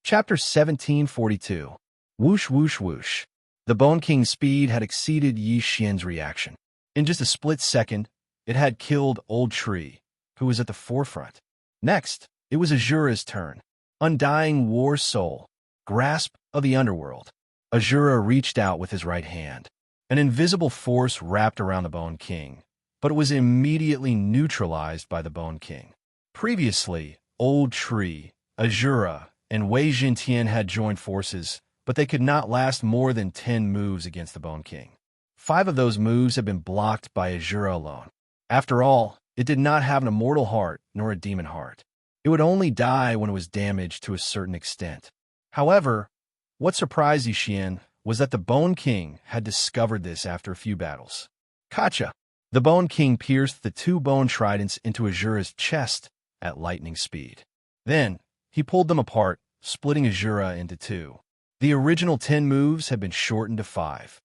Chapter 1742. Whoosh whoosh whoosh. The Bone King's speed had exceeded Yi Xian's reaction. In just a split second, it had killed Old Tree, who was at the forefront. Next, it was Azura's turn. Undying war soul. Grasp of the underworld. Azura reached out with his right hand. An invisible force wrapped around the Bone King, but it was immediately neutralized by the Bone King. Previously, Old Tree, Azura, and Wei Jintian had joined forces, but they could not last more than 10 moves against the Bone King. 5 of those moves had been blocked by Azura alone. After all, it did not have an immortal heart nor a demon heart. It would only die when it was damaged to a certain extent. However, what surprised Yi Xian was that the Bone King had discovered this after a few battles. Gotcha! The Bone King pierced the 2 bone tridents into Azura's chest at lightning speed. Then, he pulled them apart, splitting Azura into 2. The original 10 moves had been shortened to 5.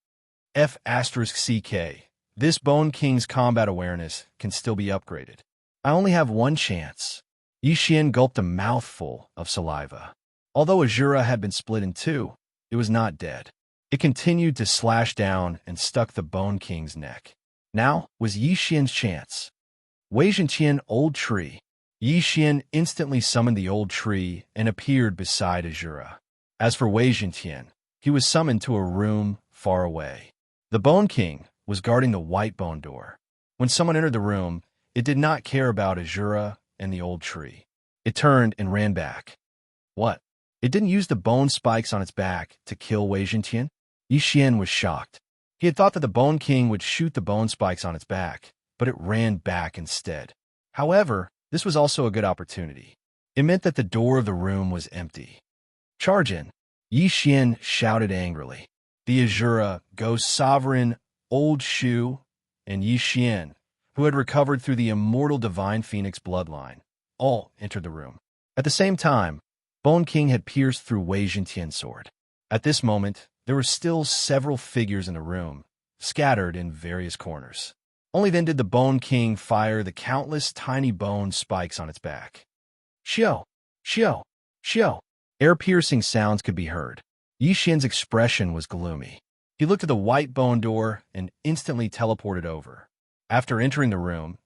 F***CK. This Bone King's combat awareness can still be upgraded. I only have one chance. Yi Xian gulped a mouthful of saliva. Although Azura had been split in 2, it was not dead. It continued to slash down and stuck the Bone King's neck. Now was Yi Xian's chance. Wei Jintian, Old Tree. Yi Xian instantly summoned the Old Tree and appeared beside Azura. As for Wei Jintian, he was summoned to a room far away. The Bone King was guarding the white bone door. When someone entered the room, it did not care about Azura and the Old Tree. It turned and ran back. What? It didn't use the bone spikes on its back to kill Wei Jintian? Yi Xian was shocked. He had thought that the Bone King would shoot the bone spikes on its back, but it ran back instead. However, this was also a good opportunity. It meant that the door of the room was empty. Charge in! Yi Xian shouted angrily. The Azura, Ghost Sovereign, Old Shu, and Yi Xian, who had recovered through the immortal Divine Phoenix bloodline, all entered the room. At the same time, Bone King had pierced through Wei Jintian's sword. At this moment, there were still several figures in the room, scattered in various corners. Only then did the Bone King fire the countless tiny bone spikes on its back. Xiao! Xiao! Xiao! Air-piercing sounds could be heard. Yi Xian's expression was gloomy. He looked at the white bone door and instantly teleported over. After entering the room,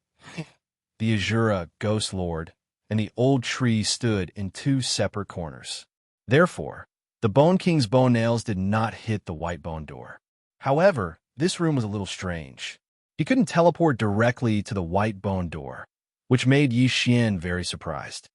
the Azura, Ghost Lord, and the Old Tree stood in 2 separate corners. Therefore, the Bone King's bone nails did not hit the white bone door. However, this room was a little strange. He couldn't teleport directly to the white bone door, which made Yi Xian very surprised.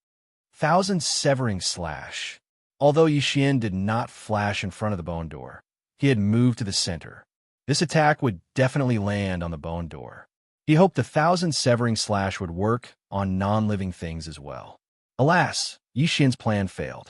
Thousand Severing Slash. Although Yi Xian did not flash in front of the bone door, he had moved to the center. This attack would definitely land on the bone door. He hoped the Thousand Severing Slash would work on non-living things as well. Alas, Yi Xian's plan failed.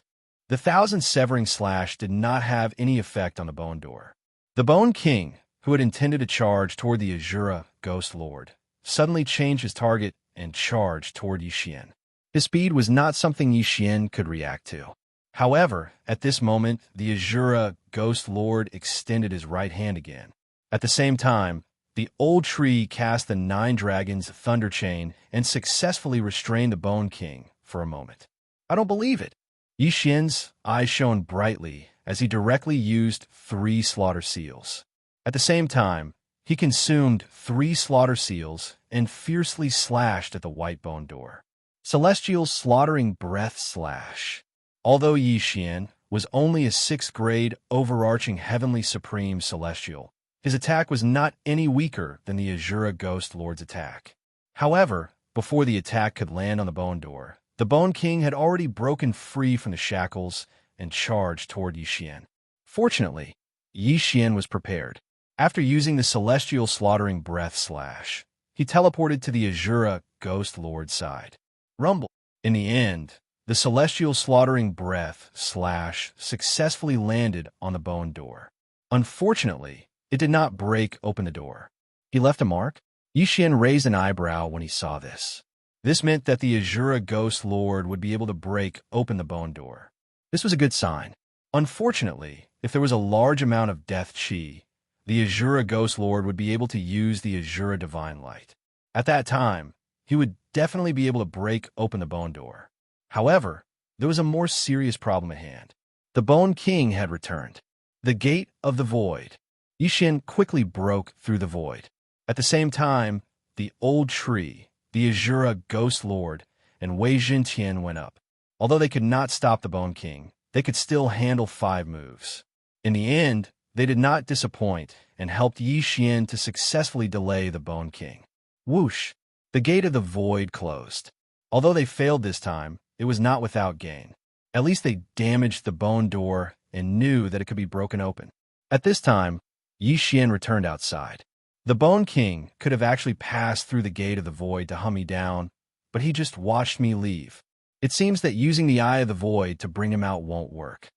The Thousand Severing Slash did not have any effect on the bone door. The Bone King, who had intended to charge toward the Azura, Ghost Lord, suddenly changed his target and charged toward Yi Xian. His speed was not something Yi Xian could react to. However, at this moment, the Azura, Ghost Lord extended his right hand again. At the same time, the Old Tree cast the 9 Dragons Thunder Chain and successfully restrained the Bone King for a moment. I don't believe it. Yi Xian's eyes shone brightly as he directly used 3 Slaughter Seals. At the same time, he consumed 3 Slaughter Seals and fiercely slashed at the white bone door. Celestial Slaughtering Breath Slash. Although Yi Xian was only a 6th grade overarching Heavenly Supreme Celestial, his attack was not any weaker than the Azura Ghost Lord's attack. However, before the attack could land on the bone door, the Bone King had already broken free from the shackles and charged toward Yi Xian. Fortunately, Yi Xian was prepared. After using the Celestial Slaughtering Breath Slash, he teleported to the Azura Ghost Lord's side. Rumble. In the end, the Celestial Slaughtering Breath Slash successfully landed on the bone door. Unfortunately, it did not break open the door. He left a mark? Yi Xian raised an eyebrow when he saw this. This meant that the Azura Ghost Lord would be able to break open the bone door. This was a good sign. Unfortunately, if there was a large amount of Death Chi, the Azura Ghost Lord would be able to use the Azura Divine Light. At that time, he would definitely be able to break open the bone door. However, there was a more serious problem at hand. The Bone King had returned. The Gate of the Void. Yixian quickly broke through the void. At the same time, the old tree, the Azura Ghost Lord, and Wei Jintian went up. Although they could not stop the Bone King, they could still handle 5 moves. In the end, they did not disappoint and helped Yixian to successfully delay the Bone King. Whoosh! The Gate of the Void closed. Although they failed this time, it was not without gain. At least they damaged the bone door and knew that it could be broken open. At this time, Yixian returned outside. The Bone King could have actually passed through the Gate of the Void to hunt me down, but he just watched me leave. It seems that using the Eye of the Void to bring him out won't work.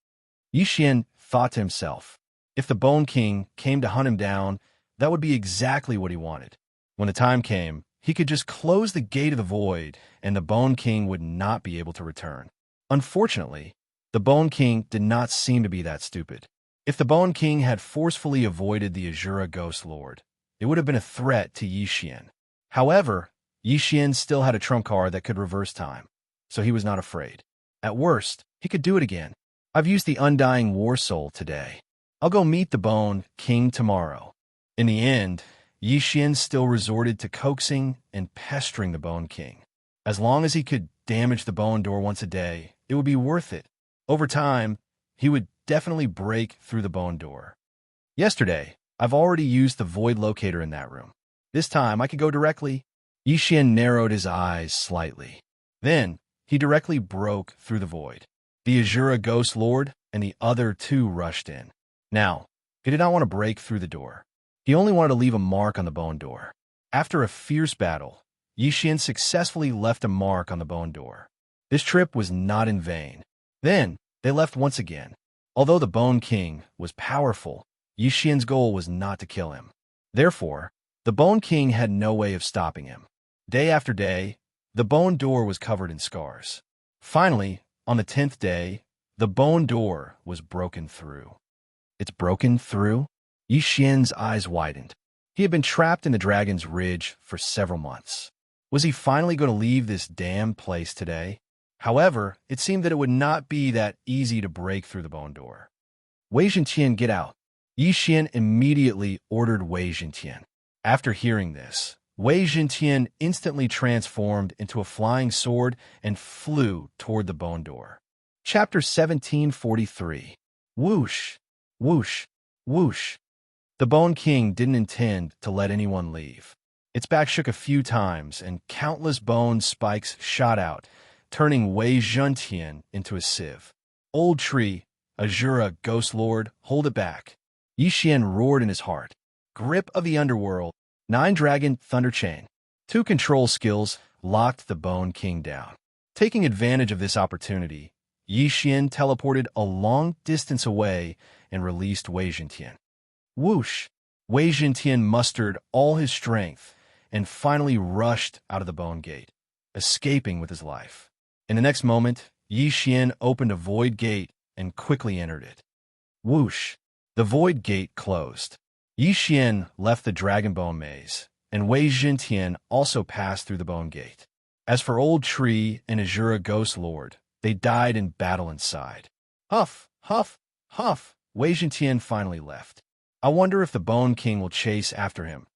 Yixian thought to himself, if the Bone King came to hunt him down, that would be exactly what he wanted. When the time came, he could just close the Gate of the Void, and the Bone King would not be able to return. Unfortunately, the Bone King did not seem to be that stupid. If the Bone King had forcefully avoided the Azura Ghost Lord, it would have been a threat to Yixian. However, Yixian still had a trump card that could reverse time, so he was not afraid. At worst, he could do it again. I've used the Undying War Soul today. I'll go meet the Bone King tomorrow. In the end, Yixian still resorted to coaxing and pestering the Bone King. As long as he could damage the bone door once a day, it would be worth it. Over time, he would definitely break through the bone door. Yesterday, I've already used the void locator in that room. This time, I could go directly. Yixian narrowed his eyes slightly. Then, he directly broke through the void. The Azura Ghost Lord and the other 2 rushed in. Now, he did not want to break through the door. He only wanted to leave a mark on the bone door. After a fierce battle, Yixian successfully left a mark on the bone door. This trip was not in vain. Then, they left once again. Although the Bone King was powerful, Yixian's goal was not to kill him. Therefore, the Bone King had no way of stopping him. Day after day, the bone door was covered in scars. Finally, on the 10th day, the bone door was broken through. It's broken through? Yixian's eyes widened. He had been trapped in the Dragon's Ridge for several months. Was he finally going to leave this damned place today? However, it seemed that it would not be that easy to break through the bone door. Wei Jintian, get out. Yixian immediately ordered Wei Jintian. After hearing this, Wei Jintian instantly transformed into a flying sword and flew toward the bone door. Chapter 1743. Whoosh, whoosh, whoosh. The Bone King didn't intend to let anyone leave. Its back shook a few times, and countless bone spikes shot out, turning Wei Jintian into a sieve. Old tree, Azura Ghost Lord, hold it back. Yixian roared in his heart. Grip of the Underworld, 9 Dragon Thunder Chain. 2 control skills locked the Bone King down. Taking advantage of this opportunity, Yixian teleported a long distance away and released Wei Jintian. Whoosh! Wei Jintian mustered all his strength and finally rushed out of the Bone Gate, escaping with his life. In the next moment, Yixian opened a void gate and quickly entered it. Whoosh! The void gate closed. Yixian left the Dragon Bone Maze, and Wei Jintian also passed through the Bone Gate. As for Old Tree and Azura Ghost Lord, they died in battle inside. Huff, huff, huff, Wei Jintian finally left. I wonder if the Bone King will chase after him.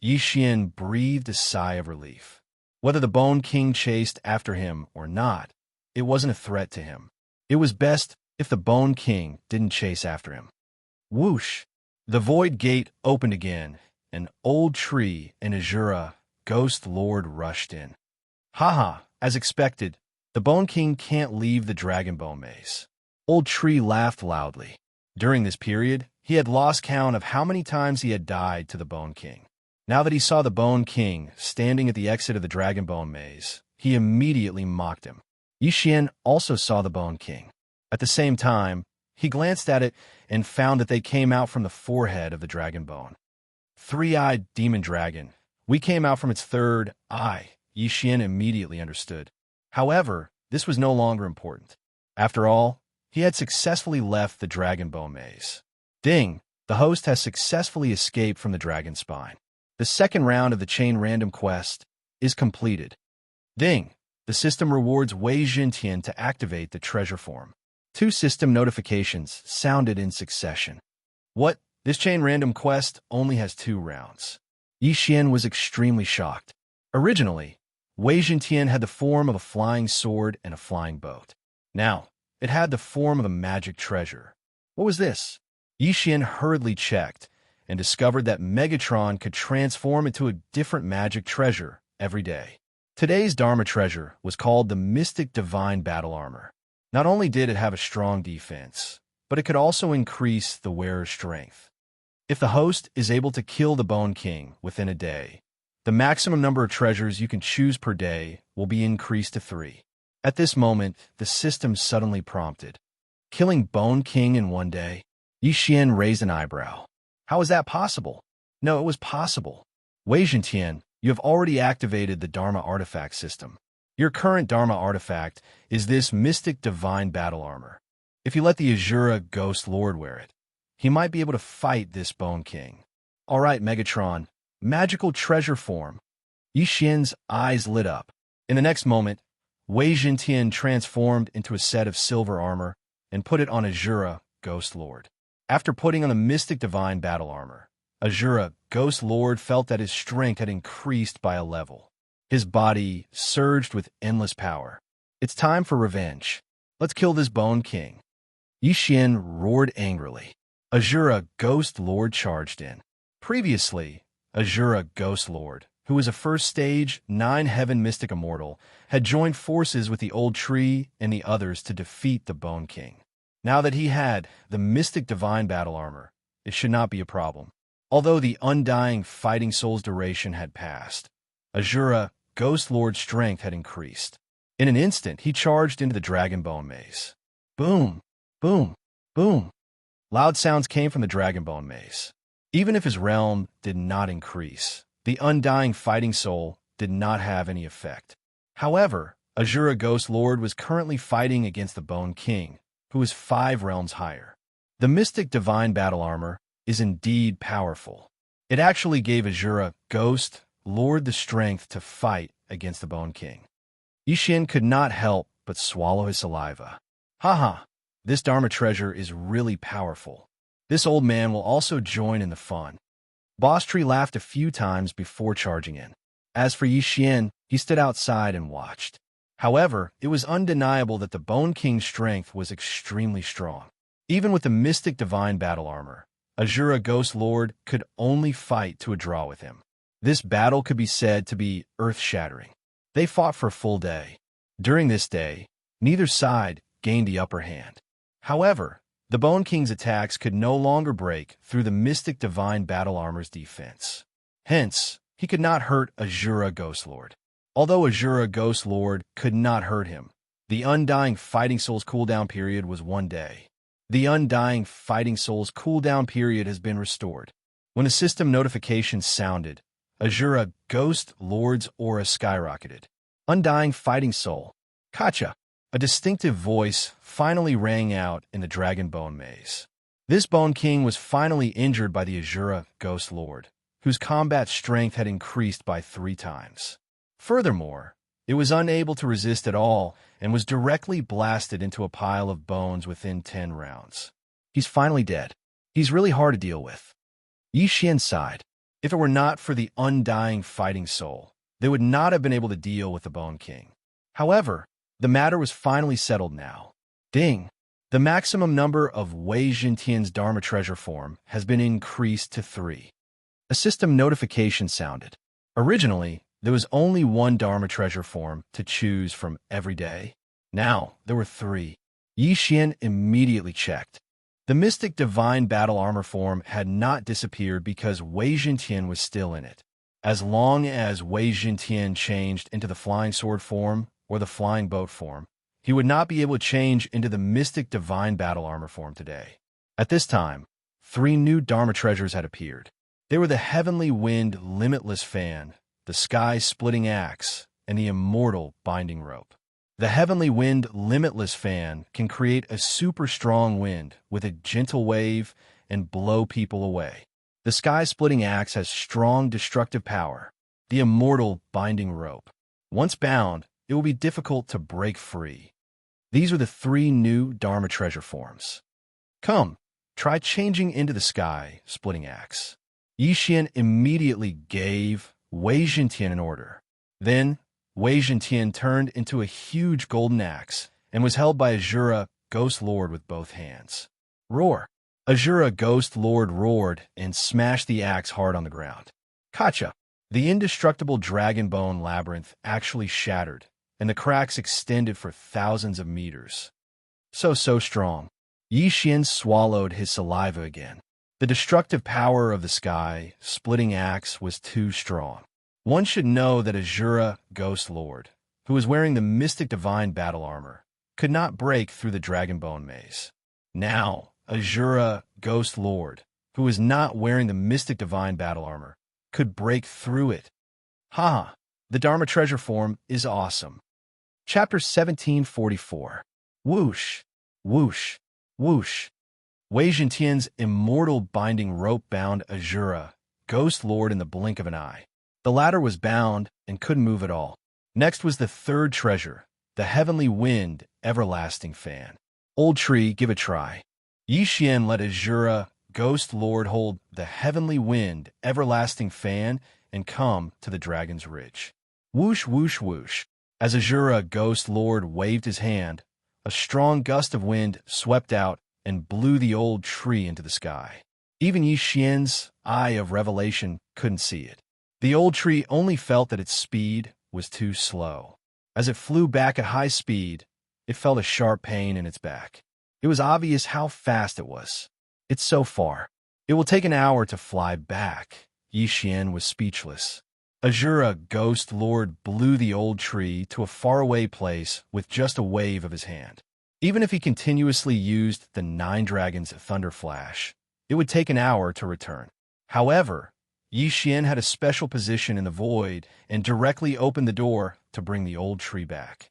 Yixian breathed a sigh of relief. Whether the Bone King chased after him or not, it wasn't a threat to him. It was best if the Bone King didn't chase after him. Whoosh! The void gate opened again, and Old Tree and Azura Ghost Lord rushed in. Haha, as expected, the Bone King can't leave the Dragon Bone Maze. Old Tree laughed loudly. During this period, he had lost count of how many times he had died to the Bone King. Now that he saw the Bone King standing at the exit of the Dragon Bone Maze, he immediately mocked him. Yixian also saw the Bone King. At the same time, he glanced at it and found that they came out from the forehead of the Dragon Bone. 3-eyed demon dragon. We came out from its 3rd eye, Yixian immediately understood. However, this was no longer important. After all, he had successfully left the Dragon Bone Maze. Ding! The host has successfully escaped from the Dragon Spine. The second round of the Chain Random Quest is completed. Ding! The system rewards Wei Jintian to activate the treasure form. Two system notifications sounded in succession. What? This chain random quest only has 2 rounds. Yixian was extremely shocked. Originally, Wei Jintian had the form of a flying sword and a flying boat. Now, it had the form of a magic treasure. What was this? Yixian hurriedly checked and discovered that Megatron could transform into a different magic treasure every day. Today's Dharma treasure was called the Mystic Divine Battle Armor. Not only did it have a strong defense, but it could also increase the wearer's strength. If the host is able to kill the Bone King within a day, the maximum number of treasures you can choose per day will be increased to 3. At this moment, the system suddenly prompted, "Killing Bone King in one day?" Yixian raised an eyebrow. How is that possible? No, it was possible. Wei Jintian, you have already activated the Dharma artifact system. Your current Dharma artifact is this Mystic Divine Battle Armor. If you let the Azura Ghost Lord wear it, he might be able to fight this Bone King. All right, Megatron, magical treasure form. Yixian's eyes lit up. In the next moment, Wei Jintian transformed into a set of silver armor and put it on Azura Ghost Lord. After putting on the Mystic Divine Battle Armor, Azura Ghost Lord felt that his strength had increased by a level. His body surged with endless power. It's time for revenge. Let's kill this Bone King. Yixian roared angrily. Azura Ghost Lord charged in. Previously, Azura Ghost Lord, who was a first stage 9 Heaven Mystic Immortal, had joined forces with the Old Tree and the others to defeat the Bone King. Now that he had the Mystic Divine Battle Armor, it should not be a problem. Although the Undying Fighting Soul's duration had passed, Azura Ghost Lord's strength had increased. In an instant, he charged into the Dragon Bone Maze. Boom! Boom! Boom! Loud sounds came from the Dragon Bone Maze. Even if his realm did not increase, the Undying Fighting Soul did not have any effect. However, Azura Ghost Lord was currently fighting against the Bone King, who is 5 realms higher. The Mystic Divine Battle Armor is indeed powerful. It actually gave Azura Ghost Lord the strength to fight against the Bone King. Yixian could not help but swallow his saliva. Haha, this Dharma treasure is really powerful. This old man will also join in the fun. Boss Tree laughed a few times before charging in. As for Yixian, he stood outside and watched. However, it was undeniable that the Bone King's strength was extremely strong. Even with the Mystic Divine Battle Armor, Azura Ghost Lord could only fight to a draw with him. This battle could be said to be earth-shattering. They fought for a full day. During this day, neither side gained the upper hand. However, the Bone King's attacks could no longer break through the Mystic Divine Battle Armor's defense. Hence, he could not hurt Azura Ghost Lord. Although Azura Ghost Lord could not hurt him, the Undying Fighting Soul's cooldown period was 1 day. The Undying Fighting Soul's cooldown period has been restored. When the system notification sounded, Azura Ghost Lord's aura skyrocketed. Undying Fighting Soul. Kacha! A distinctive voice finally rang out in the Dragon Bone Maze. This Bone King was finally injured by the Azura Ghost Lord, whose combat strength had increased by 3 times. Furthermore, it was unable to resist at all and was directly blasted into a pile of bones within 10 rounds. He's finally dead. He's really hard to deal with. Yixian sighed. If it were not for the Undying Fighting Soul, they would not have been able to deal with the Bone King. However, the matter was finally settled now. Ding! The maximum number of Wei Jintian's Dharma treasure form has been increased to 3. A system notification sounded. Originally, there was only 1 Dharma treasure form to choose from every day. Now, there were 3. Yixian immediately checked. The Mystic Divine Battle Armor form had not disappeared because Wei Jintian was still in it. As long as Wei Jintian changed into the Flying Sword form or the Flying Boat form, he would not be able to change into the Mystic Divine Battle Armor form today. At this time, 3 new Dharma treasures had appeared. They were the Heavenly Wind Limitless Fan, the Sky-Splitting Axe, and the Immortal Binding Rope. The Heavenly Wind Limitless Fan can create a super strong wind with a gentle wave and blow people away. The Sky-Splitting Axe has strong destructive power. The Immortal Binding Rope. Once bound, it will be difficult to break free. These are the 3 new Dharma treasure forms. Come, try changing into the sky, splitting axe. Yixian immediately gave Wei Zhentian an order. Then, Wei Zhentian turned into a huge golden axe and was held by Azura, Ghost Lord, with both hands. Roar! Azura, Ghost Lord, roared and smashed the axe hard on the ground. Kacha! The indestructible dragon bone labyrinth actually shattered, and the cracks extended for thousands of meters. So strong. Yixian swallowed his saliva again. The destructive power of the sky-splitting axe was too strong. One should know that Azura, Ghost Lord, who was wearing the mystic divine battle armor, could not break through the dragon bone maze. Now, Azura, Ghost Lord, who was not wearing the mystic divine battle armor, could break through it. Ha! The Dharma treasure form is awesome. Chapter 1744. Whoosh! Whoosh! Whoosh! Wei Zhentian's immortal binding rope bound Azura, Ghost Lord, in the blink of an eye. The latter was bound and couldn't move at all. Next was the 3rd treasure, the heavenly wind everlasting fan. Old tree, give a try. Yixian let Azura, Ghost Lord, hold the heavenly wind everlasting fan and come to the dragon's ridge. Whoosh, whoosh, whoosh. As Azura, Ghost Lord, waved his hand, a strong gust of wind swept out and blew the old tree into the sky. Even Yixian's eye of revelation couldn't see it. The old tree only felt that its speed was too slow. As it flew back at high speed, it felt a sharp pain in its back. It was obvious how fast it was. It's so far. It will take an hour to fly back. Yixian was speechless. Azura, Ghost Lord, blew the old tree to a faraway place with just a wave of his hand. Even if he continuously used the 9 Dragons' Thunder Flash, it would take an hour to return. However, Yixian had a special position in the void and directly opened the door to bring the old tree back.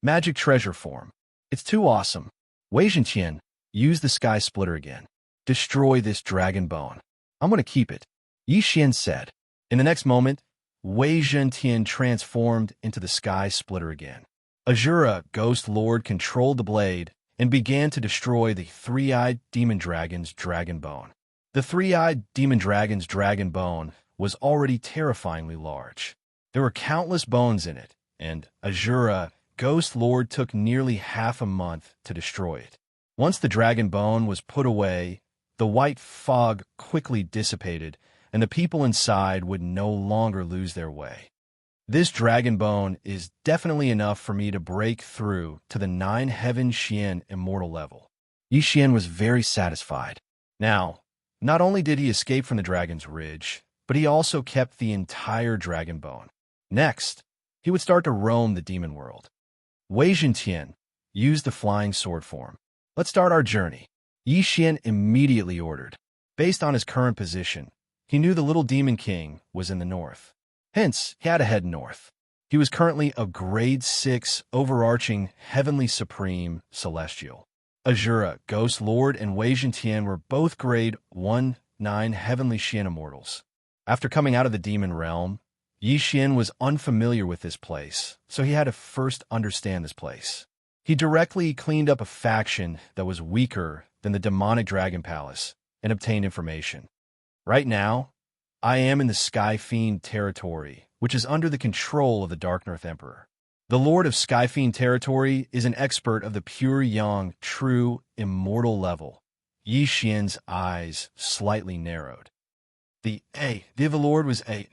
Magic treasure form. It's too awesome. Wei Zhentian, use the sky splitter again. Destroy this dragon bone. I'm going to keep it, Yixian said. In the next moment, Wei Zhentian transformed into the sky splitter again. Azura, Ghost Lord, controlled the blade and began to destroy the 3-eyed demon dragon's dragon bone. The 3-eyed demon dragon's dragon bone was already terrifyingly large. There were countless bones in it, and Azura, Ghost Lord, took nearly half a month to destroy it. Once the dragon bone was put away, the white fog quickly dissipated, and the people inside would no longer lose their way. This dragon bone is definitely enough for me to break through to the 9 Heaven Xian immortal level. Yixian was very satisfied. Now, not only did he escape from the dragon's ridge, but he also kept the entire dragon bone. Next, he would start to roam the demon world. Wei Zhentian used the flying sword form. Let's start our journey. Yixian immediately ordered. Based on his current position, he knew the little demon king was in the north. Hence, he had to head north. He was currently a grade 6 overarching heavenly supreme celestial. Azura, Ghost Lord, and Wei Zhentian were both grade 1-9 heavenly Xian immortals. After coming out of the demon realm, Yixian was unfamiliar with this place, so he had to first understand this place. He directly cleaned up a faction that was weaker than the demonic dragon palace and obtained information. Right now, I am in the Sky Fiend territory, which is under the control of the Dark North Emperor. The Lord of Sky Fiend territory is an expert of the pure yang, true, immortal level. Yixian's eyes slightly narrowed. The Lord was the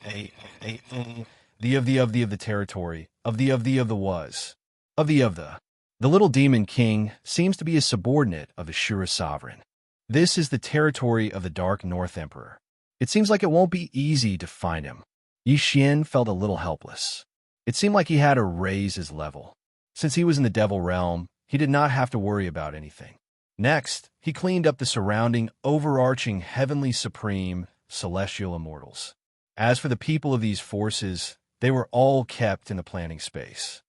territory, of the was. The little demon king seems to be a subordinate of the Shura sovereign. This is the territory of the Dark North Emperor. It seems like it won't be easy to find him. Yixian felt a little helpless. It seemed like he had to raise his level. Since he was in the Devil Realm, he did not have to worry about anything. Next, he cleaned up the surrounding, overarching, heavenly supreme, celestial immortals. As for the people of these forces, they were all kept in the planning space.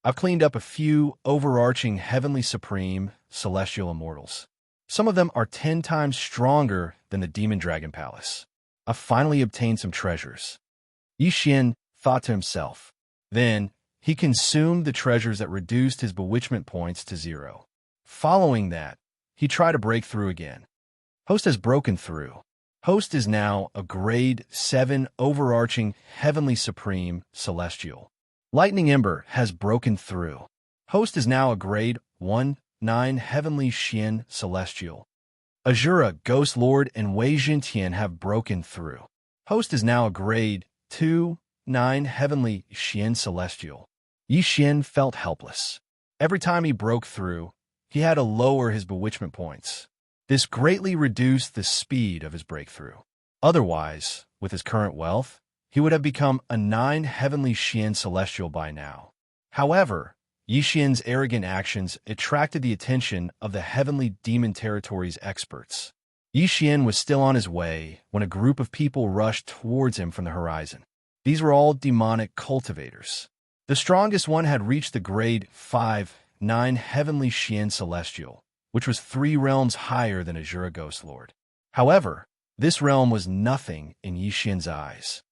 I've cleaned up a few overarching, heavenly supreme, celestial immortals. Some of them are 10 times stronger than the Demon Dragon Palace. I've finally obtained some treasures. Yixian thought to himself. Then, he consumed the treasures that reduced his bewitchment points to 0. Following that, he tried to break through again. Host has broken through. Host is now a grade 7 overarching heavenly supreme celestial. Lightning Ember has broken through. Host is now a grade 1/9 heavenly Xian celestial. Azura, Ghost Lord, and Wei Jintian have broken through. Host is now a grade 2/9 heavenly Xian celestial. Yi Xian felt helpless. Every time he broke through, he had to lower his bewitchment points. This greatly reduced the speed of his breakthrough. Otherwise, with his current wealth, he would have become a 9 heavenly Xian celestial by now. However, Yi Xian's arrogant actions attracted the attention of the heavenly demon territory's experts. Yi Xian was still on his way when a group of people rushed towards him from the horizon. These were all demonic cultivators. The strongest one had reached the grade 5/9 heavenly Xian celestial, which was 3 realms higher than Azura Ghost Lord. However, this realm was nothing in Yi Xian's eyes.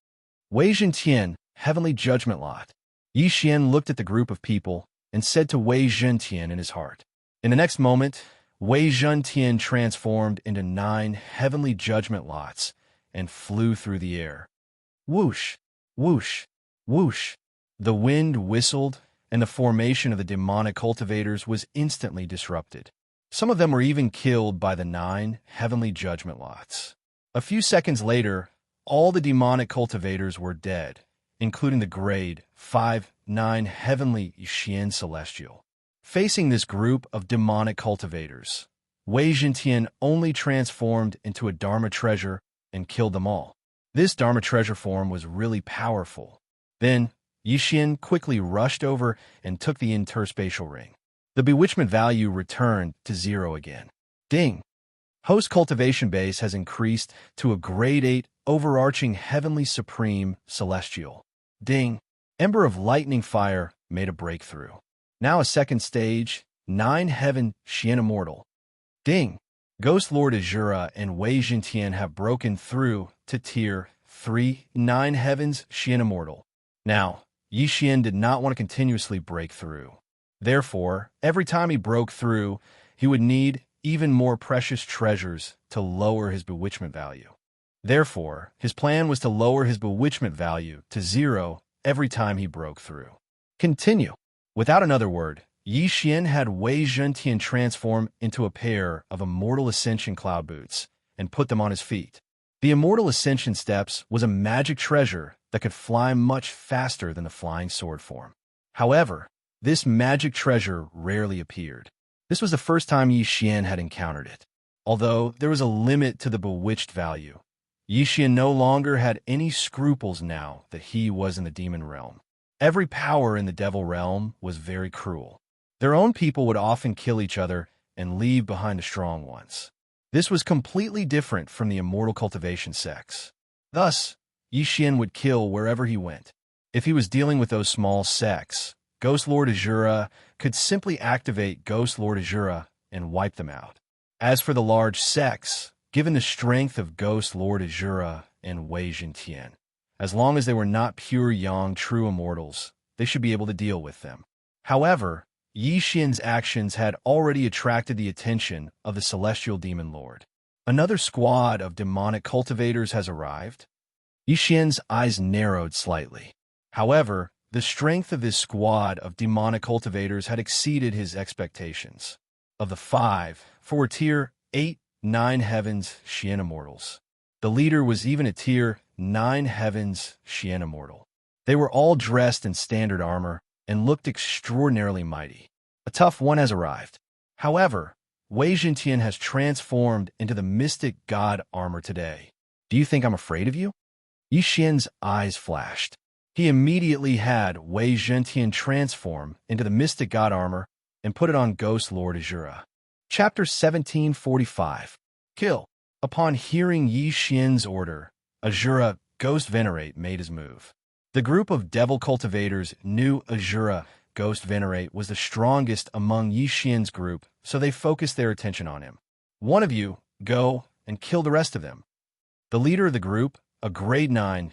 Wei Jintian, Heavenly Judgment Lot. Yi Xian looked at the group of people and said to Wei Jintian in his heart. In the next moment, Wei Jintian transformed into 9 heavenly judgment lots and flew through the air. Whoosh, whoosh, whoosh. The wind whistled, and the formation of the demonic cultivators was instantly disrupted. Some of them were even killed by the 9 heavenly judgment lots. A few seconds later, all the demonic cultivators were dead, including the grade 5/9 heavenly Xian celestial. Facing this group of demonic cultivators, Wei Jintian only transformed into a Dharma treasure and killed them all. This Dharma treasure form was really powerful. Then, Yi Xian quickly rushed over and took the interspatial ring. The bewitchment value returned to 0 again. Ding! Host cultivation base has increased to a grade 8 overarching heavenly supreme celestial. Ding! Ember of lightning fire made a breakthrough. Now a second stage, 9 heaven Xian immortal. Ding! Ghost Lord Azura and Wei Jintian have broken through to tier 3, 9 heavens Xian immortal. Now, Yi Xian did not want to continuously break through. Therefore, every time he broke through, he would need even more precious treasures to lower his bewitchment value. Therefore, his plan was to lower his bewitchment value to 0 every time he broke through. Continue. Without another word, Yi Xian had Wei Jintian transform into a pair of Immortal Ascension cloud boots and put them on his feet. The Immortal Ascension steps was a magic treasure that could fly much faster than the flying sword form. However, this magic treasure rarely appeared. This was the first time Yi Xian had encountered it. Although there was a limit to the bewitched value, Yi Xian no longer had any scruples now that he was in the demon realm. Every power in the devil realm was very cruel. Their own people would often kill each other and leave behind the strong ones. This was completely different from the immortal cultivation sects. Thus, Yi Xian would kill wherever he went. If he was dealing with those small sects, Ghost Lord Azura could simply activate Ghost Lord Azura and wipe them out. As for the large sects, given the strength of Ghost Lord Azura and Wei Jintian, as long as they were not pure Yang true immortals, they should be able to deal with them. However, Yi Xian's actions had already attracted the attention of the Celestial Demon Lord. Another squad of demonic cultivators has arrived. Yi Xian's eyes narrowed slightly. However, the strength of this squad of demonic cultivators had exceeded his expectations. Of the 5, 4 tier 8, 9 heavens Xian immortals, the leader was even a tier 9 heavens Xian immortal. They were all dressed in standard armor and looked extraordinarily mighty. A tough one has arrived. However, Wei Jintian has transformed into the mystic god armor today. Do you think I'm afraid of you? Yi Xian's eyes flashed. He immediately had Wei Jintian transform into the mystic god armor and put it on Ghost Lord Azura. Chapter 1745. Kill. Upon hearing Yi Xian's order, Azura, Ghost Venerate, made his move. The group of devil cultivators knew Azura, Ghost Venerate, was the strongest among Yi Xian's group, so they focused their attention on him. One of you, go and kill the rest of them. The leader of the group, a grade 9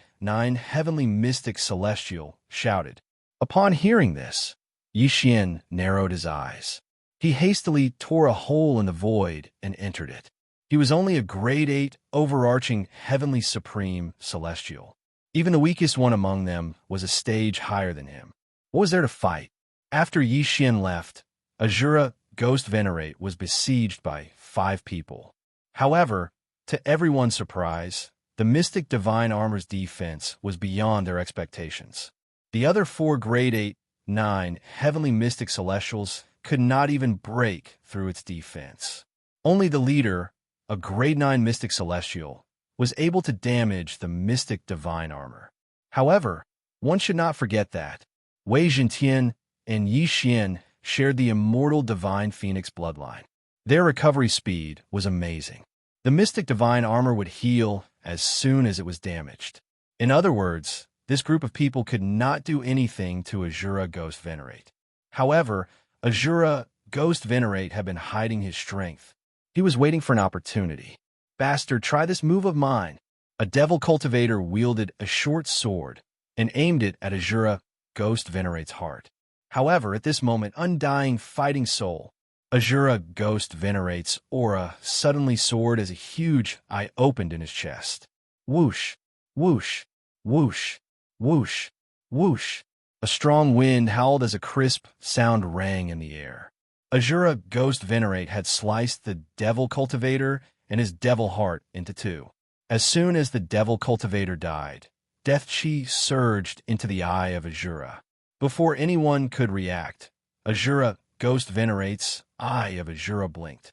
heavenly mystic celestial, shouted. Upon hearing this, Yixian narrowed his eyes. He hastily tore a hole in the void and entered it. He was only a grade 8 overarching heavenly supreme celestial. Even the weakest one among them was a stage higher than him. What was there to fight? After Yixian left, Azura Ghost Venerate was besieged by 5 people. However, to everyone's surprise, the Mystic Divine Armor's defense was beyond their expectations. The other 4 grade 8, 9 Heavenly Mystic Celestials could not even break through its defense. Only the leader, a grade 9 Mystic Celestial, was able to damage the Mystic Divine Armor. However, one should not forget that Wei Zhentian and Yi Xian shared the Immortal Divine Phoenix bloodline. Their recovery speed was amazing. The Mystic Divine Armor would heal as soon as it was damaged. In other words, this group of people could not do anything to Azura Ghost Venerate. However, Azura Ghost Venerate had been hiding his strength. He was waiting for an opportunity. Bastard, try this move of mine. A devil cultivator wielded a short sword and aimed it at Azura Ghost Venerate's heart. However, at this moment, undying fighting soul, Azura Ghost Venerate's aura suddenly soared as a huge eye opened in his chest. Whoosh, whoosh, whoosh, whoosh, whoosh. A strong wind howled as a crisp sound rang in the air. Azura Ghost Venerate had sliced the devil cultivator and his devil heart into 2. As soon as the devil cultivator died, death chi surged into the eye of Azura. Before anyone could react, Azura Ghost Venerate's eye of Azura blinked.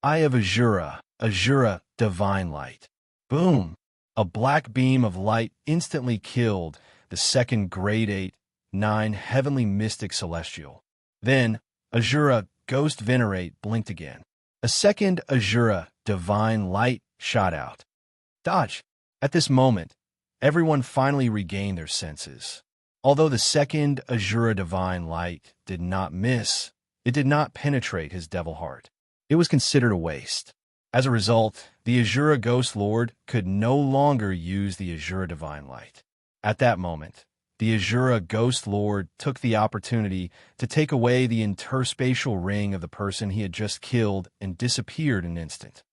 Eye of Azura, Azura Divine Light. Boom! A black beam of light instantly killed the second grade 8, 9 Heavenly Mystic Celestial. Then, Azura Ghost Venerate blinked again. A second Azura Divine Light shot out. Dodge! At this moment, everyone finally regained their senses. Although the second Azura Divine Light did not miss, it did not penetrate his devil heart. It was considered a waste. As a result, the Azura Ghost Lord could no longer use the Azura Divine Light. At that moment, the Azura Ghost Lord took the opportunity to take away the interspatial ring of the person he had just killed and disappeared in an instant.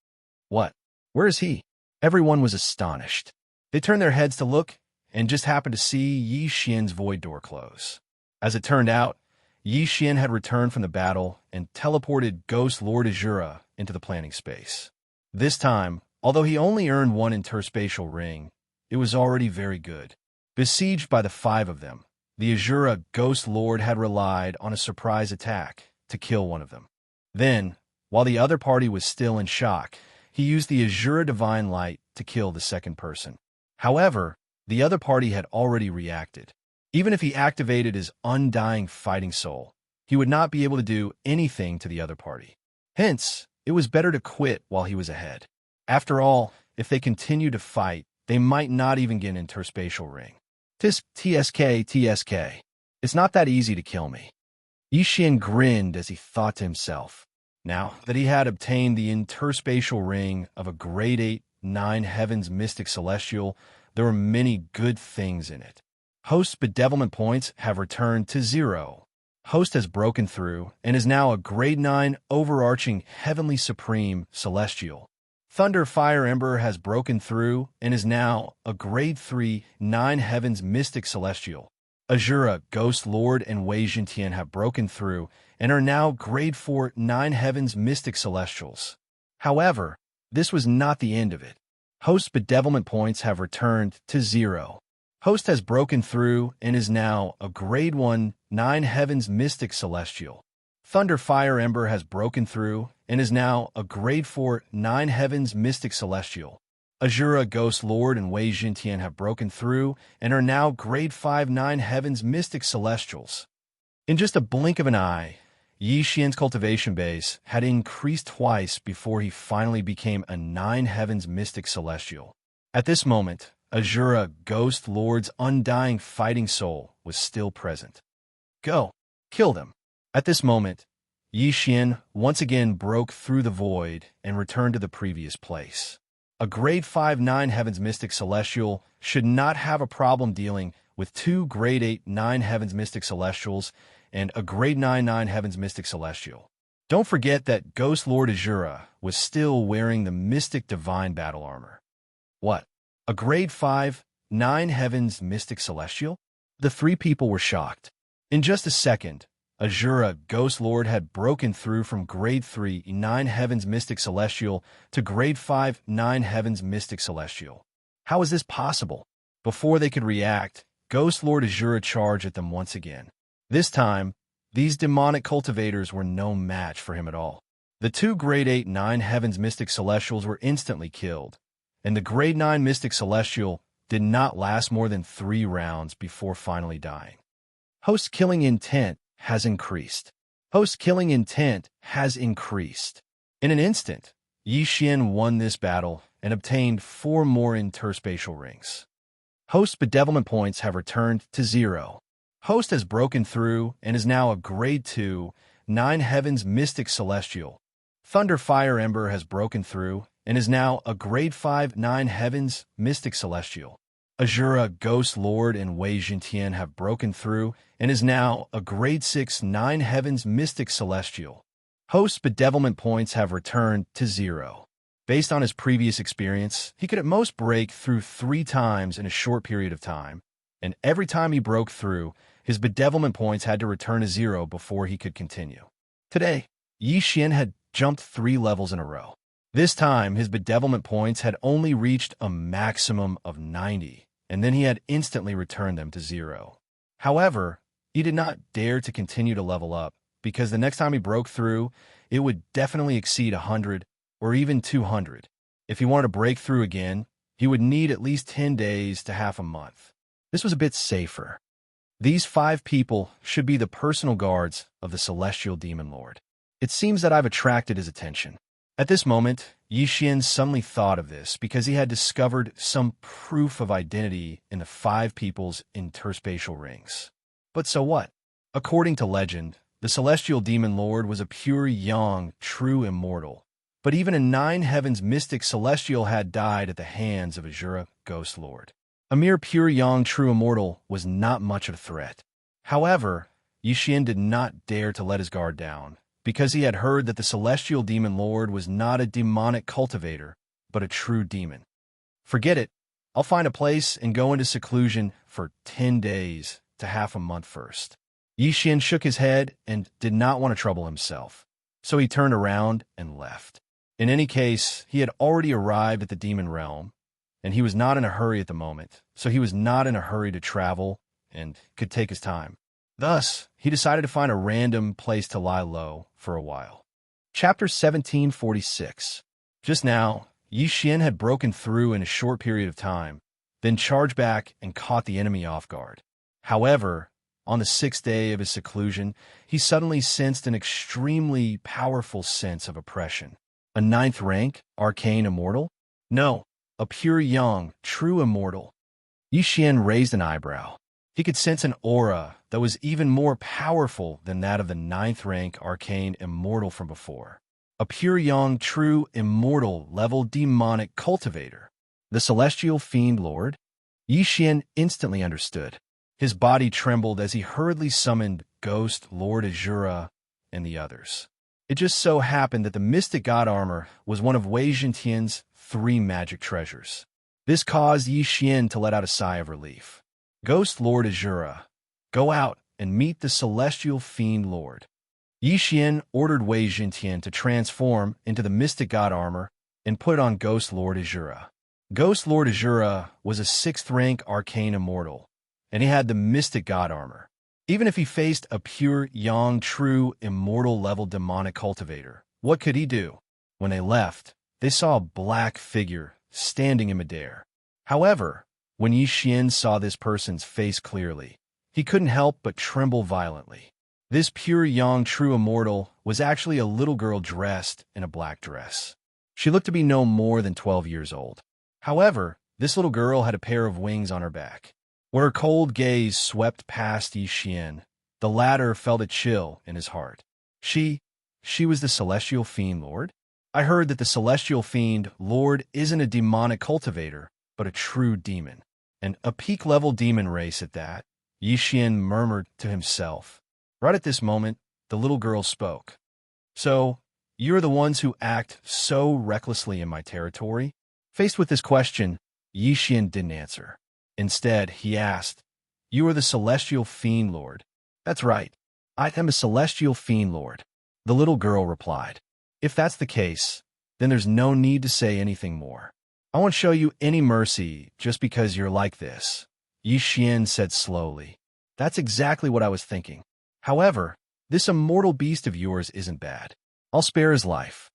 What? Where is he? Everyone was astonished. They turned their heads to look and just happened to see Yi Xian's void door close. As it turned out, Yi Xian had returned from the battle and teleported Ghost Lord Azura into the planning space. This time, although he only earned 1 interspatial ring, it was already very good. Besieged by the 5 of them, the Azura Ghost Lord had relied on a surprise attack to kill one of them. Then, while the other party was still in shock, he used the Azura Divine Light to kill the second person. However, the other party had already reacted. Even if he activated his undying fighting soul, he would not be able to do anything to the other party. Hence, it was better to quit while he was ahead. After all, if they continued to fight, they might not even get an interspatial ring. TSK. It's not that easy to kill me. Yixian grinned as he thought to himself. Now that he had obtained the interspatial ring of a grade 8, 9 Heavens Mystic Celestial, there were many good things in it. Host's bedevilment points have returned to 0. Host has broken through and is now a grade 9 overarching Heavenly Supreme Celestial. Thunder Fire Ember has broken through and is now a grade 3 9 Heavens Mystic Celestial. Azura Ghost Lord and Wei Zhentian have broken through and are now grade 4 9 Heavens Mystic Celestials. However, this was not the end of it. Host's bedevilment points have returned to 0. Host has broken through and is now a grade 1 9 Heavens Mystic Celestial. Thunder Fire Ember has broken through and is now a grade 4 9 Heavens Mystic Celestial. Azura Ghost Lord and Wei Zhentian have broken through and are now grade 5 9 Heavens Mystic Celestials. In just a blink of an eye, Yi Xian's cultivation base had increased twice before he finally became a 9 Heavens Mystic Celestial. At this moment, Azura Ghost Lord's undying fighting soul was still present. Go! Kill them! At this moment, Yi Xian once again broke through the void and returned to the previous place. A grade 5 9 Heavens Mystic Celestial should not have a problem dealing with 2 grade 8 9 heavens mystic celestials and a grade 9 9 heavens mystic celestial. Don't forget that Ghost Lord Azura was still wearing the mystic divine battle armor. What? A grade 5 9 heavens mystic celestial? The 3 people were shocked. In just a second, Azura, Ghost Lord, had broken through from grade 3 9 heavens mystic celestial to grade 5 9 heavens mystic celestial. How is this possible? Before they could react, Ghost Lord Azura charged at them once again. This time, these demonic cultivators were no match for him at all. The 2 grade 8 9 heavens mystic celestials were instantly killed, and the grade 9 mystic celestial did not last more than 3 rounds before finally dying. Host killing intent has increased. Host killing intent has increased. In an instant, Xianxia won this battle and obtained 4 more interspatial rings. Host bedevilment points have returned to 0. Host has broken through and is now a grade 2 9 heavens mystic celestial. Thunder Fire Ember has broken through and is now a grade 5 9 heavens mystic celestial. Azura, Ghost Lord, and Wei Jintian have broken through and is now a grade 6 9 heavens mystic celestial. Host's bedevilment points have returned to 0. Based on his previous experience, he could at most break through 3 times in a short period of time, and every time he broke through, his bedevilment points had to return to 0 before he could continue. Today, Xianxia had jumped 3 levels in a row. This time, his bedevilment points had only reached a maximum of 90, and then he had instantly returned them to 0. However, he did not dare to continue to level up, because the next time he broke through, it would definitely exceed 100 or even 200. If he wanted to break through again, he would need at least 10 days to half a month. This was a bit safer. These 5 people should be the personal guards of the Celestial Demon Lord. It seems that I've attracted his attention. At this moment, Xianxia suddenly thought of this because he had discovered some proof of identity in the 5 people's interspatial rings. But so what? According to legend, the Celestial Demon Lord was a pure young, true immortal. But even a 9 heavens mystic celestial had died at the hands of Azura, Ghost Lord. A mere pure young, true immortal was not much of a threat. However, Xianxia did not dare to let his guard down, because he had heard that the Celestial Demon Lord was not a demonic cultivator, but a true demon. Forget it. I'll find a place and go into seclusion for 10 days to half a month first. Xianxia shook his head and did not want to trouble himself, so he turned around and left. In any case, he had already arrived at the demon realm, and he was not in a hurry at the moment, so he was not in a hurry to travel and could take his time. Thus, he decided to find a random place to lie low for a while. Chapter 1746. Just now, Xianxia had broken through in a short period of time, then charged back and caught the enemy off guard. However, on the 6th day of his seclusion, he suddenly sensed an extremely powerful sense of oppression. A 9th rank, arcane immortal? No, a pure young, true immortal. Xianxia raised an eyebrow. He could sense an aura that was even more powerful than that of the 9th rank arcane immortal from before. A pure young, true, immortal level demonic cultivator. The Celestial Fiend Lord? Xianxia instantly understood. His body trembled as he hurriedly summoned Ghost Lord Azura and the others. It just so happened that the Mystic God Armor was one of Wei Jintian's 3 magic treasures. This caused Xianxia to let out a sigh of relief. Ghost Lord Azura, go out and meet the Celestial Fiend Lord. Xianxia ordered Wei Jintian to transform into the Mystic God Armor and put it on Ghost Lord Azura. Ghost Lord Azura was a 6th rank arcane immortal, and he had the Mystic God Armor. Even if he faced a pure, young, true, immortal level demonic cultivator, what could he do? When they left, they saw a black figure standing in midair. However, when Xianxia saw this person's face clearly, he couldn't help but tremble violently. This pure, young, true immortal was actually a little girl dressed in a black dress. She looked to be no more than 12 years old. However, this little girl had a pair of wings on her back. When her cold gaze swept past Xianxia, the latter felt a chill in his heart. She was the Celestial Fiend Lord? I heard that the Celestial Fiend Lord isn't a demonic cultivator, but a true demon. And a peak-level demon race at that, Yixian murmured to himself. Right at this moment, the little girl spoke. So, you're the ones who act so recklessly in my territory? Faced with this question, Yixian didn't answer. Instead, he asked, You are the Celestial Fiend Lord. That's right. I am a Celestial Fiend Lord. The little girl replied. If that's the case, then there's no need to say anything more. I won't show you any mercy just because you're like this, Yixian said slowly. That's exactly what I was thinking. However, this immortal beast of yours isn't bad. I'll spare his life.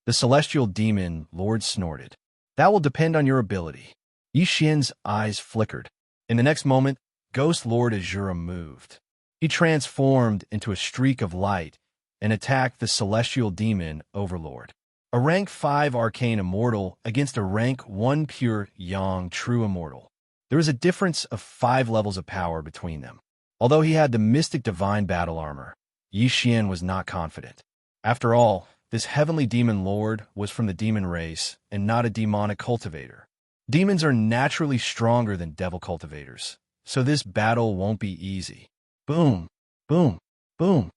The celestial demon Lord snorted. That will depend on your ability. Yixian's eyes flickered. In the next moment, Ghost Lord Azura moved. He transformed into a streak of light and attacked the celestial demon Overlord. A rank 5 arcane immortal against a rank 1 pure yang true immortal. There was a difference of 5 levels of power between them. Although he had the mystic divine battle armor, Yixian was not confident. After all, this heavenly demon lord was from the demon race and not a demonic cultivator. Demons are naturally stronger than devil cultivators, so this battle won't be easy. Boom, boom, boom.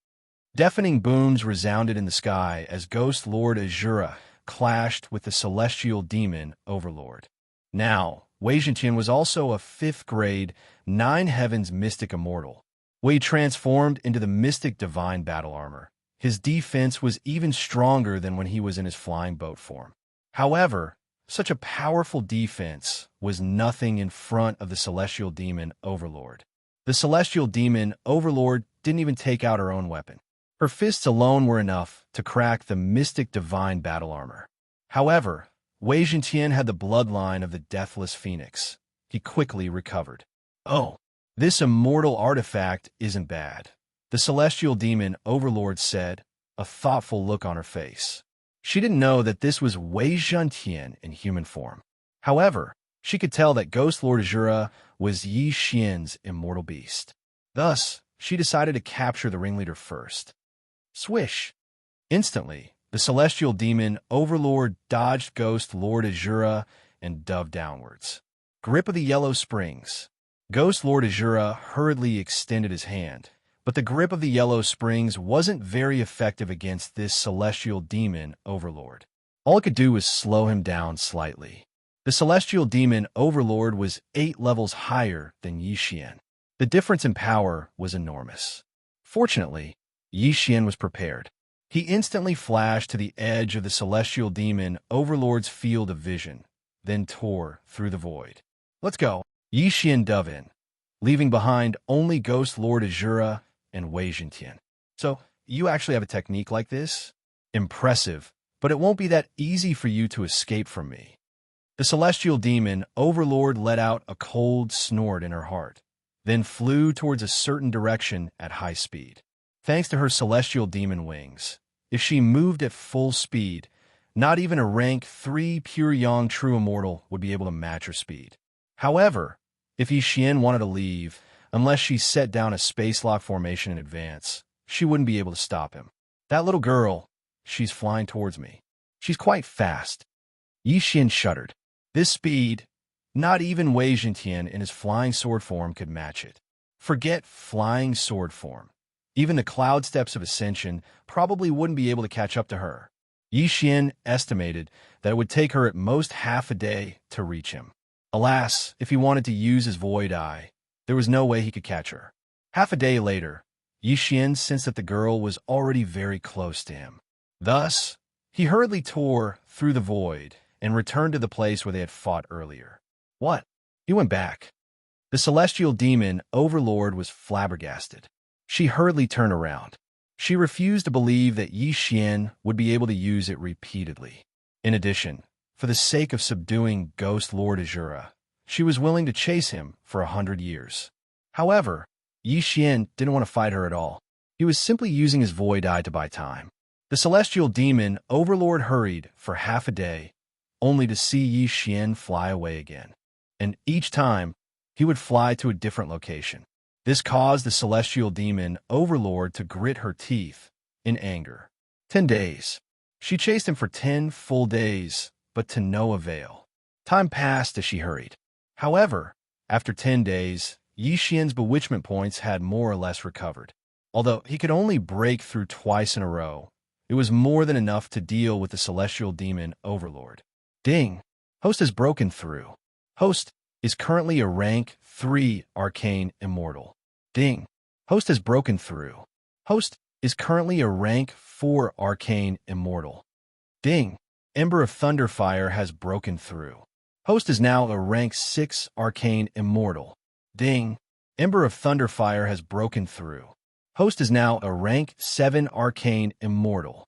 Deafening booms resounded in the sky as Ghost Lord Azura clashed with the celestial demon Overlord. Now, Wei Zhenqian was also a 5th grade, 9 heavens mystic immortal. Wei transformed into the mystic divine battle armor. His defense was even stronger than when he was in his flying boat form. However, such a powerful defense was nothing in front of the celestial demon Overlord. The celestial demon Overlord didn't even take out her own weapon. Her fists alone were enough to crack the mystic divine battle armor. However, Wei Zhenqian had the bloodline of the deathless phoenix. He quickly recovered. Oh, this immortal artifact isn't bad, the celestial demon Overlord said, a thoughtful look on her face. She didn't know that this was Wei Zhenqian in human form. However, she could tell that Ghost Lord Azura was Yixian's immortal beast. Thus, she decided to capture the ringleader first. Swish! Instantly, the celestial demon Overlord dodged Ghost Lord Azura and dove downwards. Grip of the Yellow Springs. Ghost Lord Azura hurriedly extended his hand, but the grip of the Yellow Springs wasn't very effective against this celestial demon Overlord. All it could do was slow him down slightly. The celestial demon Overlord was 8 levels higher than Yixian. The difference in power was enormous. Fortunately, Yixian was prepared. He instantly flashed to the edge of the celestial demon Overlord's field of vision, then tore through the void. Let's go. Yixian dove in, leaving behind only Ghost Lord Azura and Wei Zhenqian. So, you actually have a technique like this? Impressive, but it won't be that easy for you to escape from me. The celestial demon Overlord let out a cold snort in her heart, then flew towards a certain direction at high speed. Thanks to her celestial demon wings, if she moved at full speed, not even a rank 3 pure yang true immortal would be able to match her speed. However, if Yixian wanted to leave, unless she set down a space lock formation in advance, she wouldn't be able to stop him. That little girl, she's flying towards me. She's quite fast. Yixian shuddered. This speed, not even Wei Zhenqian in his flying sword form could match it. Forget flying sword form. Even the cloud steps of ascension probably wouldn't be able to catch up to her. Yixian estimated that it would take her at most half a day to reach him. Alas, if he wanted to use his void eye, there was no way he could catch her. Half a day later, Yixian sensed that the girl was already very close to him. Thus, he hurriedly tore through the void and returned to the place where they had fought earlier. What? He went back. The celestial demon Overlord was flabbergasted. She hurriedly turned around. She refused to believe that Yixian would be able to use it repeatedly. In addition, for the sake of subduing Ghost Lord Azura, she was willing to chase him for 100 years. However, Yixian didn't want to fight her at all. He was simply using his void eye to buy time. The celestial demon Overlord hurried for half a day, only to see Yixian fly away again. And each time, he would fly to a different location. This caused the celestial demon Overlord to grit her teeth in anger. 10 days. She chased him for 10 full days, but to no avail. Time passed as she hurried. However, After 10 days, Yi Xian's bewitchment points had more or less recovered. Although he could only break through twice in a row, it was more than enough to deal with the celestial demon overlord. Ding! Host has broken through. Host is currently a rank 3 arcane immortal. Ding! Host has broken through. Host is currently a rank 4 arcane immortal. Ding! Ember of Thunderfire has broken through. Host is now a rank 6 arcane immortal. Ding! Ember of Thunderfire has broken through. Host is now a rank 7 arcane immortal.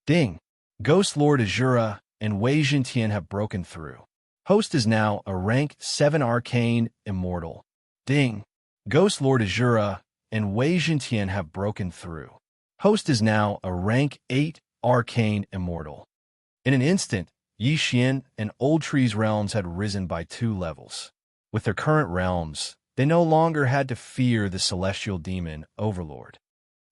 Ding! Ghost Lord Azura and Wei Jintian have broken through. Host is now a rank 7 arcane immortal. Ding! Ghost Lord Azura and Wei Jintian have broken through. Host is now a rank 8 arcane immortal. In an instant, Yi Xian and Old Tree's realms had risen by 2 levels. With their current realms, they no longer had to fear the celestial demon overlord.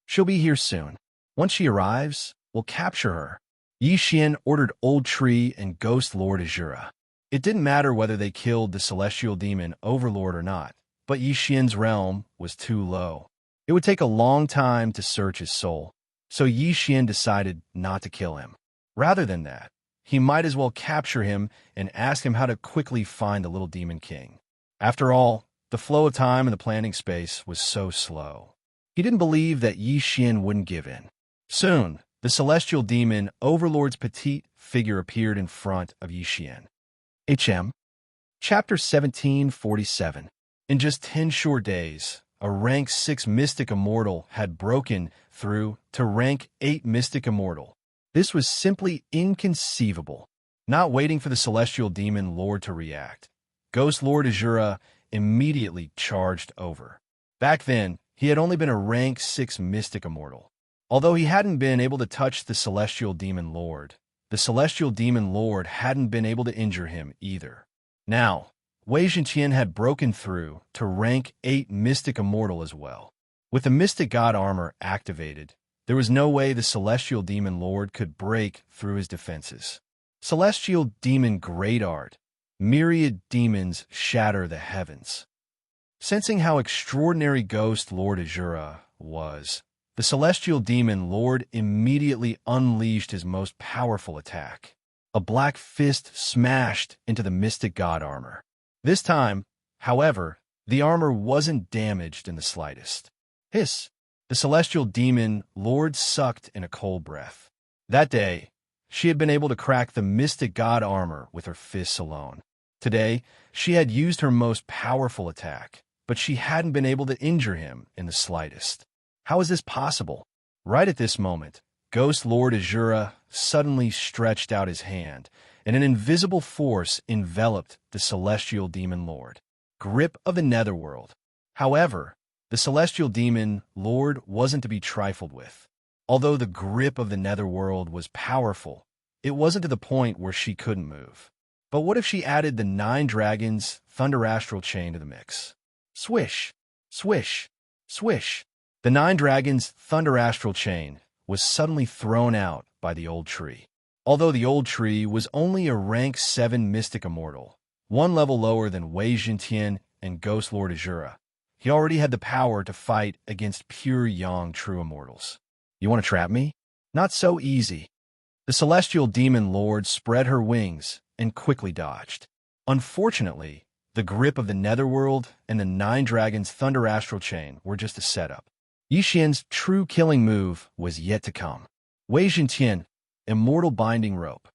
She'll be here soon. Once she arrives, we'll capture her. Yi Xian ordered Old Tree and Ghost Lord Azura. It didn't matter whether they killed the celestial demon overlord or not, but Yi Xian's realm was too low. It would take a long time to search his soul, so Yi Xian decided not to kill him. Rather than that, he might as well capture him and ask him how to quickly find the little demon king. After all, the flow of time in the planning space was so slow. He didn't believe that Yi Xian wouldn't give in. Soon, the celestial demon overlord's petite figure appeared in front of Yi Xian. HM. Chapter 1747. In just 10 short days, a rank 6 mystic immortal had broken through to rank 8 mystic immortal. This was simply inconceivable. Not waiting for the celestial demon lord to react, Ghost Lord Azura immediately charged over. Back then, he had only been a rank 6 mystic immortal. Although he hadn't been able to touch the celestial demon lord, the celestial demon lord hadn't been able to injure him either. Now, Wei Jintian had broken through to rank 8 mystic immortal as well. With the mystic god armor activated, there was no way the celestial demon lord could break through his defenses. Celestial demon great art. Myriad demons shatter the heavens. Sensing how extraordinary Ghost Lord Azura was, the celestial demon lord immediately unleashed his most powerful attack. A black fist smashed into the mystic god armor. This time, however, the armor wasn't damaged in the slightest. Hiss! The celestial demon lord sucked in a cold breath. That day, she had been able to crack the mystic god armor with her fists alone. Today, she had used her most powerful attack, but she hadn't been able to injure him in the slightest. How is this possible? Right at this moment, Ghost Lord Azura suddenly stretched out his hand, and an invisible force enveloped the celestial demon lord. Grip of the Netherworld. However, the celestial demon lord wasn't to be trifled with. Although the grip of the Netherworld was powerful, it wasn't to the point where she couldn't move. But what if she added the 9 dragons thunder astral chain to the mix? Swish, swish, swish. The 9 dragons thunder astral chain was suddenly thrown out by the old tree. Although the old tree was only a rank 7 mystic immortal, 1 level lower than Wei Jintian and Ghost Lord Azura, he already had the power to fight against pure yang true immortals. You want to trap me? Not so easy. The celestial demon lord spread her wings and quickly dodged. Unfortunately, the grip of the Netherworld and the 9 dragons thunder astral chain were just a setup. Yi Xian's true killing move was yet to come. Wei Jintian, Immortal Binding Rope.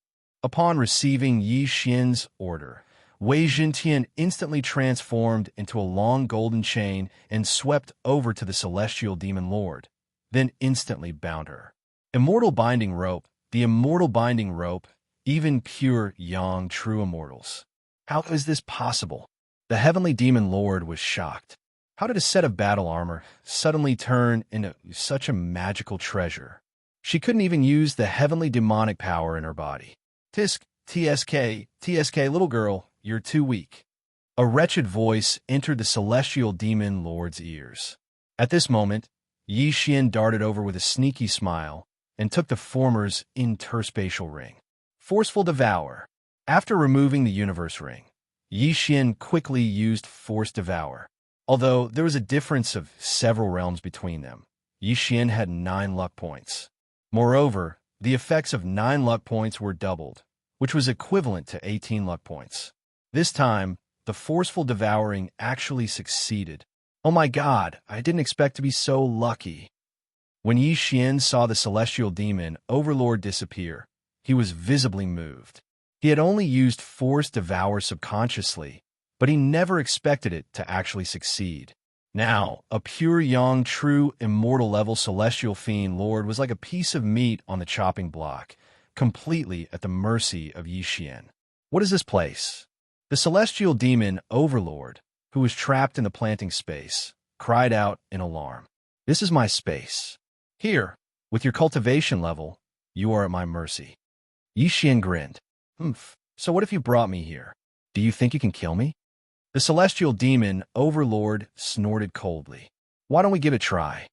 Upon receiving Yi Xian's order, Wei Jintian instantly transformed into a long golden chain and swept over to the celestial demon lord, then instantly bound her. Immortal Binding Rope. The Immortal Binding Rope, even pure yang true immortals. How is this possible? The heavenly demon lord was shocked. How did a set of battle armor suddenly turn into such a magical treasure? She couldn't even use the heavenly demonic power in her body. Tisk, TSK, little girl, you're too weak. A wretched voice entered the celestial demon lord's ears. At this moment, Yi Xian darted over with a sneaky smile and took the former's interspatial ring. Forceful Devourer. After removing the universe ring, Xian quickly used Force Devour. Although there was a difference of several realms between them, Xian had 9 luck points. Moreover, the effects of 9 luck points were doubled, which was equivalent to 18 luck points. This time, the forceful devouring actually succeeded. Oh my god, I didn't expect to be so lucky. When Xian saw the celestial demon overlord disappear, he was visibly moved. He had only used Force Devour subconsciously, but he never expected it to actually succeed. Now, a pure young, true, immortal level celestial fiend lord was like a piece of meat on the chopping block, completely at the mercy of Xian. What is this place? The celestial demon overlord, who was trapped in the planting space, cried out in alarm. This is my space. Here, with your cultivation level, you are at my mercy. Xian grinned. So what if you brought me here? Do you think you can kill me? The celestial demon overlord snorted coldly. Why don't we give it a try?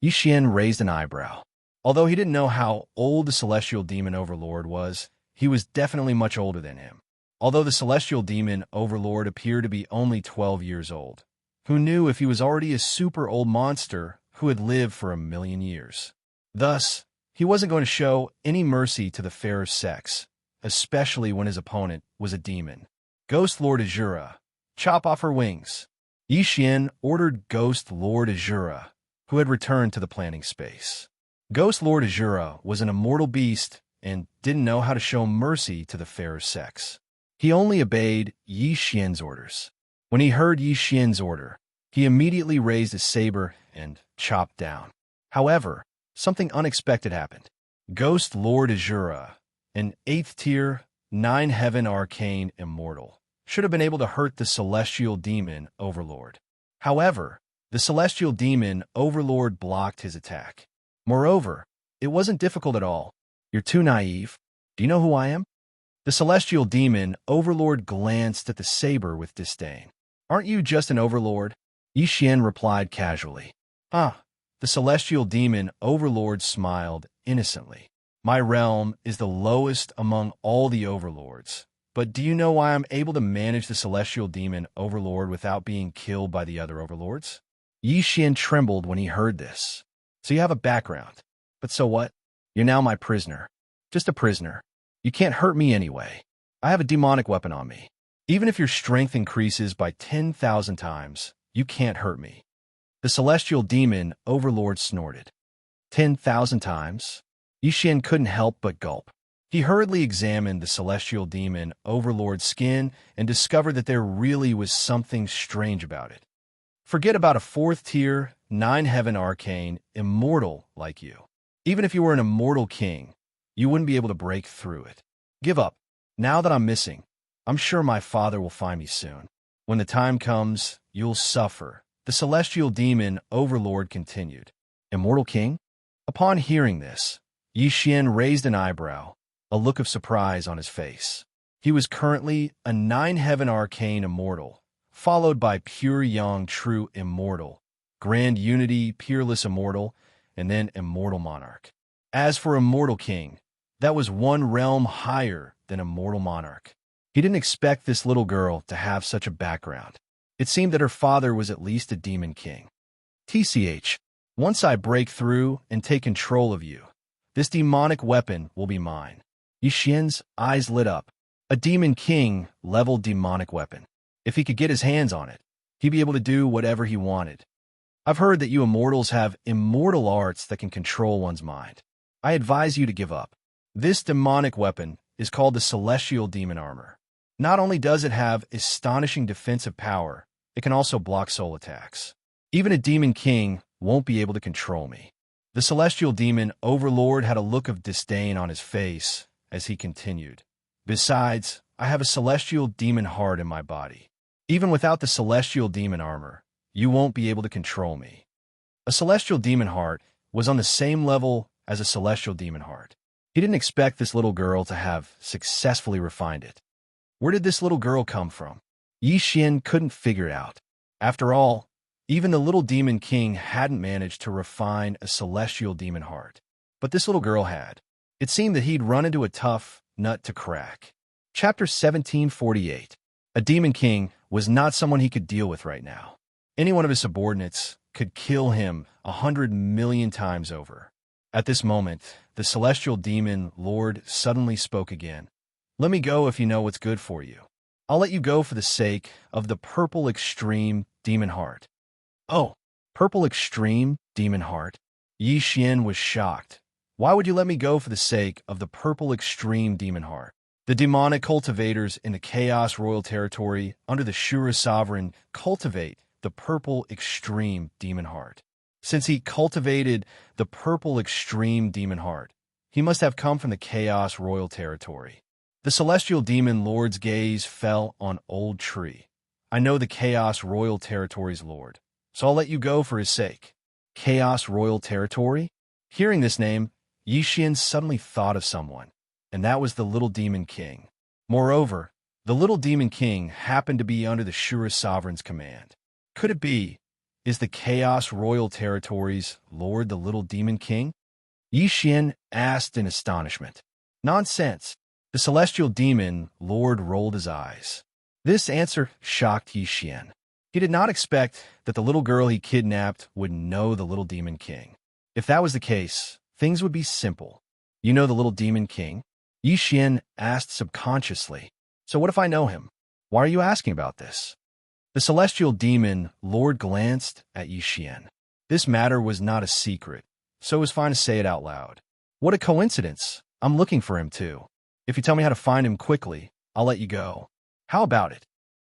Xian raised an eyebrow. Although he didn't know how old the celestial demon overlord was, he was definitely much older than him. Although the celestial demon overlord appeared to be only 12 years old, who knew if he was already a super old monster who had lived for 1,000,000 years? Thus, he wasn't going to show any mercy to the fairer sex, especially when his opponent was a demon. Ghost Lord Azura, chop off her wings. Xian ordered Ghost Lord Azura, who had returned to the planting space. Ghost Lord Azura was an immortal beast and didn't know how to show mercy to the fairer sex. He only obeyed Xian's orders. When he heard Xian's order, he immediately raised his saber and chopped down. However, something unexpected happened. Ghost Lord Azura, an 8th tier, 9 heaven arcane immortal, should have been able to hurt the celestial demon overlord. However, the celestial demon overlord blocked his attack. Moreover, it wasn't difficult at all. You're too naive. Do you know who I am? The celestial demon overlord glanced at the saber with disdain. Aren't you just an overlord? Xian replied casually. The celestial demon overlord smiled innocently. My realm is the lowest among all the overlords. But do you know why I'm able to manage the celestial demon overlord without being killed by the other overlords? Xian trembled when he heard this. So you have a background. But so what? You're now my prisoner. Just a prisoner. You can't hurt me anyway. I have a demonic weapon on me. Even if your strength increases by 10,000 times, you can't hurt me. The celestial demon overlord snorted. 10,000 times? Xian couldn't help but gulp. He hurriedly examined the celestial demon overlord's skin and discovered that there really was something strange about it. Forget about a 4th tier, 9 heaven arcane, immortal like you. Even if you were an immortal king, you wouldn't be able to break through it. Give up. Now that I'm missing, I'm sure my father will find me soon. When the time comes, you'll suffer. The celestial demon overlord continued. Immortal king? Upon hearing this, Xian raised an eyebrow, a look of surprise on his face. He was currently a 9 heaven arcane immortal, followed by pure young true immortal, grand unity peerless immortal, and then immortal monarch. As for immortal king, that was one realm higher than immortal monarch. He didn't expect this little girl to have such a background. It seemed that her father was at least a demon king. TCH, once I break through and take control of you, this demonic weapon will be mine. Xian's eyes lit up. A demon king leveled demonic weapon. If he could get his hands on it, he'd be able to do whatever he wanted. I've heard that you immortals have immortal arts that can control one's mind. I advise you to give up. This demonic weapon is called the Celestial Demon Armor. Not only does it have astonishing defensive power, it can also block soul attacks. Even a demon king won't be able to control me. The celestial demon overlord had a look of disdain on his face as he continued. Besides, I have a celestial demon heart in my body. Even without the celestial demon armor, you won't be able to control me. A celestial demon heart was on the same level as a celestial demon heart. He didn't expect this little girl to have successfully refined it. Where did this little girl come from? Xian couldn't figure it out. After all, even the little demon king hadn't managed to refine a celestial demon heart. But this little girl had. It seemed that he'd run into a tough nut to crack. Chapter 1748. A demon king was not someone he could deal with right now. Any one of his subordinates could kill him 100 million times over. At this moment, the celestial demon lord suddenly spoke again. Let me go if you know what's good for you. I'll let you go for the sake of the purple extreme demon heart. Oh, purple extreme demon heart? Yi Xian was shocked. Why would you let me go for the sake of the purple extreme demon heart? The demonic cultivators in the Chaos Royal Territory under the Shura Sovereign cultivate the purple extreme demon heart. Since he cultivated the purple extreme demon heart, he must have come from the Chaos Royal Territory. The celestial demon lord's gaze fell on Old Tree. I know the Chaos Royal Territory's lord, so I'll let you go for his sake. Chaos Royal Territory? Hearing this name, Yi Xian suddenly thought of someone, and that was the Little Demon King. Moreover, the Little Demon King happened to be under the Shura Sovereign's command. Could it be? Is the Chaos Royal Territory's lord the Little Demon King? Yi Xian asked in astonishment. Nonsense. The celestial demon lord rolled his eyes. This answer shocked Yi Xian. He did not expect that the little girl he kidnapped would know the Little Demon King. If that was the case, things would be simple. You know the Little Demon King? Yi Xian asked subconsciously. So what if I know him? Why are you asking about this? The celestial demon lord glanced at Yi Xian. This matter was not a secret, so it was fine to say it out loud. What a coincidence. I'm looking for him too. If you tell me how to find him quickly, I'll let you go. How about it?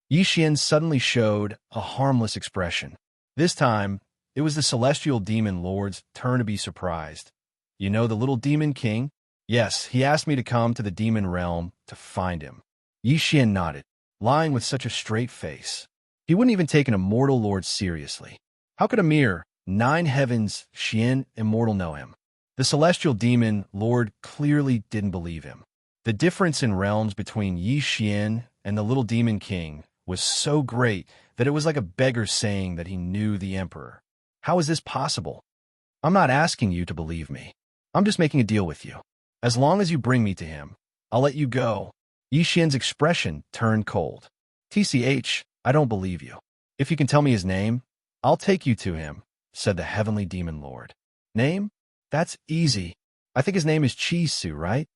Yi Xian suddenly showed a harmless expression. This time, it was the celestial demon lord's turn to be surprised. You know the Little Demon King? Yes, he asked me to come to the demon realm to find him. Yi Xian nodded, lying with such a straight face. He wouldn't even take an immortal lord seriously. How could a mere 9 heavens Xian immortal know him? The celestial demon lord clearly didn't believe him. The difference in realms between Yi Xian and the Little Demon King was so great that it was like a beggar saying that he knew the emperor. How is this possible? I'm not asking you to believe me. I'm just making a deal with you. As long as you bring me to him, I'll let you go. Yi Xian's expression turned cold. TCH, I don't believe you. If you can tell me his name, I'll take you to him, said the heavenly demon lord. Name? That's easy. I think his name is Chi-Su, right?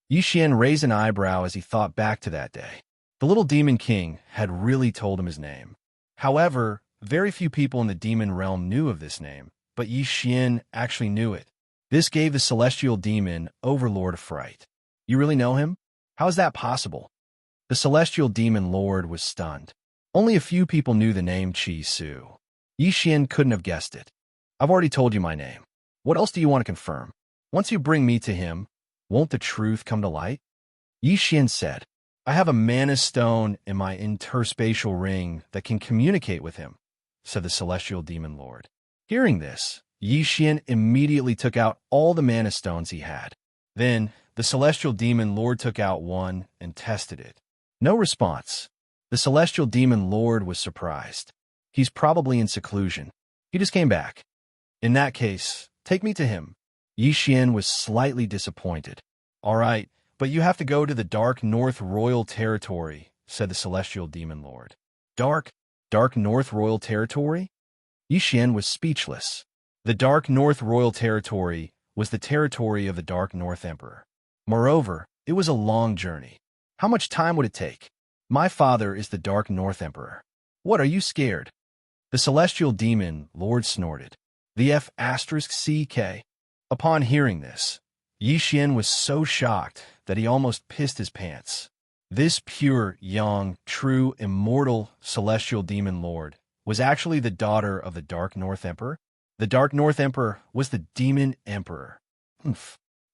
Yi Xian raised an eyebrow as he thought back to that day. The Little Demon King had really told him his name. However, very few people in the demon realm knew of this name, but Yi Xian actually knew it. This gave the celestial demon overlord a fright. You really know him? How is that possible? The celestial demon lord was stunned. Only a few people knew the name Chi-Su. Yi Xian couldn't have guessed it. I've already told you my name. What else do you want to confirm? Once you bring me to him, won't the truth come to light? Yi Xian said, I have a mana stone in my interspatial ring that can communicate with him, said the celestial demon lord. Hearing this, Yi Xian immediately took out all the mana stones he had. Then, the celestial demon lord took out one and tested it. No response. The celestial demon lord was surprised. He's probably in seclusion. He just came back. In that case, take me to him. Yi Xian was slightly disappointed. All right, but you have to go to the Dark North Royal Territory, said the celestial demon lord. Dark North Royal Territory? Yi Xian was speechless. The Dark North Royal Territory was the territory of the Dark North Emperor. Moreover, it was a long journey. How much time would it take? My father is the Dark North Emperor. What, are you scared? The celestial demon lord snorted. The F*CK. Upon hearing this, Yi Xian was so shocked that he almost pissed his pants. This pure, young, true, immortal celestial demon lord was actually the daughter of the Dark North Emperor. The Dark North Emperor was the Demon Emperor.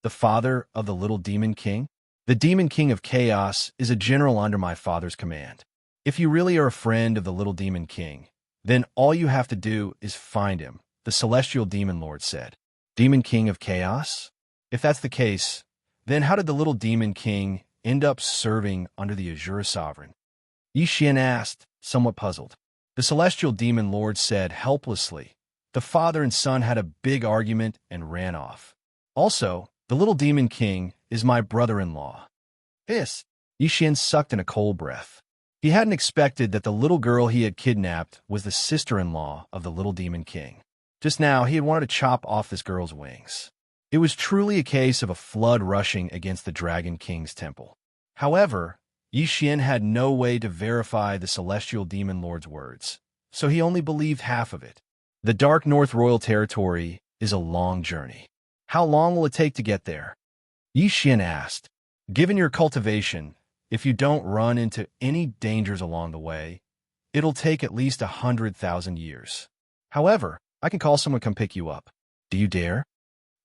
The father of the Little Demon King? The Demon King of Chaos is a general under my father's command. If you really are a friend of the Little Demon King, then all you have to do is find him, the celestial demon lord said. Demon King of Chaos? If that's the case, then how did the Little Demon King end up serving under the Azure Sovereign? Yi Xian asked, somewhat puzzled. The celestial demon lord said helplessly. The father and son had a big argument and ran off. Also, the Little Demon King is my brother-in-law. Yi Xian sucked in a cold breath. He hadn't expected that the little girl he had kidnapped was the sister-in-law of the little demon king. Just now, he had wanted to chop off this girl's wings. It was truly a case of a flood rushing against the Dragon King's temple. However, Xian had no way to verify the celestial demon lord's words, so he only believed half of it. The Dark North Royal Territory is a long journey. How long will it take to get there? Xian asked. Given your cultivation, if you don't run into any dangers along the way, it'll take at least 100,000 years. However, I can call someone to come pick you up. Do you dare?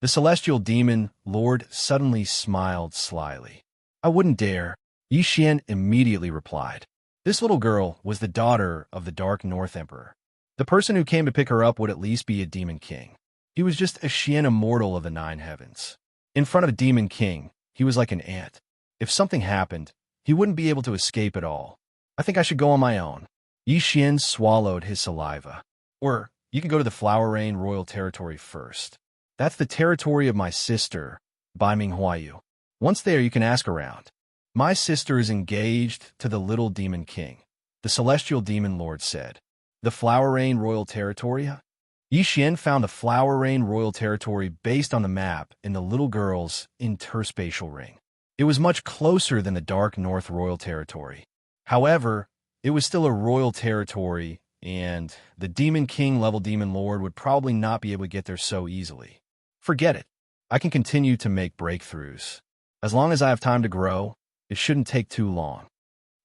The celestial demon lord suddenly smiled slyly. I wouldn't dare, Xian immediately replied. This little girl was the daughter of the Dark North Emperor. The person who came to pick her up would at least be a demon king. He was just a Xian immortal of the Nine Heavens. In front of a demon king, he was like an ant. If something happened, he wouldn't be able to escape at all. I think I should go on my own. Xian swallowed his saliva. Or, you can go to the Flower Rain Royal Territory first. That's the territory of my sister, Bai Minghuayu. Once there, you can ask around. My sister is engaged to the little demon king, the celestial demon lord said. The Flower Rain Royal Territory? Xian found the Flower Rain Royal Territory based on the map in the little girl's interspatial ring. It was much closer than the Dark North Royal Territory. However, it was still a royal territory, and the Demon King level Demon Lord would probably not be able to get there so easily. Forget it. I can continue to make breakthroughs. As long as I have time to grow, it shouldn't take too long.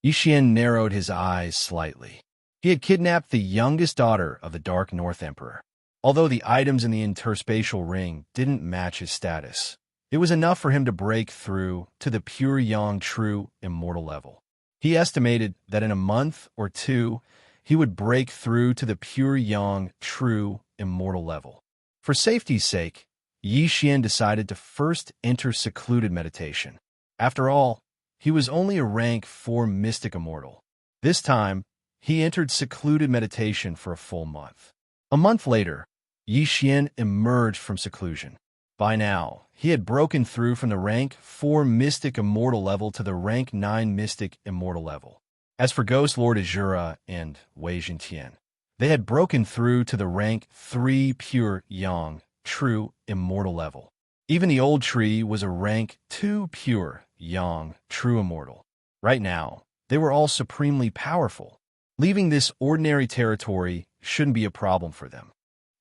Xian narrowed his eyes slightly. He had kidnapped the youngest daughter of the Dark North Emperor. Although the items in the interspatial ring didn't match his status, it was enough for him to break through to the pure Yang true immortal level. He estimated that in a month or two, he would break through to the pure Yang true immortal level. For safety's sake, Xian decided to first enter secluded meditation. After all, he was only a rank 4 mystic immortal. This time, he entered secluded meditation for a full month. A month later, Xian emerged from seclusion. By now, he had broken through from the rank 4 mystic immortal level to the rank 9 mystic immortal level. As for Ghost Lord Azura and Wei Jintian, they had broken through to the rank 3 pure Yang true immortal level. Even the old tree was a rank 2 pure Yang true immortal. Right now, they were all supremely powerful. Leaving this ordinary territory shouldn't be a problem for them.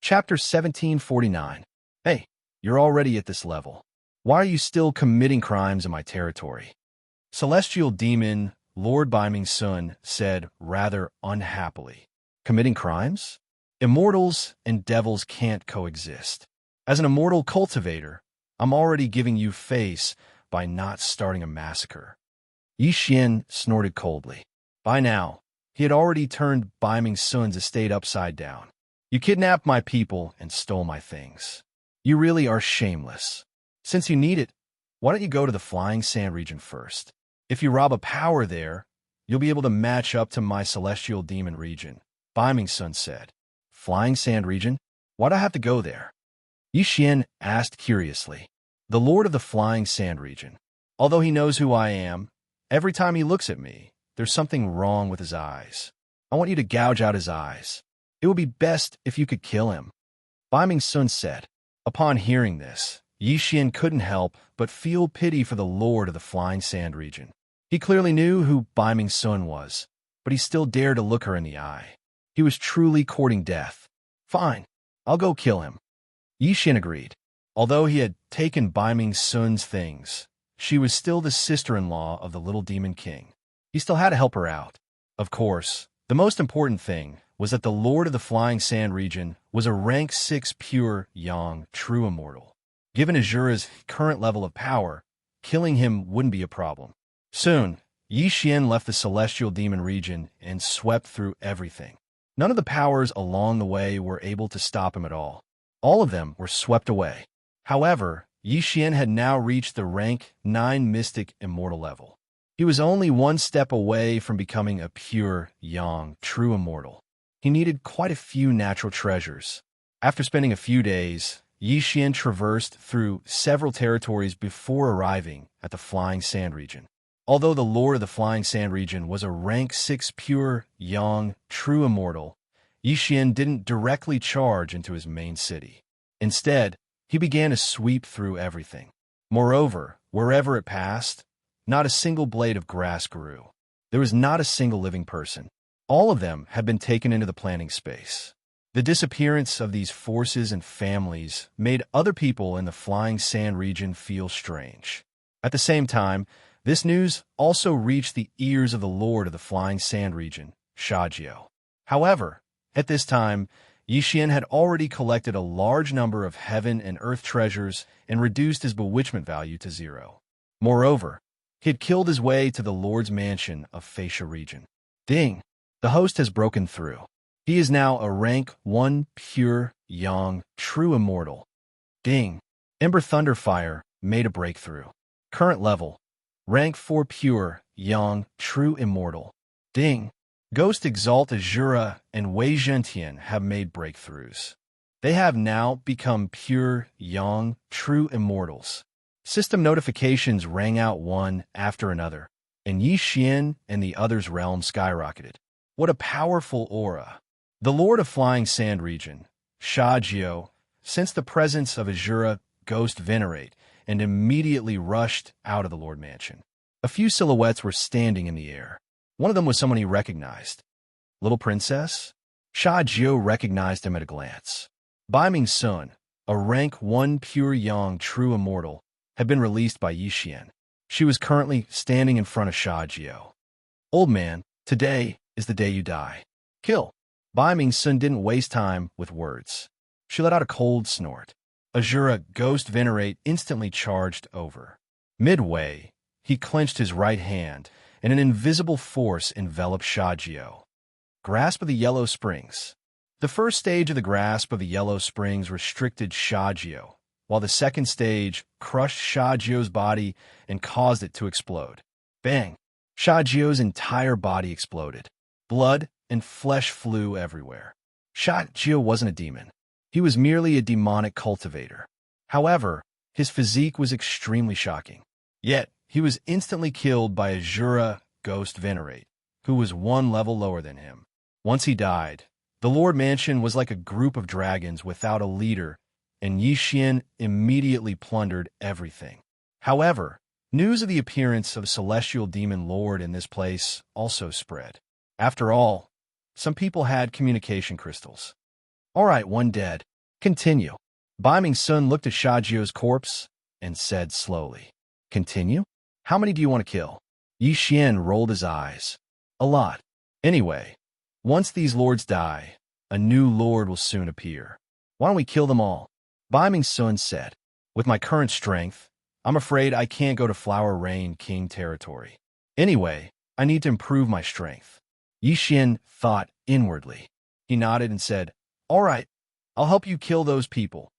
Chapter 1749. Hey, you're already at this level. Why are you still committing crimes in my territory? Celestial Demon Lord Baiming Sun said rather unhappily. Committing crimes? Immortals and devils can't coexist. As an immortal cultivator, I'm already giving you face by not starting a massacre. Xian snorted coldly. By now, he had already turned Baiming Sun's estate upside down. You kidnapped my people and stole my things. You really are shameless. Since you need it, why don't you go to the Flying Sand region first? If you rob a power there, you'll be able to match up to my celestial demon region, Baiming Sun said. Flying Sand region? Why'd I have to go there? Xian asked curiously. The Lord of the Flying Sand region. Although he knows who I am, every time he looks at me, there's something wrong with his eyes. I want you to gouge out his eyes. It would be best if you could kill him. Baiming Sun said. Upon hearing this, Xian couldn't help but feel pity for the Lord of the Flying Sand region. He clearly knew who Baiming Sun was, but he still dared to look her in the eye. He was truly courting death. Fine, I'll go kill him. Xian agreed. Although he had taken Baiming Sun's things, she was still the sister-in-law of the little demon king. He still had to help her out. Of course, the most important thing was that the Lord of the Flying Sand region was a rank 6 pure Yang true immortal. Given Azura's current level of power, killing him wouldn't be a problem. Soon, Xian left the celestial demon region and swept through everything. None of the powers along the way were able to stop him at all. All of them were swept away. However, Xian had now reached the rank 9 mystic immortal level. He was only one step away from becoming a pure Yang true immortal. He needed quite a few natural treasures. After spending a few days, Xian traversed through several territories before arriving at the Flying Sand region. Although the Lord of the Flying Sand region was a rank 6 pure, yang, true immortal, Yixian didn't directly charge into his main city. Instead, he began to sweep through everything. Moreover, wherever it passed, not a single blade of grass grew. There was not a single living person. All of them had been taken into the planting space. The disappearance of these forces and families made other people in the Flying Sand region feel strange. At the same time, this news also reached the ears of the Lord of the Flying Sand region, Xianxia. However, at this time, Yixian had already collected a large number of heaven and earth treasures and reduced his bewitchment value to 0. Moreover, he had killed his way to the Lord's mansion of Facia region. Ding! The host has broken through. He is now a rank 1 pure, yang, true immortal. Ding! Ember Thunderfire made a breakthrough. Current level, rank 4 pure, yang, true immortal. Ding! Ghost Exalt Azura and Wei Zhentian have made breakthroughs. They have now become pure, yang, true immortals. System notifications rang out one after another, and Yixian and the others' realm skyrocketed. What a powerful aura! The Lord of Flying Sand region, Xianxia, sensed the presence of Azura Ghost Venerate and immediately rushed out of the Lord Mansion. A few silhouettes were standing in the air. One of them was someone he recognized. Little Princess? Xianxia recognized him at a glance. Baiming Sun, a rank 1 pure yang true immortal, had been released by Yixian. She was currently standing in front of Xianxia. Old man, today is the day you die. Kill. Baiming Sun didn't waste time with words. She let out a cold snort. Azura Ghost Venerate instantly charged over. Midway, he clenched his right hand, and an invisible force enveloped Xianxia. Grasp of the Yellow Springs. The first stage of the Grasp of the Yellow Springs restricted Xianxia, while the second stage crushed Xianxia's body and caused it to explode. Bang! Xianxia's entire body exploded. Blood and flesh flew everywhere. Xianxia wasn't a demon. He was merely a demonic cultivator. However, his physique was extremely shocking. Yet, he was instantly killed by Azura Ghost Venerate, who was 1 level lower than him. Once he died, the Lord Mansion was like a group of dragons without a leader, and Yixian immediately plundered everything. However, news of the appearance of a celestial demon lord in this place also spread. After all, some people had communication crystals. All right, one dead. Continue. Baiming Sun looked at Xianxia's corpse and said slowly, Continue? How many do you want to kill? Yixian rolled his eyes. A lot. Anyway, once these lords die, a new lord will soon appear. Why don't we kill them all? Baiming Sun said, With my current strength, I'm afraid I can't go to Flower Rain King territory. Anyway, I need to improve my strength. Yixian thought inwardly. He nodded and said, All right, I'll help you kill those people.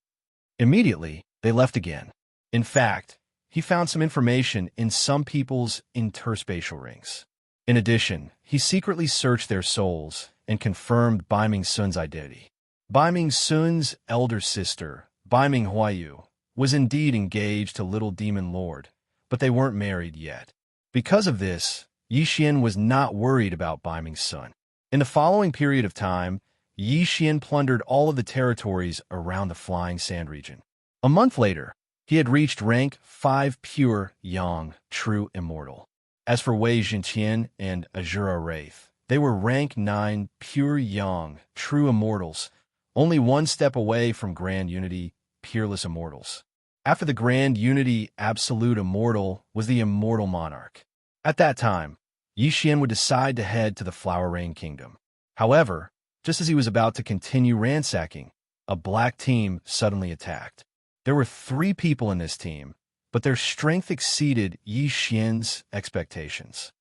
Immediately, they left again. In fact, he found some information in some people's interspatial rings. In addition, he secretly searched their souls and confirmed Baiming Sun's identity. Baiming Sun's elder sister, Baiming Huayu, was indeed engaged to Little Demon Lord, but they weren't married yet. Because of this, Yixian was not worried about Baiming Sun. In the following period of time, Yixian plundered all of the territories around the Flying Sand region. A month later, he had reached rank 5 pure, yang, true immortal. As for Wei Zhentian and Azura Wraith, they were rank 9 pure, yang, true immortals, only 1 step away from Grand Unity, peerless immortals. After the Grand Unity, absolute immortal was the immortal monarch. At that time, Yixian would decide to head to the Flower Rain Kingdom. However, just as he was about to continue ransacking, a black team suddenly attacked. There were 3 people in this team, but their strength exceeded Yixian's expectations.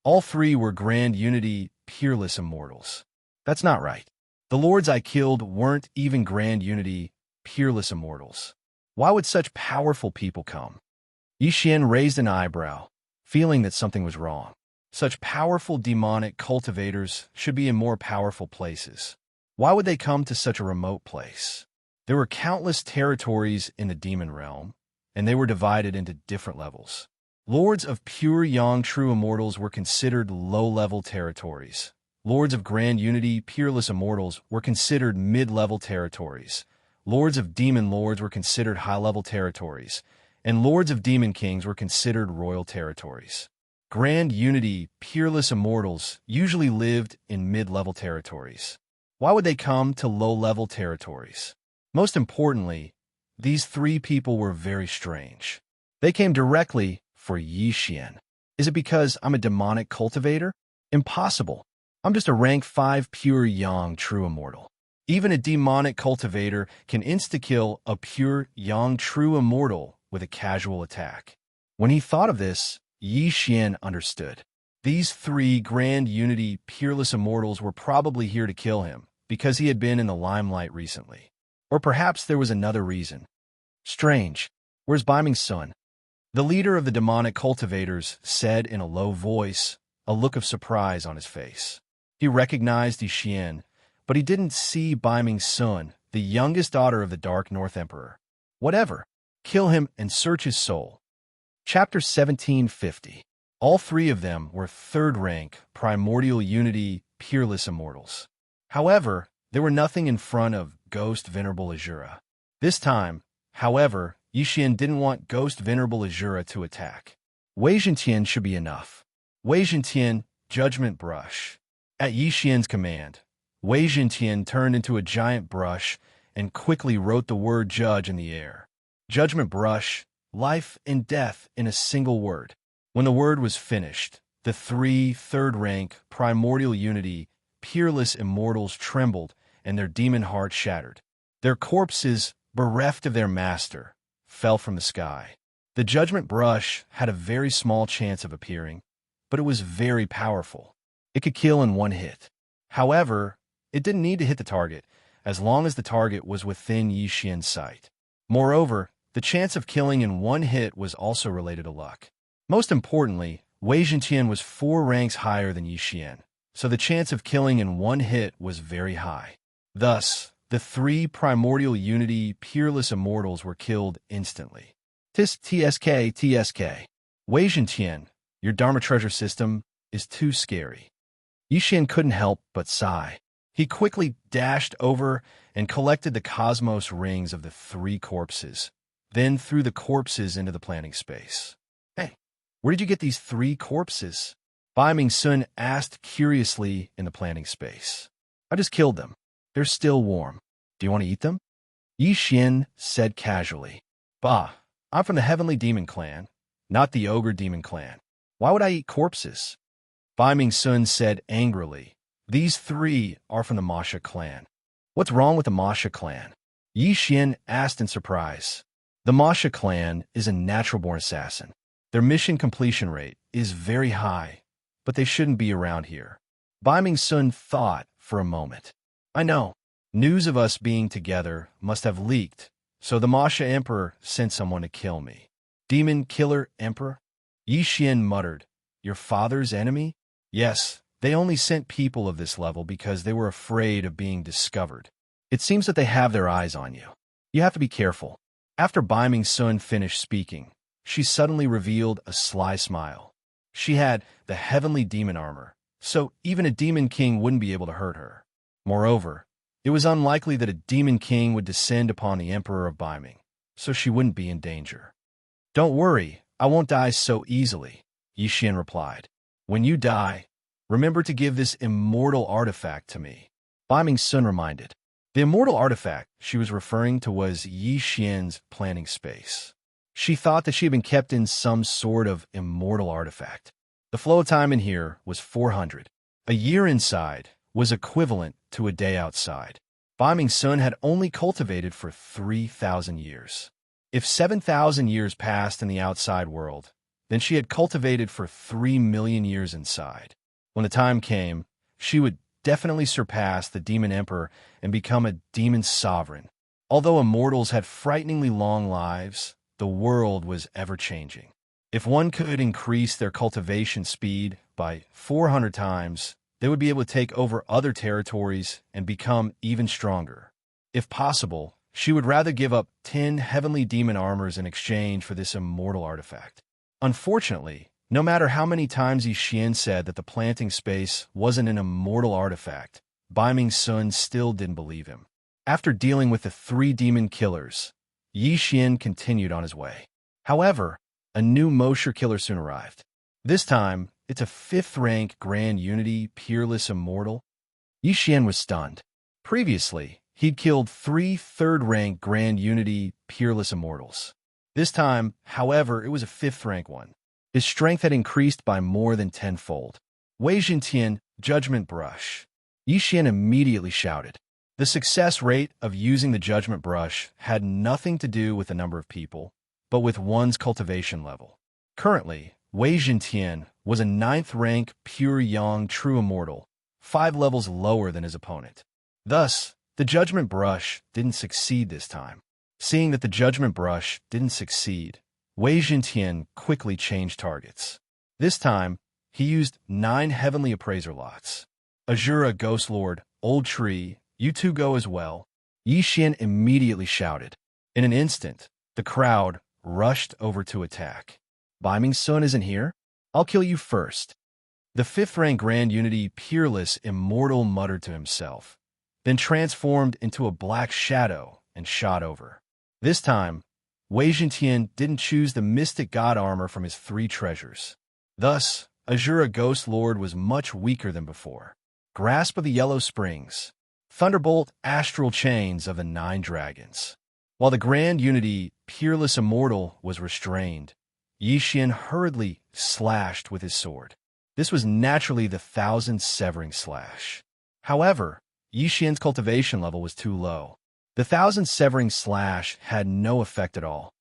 All 3 were Grand Unity, peerless immortals. That's not right. The lords I killed weren't even Grand Unity, peerless immortals. Why would such powerful people come? Yixian raised an eyebrow, feeling that something was wrong. Such powerful demonic cultivators should be in more powerful places. Why would they come to such a remote place? There were countless territories in the demon realm, and they were divided into different levels. Lords of pure yang true immortals were considered low-level territories. Lords of grand unity, peerless immortals, were considered mid-level territories. Lords of demon lords were considered high-level territories. And lords of demon kings were considered royal territories. Grand unity, peerless immortals usually lived in mid-level territories. Why would they come to low-level territories? Most importantly, these three people were very strange. They came directly for Xian. Is it because I'm a demonic cultivator? Impossible. I'm just a rank 5 pure yang true immortal. Even a demonic cultivator can insta-kill a pure yang true immortal with a casual attack. When he thought of this, Xian understood. These three grand unity peerless immortals were probably here to kill him because he had been in the limelight recently. Or perhaps there was another reason. Strange. Where's Baiming's son? The leader of the demonic cultivators said in a low voice, a look of surprise on his face. He recognized Xian, but he didn't see Baiming's son, the youngest daughter of the Dark North Emperor. Whatever. Kill him and search his soul. Chapter 1750. All three of them were third-rank, primordial unity, peerless immortals. However, there were nothing in front of Ghost Venerable Azura. This time, however, Xian didn't want Ghost Venerable Azura to attack. Wei Zhentian should be enough. Wei Zhentian, Judgment Brush. At Xian's command, Wei Zhentian turned into a giant brush and quickly wrote the word judge in the air. Judgment Brush, life and death in a single word. When the word was finished, the three third-rank, primordial unity, peerless immortals trembled and their demon hearts shattered. Their corpses, bereft of their master, fell from the sky. The Judgment Brush had a very small chance of appearing, but it was very powerful. It could kill in one hit. However, it didn't need to hit the target, as long as the target was within Xian's sight. Moreover, the chance of killing in one hit was also related to luck. Most importantly, Wei Zhentian was 4 ranks higher than Xian, so the chance of killing in one hit was very high. Thus, the three primordial unity peerless immortals were killed instantly. TSK. Wei Zhentian, your Dharma treasure system is too scary. Xian couldn't help but sigh. He quickly dashed over and collected the cosmos rings of the 3 corpses, then threw the corpses into the planting space. Hey, where did you get these 3 corpses? Baiming Sun asked curiously in the planting space. I just killed them. They're still warm. Do you want to eat them? Xian said casually. Bah, I'm from the Heavenly Demon Clan, not the Ogre Demon Clan. Why would I eat corpses? Baiming Sun said angrily. These 3 are from the Masha clan. What's wrong with the Masha clan? Xian asked in surprise. The Masha clan is a natural-born assassin. Their mission completion rate is very high, but they shouldn't be around here. Baiming Sun thought for a moment. I know. News of us being together must have leaked, so the Masha Emperor sent someone to kill me. Demon Killer Emperor? Xian muttered. Your father's enemy? Yes, they only sent people of this level because they were afraid of being discovered. It seems that they have their eyes on you. You have to be careful. After Baiming Sun finished speaking, she suddenly revealed a sly smile. She had the heavenly demon armor, so even a demon king wouldn't be able to hurt her. Moreover, it was unlikely that a demon king would descend upon the Emperor of Baiming, so she wouldn't be in danger. Don't worry, I won't die so easily, Xian replied. When you die, remember to give this immortal artifact to me. Baiming Sun reminded. The immortal artifact she was referring to was Xian's planting space. She thought that she had been kept in some sort of immortal artifact. The flow of time in here was 400. A year inside was equivalent to a day outside. Baiming Sun had only cultivated for 3,000 years. If 7,000 years passed in the outside world, then she had cultivated for 3 million years inside. When the time came, she would definitely surpass the Demon Emperor and become a demon sovereign. Although immortals had frighteningly long lives, the world was ever-changing. If one could increase their cultivation speed by 400 times, they would be able to take over other territories and become even stronger. If possible, she would rather give up 10 heavenly demon armors in exchange for this immortal artifact. Unfortunately, no matter how many times Yi Xian said that the planting space wasn't an immortal artifact, Bai Ming Sun still didn't believe him. After dealing with the 3 demon killers, Yi Xian continued on his way. However, a new Mosher killer soon arrived. This time, it's a 5th-rank Grand Unity Peerless Immortal. Yi Xian was stunned. Previously, he'd killed 3 3rd-rank Grand Unity Peerless Immortals. This time, however, it was a 5th-rank one. His strength had increased by more than 10-fold. Wei Jintian, Judgment Brush. Yi Xian immediately shouted. The success rate of using the Judgment Brush had nothing to do with the number of people, but with one's cultivation level. Currently, Wei Jintian was a 9th-rank Pure Yang True Immortal, 5 levels lower than his opponent. Thus, the Judgment Brush didn't succeed this time. Seeing that the Judgment Brush didn't succeed, Wei Jintian quickly changed targets. This time, he used 9 Heavenly Appraiser lots. Azura, Ghost Lord, Old Tree, you two go as well. Yi Xian immediately shouted. In an instant, the crowd rushed over to attack. Bai Ming Sun isn't here? I'll kill you first. The 5th-rank Grand Unity Peerless Immortal muttered to himself, then transformed into a black shadow and shot over. This time, Wei Jintian didn't choose the Mystic God armor from his 3 treasures. Thus, Azura Ghost Lord was much weaker than before. Grasp of the Yellow Springs. Thunderbolt Astral Chains of the 9 Dragons. While the Grand Unity Peerless Immortal was restrained, Yi Xian hurriedly slashed with his sword. This was naturally the 1000 Severing Slash. However, Yi Xian's cultivation level was too low. The 1000 Severing Slash had no effect at all.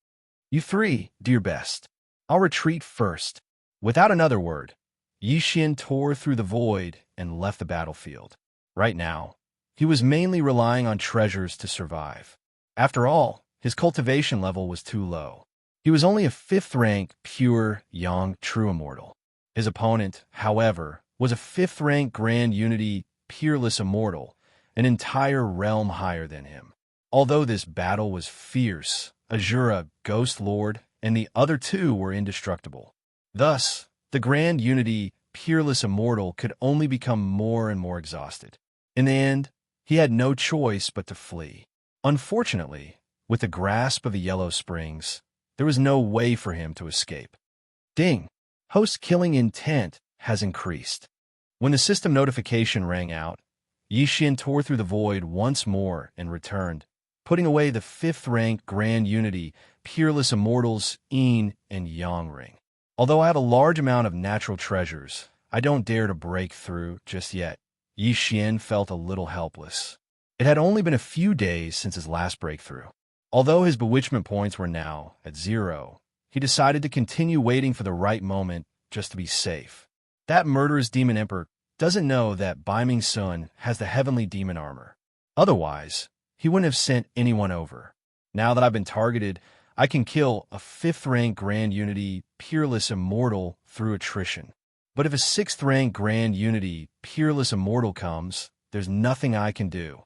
You 3, do your best. I'll retreat first. Without another word, Yi Xian tore through the void and left the battlefield. Right now, he was mainly relying on treasures to survive. After all, his cultivation level was too low. He was only a 5th-rank Pure Yang True Immortal. His opponent, however, was a 5th-rank Grand Unity Peerless Immortal, an entire realm higher than him. Although this battle was fierce, Azura, Ghost Lord, and the other 2 were indestructible. Thus, the Grand Unity Peerless Immortal could only become more and more exhausted. In the end, he had no choice but to flee. Unfortunately, with the grasp of the Yellow Springs, there was no way for him to escape. Ding! Host killing intent has increased. When the system notification rang out, Yi Xian tore through the void once more and returned, putting away the 5th-rank Grand Unity Peerless Immortals Yin and Yang ring. Although I have a large amount of natural treasures, I don't dare to break through just yet. Yi Xian felt a little helpless. It had only been a few days since his last breakthrough. Although his bewitchment points were now at 0, he decided to continue waiting for the right moment just to be safe. That murderous demon emperor doesn't know that Bai Ming Sun has the heavenly demon armor. Otherwise, he wouldn't have sent anyone over. Now that I've been targeted, I can kill a 5th-rank Grand Unity Peerless Immortal through attrition. But if a 6th-rank Grand Unity Peerless Immortal comes, there's nothing I can do.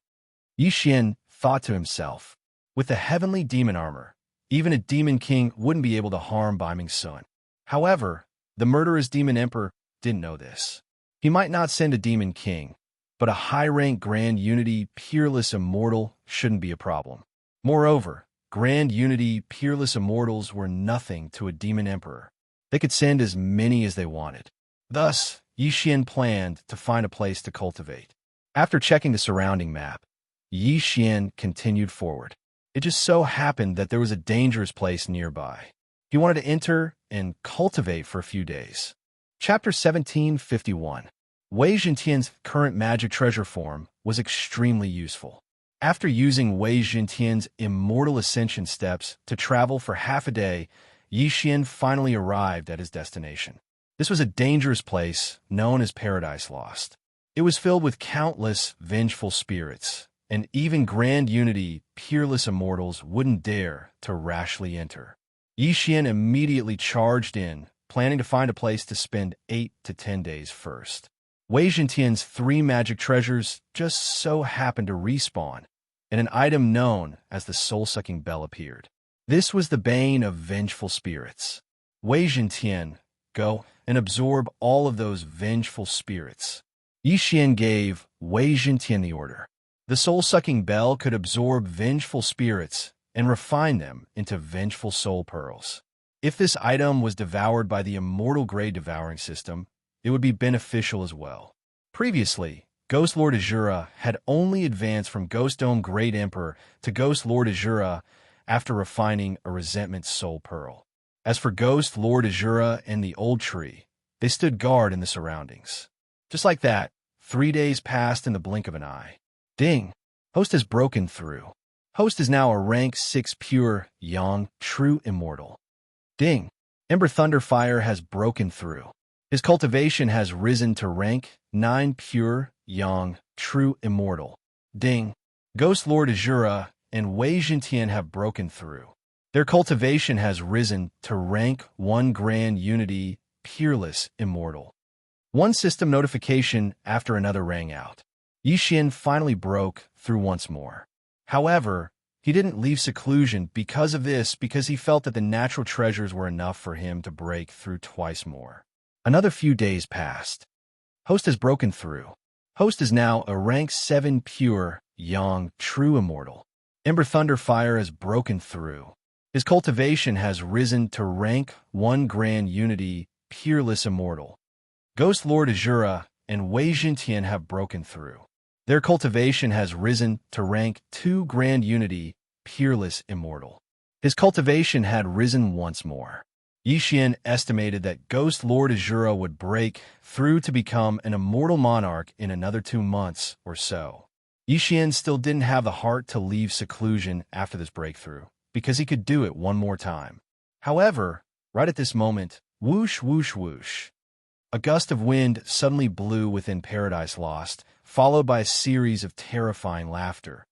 Yi Xian thought to himself, with the heavenly demon armor, even a demon king wouldn't be able to harm Bai Ming Sun. However, the murderous demon emperor didn't know this. He might not send a demon king, but a high-rank Grand Unity Peerless Immortal shouldn't be a problem. Moreover, Grand Unity Peerless Immortals were nothing to a demon emperor. They could send as many as they wanted. Thus, Yi Xian planned to find a place to cultivate. After checking the surrounding map, Yi Xian continued forward. It just so happened that there was a dangerous place nearby. He wanted to enter and cultivate for a few days. Chapter 1751. Wei Jintian's current magic treasure form was extremely useful. After using Wei Jintian's Immortal Ascension steps to travel for half a day, Yi Xian finally arrived at his destination. This was a dangerous place known as Paradise Lost. It was filled with countless vengeful spirits, and even Grand Unity Peerless Immortals wouldn't dare to rashly enter. Yi Xian immediately charged in, planning to find a place to spend 8 to 10 days first. Wei Jintian's 3 magic treasures just so happened to respawn, and an item known as the Soul-Sucking Bell appeared. This was the bane of vengeful spirits. Wei Zhentian, go and absorb all of those vengeful spirits. Yi Xian gave Wei Zhentian the order. The soul-sucking bell could absorb vengeful spirits and refine them into vengeful soul pearls. If this item was devoured by the immortal grade devouring system, it would be beneficial as well. Previously, Ghost Lord Azura had only advanced from Ghost Dome Great Emperor to Ghost Lord Azura after refining a Resentment Soul Pearl. As for Ghost Lord Azura and the Old Tree, they stood guard in the surroundings. Just like that, 3 days passed in the blink of an eye. Ding! Host has broken through. Host is now a rank 6 pure, Yang, true immortal. Ding! Ember Thunderfire has broken through. His cultivation has risen to rank 9 pure, Yang, true immortal. Ding! Ghost Lord Azura and Wei Zhentian have broken through. Their cultivation has risen to rank 1 grand unity, peerless immortal. One system notification after another rang out. Yi Xian finally broke through once more. However, he didn't leave seclusion because he felt that the natural treasures were enough for him to break through twice more. Another few days passed. Host has broken through. Host is now a rank 7 pure, Yang, true immortal. Ember Thunderfire has broken through. His cultivation has risen to rank 1 grand unity, peerless immortal. Ghost Lord Azura and Wei Zhentian have broken through. Their cultivation has risen to rank 2 grand unity, peerless immortal. His cultivation had risen once more. Yi Xian estimated that Ghost Lord Azura would break through to become an immortal monarch in another 2 months or so. Yi Xian still didn't have the heart to leave seclusion after this breakthrough, because he could do it one more time. However, right at this moment, whoosh, whoosh, whoosh. A gust of wind suddenly blew within Paradise Lost, followed by a series of terrifying laughter.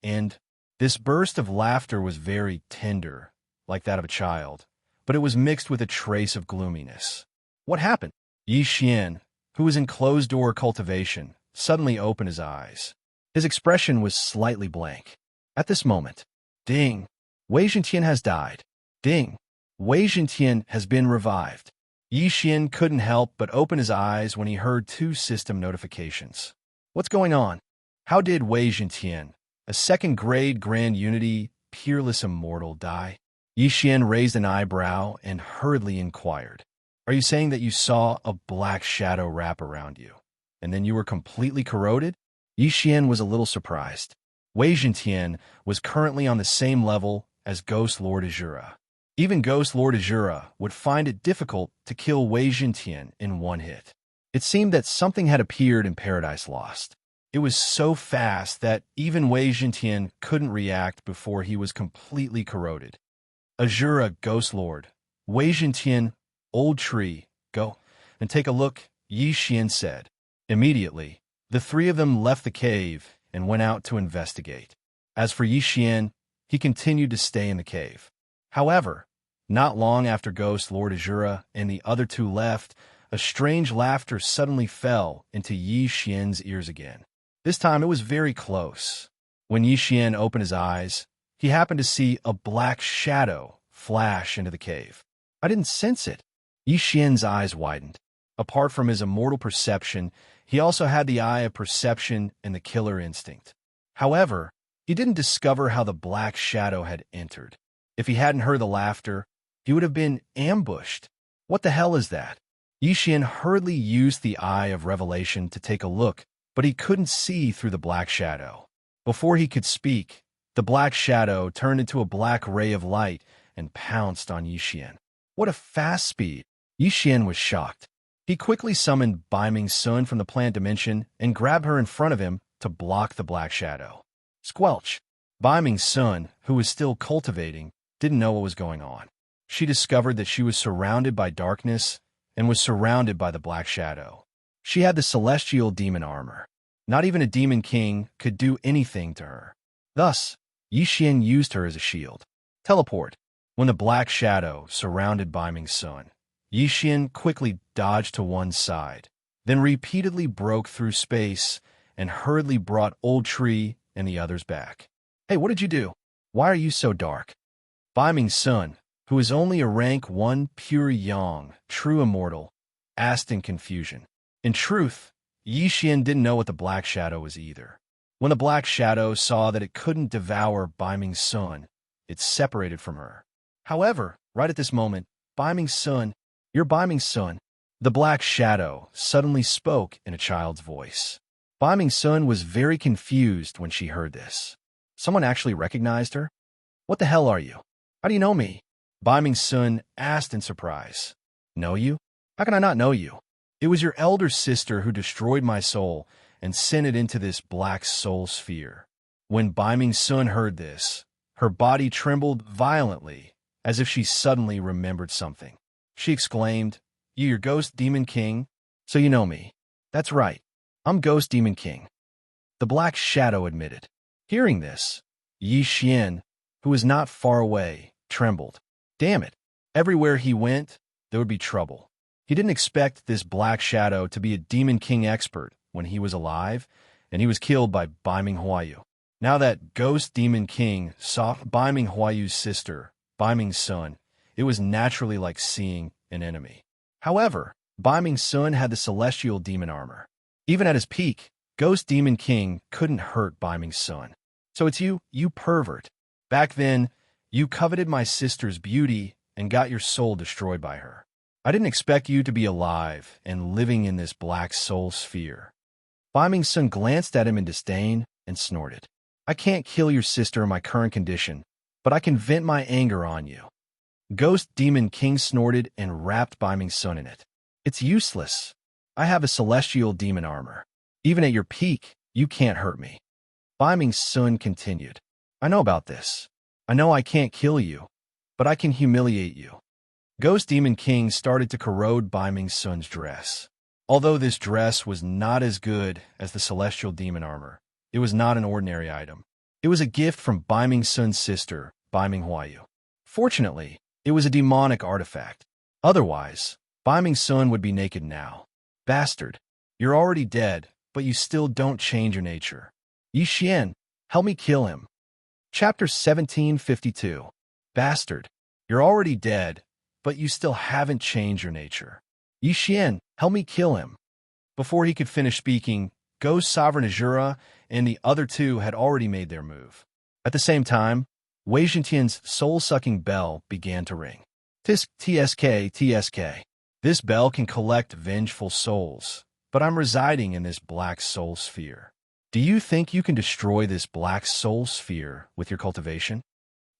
And this burst of laughter was very tender, like that of a child, but it was mixed with a trace of gloominess. What happened? Yi Xian, who was in closed-door cultivation, suddenly opened his eyes. His expression was slightly blank. At this moment, ding! Wei Zhentian has died. Ding! Wei Zhentian has been revived. Yi Xian couldn't help but open his eyes when he heard 2 system notifications. What's going on? How did Wei Zhentian, a 2nd grade grand unity, peerless immortal, die? Yi Xian raised an eyebrow and hurriedly inquired. Are you saying that you saw a black shadow wrap around you, and then you were completely corroded? Yi Xian was a little surprised. Wei Zhentian was currently on the same level as Ghost Lord Azura. Even Ghost Lord Azura would find it difficult to kill Wei Zhentian in one hit. It seemed that something had appeared in Paradise Lost. It was so fast that even Wei Zhentian couldn't react before he was completely corroded. Azura, Ghost Lord, Wei Zhentian, Old Tree, go and take a look, Yi Xian said. Immediately, the 3 of them left the cave and went out to investigate. As for Yi Xian, he continued to stay in the cave. However, not long after Ghost Lord Azura and the other 2 left, a strange laughter suddenly fell into Yi Xian's ears again. This time it was very close. When Yi Xian opened his eyes, he happened to see a black shadow flash into the cave. I didn't sense it. Yi Xian's eyes widened. Apart from his immortal perception, he also had the eye of perception and the killer instinct. However, he didn't discover how the black shadow had entered. If he hadn't heard the laughter, he would have been ambushed. What the hell is that? Yi Xian hurriedly used the eye of revelation to take a look, but he couldn't see through the black shadow. Before he could speak, the black shadow turned into a black ray of light and pounced on Yi Xian. What a fast speed! Yi Xian was shocked. He quickly summoned Bai Ming Sun from the plant dimension and grabbed her in front of him to block the black shadow. Squelch! Bai Ming Sun, who was still cultivating, didn't know what was going on. She discovered that she was surrounded by darkness and was surrounded by the black shadow. She had the celestial demon armor. Not even a demon king could do anything to her. Thus, Yi Xian used her as a shield. Teleport. When the black shadow surrounded Bai Ming Sun, Yi Xian quickly dodged to one side, then repeatedly broke through space and hurriedly brought Old Tree and the others back. Hey, what did you do? Why are you so dark? Bai Ming Sun, who is only a rank 1 pure yang, true immortal, asked in confusion. In truth, Xian didn't know what the Black Shadow was either. When the Black Shadow saw that it couldn't devour Bai Ming's son, it separated from her. However, right at this moment, Bai Ming's son, you're Bai Ming's son. The Black Shadow suddenly spoke in a child's voice. Bai Ming's son was very confused when she heard this. Someone actually recognized her? What the hell are you? How do you know me? Bai Ming's son asked in surprise. Know you? How can I not know you? It was your elder sister who destroyed my soul and sent it into this black soul sphere. When Bai Ming's son heard this, her body trembled violently, as if she suddenly remembered something. She exclaimed, Your Ghost Demon King? So you know me. That's right. I'm Ghost Demon King. The Black Shadow admitted. Hearing this, Xian, who was not far away, trembled. Damn it. Everywhere he went, there would be trouble. He didn't expect this Black Shadow to be a Demon King expert when he was alive, and he was killed by Bai Ming Huayu. Now that Ghost Demon King saw Bai Ming Huayu's sister, Bai Ming's son, it was naturally like seeing an enemy. However, Bai Ming's son had the celestial demon armor. Even at his peak, Ghost Demon King couldn't hurt Bai Ming's son. So it's you pervert. Back then, you coveted my sister's beauty and got your soul destroyed by her. I didn't expect you to be alive and living in this black soul sphere. Bai Ming's son glanced at him in disdain and snorted. I can't kill your sister in my current condition, but I can vent my anger on you. Ghost Demon King snorted and wrapped Bai Ming's son in it. It's useless. I have a celestial demon armor. Even at your peak, you can't hurt me. Bai Ming's son continued. I know about this. I know I can't kill you, but I can humiliate you. Ghost Demon King started to corrode Bai Ming's son's dress. Although this dress was not as good as the celestial demon armor, it was not an ordinary item. It was a gift from Bai Ming's son's sister, Bai Ming Huayu. Fortunately, it was a demonic artifact. Otherwise, Bai Ming's son would be naked now. Bastard, you're already dead, but you still don't change your nature. Xian, help me kill him. Chapter 1752. Bastard, you're already dead, but you still haven't changed your nature. Xian, help me kill him. Before he could finish speaking, Ghost Sovereign Azura and the other two had already made their move. At the same time, Wei Zhentian's soul-sucking bell began to ring. Tisk, TSK, TSK. This bell can collect vengeful souls, but I'm residing in this black soul sphere. Do you think you can destroy this black soul sphere with your cultivation?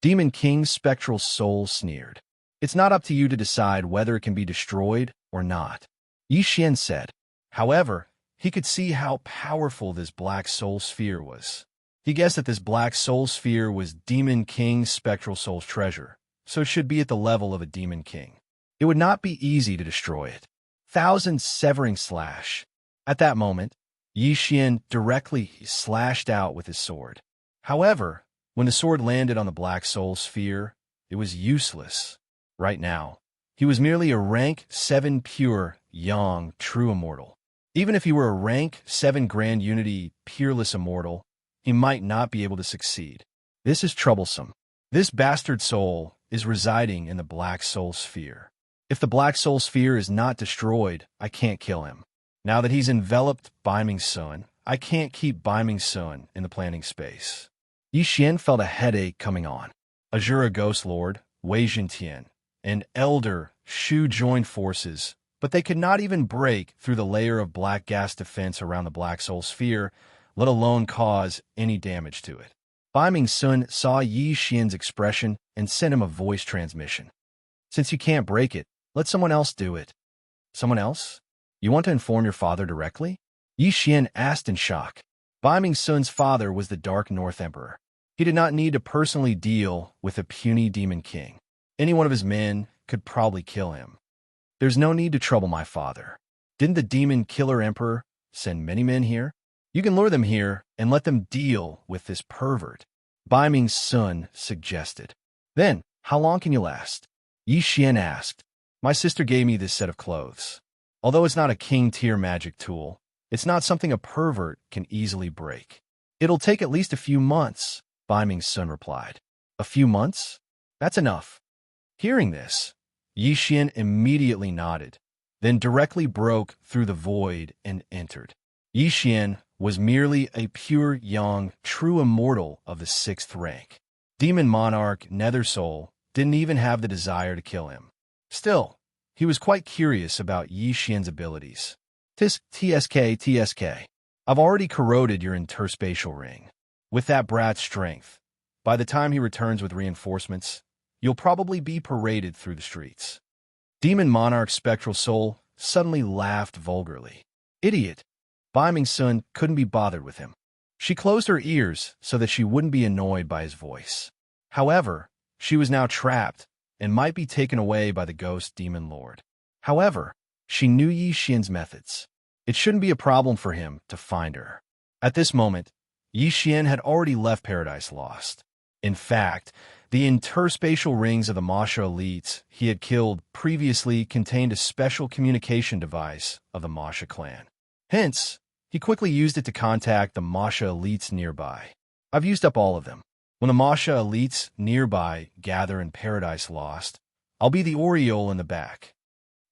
Demon King's spectral soul sneered. It's not up to you to decide whether it can be destroyed or not. Xian said. However, he could see how powerful this black soul sphere was. He guessed that this black soul sphere was Demon King's spectral soul's treasure, so it should be at the level of a Demon King. It would not be easy to destroy it. Thousand severing slash. At that moment, Xian directly slashed out with his sword. However, when the sword landed on the black soul sphere, it was useless. Right now, he was merely a rank 7 pure, yang, true immortal. Even if he were a rank 7 grand unity, peerless immortal, he might not be able to succeed. This is troublesome. This bastard soul is residing in the black soul sphere. If the black soul sphere is not destroyed, I can't kill him. Now that he's enveloped Bai Ming's son, I can't keep Bai Ming's son in the planning space. Xian felt a headache coming on. Azura Ghost Lord, Wei Zhentian, and Elder Shu joined forces, but they could not even break through the layer of black gas defense around the black soul sphere, let alone cause any damage to it. Bai Ming's son saw Xian's expression and sent him a voice transmission. Since you can't break it, let someone else do it. Someone else? You want to inform your father directly? Xian asked in shock. Bai Ming's son's father was the Dark North Emperor. He did not need to personally deal with a puny Demon King. Any one of his men could probably kill him. There's no need to trouble my father. Didn't the Demon Killer Emperor send many men here? You can lure them here and let them deal with this pervert, Bai Ming's son suggested. Then, how long can you last? Xian asked. My sister gave me this set of clothes. Although it's not a king-tier magic tool, it's not something a pervert can easily break. It'll take at least a few months, Bai Ming's son replied. A few months? That's enough. Hearing this, Yixian immediately nodded, then directly broke through the void and entered. Yixian was merely a pure, young, true immortal of the 6th rank. Demon Monarch Nethersoul didn't even have the desire to kill him. Still, he was quite curious about Yixian's abilities. TSK. I've already corroded your interspatial ring. With that brat's strength, by the time he returns with reinforcements, you'll probably be paraded through the streets. Demon Monarch's spectral soul suddenly laughed vulgarly. Idiot! Bai Mingsun couldn't be bothered with him. She closed her ears so that she wouldn't be annoyed by his voice. However, she was now trapped and might be taken away by the ghost demon lord. However, she knew Yixian's methods. It shouldn't be a problem for him to find her. At this moment, Yixian had already left Paradise Lost. In fact, the interspatial rings of the Masha elites he had killed previously contained a special communication device of the Masha clan. Hence, he quickly used it to contact the Masha elites nearby. I've used up all of them. When the Masha elites nearby gather in Paradise Lost, I'll be the Oriole in the back.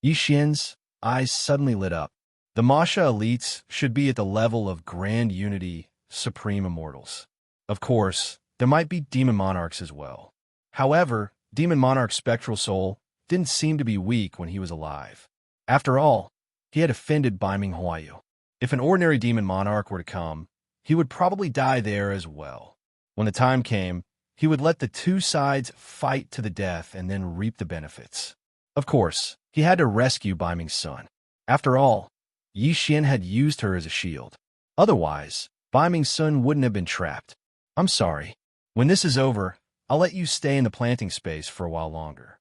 Yixian's eyes suddenly lit up. The Masha elites should be at the level of Grand Unity Supreme Immortals. Of course, there might be Demon Monarchs as well. However, Demon Monarch's spectral soul didn't seem to be weak when he was alive. After all, he had offended Bai Minghuayu. If an ordinary Demon Monarch were to come, he would probably die there as well. When the time came, he would let the two sides fight to the death and then reap the benefits. Of course, he had to rescue Bai Mingsun. After all, Yixian had used her as a shield. Otherwise, Bai Mingsun wouldn't have been trapped. I'm sorry. When this is over, I'll let you stay in the planting space for a while longer.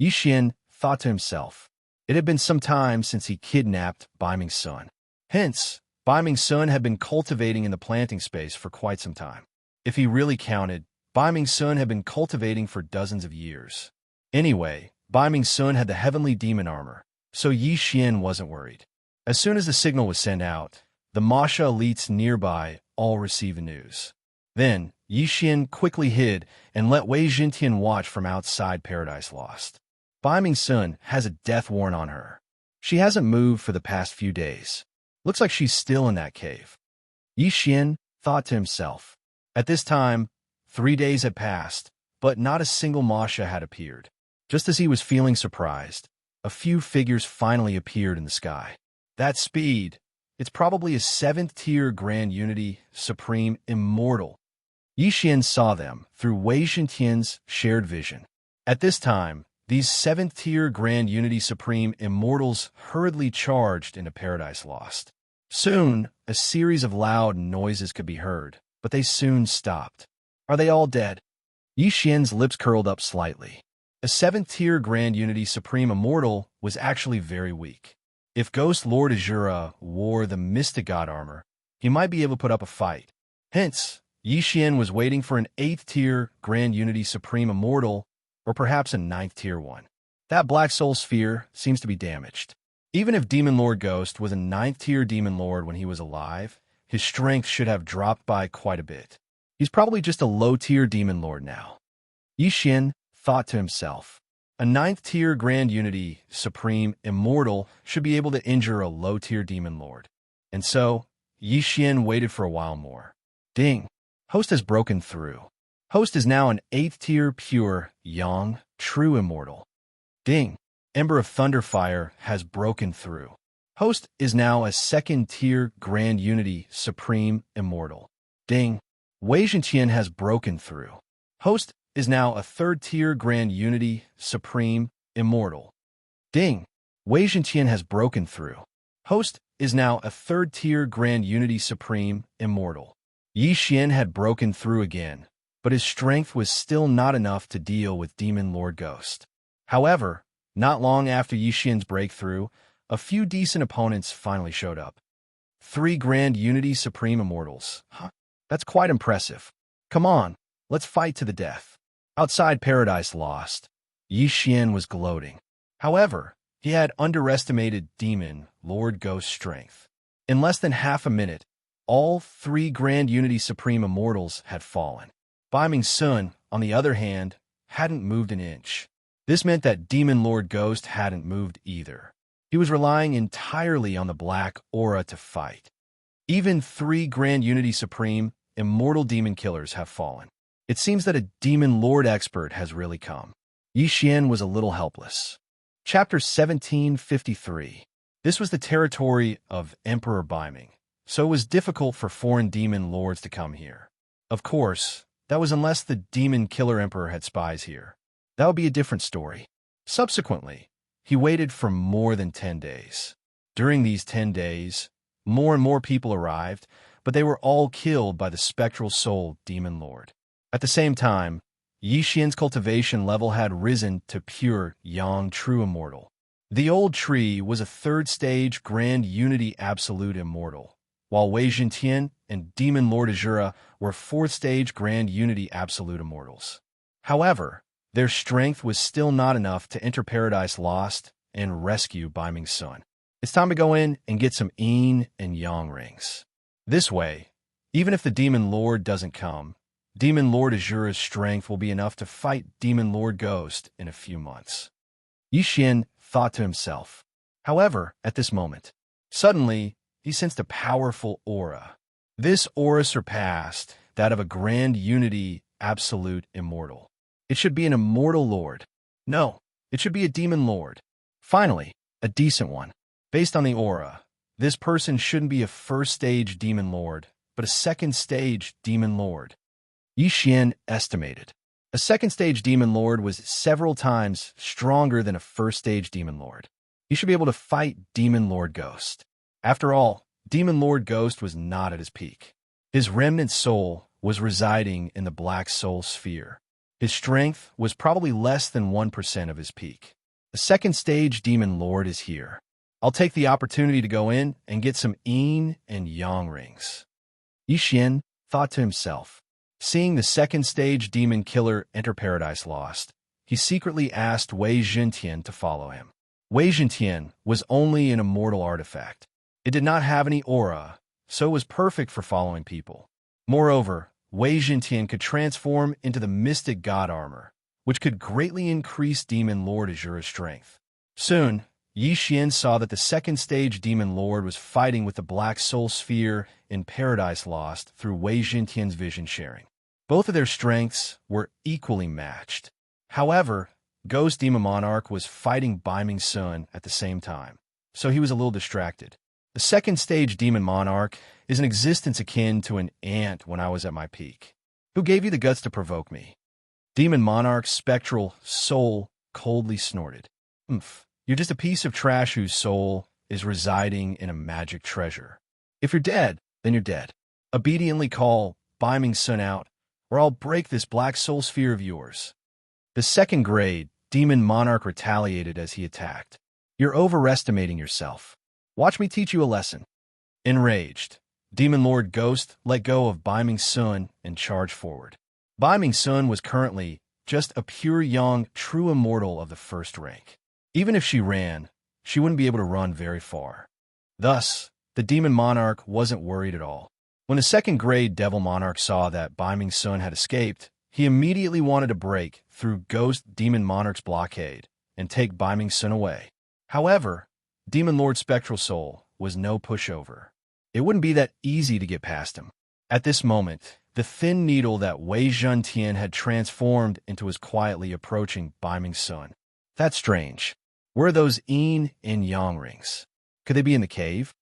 Yixian thought to himself. It had been some time since he kidnapped Bai Mingsun. Hence, Bai Mingsun had been cultivating in the planting space for quite some time. If he really counted, Bai Mingsun had been cultivating for dozens of years. Anyway, Bai Mingsun had the heavenly demon armor, so Yixian wasn't worried. As soon as the signal was sent out, the Masha elites nearby all received the news. Then, Yixian quickly hid and let Wei Jintian watch from outside Paradise Lost. Bai Mingsun has a death warrant on her. She hasn't moved for the past few days. Looks like she's still in that cave. Yixian thought to himself. At this time, 3 days had passed, but not a single Masha had appeared. Just as he was feeling surprised, a few figures finally appeared in the sky. That speed, it's probably a 7th-tier Grand Unity Supreme Immortal. Yixian saw them through Wei Jintian's shared vision. At this time, these 7th-tier Grand Unity Supreme Immortals hurriedly charged into Paradise Lost. Soon, a series of loud noises could be heard, but they soon stopped. Are they all dead? Yixian's lips curled up slightly. A 7th-tier Grand Unity Supreme Immortal was actually very weak. If Ghost Lord Azura wore the Mystic God armor, he might be able to put up a fight. Hence, Yixian was waiting for an 8th-tier Grand Unity Supreme Immortal, or perhaps a 9th-tier one. That Black Soul Sphere seems to be damaged. Even if Demon Lord Ghost was a 9th-tier Demon Lord when he was alive, his strength should have dropped by quite a bit. He's probably just a low-tier Demon Lord now. Yixian thought to himself. A 9th-tier Grand Unity Supreme Immortal should be able to injure a low-tier Demon Lord. And so, Yixian waited for a while more. Ding! Host has broken through. Host is now an 8th-tier pure, young, true Immortal. Ding! Ember of Thunderfire has broken through. Host is now a 2nd-tier Grand Unity Supreme Immortal. Ding! Wei Jintian has broken through. Host is now a 3rd-tier Grand Unity Supreme Immortal. Ding! Wei Jintian has broken through. Host is now a 3rd-tier Grand Unity Supreme Immortal. Yixian had broken through again, but his strength was still not enough to deal with Demon Lord Ghost. However, not long after Yixian's breakthrough, a few decent opponents finally showed up. 3 Grand Unity Supreme Immortals. Huh? That's quite impressive. Come on, let's fight to the death. Outside Paradise Lost, Yixian was gloating. However, he had underestimated Demon Lord Ghost's strength. In less than half a minute, all 3 Grand Unity Supreme Immortals had fallen. Bai Mingsun, on the other hand, hadn't moved an inch. This meant that Demon Lord Ghost hadn't moved either. He was relying entirely on the black aura to fight. Even 3 Grand Unity Supreme, immortal demon killers have fallen. It seems that a Demon Lord expert has really come. Xian was a little helpless. Chapter 1753. This was the territory of Emperor Biming, so it was difficult for foreign demon lords to come here. Of course, that was unless the demon killer emperor had spies here. That would be a different story. Subsequently, he waited for more than 10 days. During these 10 days, more and more people arrived, but they were all killed by the spectral soul demon lord. At the same time, Xian's cultivation level had risen to pure Yang True Immortal. The old tree was a 3rd stage Grand Unity Absolute Immortal, while Wei Zhentian and Demon Lord Azura were 4th stage Grand Unity Absolute Immortals. However, their strength was still not enough to enter Paradise Lost and rescue Biming's son. It's time to go in and get some Yin and Yang rings. This way, even if the Demon Lord doesn't come, Demon Lord Azura's strength will be enough to fight Demon Lord Ghost in a few months. Xian thought to himself. However, at this moment, suddenly, he sensed a powerful aura. This aura surpassed that of a Grand Unity Absolute Immortal. It should be an Immortal Lord. No, it should be a Demon Lord. Finally, a decent one. Based on the aura, this person shouldn't be a 1st stage Demon Lord, but a 2nd stage Demon Lord. Xian estimated. A 2nd stage Demon Lord was several times stronger than a 1st stage Demon Lord. He should be able to fight Demon Lord Ghost. After all, Demon Lord Ghost was not at his peak. His remnant soul was residing in the Black Soul Sphere. His strength was probably less than 1% of his peak. A 2nd stage Demon Lord is here. I'll take the opportunity to go in and get some Yin and Yang rings. Xian thought to himself. Seeing the 2nd stage demon killer enter Paradise Lost, he secretly asked Wei Zhentian to follow him. Wei Zhentian was only an immortal artifact. It did not have any aura, so it was perfect for following people. Moreover, Wei Zhentian could transform into the mystic god armor, which could greatly increase Demon Lord Azura's strength. Soon, Xian saw that the 2nd stage Demon Lord was fighting with the Black Soul Sphere in Paradise Lost through Wei Zhentian's vision sharing. Both of their strengths were equally matched. However, Ghost Demon Monarch was fighting Biming's son at the same time, so he was a little distracted. The 2nd stage Demon Monarch is an existence akin to an ant when I was at my peak. Who gave you the guts to provoke me? Demon Monarch's spectral soul coldly snorted. You're just a piece of trash whose soul is residing in a magic treasure. If you're dead, then you're dead. Obediently call Biming's son out, or I'll break this Black Soul Sphere of yours. The 2nd grade Demon Monarch retaliated as he attacked. You're overestimating yourself. Watch me teach you a lesson. Enraged, Demon Lord Ghost let go of Biming's son and charged forward. Biming's son was currently just a pure Yang True Immortal of the 1st rank. Even if she ran, she wouldn't be able to run very far. Thus, the Demon Monarch wasn't worried at all. When the 2nd grade Devil Monarch saw that Biming's son had escaped, he immediately wanted to break through Ghost Demon Monarch's blockade and take Biming's son away. However, Demon Lord Spectral Soul was no pushover. It wouldn't be that easy to get past him. At this moment, the thin needle that Wei Zhentian had transformed into was quietly approaching Biming's son. That's strange. Where are those Yin and Yang rings? Could they be in the cave?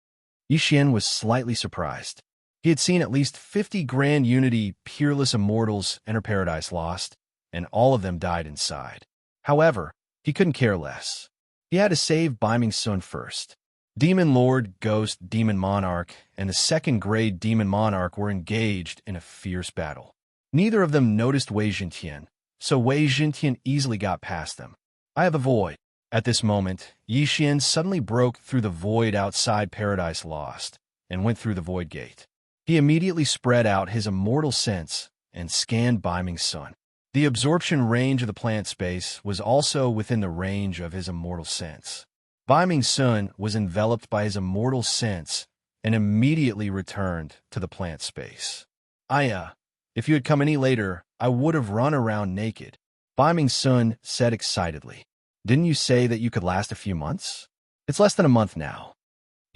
Xian was slightly surprised. He had seen at least 50 Grand Unity Peerless Immortals enter Paradise Lost, and all of them died inside. However, he couldn't care less. He had to save Biming's son first. Demon Lord, Ghost, Demon Monarch, and the 2nd grade Demon Monarch were engaged in a fierce battle. Neither of them noticed Wei Zhentian, so Wei Zhentian easily got past them. I have a void. At this moment, Xian suddenly broke through the void outside Paradise Lost and went through the void gate. He immediately spread out his immortal sense and scanned Biming's son. The absorption range of the plant space was also within the range of his immortal sense. Biming's son was enveloped by his immortal sense and immediately returned to the plant space. If you had come any later, I would have run around naked. Bai Ming Sun said excitedly. Didn't you say that you could last a few months? It's less than a month now.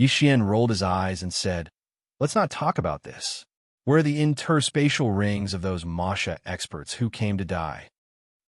Yixian rolled his eyes and said, let's not talk about this. Where are the interspatial rings of those Masha experts who came to die?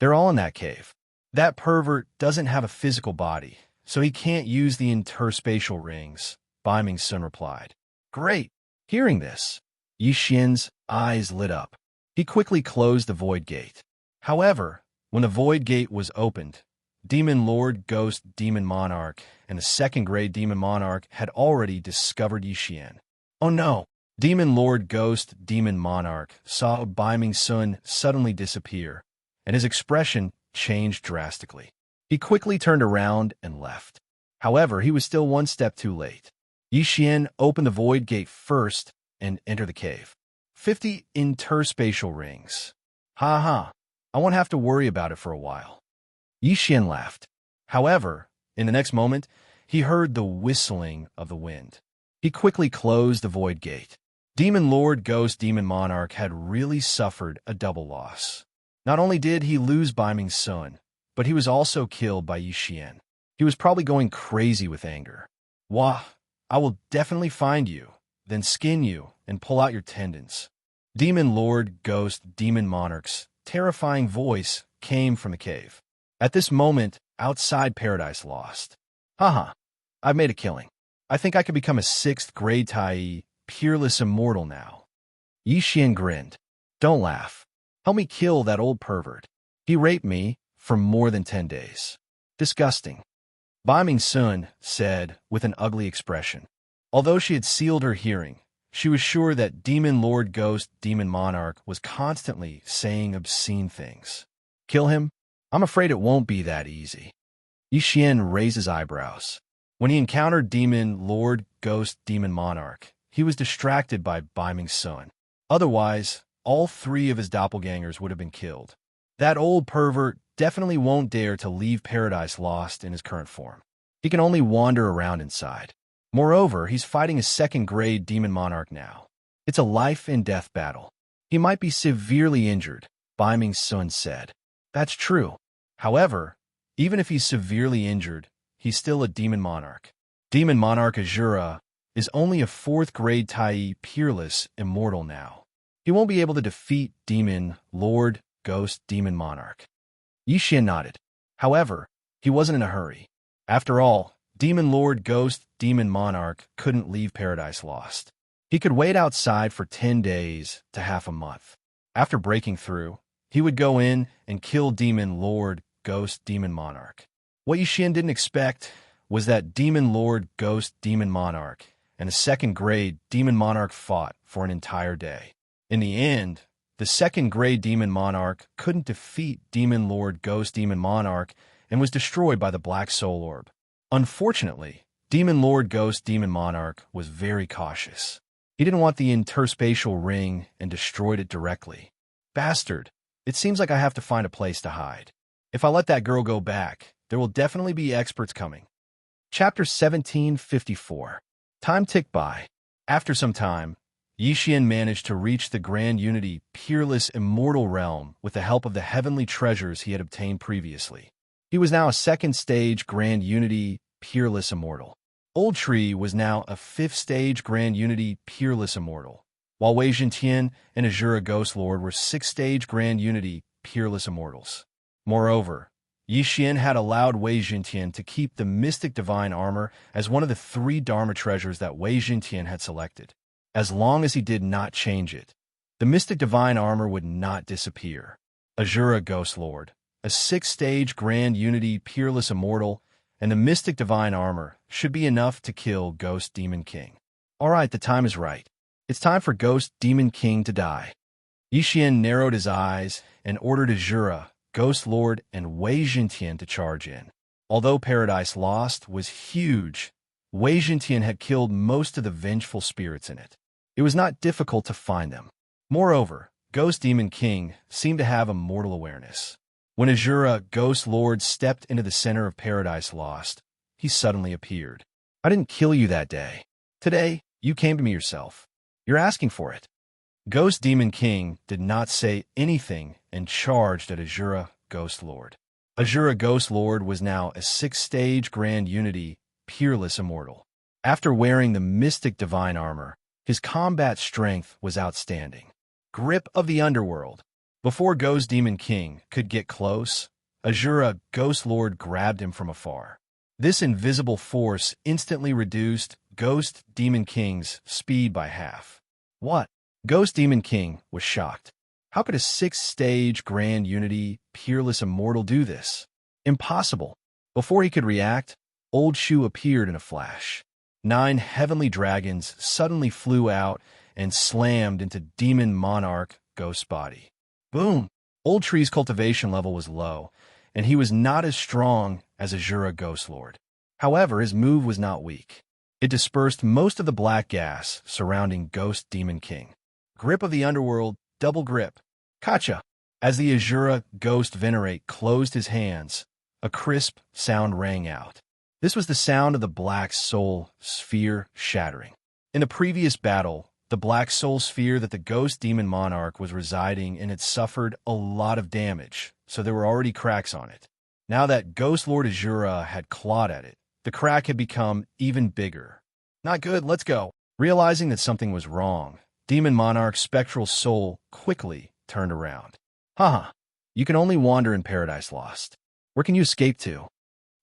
They're all in that cave. That pervert doesn't have a physical body, so he can't use the interspatial rings, Bai Ming Sun replied. Great. Hearing this, Yixian's eyes lit up. He quickly closed the void gate. However, when the void gate was opened, Demon Lord, Ghost, Demon Monarch, and the second-grade Demon Monarch had already discovered Yixian. Oh no! Demon Lord, Ghost, Demon Monarch saw Bai Ming Sun suddenly disappear, and his expression changed drastically. He quickly turned around and left. However, he was still one step too late. Yixian opened the void gate first and entered the cave. 50 interspatial rings. Ha ha, I won't have to worry about it for a while. Yixian laughed. However, in the next moment, he heard the whistling of the wind. He quickly closed the void gate. Demon Lord, Ghost, Demon Monarch had really suffered a double loss. Not only did he lose Bai Ming Sun, but he was also killed by Yixian. He was probably going crazy with anger. Wah, I will definitely find you, then skin you and pull out your tendons. Demon Lord, Ghost, Demon Monarch's terrifying voice came from the cave. At this moment, outside Paradise Lost. Haha, I've made a killing. I think I could become a 6th grade Tai, peerless immortal now. Yixian grinned. Don't laugh. Help me kill that old pervert. He raped me for more than 10 days. Disgusting. Bai Ming Sun said with an ugly expression. Although she had sealed her hearing, she was sure that Demon Lord, Ghost, Demon Monarch was constantly saying obscene things. Kill him? I'm afraid it won't be that easy. Yixian raised his eyebrows. When he encountered Demon Lord, Ghost, Demon Monarch, he was distracted by Bai Ming Sun. Otherwise, all 3 of his doppelgangers would have been killed. That old pervert definitely won't dare to leave Paradise Lost in his current form. He can only wander around inside. Moreover, he's fighting a 2nd-grade Demon Monarch now. It's a life-and-death battle. He might be severely injured, Bai Ming Sun said. That's true. However, even if he's severely injured, he's still a Demon Monarch. Demon Monarch Azura is only a 4th-grade Tai, peerless immortal now. He won't be able to defeat Demon Lord, Ghost, Demon Monarch. Yixian nodded. However, he wasn't in a hurry. After all, Demon Lord, Ghost, Demon Monarch couldn't leave Paradise Lost. He could wait outside for 10 days to half a month. After breaking through, he would go in and kill Demon Lord, Ghost, Demon Monarch. What Yixian didn't expect was that Demon Lord, Ghost, Demon Monarch and a 2nd-grade Demon Monarch fought for an entire day. In the end, the 2nd-grade Demon Monarch couldn't defeat Demon Lord, Ghost, Demon Monarch and was destroyed by the Black Soul Orb. Unfortunately, Demon Lord, Ghost, Demon Monarch was very cautious. He didn't want the interspatial ring and destroyed it directly. Bastard, it seems like I have to find a place to hide. If I let that girl go back, there will definitely be experts coming. Chapter 1754. Time ticked by. After some time, Yixian managed to reach the Grand Unity Peerless Immortal Realm with the help of the heavenly treasures he had obtained previously. He was now a 2nd-stage Grand Unity Peerless Immortal. Old Tree was now a 5th-stage Grand Unity Peerless Immortal, while Wei Jintian and Azura Ghost Lord were 6th-stage Grand Unity Peerless Immortals. Moreover, Yixian had allowed Wei Jintian to keep the Mystic Divine Armor as one of the 3 Dharma treasures that Wei Jintian had selected. As long as he did not change it, the Mystic Divine Armor would not disappear. Azura Ghost Lord, a 6th-stage Grand Unity Peerless Immortal, and the Mystic Divine Armor should be enough to kill Ghost Demon King. Alright, the time is right. It's time for Ghost Demon King to die. Yixian narrowed his eyes and ordered Azura, Ghost Lord, and Wei Jintian to charge in. Although Paradise Lost was huge, Wei Jintian had killed most of the vengeful spirits in it. It was not difficult to find them. Moreover, Ghost Demon King seemed to have immortal awareness. When Azura, Ghost Lord, stepped into the center of Paradise Lost, he suddenly appeared. I didn't kill you that day. Today, you came to me yourself. You're asking for it. Ghost Demon King did not say anything and charged at Azura, Ghost Lord. Azura Ghost Lord was now a 6-stage grand unity, peerless immortal. After wearing the mystic divine armor, his combat strength was outstanding. Grip of the Underworld. Before Ghost Demon King could get close, Azura Ghost Lord grabbed him from afar. This invisible force instantly reduced Ghost Demon King's speed by half. What? Ghost Demon King was shocked. How could a 6-stage grand unity, peerless immortal do this? Impossible. Before he could react, Old Shu appeared in a flash. 9 heavenly dragons suddenly flew out and slammed into Demon Monarch Ghost's body. Boom! Old Tree's cultivation level was low, and he was not as strong as Azura Ghost Lord. However, his move was not weak. It dispersed most of the black gas surrounding Ghost Demon King. Grip of the Underworld, double grip. Kacha! As the Azura Ghost Venerate closed his hands, a crisp sound rang out. This was the sound of the Black Soul Sphere shattering. In the previous battle, the Black Soul Sphere that the Ghost Demon Monarch was residing in had suffered a lot of damage, so there were already cracks on it. Now that Ghost Lord Azura had clawed at it, the crack had become even bigger. Not good, let's go. Realizing that something was wrong, Demon Monarch's spectral soul quickly turned around. Haha, you can only wander in Paradise Lost. Where can you escape to?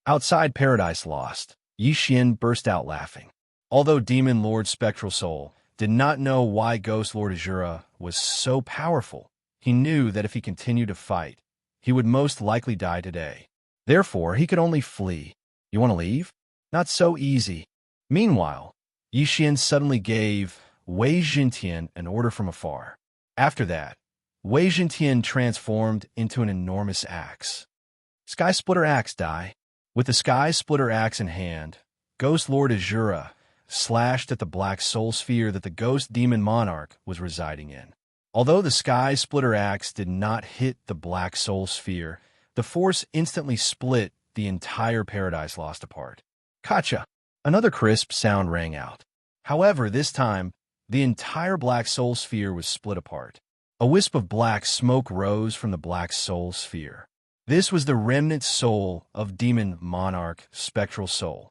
Outside Paradise Lost, Yi Xian burst out laughing. Although Demon Lord Spectral Soul did not know why Ghost Lord Azura was so powerful, he knew that if he continued to fight, he would most likely die today. Therefore, he could only flee. You want to leave? Not so easy. Meanwhile, Yi Xian suddenly gave Wei Jintian an order from afar. After that, Wei Jintian transformed into an enormous axe. Sky Splitter Axe die. With the Sky Splitter Axe in hand, Ghost Lord Azura slashed at the Black Soul Sphere that the Ghost Demon Monarch was residing in. Although the Sky Splitter Axe did not hit the Black Soul Sphere, the force instantly split the entire Paradise Lost apart. Kacha! Another crisp sound rang out. However, this time, the entire Black Soul Sphere was split apart. A wisp of black smoke rose from the Black Soul Sphere. This was the remnant soul of Demon Monarch Spectral Soul.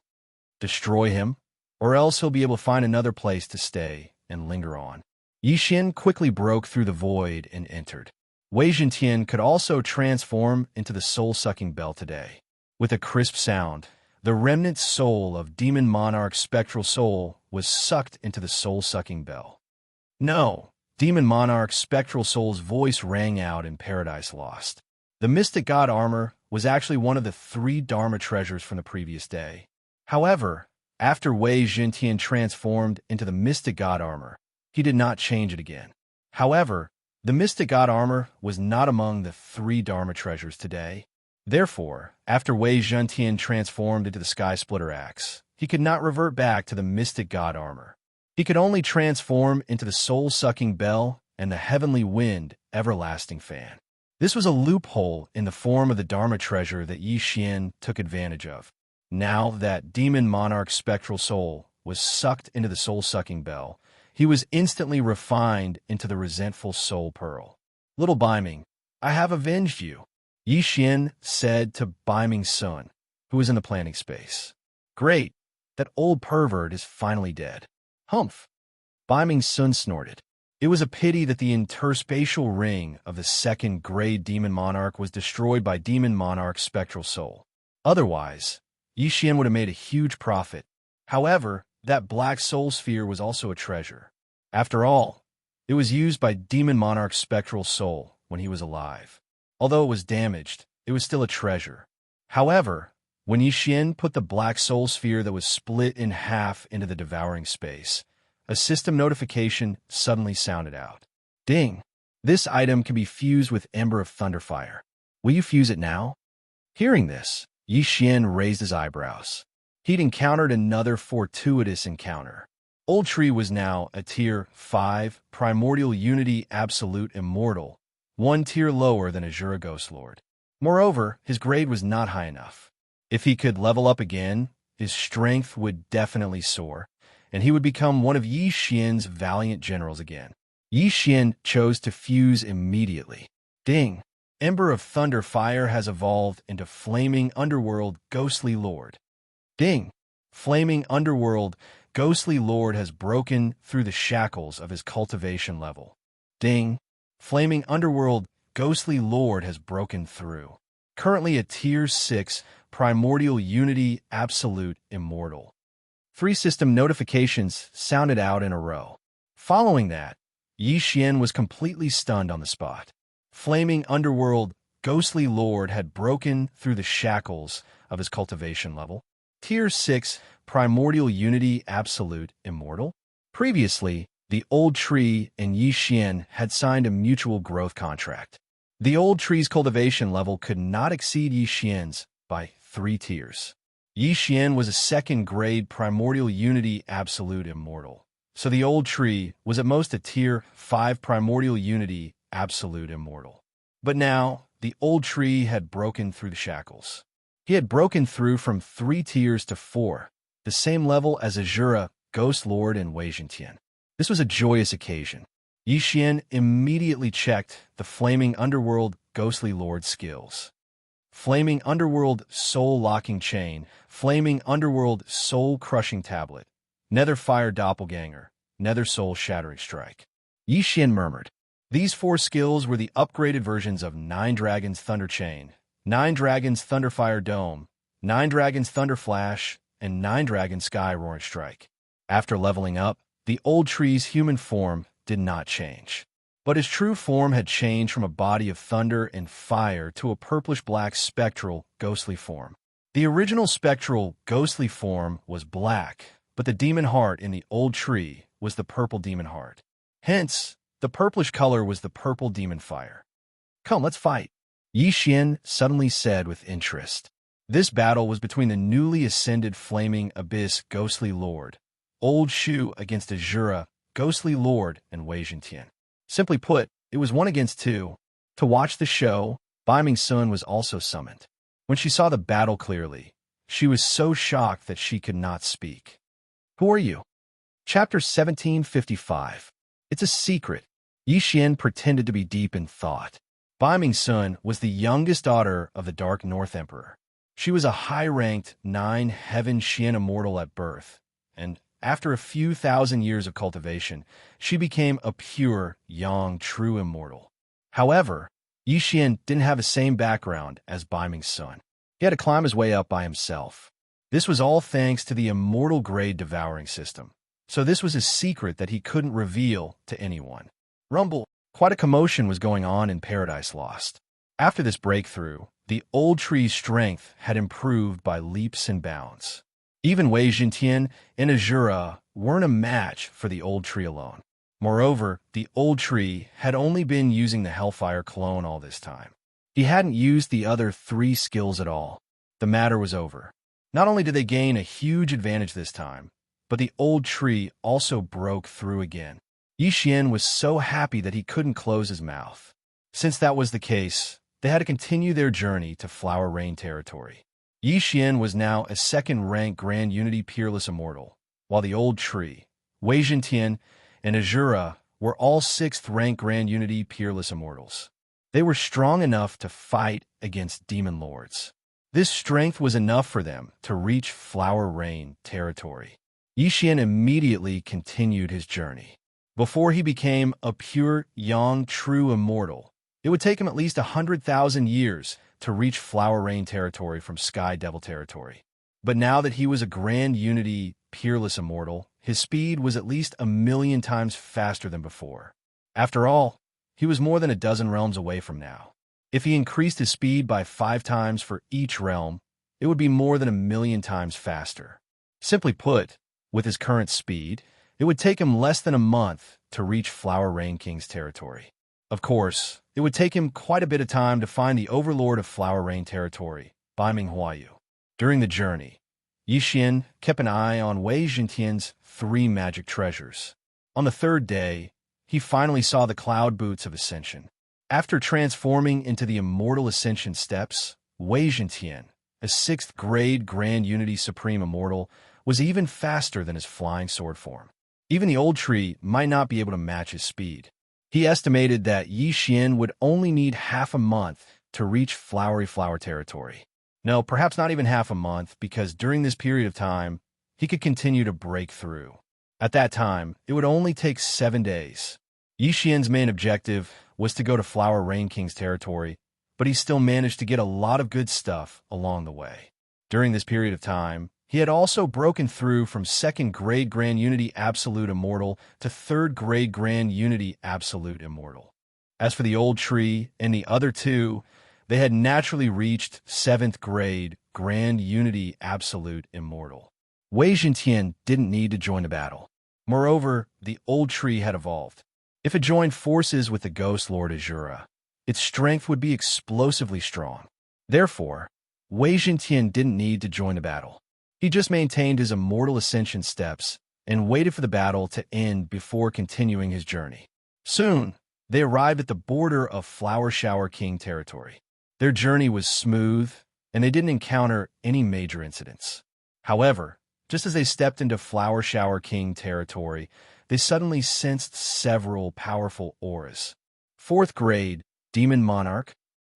Destroy him, or else he'll be able to find another place to stay and linger on. Yi Xian quickly broke through the void and entered. Wei Jintian could also transform into the soul-sucking bell today. With a crisp sound, the remnant soul of Demon Monarch Spectral Soul was sucked into the soul-sucking bell. No! Demon Monarch Spectral Soul's voice rang out in Paradise Lost. The Mystic God armor was actually one of the 3 Dharma treasures from the previous day. However, after Wei Jintian transformed into the Mystic God armor, he did not change it again. However, the Mystic God armor was not among the 3 Dharma treasures today. Therefore, after Wei Jintian transformed into the Sky Splitter Axe, he could not revert back to the Mystic God armor. He could only transform into the Soul-Sucking Bell and the Heavenly Wind Everlasting Fan. This was a loophole in the form of the Dharma treasure that Yi Xian took advantage of. Now that Demon Monarch Spectral Soul was sucked into the Soul-Sucking Bell, he was instantly refined into the Resentful Soul Pearl. Little Baiming, I have avenged you, Yi Xian said to Baiming Sun, who was in the planning space. Great, that old pervert is finally dead. Humph. Baiming Sun snorted. It was a pity that the interspatial ring of the 2nd grade Demon Monarch was destroyed by Demon Monarch Spectral Soul. Otherwise, Yi Xian would have made a huge profit. However, that Black Soul Sphere was also a treasure. After all, it was used by Demon Monarch Spectral Soul when he was alive. Although it was damaged, it was still a treasure. However, when Yi Xian put the Black Soul Sphere that was split in half into the devouring space, a system notification suddenly sounded out. Ding! This item can be fused with Ember of Thunderfire. Will you fuse it now? Hearing this, Yi Xian raised his eyebrows. He'd encountered another fortuitous encounter. Old Tree was now a Tier 5 Primordial Unity Absolute Immortal, 1 tier lower than Azura Ghost Lord. Moreover, his grade was not high enough. If he could level up again, his strength would definitely soar, and he would become one of Yi Xian's valiant generals again. Yi Xian chose to fuse immediately. Ding! Ember of Thunder Fire has evolved into Flaming Underworld Ghostly Lord. Ding! Flaming Underworld Ghostly Lord has broken through the shackles of his cultivation level. Ding! Flaming Underworld Ghostly Lord has broken through. Currently a Tier 6 Primordial Unity Absolute Immortal. 3 system notifications sounded out in a row. Following that, Xian was completely stunned on the spot. Flaming Underworld Ghostly Lord had broken through the shackles of his cultivation level. Tier 6 Primordial Unity Absolute Immortal. Previously, the Old Tree and Xian had signed a mutual growth contract. The Old Tree's cultivation level could not exceed Xian's by 3 tiers. Xian was a second-grade Primordial Unity Absolute Immortal, so the Old Tree was at most a Tier 5 Primordial Unity Absolute Immortal. But now, the Old Tree had broken through the shackles. He had broken through from 3 tiers to 4, the same level as Azura, Ghost Lord, and Wei Zhentian. This was a joyous occasion. Xian immediately checked the Flaming Underworld Ghostly Lord skills. Flaming Underworld Soul Locking Chain, Flaming Underworld Soul Crushing Tablet, Nether Fire Doppelganger, Nether Soul Shattering Strike. Xian murmured. These 4 skills were the upgraded versions of 9 Dragons Thunder Chain, 9 Dragons Thunderfire Dome, 9 Dragons Thunder Flash, and 9 Dragons Sky Roaring Strike. After leveling up, the Old Tree's human form did not change. But his true form had changed from a body of thunder and fire to a purplish-black spectral, ghostly form. The original spectral, ghostly form was black, but the demon heart in the Old Tree was the purple demon heart. Hence, the purplish color was the purple demon fire. Come, let's fight, Xian suddenly said with interest. This battle was between the newly ascended Flaming Abyss Ghostly Lord, Old Shu against Azura, Ghostly Lord, and Wei Zhentian. Simply put, it was 1 against 2. To watch the show, Bai Mingsun was also summoned. When she saw the battle clearly, she was so shocked that she could not speak. Who are you? Chapter 1755. It's a secret. Xian pretended to be deep in thought. Bai Mingsun was the youngest daughter of the Dark North Emperor. She was a high-ranked 9 Heaven Xian immortal at birth, and after a few thousand years of cultivation, she became a pure, young, true immortal. However, Xian didn't have the same background as Bai Mingsun. He had to climb his way up by himself. This was all thanks to the immortal grade devouring system, so this was a secret that he couldn't reveal to anyone. Rumble, quite a commotion was going on in Paradise Lost. After this breakthrough, the Old Tree's strength had improved by leaps and bounds. Even Wei Zhentian and Azura weren't a match for the Old Tree alone. Moreover, the Old Tree had only been using the Hellfire clone all this time. He hadn't used the other 3 skills at all. The matter was over. Not only did they gain a huge advantage this time, but the Old Tree also broke through again. Xian was so happy that he couldn't close his mouth. Since that was the case, they had to continue their journey to Flower Rain territory. Xian was now a 2nd-rank Grand Unity Peerless Immortal, while the Old Tree, Wei Zhentian, and Azura were all 6th-rank Grand Unity Peerless Immortals. They were strong enough to fight against demon lords. This strength was enough for them to reach Flower Rain territory. Xian immediately continued his journey. Before he became a pure, young, true immortal, it would take him at least 100,000 years to reach Flower Rain territory from Sky Devil territory. But now that he was a Grand Unity Peerless Immortal, his speed was at least 1,000,000 times faster than before. After all, he was more than a dozen realms away from now. If he increased his speed by 5 times for each realm, it would be more than 1,000,000 times faster. Simply put, with his current speed, it would take him less than a month to reach Flower Rain King's territory. Of course, it would take him quite a bit of time to find the overlord of Flower Rain territory, Bai Minghuayu. During the journey, Xian kept an eye on Wei Zhentian's 3 magic treasures. On the 3rd day, he finally saw the cloud boots of Ascension. After transforming into the Immortal Ascension steps, Wei Zhentian, a 6th-grade Grand Unity Supreme Immortal, was even faster than his flying sword form. Even the Old Tree might not be able to match his speed. He estimated that Yi Xian would only need half a month to reach flowery flower territory. No, perhaps not even half a month, because during this period of time, he could continue to break through. At that time, it would only take 7 days. Yi Xian's main objective was to go to Flower Rain King's territory, but he still managed to get a lot of good stuff along the way. During this period of time, he had also broken through from 2nd grade Grand Unity Absolute Immortal to 3rd grade Grand Unity Absolute Immortal. As for the old tree and the other two, they had naturally reached 7th grade Grand Unity Absolute Immortal. Wei Zhentian didn't need to join the battle. Moreover, the old tree had evolved. If it joined forces with the Ghost Lord Azura, its strength would be explosively strong. Therefore, Wei Zhentian didn't need to join the battle. He just maintained his immortal ascension steps and waited for the battle to end before continuing his journey. Soon, they arrived at the border of Flower Shower King territory. Their journey was smooth, and they didn't encounter any major incidents. However, just as they stepped into Flower Shower King territory, they suddenly sensed several powerful auras. 4th grade Demon Monarch.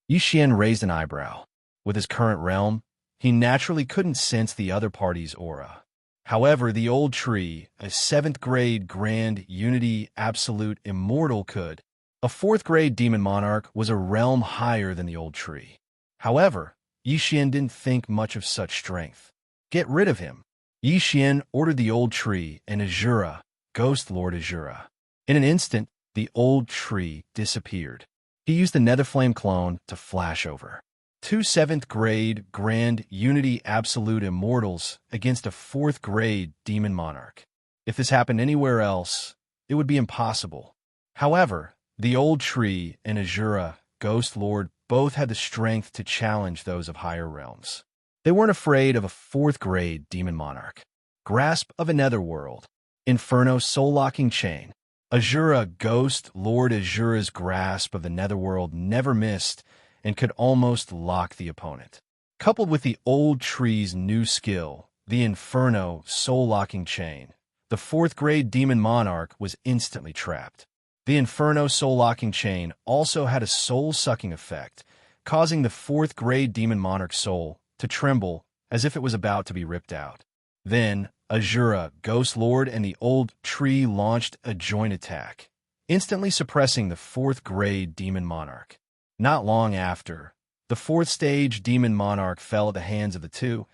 Yi Xian raised an eyebrow. With his current realm, he naturally couldn't sense the other party's aura. However, the old tree, a 7th grade Grand Unity Absolute Immortal could. A 4th grade Demon Monarch was a realm higher than the old tree. However, Yi Xian didn't think much of such strength. Get rid of him. Yi Xian ordered the old tree and Azura, Ghost Lord Azura. In an instant, the old tree disappeared. He used the Netherflame clone to flash over. 2 7th grade Grand Unity Absolute Immortals against a 4th grade Demon Monarch. If this happened anywhere else, it would be impossible. However, the old tree and Azura, Ghost Lord, both had the strength to challenge those of higher realms. They weren't afraid of a 4th grade Demon Monarch. Grasp of a Netherworld. Inferno Soul-Locking Chain. Azura, Ghost Lord Azura's grasp of the Netherworld never missed and could almost lock the opponent. Coupled with the old tree's new skill, the Inferno Soul-Locking Chain, the 4th grade Demon Monarch was instantly trapped. The Inferno Soul-Locking Chain also had a soul-sucking effect, causing the 4th grade Demon Monarch's soul to tremble as if it was about to be ripped out. Then, Azura, Ghost Lord, and the old tree launched a joint attack, instantly suppressing the 4th grade Demon Monarch. Not long after, the 4th stage Demon Monarch fell at the hands of the two,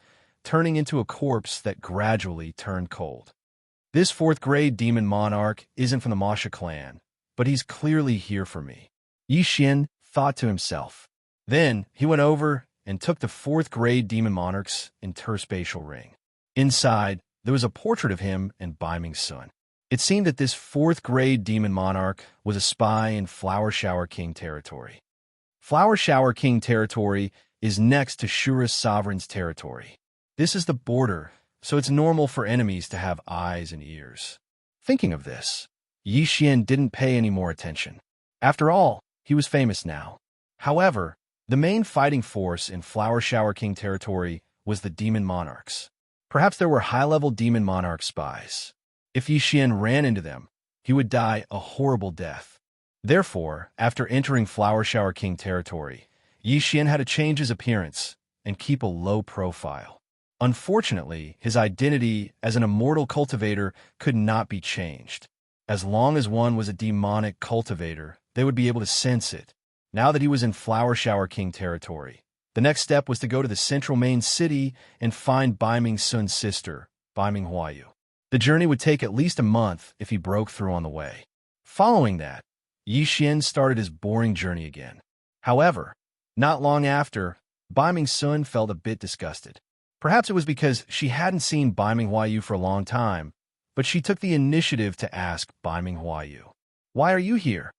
turning into a corpse that gradually turned cold. This 4th grade Demon Monarch isn't from the Masha clan, but he's clearly here for me, Yi Xian thought to himself. Then he went over and took the 4th grade Demon Monarch's interspatial ring. Inside, there was a portrait of him and Bai Ming's son. It seemed that this 4th grade Demon Monarch was a spy in Flower Shower King territory. Flower Shower King territory is next to Shura's sovereign's territory. This is the border, so it's normal for enemies to have eyes and ears. Thinking of this, Yi Xian didn't pay any more attention. After all, he was famous now. However, the main fighting force in Flower Shower King territory was the Demon Monarchs. Perhaps there were high-level Demon Monarch spies. If Yi Xian ran into them, he would die a horrible death. Therefore, after entering Flower Shower King territory, Yi Xian had to change his appearance and keep a low profile. Unfortunately, his identity as an immortal cultivator could not be changed. As long as one was a demonic cultivator, they would be able to sense it. Now that he was in Flower Shower King territory, the next step was to go to the central main city and find Bai Ming Sun's sister, Bai Ming Huayu. The journey would take at least a month if he broke through on the way. Following that, Yi Xian started his boring journey again. However, not long after, Bai Ming Sun felt a bit disgusted. Perhaps it was because she hadn't seen Bai Ming Huayu for a long time, but she took the initiative to ask Bai Ming Huayu, "Why are you here?"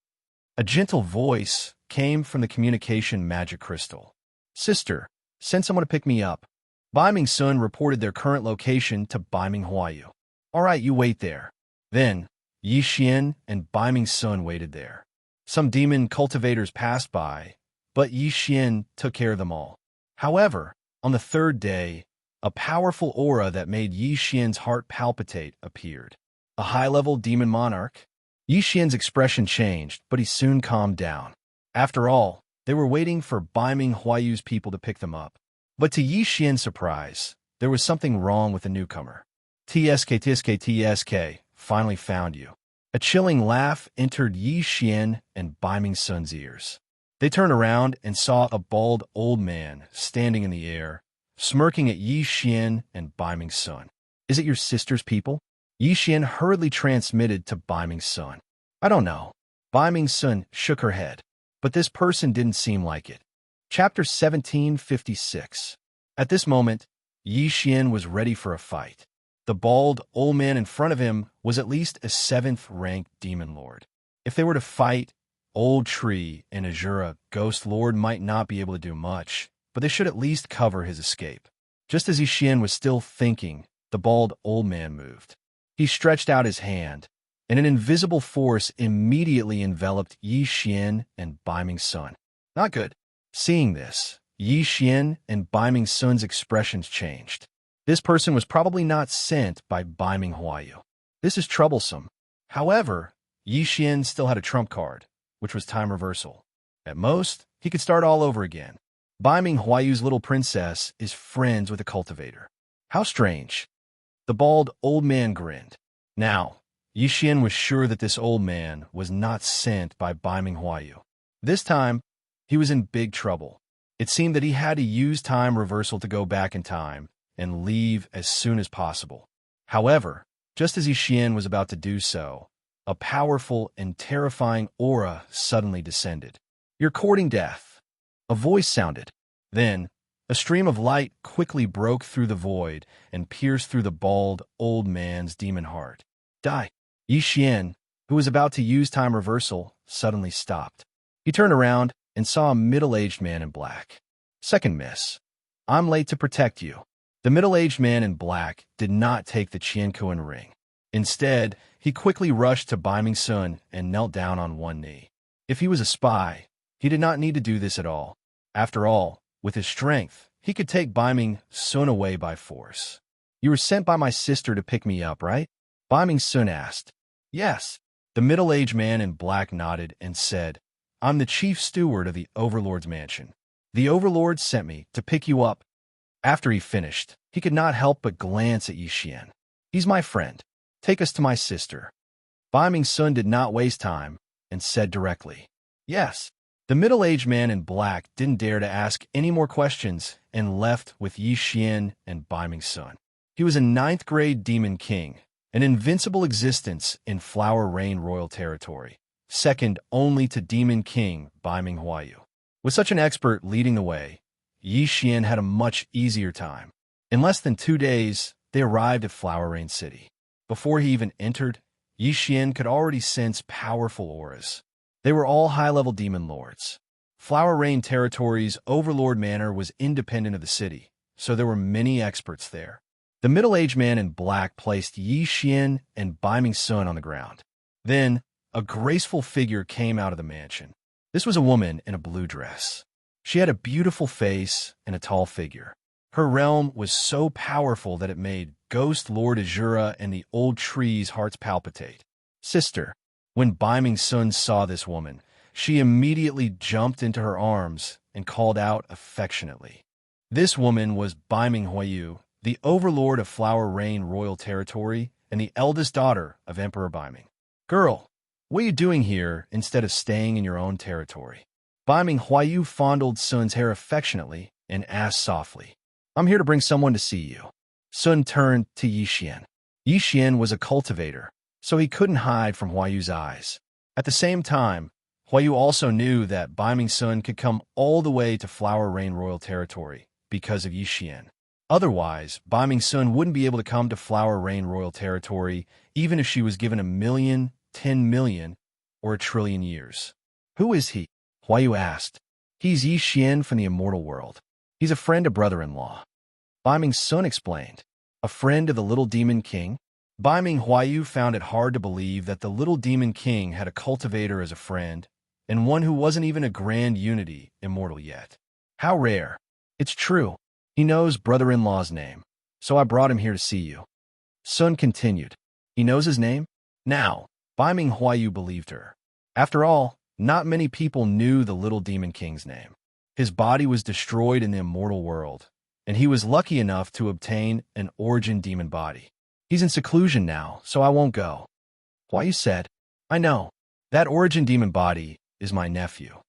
A gentle voice came from the communication magic crystal. "Sister, send someone to pick me up." Bai Ming Sun reported their current location to Bai Ming Huayu. "All right, you wait there." Then, Yi Xian and Bai Ming Sun waited there. Some demon cultivators passed by, but Yi Xian took care of them all. However, on the 3rd day, a powerful aura that made Yi Xian's heart palpitate appeared. A high-level demon monarch. Yi Xian's expression changed, but he soon calmed down. After all, they were waiting for Baiming Huayu's people to pick them up. But to Yi Xian's surprise, there was something wrong with the newcomer. TSK, finally found you. A chilling laugh entered Yi Xian and Baiming Sun's ears. They turned around and saw a bald old man standing in the air, smirking at Yi Xian and Baiming Sun. Is it your sister's people? Yi Xian hurriedly transmitted to Baiming Sun. I don't know. Baiming Sun shook her head. But this person didn't seem like it. Chapter 1756. At this moment, Yi Xian was ready for a fight. The bald old man in front of him was at least a 7th-ranked demon lord. If they were to fight, Old Tree and Azura Ghost Lord might not be able to do much, but they should at least cover his escape. Just as Yi Xian was still thinking, the bald old man moved. He stretched out his hand, and an invisible force immediately enveloped Yi Xian and Baiming Sun. Not good. Seeing this, Yi Xian and Baiming Sun's expressions changed. This person was probably not sent by Baiming Huayu. This is troublesome. However, Yi Xian still had a trump card, which was time reversal. At most, he could start all over again. Baiming Huayu's little princess is friends with a cultivator. How strange. The bald old man grinned. Now, Yi Xian was sure that this old man was not sent by Baiming Huayu. This time, he was in big trouble. It seemed that he had to use time reversal to go back in time and leave as soon as possible. However, just as Yi Xian was about to do so, a powerful and terrifying aura suddenly descended. You're courting death. A voice sounded. Then, a stream of light quickly broke through the void and pierced through the bald old man's demon heart. Die. Yi Xian, who was about to use time reversal, suddenly stopped. He turned around and saw a middle-aged man in black. Second miss. I'm late to protect you. The middle-aged man in black did not take the Qiankuan ring. Instead, he quickly rushed to Baiming Sun and knelt down on one knee. If he was a spy, he did not need to do this at all. After all, with his strength, he could take Baiming Sun away by force. You were sent by my sister to pick me up, right? Baiming Sun asked. Yes. The middle-aged man in black nodded and said, I'm the chief steward of the Overlord's mansion. The Overlord sent me to pick you up. After he finished, he could not help but glance at Yi Xian. He's my friend. Take us to my sister. Baiming Sun did not waste time and said directly, Yes. The middle-aged man in black didn't dare to ask any more questions and left with Yi Xian and Baiming Sun. He was a 9th-grade demon king, an invincible existence in Flower Rain royal territory, second only to demon king Baiming Huayu. With such an expert leading the way, Yi Xian had a much easier time. In less than 2 days, they arrived at Flower Rain City. Before he even entered, Yi Xian could already sense powerful auras. They were all high-level demon lords. Flower Rain Territory's Overlord Manor was independent of the city, so there were many experts there. The middle-aged man in black placed Yi Xian and Baiming Sun on the ground. Then, a graceful figure came out of the mansion. This was a woman in a blue dress. She had a beautiful face and a tall figure. Her realm was so powerful that it made Ghost Lord Azura and the Old Tree's hearts palpitate. Sister. When Baiming Sun saw this woman, she immediately jumped into her arms and called out affectionately. This woman was Baiming Huayu, the overlord of Flower Rain royal territory and the eldest daughter of Emperor Baiming. Girl, what are you doing here instead of staying in your own territory? Baiming Huayu fondled Sun's hair affectionately and asked softly, I'm here to bring someone to see you. Sun turned to Yi Xian. Yi Xian was a cultivator, so he couldn't hide from Huayu's eyes. At the same time, Huayu also knew that Baiming Sun could come all the way to Flower Rain royal territory because of Yi Xian. Otherwise, Baiming Sun wouldn't be able to come to Flower Rain royal territory even if she was given 1,000,000, 10,000,000, or 1,000,000,000,000 years. Who is he? Huayu asked. He's Yi Xian from the immortal world. He's a friend of brother-in-law. Baiming Sun explained. A friend of the little demon king? Baiming Huayu found it hard to believe that the little demon king had a cultivator as a friend, and one who wasn't even a grand unity immortal yet. How rare. It's true. He knows brother-in-law's name, so I brought him here to see you. Sun continued. He knows his name? Now, Bai Ming Huayu believed her. After all, not many people knew the little demon king's name. His body was destroyed in the immortal world, and he was lucky enough to obtain an origin demon body. He's in seclusion now, so I won't go. Huayu said, I know. That origin demon body is my nephew.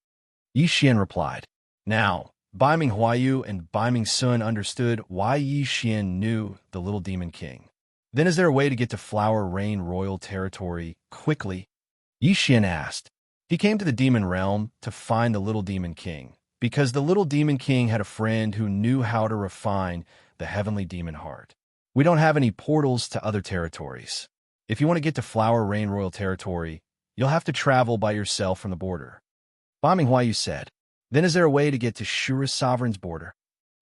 Yi Xian replied. Now, Bai Ming Huayu and Bai Ming Sun understood why Yi Xian knew the little demon king. Then is there a way to get to Flower Rain royal territory quickly? Yi Xian asked. He came to the demon realm to find the little demon king, because the little demon king had a friend who knew how to refine the heavenly demon heart. We don't have any portals to other territories. If you want to get to Flower Rain royal territory, you'll have to travel by yourself from the border. Bai Ming Huayu said. Then is there a way to get to Shura's sovereign's border?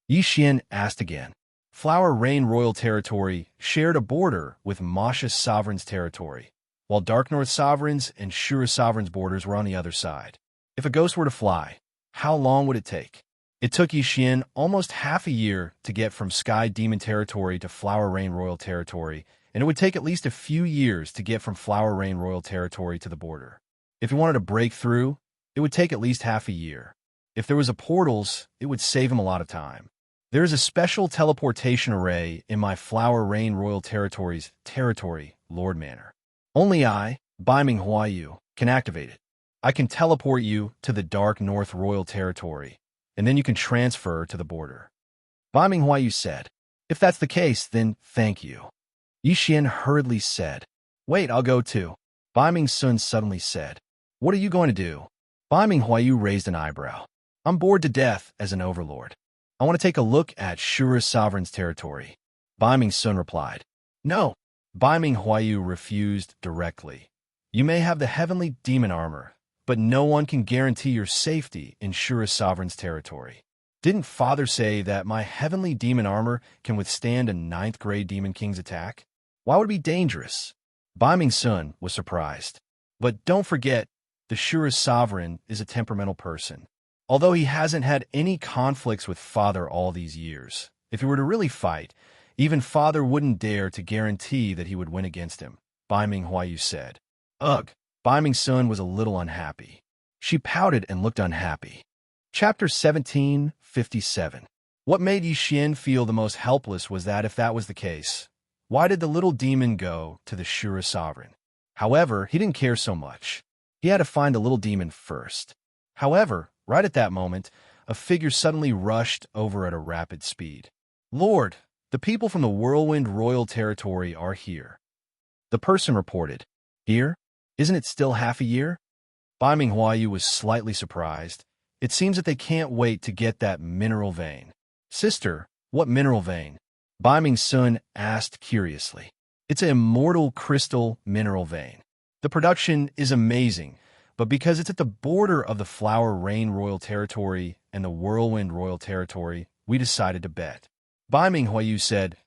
Yi Xian asked again. Flower Rain royal territory shared a border with Masha's sovereign's territory, while Dark North sovereign's and Shura's sovereign's borders were on the other side. If a ghost were to fly, how long would it take? It took Yi Xian almost half a year to get from Sky Demon territory to Flower Rain royal territory, and it would take at least a few years to get from Flower Rain royal territory to the border. If he wanted to break through, it would take at least half a year. If there was a portals, it would save him a lot of time. There is a special teleportation array in my Flower Rain royal territory's territory, Lord Manor. Only I, Bai Ming Huayu, can activate it. I can teleport you to the Dark North royal territory, and then you can transfer to the border. Bai Ming Huayu said. If that's the case, then thank you. Yi Xian hurriedly said. Wait, I'll go too. Bai Ming Sun suddenly said. What are you going to do? Bai Ming Huayu raised an eyebrow. I'm bored to death as an overlord. I want to take a look at Shura's sovereign's territory. Bai Ming Sun replied. No. Bai Ming Huayu refused directly. You may have the heavenly demon armor, but no one can guarantee your safety in Shura's sovereign's territory. Didn't Father say that my heavenly demon armor can withstand a 9th grade demon king's attack? Why would it be dangerous? Bai Ming Sun was surprised. But don't forget, the Shura's sovereign is a temperamental person. Although he hasn't had any conflicts with Father all these years, if he were to really fight, even Father wouldn't dare to guarantee that he would win against him, Bai Ming Huayu said. Ugh, Bai Ming Sun was a little unhappy. She pouted and looked unhappy. Chapter 1757. What made Yi Xian feel the most helpless was that if that was the case, why did the little demon go to the Shura sovereign? However, he didn't care so much. He had to find the little demon first. However, right at that moment, a figure suddenly rushed over at a rapid speed. Lord, the people from the Whirlwind Royal Territory are here. The person reported. Here? Isn't it still half a year? Bai Ming Huayu was slightly surprised. It seems that they can't wait to get that mineral vein. Sister, what mineral vein? Bai Ming Sun asked curiously. It's an immortal crystal mineral vein. The production is amazing, but because it's at the border of the Flower Rain Royal Territory and the Whirlwind Royal Territory, we decided to bet. Bai Ming Huayu said,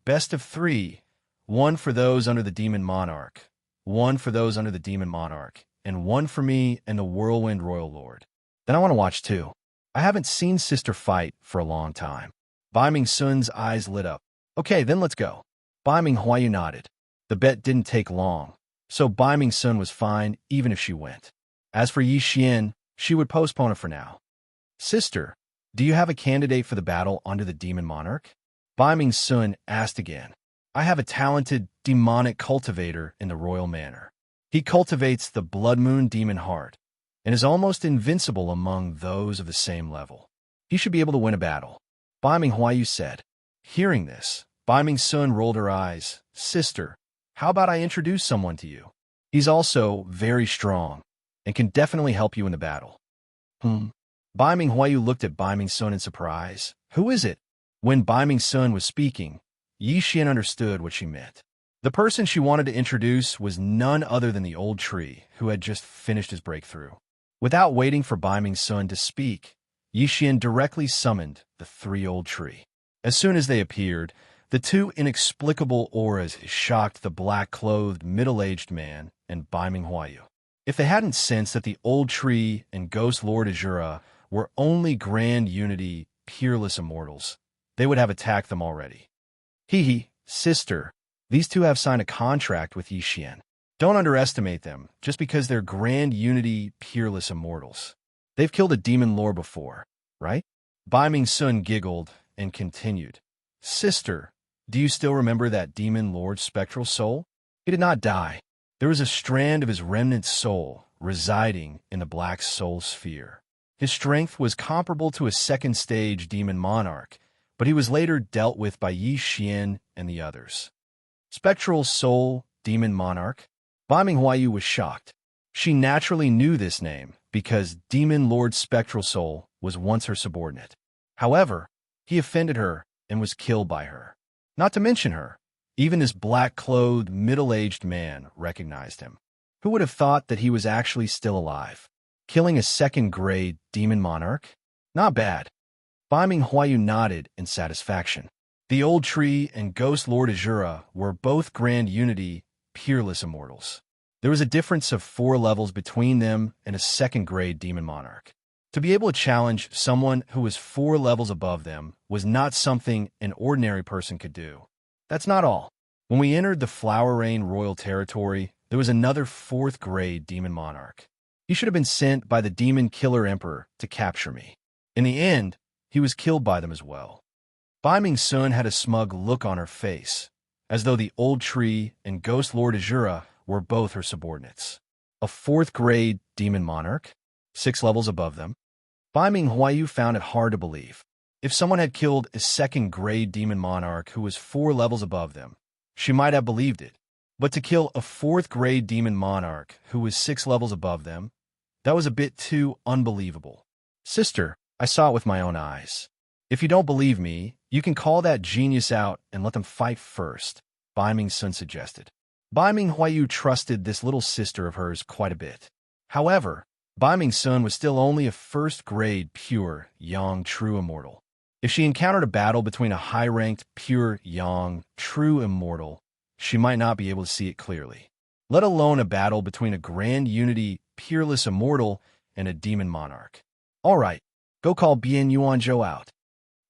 Best of 3, 1 for those under the Demon Monarch, 1 for those under the Demon Monarch, and 1 for me and the Whirlwind Royal Lord. Then I want to watch too. I haven't seen Sister fight for a long time. Bai Ming Sun's eyes lit up. Okay, then let's go. Bai Ming Huayu nodded. The bet didn't take long, so Bai Ming Sun was fine even if she went. As for Yi Xian, she would postpone it for now. Sister, do you have a candidate for the battle under the Demon Monarch? Bai Ming Sun asked again. I have a talented demonic cultivator in the royal manor. He cultivates the Blood Moon demon heart and is almost invincible among those of the same level. He should be able to win a battle. Bai Ming Huayu said. Hearing this, Bai Ming Sun rolled her eyes. Sister, how about I introduce someone to you? He's also very strong and can definitely help you in the battle. Bai Ming Huayu looked at Bai Ming Sun in surprise. Who is it? When Bai Ming Sun was speaking, Yi Xian understood what she meant. The person she wanted to introduce was none other than the old tree who had just finished his breakthrough. Without waiting for Bai Ming Sun to speak, Yi Xian directly summoned the 3 old tree. As soon as they appeared, the 2 inexplicable auras shocked the black-clothed middle-aged man and Bai Ming Huayu. If they hadn't sensed that the old tree and Ghost Lord Azura were only grand unity, peerless immortals, they would have attacked them already. Sister, these 2 have signed a contract with Yi Xian. Don't underestimate them, just because they're grand unity, peerless immortals. They've killed a demon lord before, right? Bai Ming Sun giggled and continued. Sister, do you still remember that demon lord's spectral soul? He did not die. There was a strand of his remnant soul residing in the black soul sphere. His strength was comparable to a second-stage demon monarch, but he was later dealt with by Yi Xian and the others. Spectral soul, demon monarch? Bai Minghuayu was shocked. She naturally knew this name because Demon Lord Spectral Soul was once her subordinate. However, he offended her and was killed by her. Not to mention her, even this black-clothed, middle-aged man recognized him. Who would have thought that he was actually still alive? Killing a second-grade demon monarch? Not bad. Bai Minghuayu nodded in satisfaction. The Old Tree and Ghost Lord Azura were both Grand Unity, peerless immortals. There was a difference of 4 levels between them and a second-grade demon monarch. To be able to challenge someone who was 4 levels above them was not something an ordinary person could do. That's not all. When we entered the Flower Rain Royal Territory, there was another 4th-grade demon monarch. He should have been sent by the Demon Killer Emperor to capture me. In the end, he was killed by them as well. Bai Ming Sun had a smug look on her face, as though the Old Tree and Ghost Lord Azura were both her subordinates. A 4th-grade demon monarch, 6 levels above them. Bai Minghuayu found it hard to believe. If someone had killed a 2nd-grade demon monarch who was 4 levels above them, she might have believed it. But to kill a 4th-grade demon monarch who was 6 levels above them, that was a bit too unbelievable. Sister, I saw it with my own eyes. If you don't believe me, you can call that genius out and let them fight first, Bai Ming Sun suggested. Bai Minghuayu trusted this little sister of hers quite a bit. However, Bai Ming Sun was still only a 1st-grade pure Yang true immortal. If she encountered a battle between a high-ranked pure Yang true immortal, she might not be able to see it clearly, let alone a battle between a grand unity peerless immortal and a demon monarch. All right, go call Bian Yuanzhou out.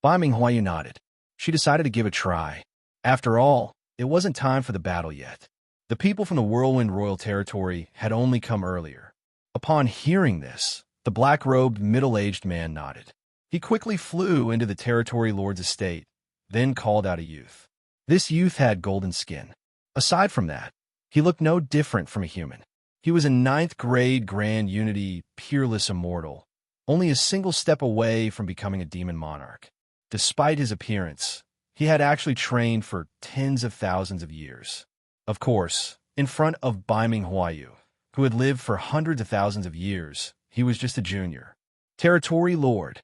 Bai Minghuayu nodded. She decided to give it a try. After all, it wasn't time for the battle yet. The people from the Whirlwind Royal Territory had only come earlier. Upon hearing this, the black-robed, middle-aged man nodded. He quickly flew into the Territory Lord's estate, then called out a youth. This youth had golden skin. Aside from that, he looked no different from a human. He was a 9th-grade Grand Unity, peerless immortal, only a single step away from becoming a demon monarch. Despite his appearance, he had actually trained for tens of thousands of years. Of course, in front of Bai Minghuayu, who had lived for hundreds of thousands of years, he was just a junior. Territory Lord,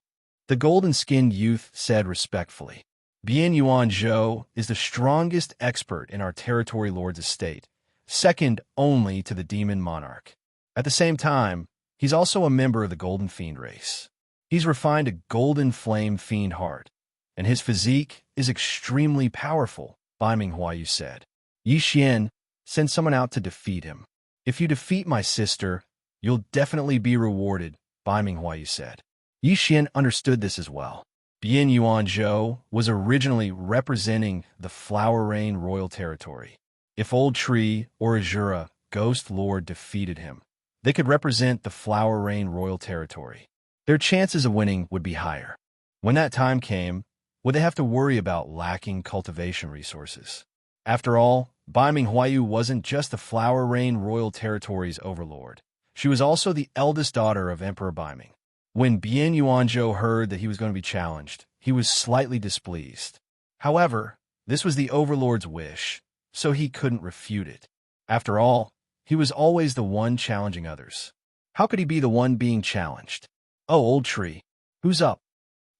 the golden-skinned youth said respectfully. Bian Yuanzhou is the strongest expert in our Territory Lord's estate, second only to the demon monarch. At the same time, he's also a member of the Golden Fiend race. He's refined a golden flame fiend heart, and his physique is extremely powerful, Bai Minghuayu said. Yi Xian, send someone out to defeat him. If you defeat my sister, you'll definitely be rewarded, Bai Minghuayu said. Yi Xian understood this as well. Bian Yuanzhou was originally representing the Flower Rain Royal Territory. If Old Tree or Azura, Ghost Lord, defeated him, they could represent the Flower Rain Royal Territory. Their chances of winning would be higher. When that time came, would they have to worry about lacking cultivation resources? After all, Bai Minghuayu wasn't just the Flower Rain Royal Territory's overlord. She was also the eldest daughter of Emperor Bai Ming. When Bian Yuanzhou heard that he was going to be challenged, he was slightly displeased. However, this was the overlord's wish, so he couldn't refute it. After all, he was always the one challenging others. How could he be the one being challenged? Oh, Old Tree, who's up?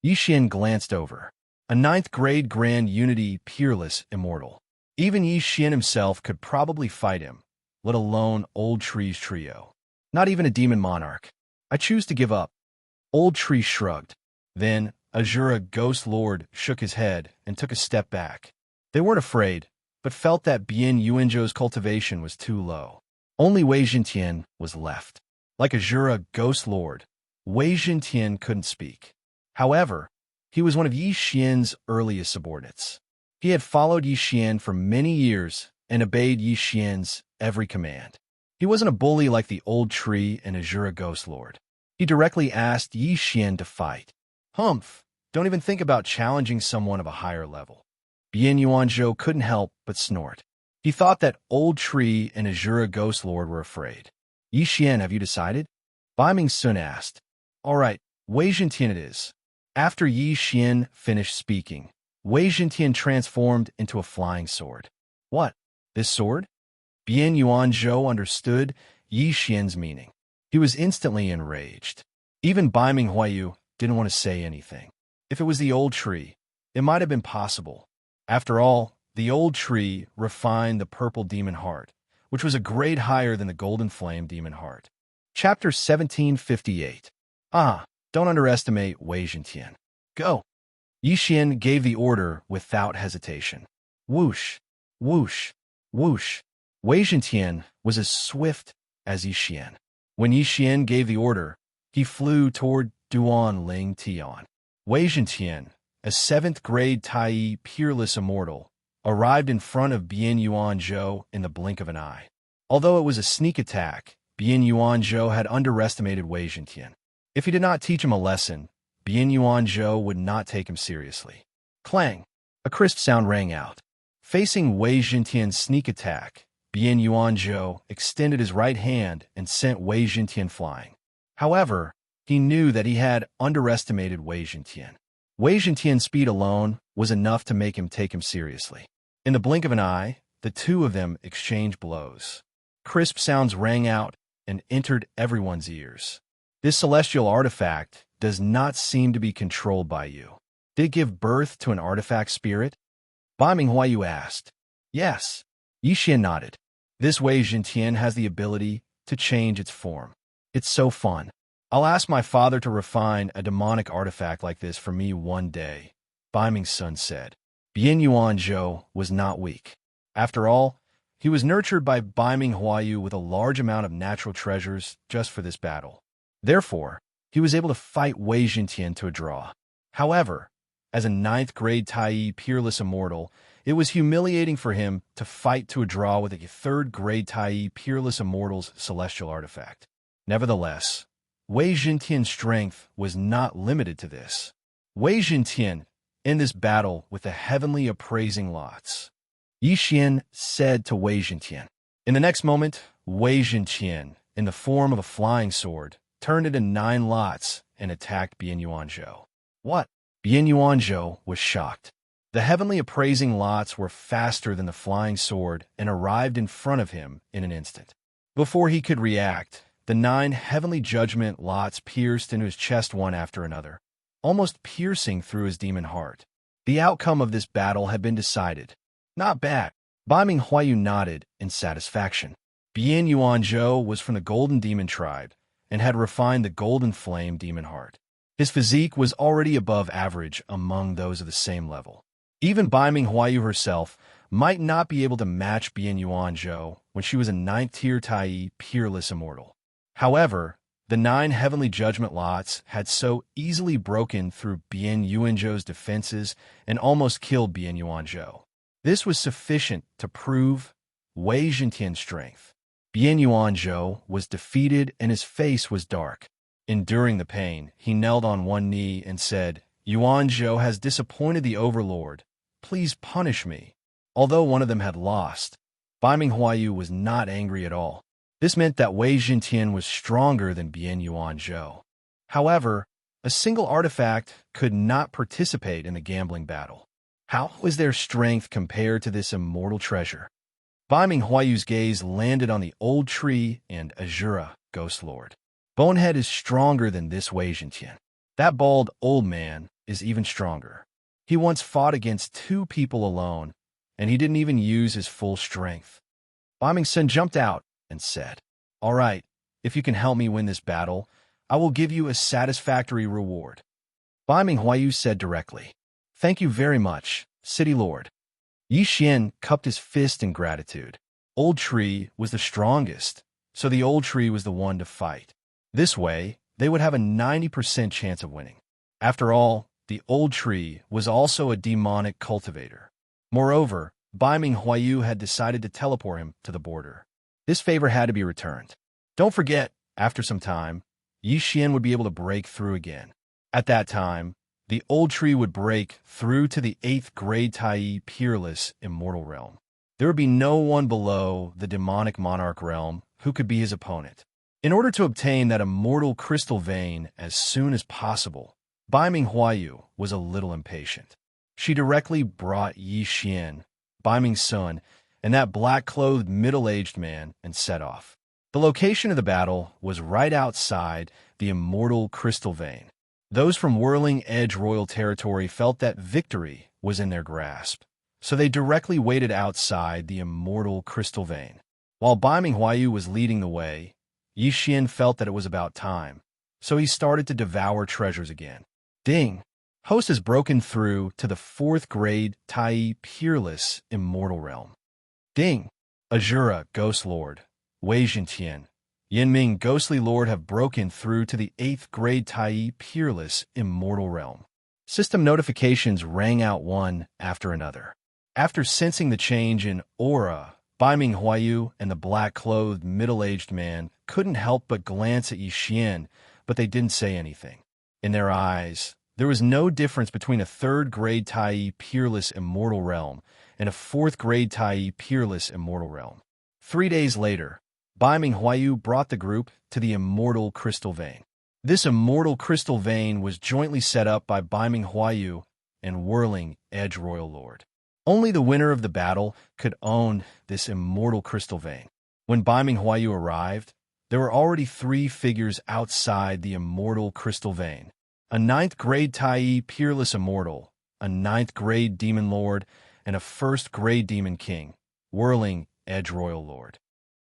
Yi Xian glanced over. A 9th-grade Grand Unity peerless immortal. Even Yi Xian himself could probably fight him, let alone Old Tree's trio. Not even a demon monarch. I choose to give up. Old Tree shrugged. Then, Azura Ghost Lord shook his head and took a step back. They weren't afraid, but felt that Bian Yuanzhou's cultivation was too low. Only Wei Zhentian was left. Like Azura Ghost Lord, Wei Zhentian couldn't speak. However, he was one of Yi Xian's earliest subordinates. He had followed Yi Xian for many years and obeyed Yi Xian's every command. He wasn't a bully like the old tree and Azura Ghost Lord. He directly asked Yi Xian to fight. Humph! Don't even think about challenging someone of a higher level. Bian Yuanzhou couldn't help but snort. He thought that old tree and Azura Ghost Lord were afraid. Yi Xian, have you decided? Bai Ming Sun asked. All right, Wei Zhentian it is. After Yi Xian finished speaking, Wei Zhentian transformed into a flying sword. What? This sword? Bian Yuanzhou understood Yi Xian's meaning. He was instantly enraged. Even Bai Ming Huayu didn't want to say anything. If it was the old tree, it might have been possible. After all, the old tree refined the purple demon heart, which was a grade higher than the golden flame demon heart. Chapter 1758. Don't underestimate Wei Zhentian. Go. Yi Xian gave the order without hesitation. Whoosh, whoosh, whoosh. Wei Zhentian was as swift as Yi Xian. When Yi Xian gave the order, he flew toward Duan Ling Tian. Wei Zhentian, a 7th grade Tai peerless immortal, arrived in front of Bian Yuanzhou in the blink of an eye. Although it was a sneak attack, Bian Yuanzhou had underestimated Wei Zhentian. If he did not teach him a lesson, Bian Yuanzhou would not take him seriously. Clang! A crisp sound rang out. Facing Wei Zhentian's sneak attack, Bian Yuanzhou extended his right hand and sent Wei Zhentian flying. However, he knew that he had underestimated Wei Zhentian. Wei Zhentian's speed alone was enough to make him take him seriously. In the blink of an eye, the two of them exchanged blows. Crisp sounds rang out and entered everyone's ears. This celestial artifact does not seem to be controlled by you. Did it give birth to an artifact spirit? Bai Ming Huayu asked. Yes. Yi Xian nodded. This Wei Zhentian has the ability to change its form. It's so fun. I'll ask my father to refine a demonic artifact like this for me one day, Bai Ming Sun said. Bian Yuanzhou was not weak. After all, he was nurtured by Bai Ming Huayu with a large amount of natural treasures just for this battle. Therefore, he was able to fight Wei Zhentian to a draw. However, as a 9th grade Tai peerless immortal, it was humiliating for him to fight to a draw with a 3rd grade Tai peerless immortal's celestial artifact. Nevertheless, Wei Zhentian's strength was not limited to this. Wei Zhentian, in this battle with the heavenly appraising lots, Yi Xian said to Wei Zhentian. In the next moment, Wei Zhentian, in the form of a flying sword, turned into 9 lots and attacked Bian Yuanzhou. What? Bian Yuanzhou was shocked. The heavenly appraising lots were faster than the flying sword and arrived in front of him in an instant. Before he could react, the 9 heavenly judgment lots pierced into his chest one after another, almost piercing through his demon heart. The outcome of this battle had been decided. Not bad. Bai Ming Huayu nodded in satisfaction. Bian Yuanzhou was from the Golden Demon tribe and had refined the Golden Flame demon heart. His physique was already above average among those of the same level. Even Bai Ming Huayu herself might not be able to match Bian Yuanzhou when she was a 9th tier Tai peerless immortal. However, the 9 heavenly judgment lots had so easily broken through Bian Yuanzhou's defenses and almost killed Bian Yuanzhou. This was sufficient to prove Wei Zhentian's strength. Bian Yuanzhou was defeated and his face was dark. Enduring the pain, he knelt on one knee and said, Yuanzhou has disappointed the Overlord. Please punish me. Although one of them had lost, Bai Ming Huayu was not angry at all. This meant that Wei Zhentian was stronger than Bian Yuanzhou. However, a single artifact could not participate in the gambling battle. How was their strength compared to this immortal treasure? Bai Ming Huayu's gaze landed on the old tree and Azura Ghost Lord. Bonehead is stronger than this Wei Zhentian. That bald old man is even stronger. He once fought against 2 people alone, and he didn't even use his full strength. Bai Ming Sun jumped out and said, All right, if you can help me win this battle, I will give you a satisfactory reward. Bai Ming Huayu said directly, Thank you very much, City Lord. Yi Xian cupped his fist in gratitude. Old Tree was the strongest, so the Old Tree was the one to fight. This way, they would have a 90% chance of winning. After all, the Old Tree was also a demonic cultivator. Moreover, Bai Ming Huayu had decided to teleport him to the border. This favor had to be returned. Don't forget, after some time, Xian would be able to break through again. At that time, the old tree would break through to the 8th grade Tai Peerless Immortal Realm. There would be no one below the demonic monarch realm who could be his opponent. In order to obtain that immortal crystal vein as soon as possible, Baiming Huayu was a little impatient. She directly brought Xian, Baiming's son, and that black-clothed middle-aged man and set off. The location of the battle was right outside the immortal crystal vein. Those from Whirling Edge Royal Territory felt that victory was in their grasp, so they directly waited outside the immortal crystal vein. While Baiming Huayu was leading the way, Xian felt that it was about time, so he started to devour treasures again. Ding! Host has broken through to the 4th grade Tai Peerless Immortal Realm. Ding! Azura, Ghost Lord, Wei Zhentian, Yinming, Ghostly Lord have broken through to the 8th grade Tai Peerless Immortal Realm. System notifications rang out one after another. After sensing the change in aura, Baiming Huayu and the black-clothed middle-aged man couldn't help but glance at Xian, but they didn't say anything. In their eyes, there was no difference between a 3rd grade Tai Peerless Immortal Realm and a 4th grade Tai Peerless Immortal Realm. 3 days later, Baiming Huayu brought the group to the Immortal Crystal Vein. This Immortal Crystal Vein was jointly set up by Baiming Huayu and Whirling Edge Royal Lord. Only the winner of the battle could own this Immortal Crystal Vein. When Baiming Huayu arrived, there were already 3 figures outside the Immortal Crystal Vein. A 9th grade Tai Peerless Immortal, a 9th grade Demon Lord, and a 1st grade Demon King, Whirling Edge Royal Lord.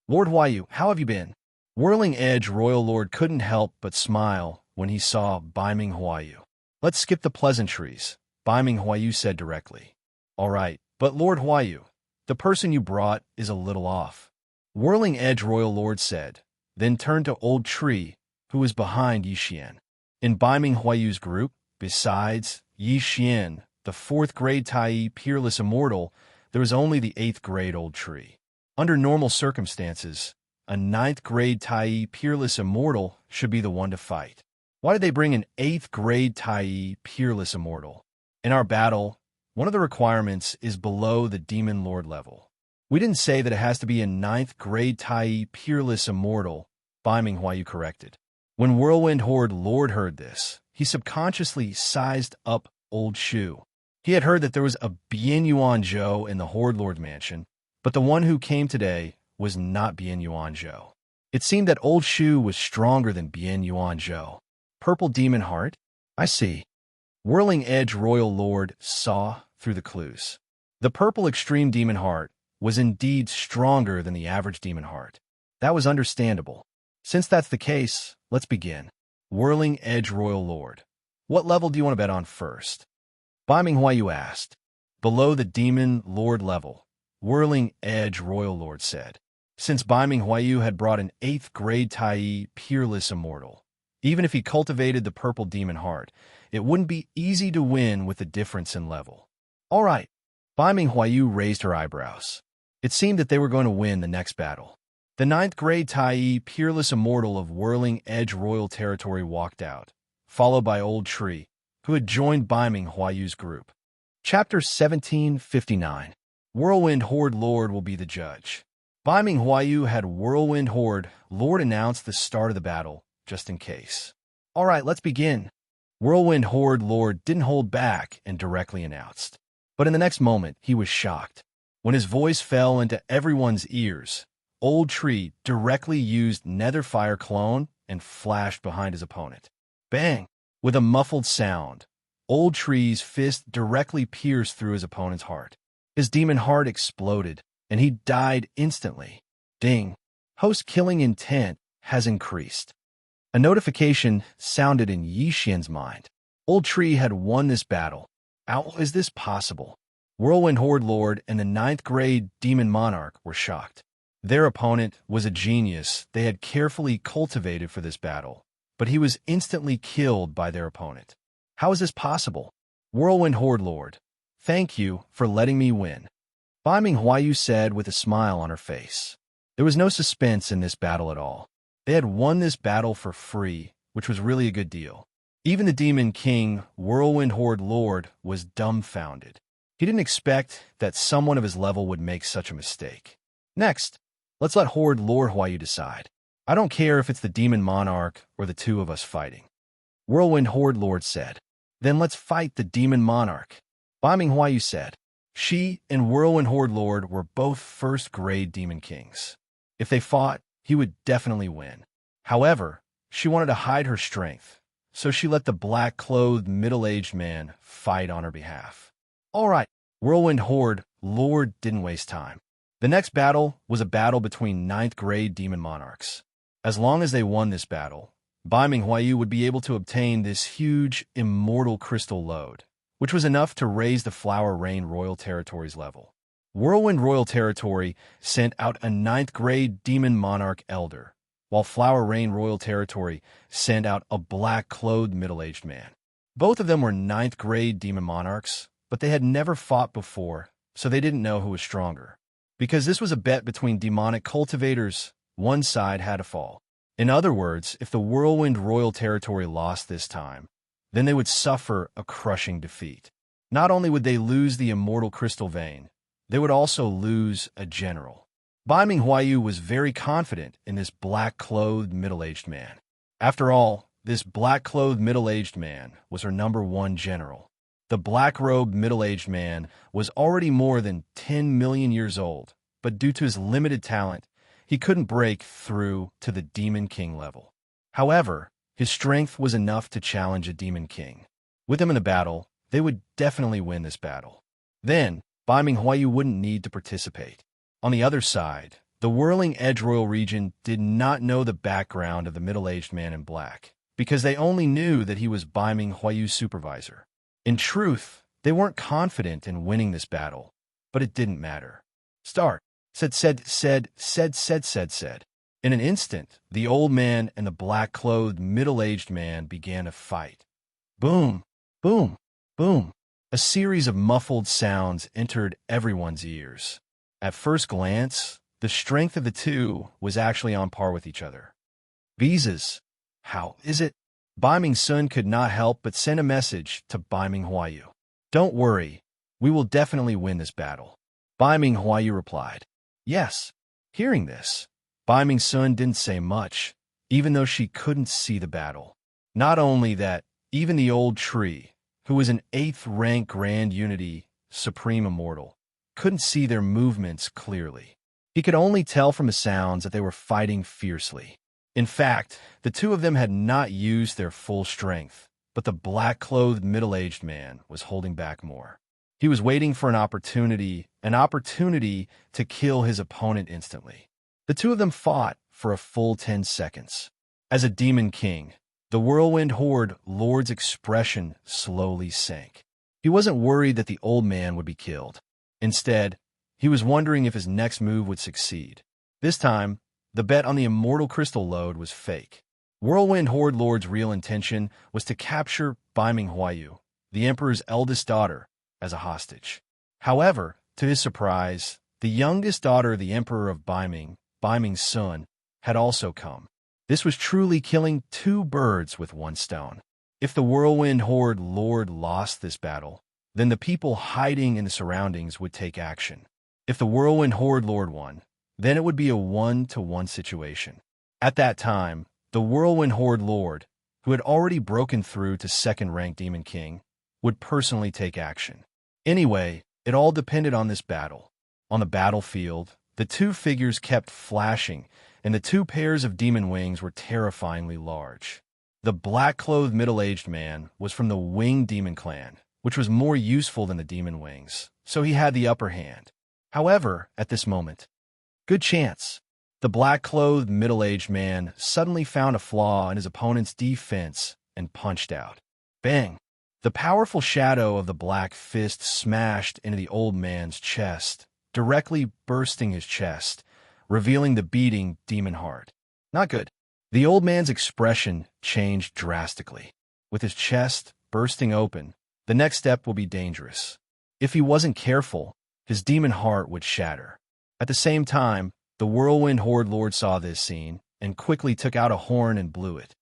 Lord Huayu, how have you been? Whirling Edge Royal Lord couldn't help but smile when he saw Baiming Huayu. Let's skip the pleasantries, Baiming Huayu said directly. All right, but Lord Huayu, the person you brought is a little off. Whirling Edge Royal Lord said, then turned to Old Tree, who was behind Xian. In Baiming Huayu's group, besides Xian, the 4th grade Tai Peerless Immortal, there was only the 8th grade Old Tree. Under normal circumstances, a 9th grade Tai Peerless Immortal should be the one to fight. Why did they bring an 8th grade Tai Peerless Immortal? In our battle, one of the requirements is below the Demon Lord level. We didn't say that it has to be a 9th grade Tai Peerless Immortal, Baiming Huayu corrected. When Whirlwind Horde Lord heard this, he subconsciously sized up Old Shu. He had heard that there was a Bien Yuan Zhou in the Horde Lord mansion, but the one who came today was not Bien Yuan Zhou. It seemed that Old Shu was stronger than Bien Yuan Zhou. Purple Demon Heart? I see. Whirling Edge Royal Lord saw through the clues. The purple Extreme Demon Heart was indeed stronger than the average Demon Heart. That was understandable. Since that's the case, let's begin. Whirling Edge Royal Lord. What level do you want to bet on first? Baiming Huayu asked. Below the Demon Lord level, Whirling Edge Royal Lord said. Since Baiming Huayu had brought an 8th grade Tai Peerless Immortal, even if he cultivated the purple Demon Heart, it wouldn't be easy to win with the difference in level. All right. Baiming Huayu raised her eyebrows. It seemed that they were going to win the next battle. The 9th grade Tai Peerless Immortal of Whirling Edge Royal Territory walked out, followed by Old Tree, who had joined Baiming Huayu's group. Chapter 1759. Whirlwind Horde Lord will be the judge. Baiming Huayu had Whirlwind Horde Lord announce the start of the battle, just in case. All right, let's begin. Whirlwind Horde Lord didn't hold back and directly announced. But in the next moment, he was shocked. When his voice fell into everyone's ears, Old Tree directly used Netherfire Clone and flashed behind his opponent. Bang! With a muffled sound, Old Tree's fist directly pierced through his opponent's heart. His demon heart exploded, and he died instantly. Ding! Host killing intent has increased. A notification sounded in Xian's mind. Old Tree had won this battle. How is this possible? Whirlwind Horde Lord and the 9th grade Demon Monarch were shocked. Their opponent was a genius they had carefully cultivated for this battle, but he was instantly killed by their opponent. How is this possible? Whirlwind Horde Lord, thank you for letting me win. Baiming Huayu said with a smile on her face. There was no suspense in this battle at all. They had won this battle for free, which was really a good deal. Even the Demon King, Whirlwind Horde Lord, was dumbfounded. He didn't expect that someone of his level would make such a mistake. Next, let's let Horde Lord Huayu decide. I don't care if it's the Demon Monarch or the two of us fighting. Whirlwind Horde Lord said. Then let's fight the Demon Monarch. Beiming Huayu said. She and Whirlwind Horde Lord were both first-grade Demon Kings. If they fought, he would definitely win. However, she wanted to hide her strength, so she let the black-clothed middle-aged man fight on her behalf. All right, Whirlwind Horde Lord didn't waste time. The next battle was a battle between 9th-grade Demon Monarchs. As long as they won this battle, Beiming Huayu would be able to obtain this huge immortal crystal load, which was enough to raise the Flower Rain Royal Territory's level. Whirlwind Royal Territory sent out a 9th-grade Demon Monarch Elder, while Flower Rain Royal Territory sent out a black-clothed middle-aged man. Both of them were 9th-grade Demon Monarchs, but they had never fought before, so they didn't know who was stronger. Because this was a bet between demonic cultivators, one side had to fall. In other words, if the Whirlwind Royal Territory lost this time, then they would suffer a crushing defeat. Not only would they lose the Immortal Crystal Vein, they would also lose a general. Beiming Huayu was very confident in this black-clothed middle-aged man. After all, this black-clothed middle-aged man was her #1 general. The black-robed middle-aged man was already more than 10 million years old, but due to his limited talent, he couldn't break through to the Demon King level. However, his strength was enough to challenge a Demon King. With him in a battle, they would definitely win this battle. Then, Beiming Huayu wouldn't need to participate. On the other side, the Whirling Edge Royal region did not know the background of the middle-aged man in black, because they only knew that he was Beiming Huayu's supervisor. In truth, they weren't confident in winning this battle, but it didn't matter. Start, said. In an instant, the old man and the black-clothed middle-aged man began to fight. Boom, boom, boom. A series of muffled sounds entered everyone's ears. At first glance, the strength of the two was actually on par with each other. Visas, how is it? Beiming Sun could not help but send a message to Beiming Huayu. Don't worry, we will definitely win this battle. Beiming Huayu replied. Yes. Hearing this, Beiming Sun didn't say much, even though she couldn't see the battle. Not only that, even the old tree, who was an 8th rank Grand Unity Supreme Immortal, couldn't see their movements clearly. He could only tell from the sounds that they were fighting fiercely. In fact, the two of them had not used their full strength, but the black-clothed middle-aged man was holding back more. He was waiting for an opportunity to kill his opponent instantly. The two of them fought for a full 10 seconds. As a Demon King, the Whirlwind Horde Lord's expression slowly sank. He wasn't worried that the old man would be killed. Instead, he was wondering if his next move would succeed. This time, the bet on the Immortal Crystal Load was fake. Whirlwind Horde Lord's real intention was to capture Beiming Huayu, the Emperor's eldest daughter, as a hostage. However, to his surprise, the youngest daughter of the Emperor of Beiming, Beiming Sun, had also come. This was truly killing two birds with one stone. If the Whirlwind Horde Lord lost this battle, then the people hiding in the surroundings would take action. If the Whirlwind Horde Lord won, then it would be a 1-to-1 situation. At that time, the Whirlwind Horde Lord, who had already broken through to 2nd rank Demon King, would personally take action. Anyway, it all depended on this battle. On the battlefield, the two figures kept flashing, and the two pairs of demon wings were terrifyingly large. The black-clothed middle-aged man was from the Winged Demon clan, which was more useful than the demon wings, so he had the upper hand. However, at this moment, good chance. The black-clothed middle-aged man suddenly found a flaw in his opponent's defense and punched out. Bang! The powerful shadow of the black fist smashed into the old man's chest, directly bursting his chest, revealing the beating demon heart. Not good. The old man's expression changed drastically. With his chest bursting open, the next step will be dangerous. If he wasn't careful, his demon heart would shatter. At the same time, The whirlwind horde lord saw this scene and quickly took out a horn and blew it.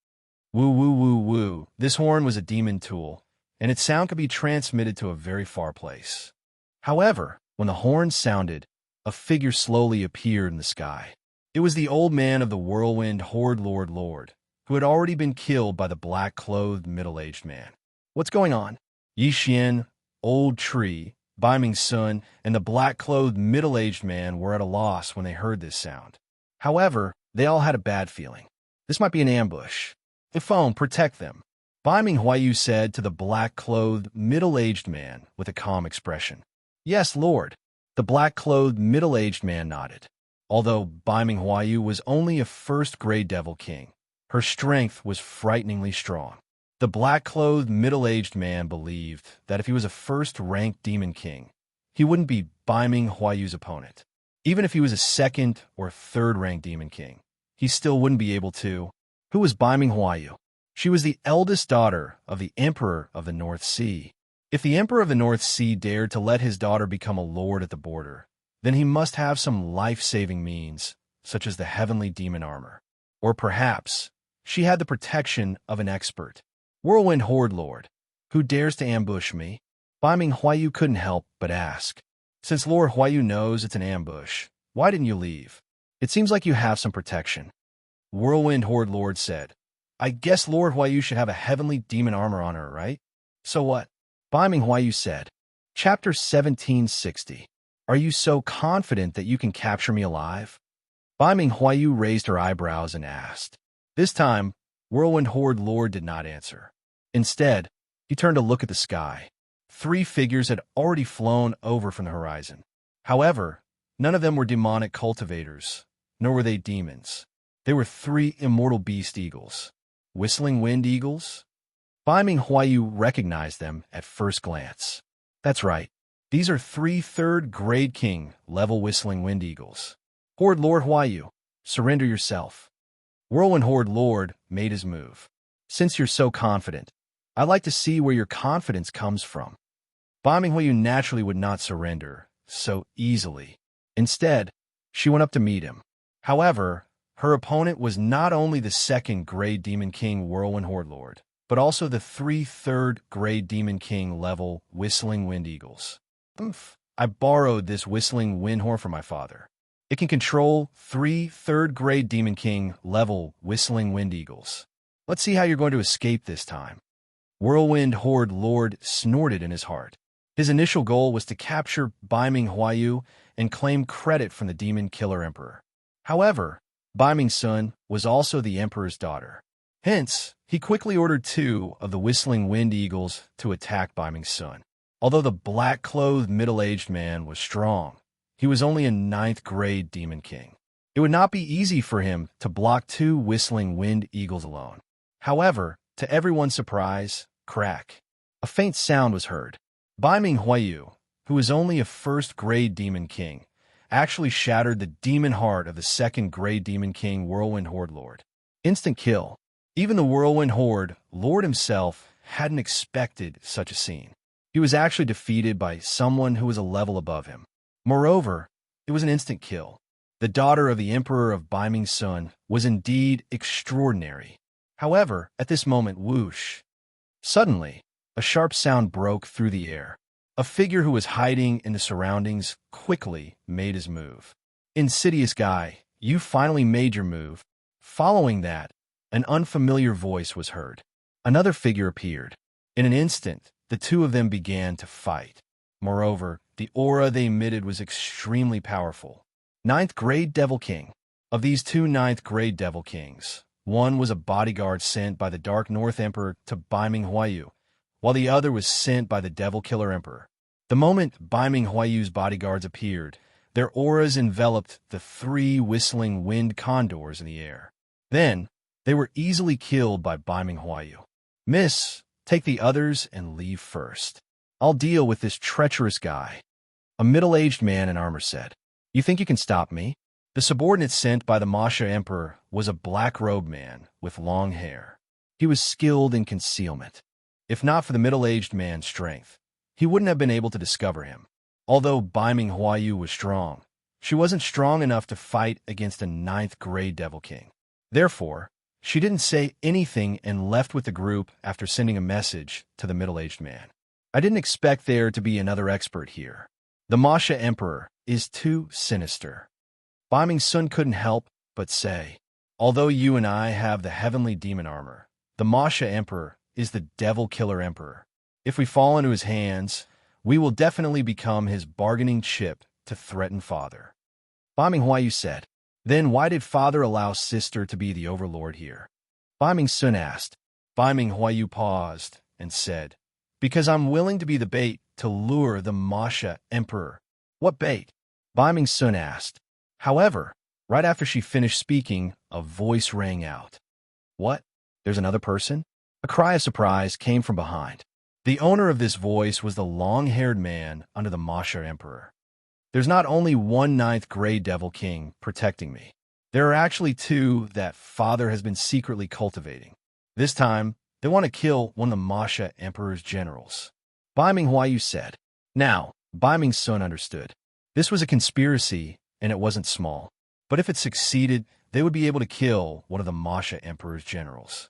Woo woo woo woo. This horn was a demon tool, and its sound could be transmitted to a very far place. However, when the horn sounded, a figure slowly appeared in the sky. It was the old man of the whirlwind horde lord, who had already been killed by the black-clothed middle-aged man. What's going on? Yixian, Old Tree, Bai Ming's son, and the black-clothed middle-aged man were at a loss when they heard this sound. However, they all had a bad feeling. This might be an ambush. The phone, protect them. Bai Ming Huayu said to the black-clothed middle-aged man with a calm expression. Yes, Lord. The black-clothed middle-aged man nodded. Although Bai Ming Huayu was only a first-grade devil king, her strength was frighteningly strong. The black-clothed middle-aged man believed that if he was a first-ranked demon king, he wouldn't be Bai Ming Huayu's opponent. Even if he was a second or third-ranked demon king, he still wouldn't be able to. Who was Bai Ming Huayu? She was the eldest daughter of the Emperor of the North Sea. If the Emperor of the North Sea dared to let his daughter become a lord at the border, then he must have some life-saving means, such as the heavenly demon armor. Or perhaps she had the protection of an expert. Whirlwind Horde Lord, who dares to ambush me? Bai Ming Huayu couldn't help but ask. Since Lord Huayu knows it's an ambush, why didn't you leave? It seems like you have some protection. Whirlwind Horde Lord said, I guess Lord Huayu should have a heavenly demon armor on her, right? So what? Bai Ming Huayu said. Chapter 1760. Are you so confident that you can capture me alive? Bai Ming Huayu raised her eyebrows and asked. This time, Whirlwind Horde Lord did not answer. Instead, he turned to look at the sky. 3 figures had already flown over from the horizon. However, none of them were demonic cultivators, nor were they demons. They were 3 immortal beast eagles. Whistling wind eagles? Bai Ming Huayu recognized them at first glance. That's right. These are 3 third-grade king level whistling wind eagles. Horde Lord Huayu, surrender yourself. Whirlwind Horde Lord made his move. Since you're so confident, I'd like to see where your confidence comes from. Bai Ming Huayu naturally would not surrender so easily. Instead, she went up to meet him. However, her opponent was not only the second-grade Demon King Whirlwind Horde Lord, but also the 3 third-grade Demon King level Whistling Wind Eagles. I borrowed this Whistling Wind Horn from my father. It can control 3 third-grade Demon King level Whistling Wind Eagles. Let's see how you're going to escape this time. Whirlwind Horde Lord snorted in his heart. His initial goal was to capture Bai Ming Huayu and claim credit from the Demon Killer Emperor. However, Bai Ming's son was also the Emperor's daughter. Hence, he quickly ordered 2 of the Whistling Wind Eagles to attack Bai Ming's son. Although the black-clothed middle-aged man was strong, he was only a 9th-grade Demon King. It would not be easy for him to block 2 Whistling Wind Eagles alone. However, to everyone's surprise, crack. A faint sound was heard. Bai Ming Huayu, who was only a 1st-grade Demon King, actually shattered the demon heart of the 2nd-grade Demon King Whirlwind Horde Lord. Instant kill. Even the Whirlwind Horde Lord himself hadn't expected such a scene. He was actually defeated by someone who was a level above him. Moreover, it was an instant kill. The daughter of the Emperor of Bai Ming's son was indeed extraordinary. However, at this moment, whoosh. Suddenly, a sharp sound broke through the air. A figure who was hiding in the surroundings quickly made his move. Insidious guy, you finally made your move. Following that, an unfamiliar voice was heard. Another figure appeared. In an instant, the 2 of them began to fight. Moreover, the aura they emitted was extremely powerful. 9th-grade Devil King. Of these 2 9th-grade Devil Kings, one was a bodyguard sent by the Dark North Emperor to Bai Ming Huayu, while the other was sent by the Devil Killer Emperor. The moment Bai Ming Huayu's bodyguards appeared, their auras enveloped the 3 whistling wind condors in the air. Then, they were easily killed by Bai Ming Huayu. Miss, take the others and leave first. I'll deal with this treacherous guy. A middle-aged man in armor said. You think you can stop me? The subordinate sent by the Masha Emperor was a black-robed man with long hair. He was skilled in concealment. If not for the middle-aged man's strength, he wouldn't have been able to discover him. Although Bai Ming Huayu was strong, She wasn't strong enough to fight against a ninth-grade Devil King. Therefore, she didn't say anything and left with the group after sending a message to the middle-aged man. I didn't expect there to be another expert here. The Masha Emperor is too sinister. Bai Ming-sun couldn't help but say, although you and I have the heavenly demon armor, the Masha Emperor is the Devil Killer Emperor. If we fall into his hands, we will definitely become his bargaining chip to threaten Father. Bai Ming-huayu said, then why did Father allow Sister to be the overlord here? Bai Ming-sun asked. Bai Ming-huayu paused and said, because I'm willing to be the bait to lure the Masha Emperor. What bait? Bai Ming-sun asked. However, right after she finished speaking, a voice rang out. What? There's another person? A cry of surprise came from behind. The owner of this voice was the long-haired man under the Masha Emperor. There's not only one ninth-grade Devil King protecting me. There are actually two that Father has been secretly cultivating. This time, they want to kill one of the Masha Emperor's generals. Bai Ming-huayu said. Now, Bai Ming-sun understood. This was a conspiracy, and it wasn't small. But if it succeeded, they would be able to kill one of the Masha Emperor's generals.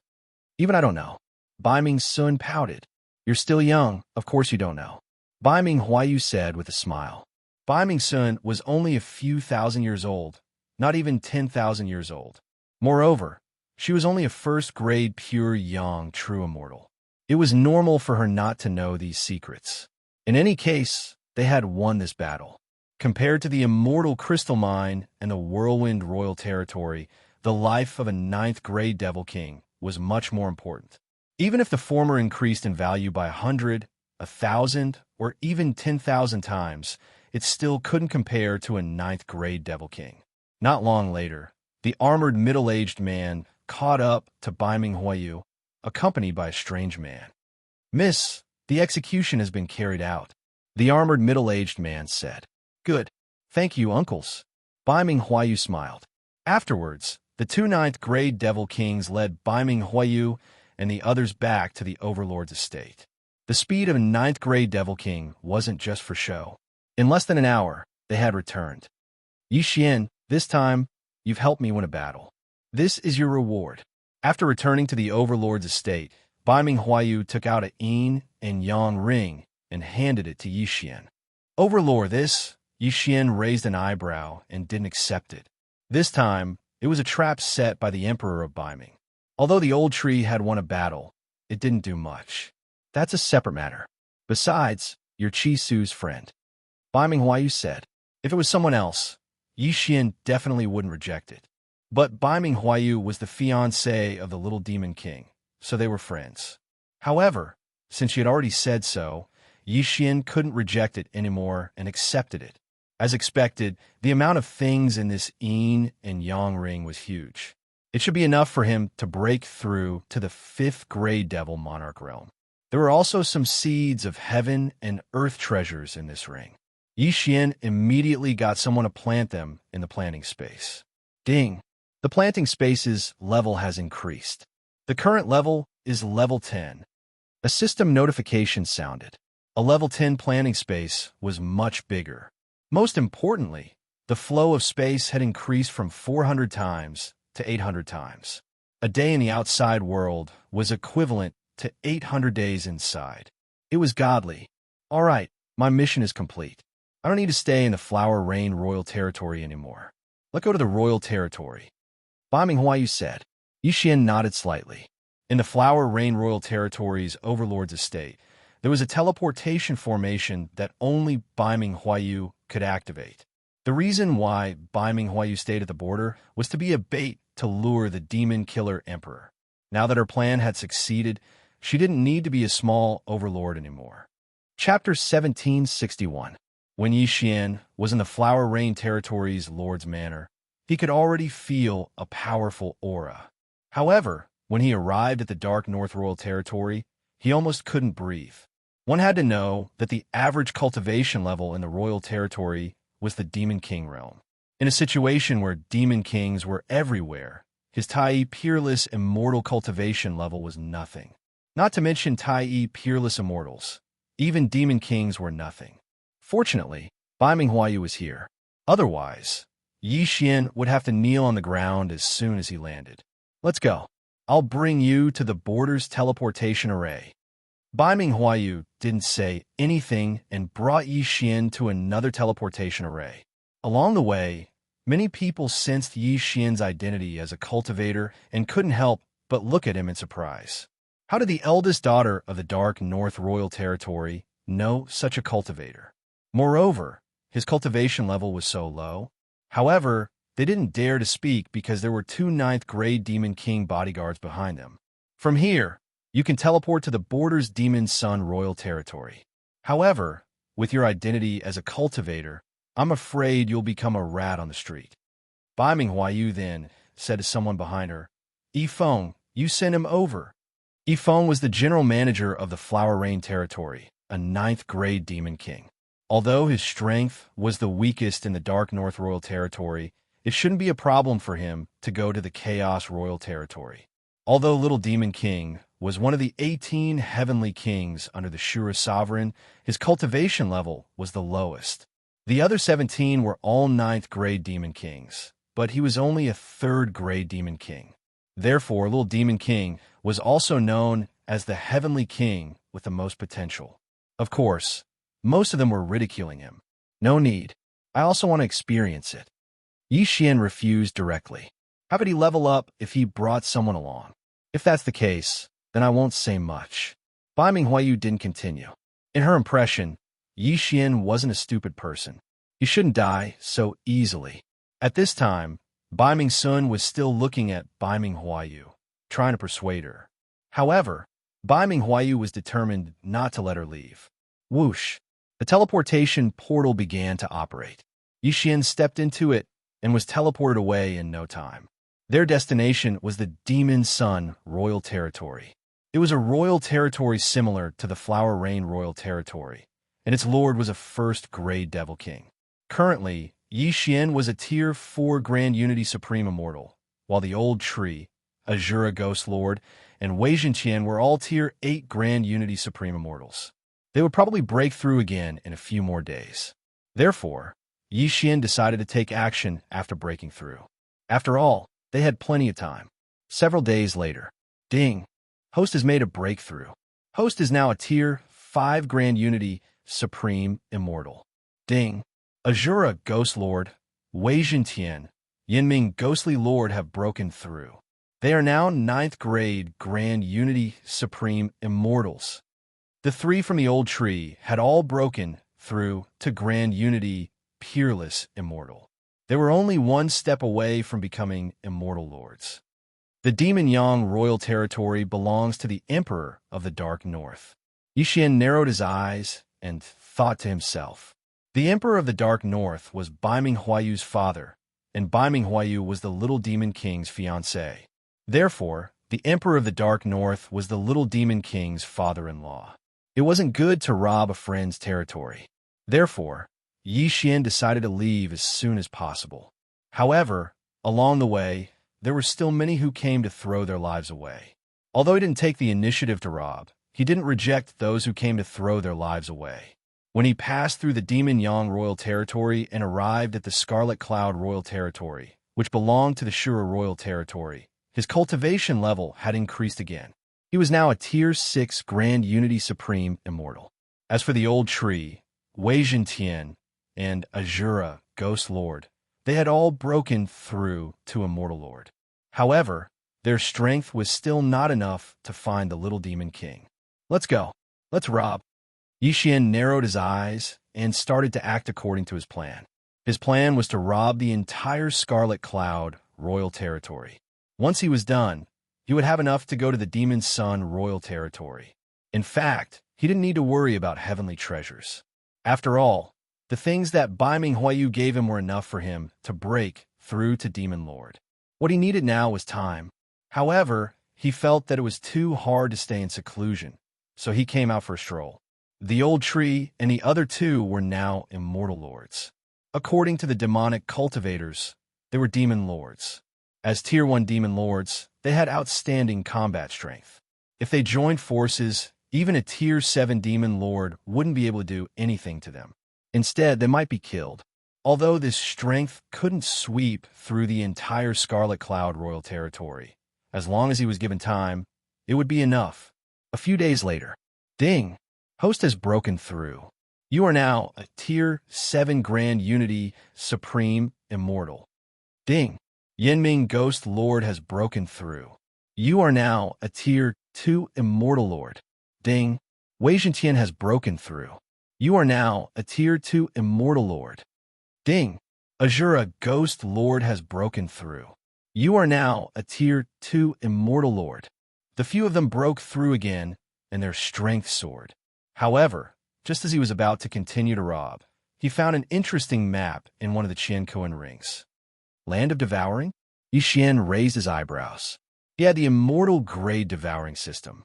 Even I don't know. Bai Ming-sun pouted. You're still young, of course you don't know. Bai Ming-huayu said with a smile. Bai Ming-sun was only a few thousand years old, not even 10,000 years old. Moreover, she was only a first-grade pure young true immortal. It was normal for her not to know these secrets. In any case, they had won this battle. Compared to the immortal crystal mine and the whirlwind royal territory, the life of a ninth-grade Devil King was much more important. Even if the former increased in value by 100, 1,000, or even 10,000 times, it still couldn't compare to a ninth-grade Devil King. Not long later, the armored middle-aged man caught up to Bai Ming-huayu, accompanied by a strange man. Miss, the execution has been carried out, the armored middle-aged man said. Good. Thank you, uncles. Bai Ming-huayu smiled. Afterwards, the two ninth-grade Devil Kings led Bai Ming-huayu and the others back to the Overlord's estate. The speed of a ninth-grade Devil King wasn't just for show. In less than an hour, they had returned. Yixian, this time, you've helped me win a battle. This is your reward. After returning to the Overlord's estate, Bai Ming-huayu took out a yin and yang ring and handed it to Yixian. Overlord, this? Yixian raised an eyebrow and didn't accept it. This time, it was a trap set by the Emperor of Bai Ming. Although the old tree had won a battle, it didn't do much. That's a separate matter. Besides, you're Chi-Su's friend. Bai Ming-huayu said. If it was someone else, Yixian definitely wouldn't reject it. But Bai Ming-huayu was the fiancé of the little demon king, so they were friends. However, since she had already said so, Yixian couldn't reject it anymore and accepted it. As expected, the amount of things in this yin and yang ring was huge. It should be enough for him to break through to the fifth-grade Devil Monarch realm. There were also some seeds of heaven and earth treasures in this ring. Yixian immediately got someone to plant them in the planting space. Ding! The planting space's level has increased. The current level is level 10. A system notification sounded. A level 10 planting space was much bigger. Most importantly, the flow of space had increased from 400 times to 800 times. A day in the outside world was equivalent to 800 days inside. It was godly. All right, my mission is complete. I don't need to stay in the Flower Rain Royal Territory anymore. Let's go to the Royal Territory. Bai Ming-huayu said. Yixian nodded slightly. In the Flower Rain Royal Territory's Overlord's estate, there was a teleportation formation that only Bai Ming-huayu could activate. The reason why Bai Ming-huayu stayed at the border was to be a bait to lure the Demon Killer Emperor. Now that her plan had succeeded, she didn't need to be a small overlord anymore. Chapter 1761. When Yixian was in the Flower Rain Territory's Lord's Manor, he could already feel a powerful aura. However, when he arrived at the Dark North Royal Territory, he almost couldn't breathe. One had to know that the average cultivation level in the Royal Territory was the Demon King realm. In a situation where Demon Kings were everywhere, his Tai Peerless Immortal cultivation level was nothing. Not to mention Tai Peerless Immortals. Even Demon Kings were nothing. Fortunately, Bai Ming-huayu was here. Otherwise, Yi Xian would have to kneel on the ground as soon as he landed. Let's go. I'll bring you to the border's teleportation array. Bai Minghuayu didn't say anything and brought Yi Xian to another teleportation array. Along the way, many people sensed Yi Xian's identity as a cultivator and couldn't help but look at him in surprise. How did the eldest daughter of the Dark North Royal Territory know such a cultivator? Moreover, his cultivation level was so low. However, they didn't dare to speak because there were two 9th grade Demon King bodyguards behind them. From here, you can teleport to the border's Demon Sun Royal Territory. However, with your identity as a cultivator, I'm afraid you'll become a rat on the street. Bai Minghuayu then said to someone behind her, Yifeng, you send him over. Yifeng was the general manager of the Flower Rain Territory, a 9th grade Demon King. Although his strength was the weakest in the Dark North Royal Territory, it shouldn't be a problem for him to go to the Chaos Royal Territory. Although Little Demon King was one of the 18 heavenly kings under the Shura Sovereign, his cultivation level was the lowest. The other 17 were all 9th grade Demon Kings, but he was only a 3rd grade Demon King. Therefore, Little Demon King was also known as the Heavenly King with the most potential. Of course, most of them were ridiculing him. No need. I also want to experience it. Yi Xian refused directly. How could he level up if he brought someone along? If that's the case, then I won't say much. Bai Minghuayu didn't continue. In her impression, Yi Xian wasn't a stupid person. He shouldn't die so easily. At this time, Bai Mingsun was still looking at Bai Minghuayu, trying to persuade her. However, Bai Minghuayu was determined not to let her leave. Whoosh! The teleportation portal began to operate. Yi Xian stepped into it and was teleported away in no time. Their destination was the Demon Sun Royal Territory. It was a royal territory similar to the Flower Rain Royal Territory, and its lord was a 1st grade Devil King. Currently, Yi Xian was a Tier 4 Grand Unity Supreme Immortal, while the Old Tree, Azura Ghost Lord, and Wei Xianqian were all Tier 8 Grand Unity Supreme Immortals. They would probably break through again in a few more days. Therefore, Yi Xian decided to take action after breaking through. After all, they had plenty of time. Several days later, ding! Host has made a breakthrough. Host is now a Tier 5 Grand Unity Supreme Immortal. Ding! Azura Ghost Lord, Wei Xianqian, Yinming Ghostly Lord have broken through. They are now 9th grade Grand Unity Supreme Immortals. The 3 from the Old Tree had all broken through to Grand Unity Peerless Immortal. They were only one step away from becoming Immortal Lords. The Demon Yang Royal Territory belongs to the Emperor of the Dark North. Yi Xian narrowed his eyes and thought to himself. The Emperor of the Dark North was Bai Minghuayu's father, and Bai Minghuayu was the Little Demon King's fiancé. Therefore, the Emperor of the Dark North was the Little Demon King's father-in-law. It wasn't good to rob a friend's territory. Therefore, Yi Xian decided to leave as soon as possible. However, along the way, there were still many who came to throw their lives away. Although he didn't take the initiative to rob, he didn't reject those who came to throw their lives away. When he passed through the Demon Yang Royal Territory and arrived at the Scarlet Cloud Royal Territory, which belonged to the Shura Royal Territory, his cultivation level had increased again. He was now a Tier 6 Grand Unity Supreme Immortal. As for the Old Tree, Wei Xianqian, and Azura Ghost Lord, they had all broken through to Immortal Lord. However, their strength was still not enough to find the Little Demon King. Let's go. Let's rob. Yi Xian narrowed his eyes and started to act according to his plan. His plan was to rob the entire Scarlet Cloud Royal Territory. Once he was done, he would have enough to go to the Demon Sun Royal Territory. In fact, he didn't need to worry about heavenly treasures. After all, the things that Bai Minghuayu gave him were enough for him to break through to Demon Lord. What he needed now was time. However, he felt that it was too hard to stay in seclusion, so he came out for a stroll. The Old Tree and the other 2 were now Immortal Lords. According to the demonic cultivators, they were Demon Lords. As Tier 1 Demon Lords, they had outstanding combat strength. If they joined forces, even a Tier 7 Demon Lord wouldn't be able to do anything to them. Instead, they might be killed. Although this strength couldn't sweep through the entire Scarlet Cloud royal territory, as long as he was given time, it would be enough. A few days later, ding! Host has broken through. You are now a Tier 7 Grand Unity Supreme Immortal. Ding! Yenming Ghost Lord has broken through. You are now a Tier 2 Immortal Lord. Ding! Wei Xiantian has broken through. You are now a Tier 2 Immortal Lord. Ding! Azura Ghost Lord has broken through. You are now a Tier 2 Immortal Lord. The few of them broke through again, and their strength soared. However, just as he was about to continue to rob, he found an interesting map in one of the Qiankoan rings. Land of Devouring? Yixian raised his eyebrows. He had the immortal grade devouring system.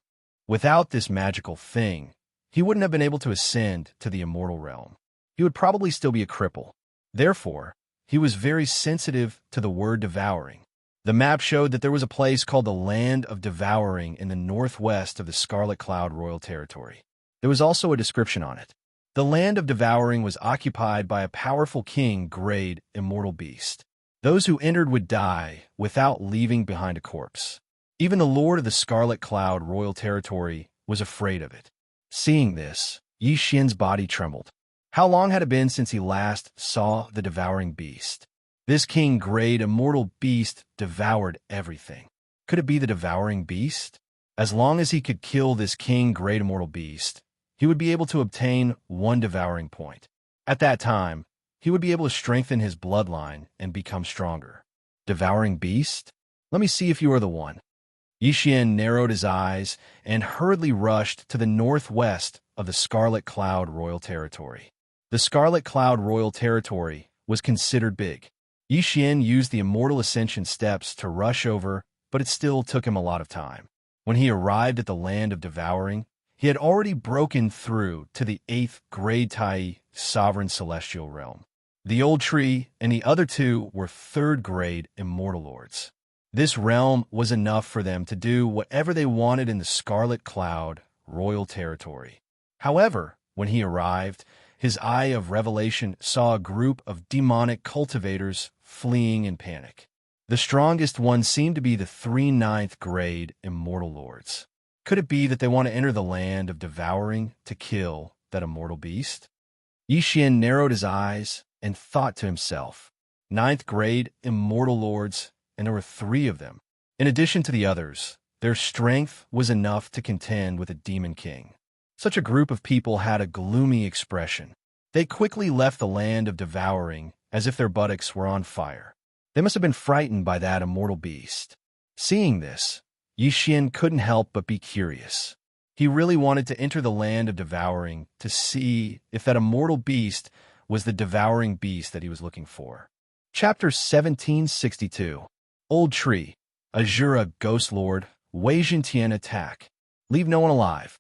Without this magical thing, he wouldn't have been able to ascend to the immortal realm. He would probably still be a cripple. Therefore, he was very sensitive to the word devouring. The map showed that there was a place called the Land of Devouring in the northwest of the Scarlet Cloud Royal Territory. There was also a description on it. The Land of Devouring was occupied by a powerful king grade immortal beast. Those who entered would die without leaving behind a corpse. Even the Lord of the Scarlet Cloud Royal Territory was afraid of it. Seeing this, Yi Xian's body trembled. How long had it been since he last saw the devouring beast? This king-grade immortal beast devoured everything. Could it be the devouring beast? As long as he could kill this king-grade immortal beast, he would be able to obtain one devouring point. At that time, he would be able to strengthen his bloodline and become stronger. Devouring beast? Let me see if you are the one. Yixian narrowed his eyes and hurriedly rushed to the northwest of the Scarlet Cloud Royal Territory. The Scarlet Cloud Royal Territory was considered big. Yixian used the Immortal Ascension steps to rush over, but it still took him a lot of time. When he arrived at the Land of Devouring, he had already broken through to the 8th grade Tai Sovereign Celestial Realm. The Old Tree and the other two were 3rd grade Immortal Lords. This realm was enough for them to do whatever they wanted in the Scarlet Cloud Royal Territory. However, when he arrived, his eye of revelation saw a group of demonic cultivators fleeing in panic. The strongest one seemed to be the 3 9th grade Immortal Lords. Could it be that they want to enter the Land of Devouring to kill that immortal beast? Yixian narrowed his eyes and thought to himself, 9th grade Immortal Lords, and there were 3 of them. In addition to the others, their strength was enough to contend with a demon king. Such a group of people had a gloomy expression. They quickly left the Land of Devouring as if their buttocks were on fire. They must have been frightened by that immortal beast. Seeing this, Yixian couldn't help but be curious. He really wanted to enter the Land of Devouring to see if that immortal beast was the devouring beast that he was looking for. Chapter 1762. Old Tree. Azura Ghost Lord. Wei Xiantian attack. Leave no one alive.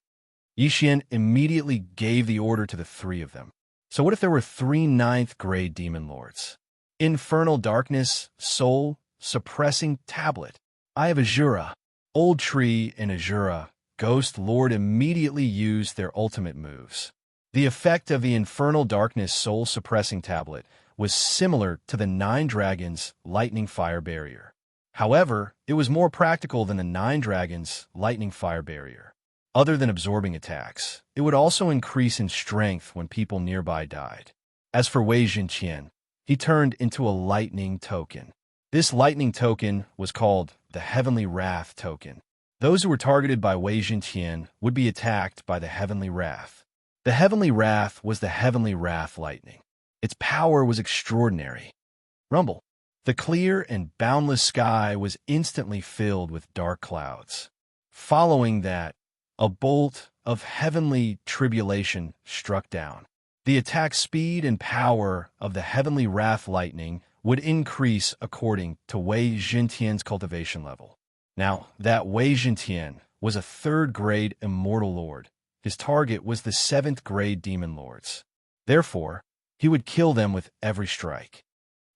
Yixian immediately gave the order to the 3 of them. So what if there were 3 9th grade demon lords? Infernal Darkness, Soul, Suppressing Tablet. Eye of Azura. Old Tree and Azura Ghost Lord immediately used their ultimate moves. The effect of the Infernal Darkness Soul Suppressing Tablet was similar to the 9 Dragons' Lightning Fire Barrier. However, it was more practical than the 9 Dragons' Lightning Fire Barrier. Other than absorbing attacks, it would also increase in strength when people nearby died. As for Wei Xiantian, he turned into a lightning token. This lightning token was called the Heavenly Wrath token. Those who were targeted by Wei Xiantian would be attacked by the Heavenly Wrath. The Heavenly Wrath was the Heavenly Wrath lightning. Its power was extraordinary. Rumble. The clear and boundless sky was instantly filled with dark clouds. Following that, a bolt of heavenly tribulation struck down. The attack speed and power of the Heavenly Wrath lightning would increase according to Wei Xiantian's cultivation level. Now, that Wei Xiantian was a 3rd grade Immortal Lord. His target was the 7th grade Demon Lords. Therefore, he would kill them with every strike.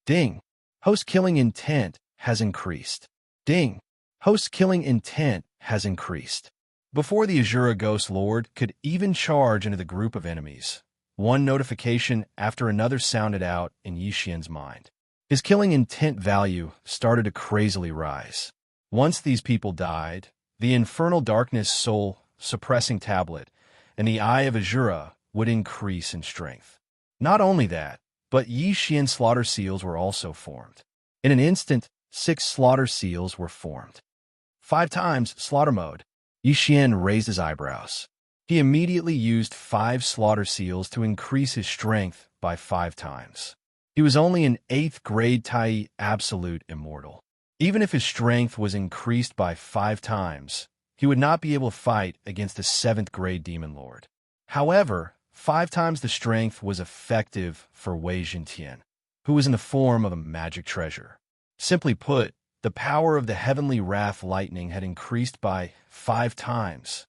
Ding! Host killing intent has increased. Ding! Host killing intent has increased. Before the Azura Ghost Lord could even charge into the group of enemies, one notification after another sounded out in Yixian's mind. His killing intent value started to crazily rise. Once these people died, the Infernal Darkness Soul Suppressing Tablet and the Eye of Azura would increase in strength. Not only that, but Yixian slaughter seals were also formed. In an instant, 6 slaughter seals were formed. 5 times slaughter mode. Yixian raised his eyebrows. He immediately used 5 slaughter seals to increase his strength by 5 times. He was only an 8th grade Tai absolute immortal. Even if his strength was increased by 5 times, he would not be able to fight against a 7th grade demon lord. However, 5 times the strength was effective for Wei Jintian, who was in the form of a magic treasure. Simply put, the power of the heavenly wrath lightning had increased by 5 times.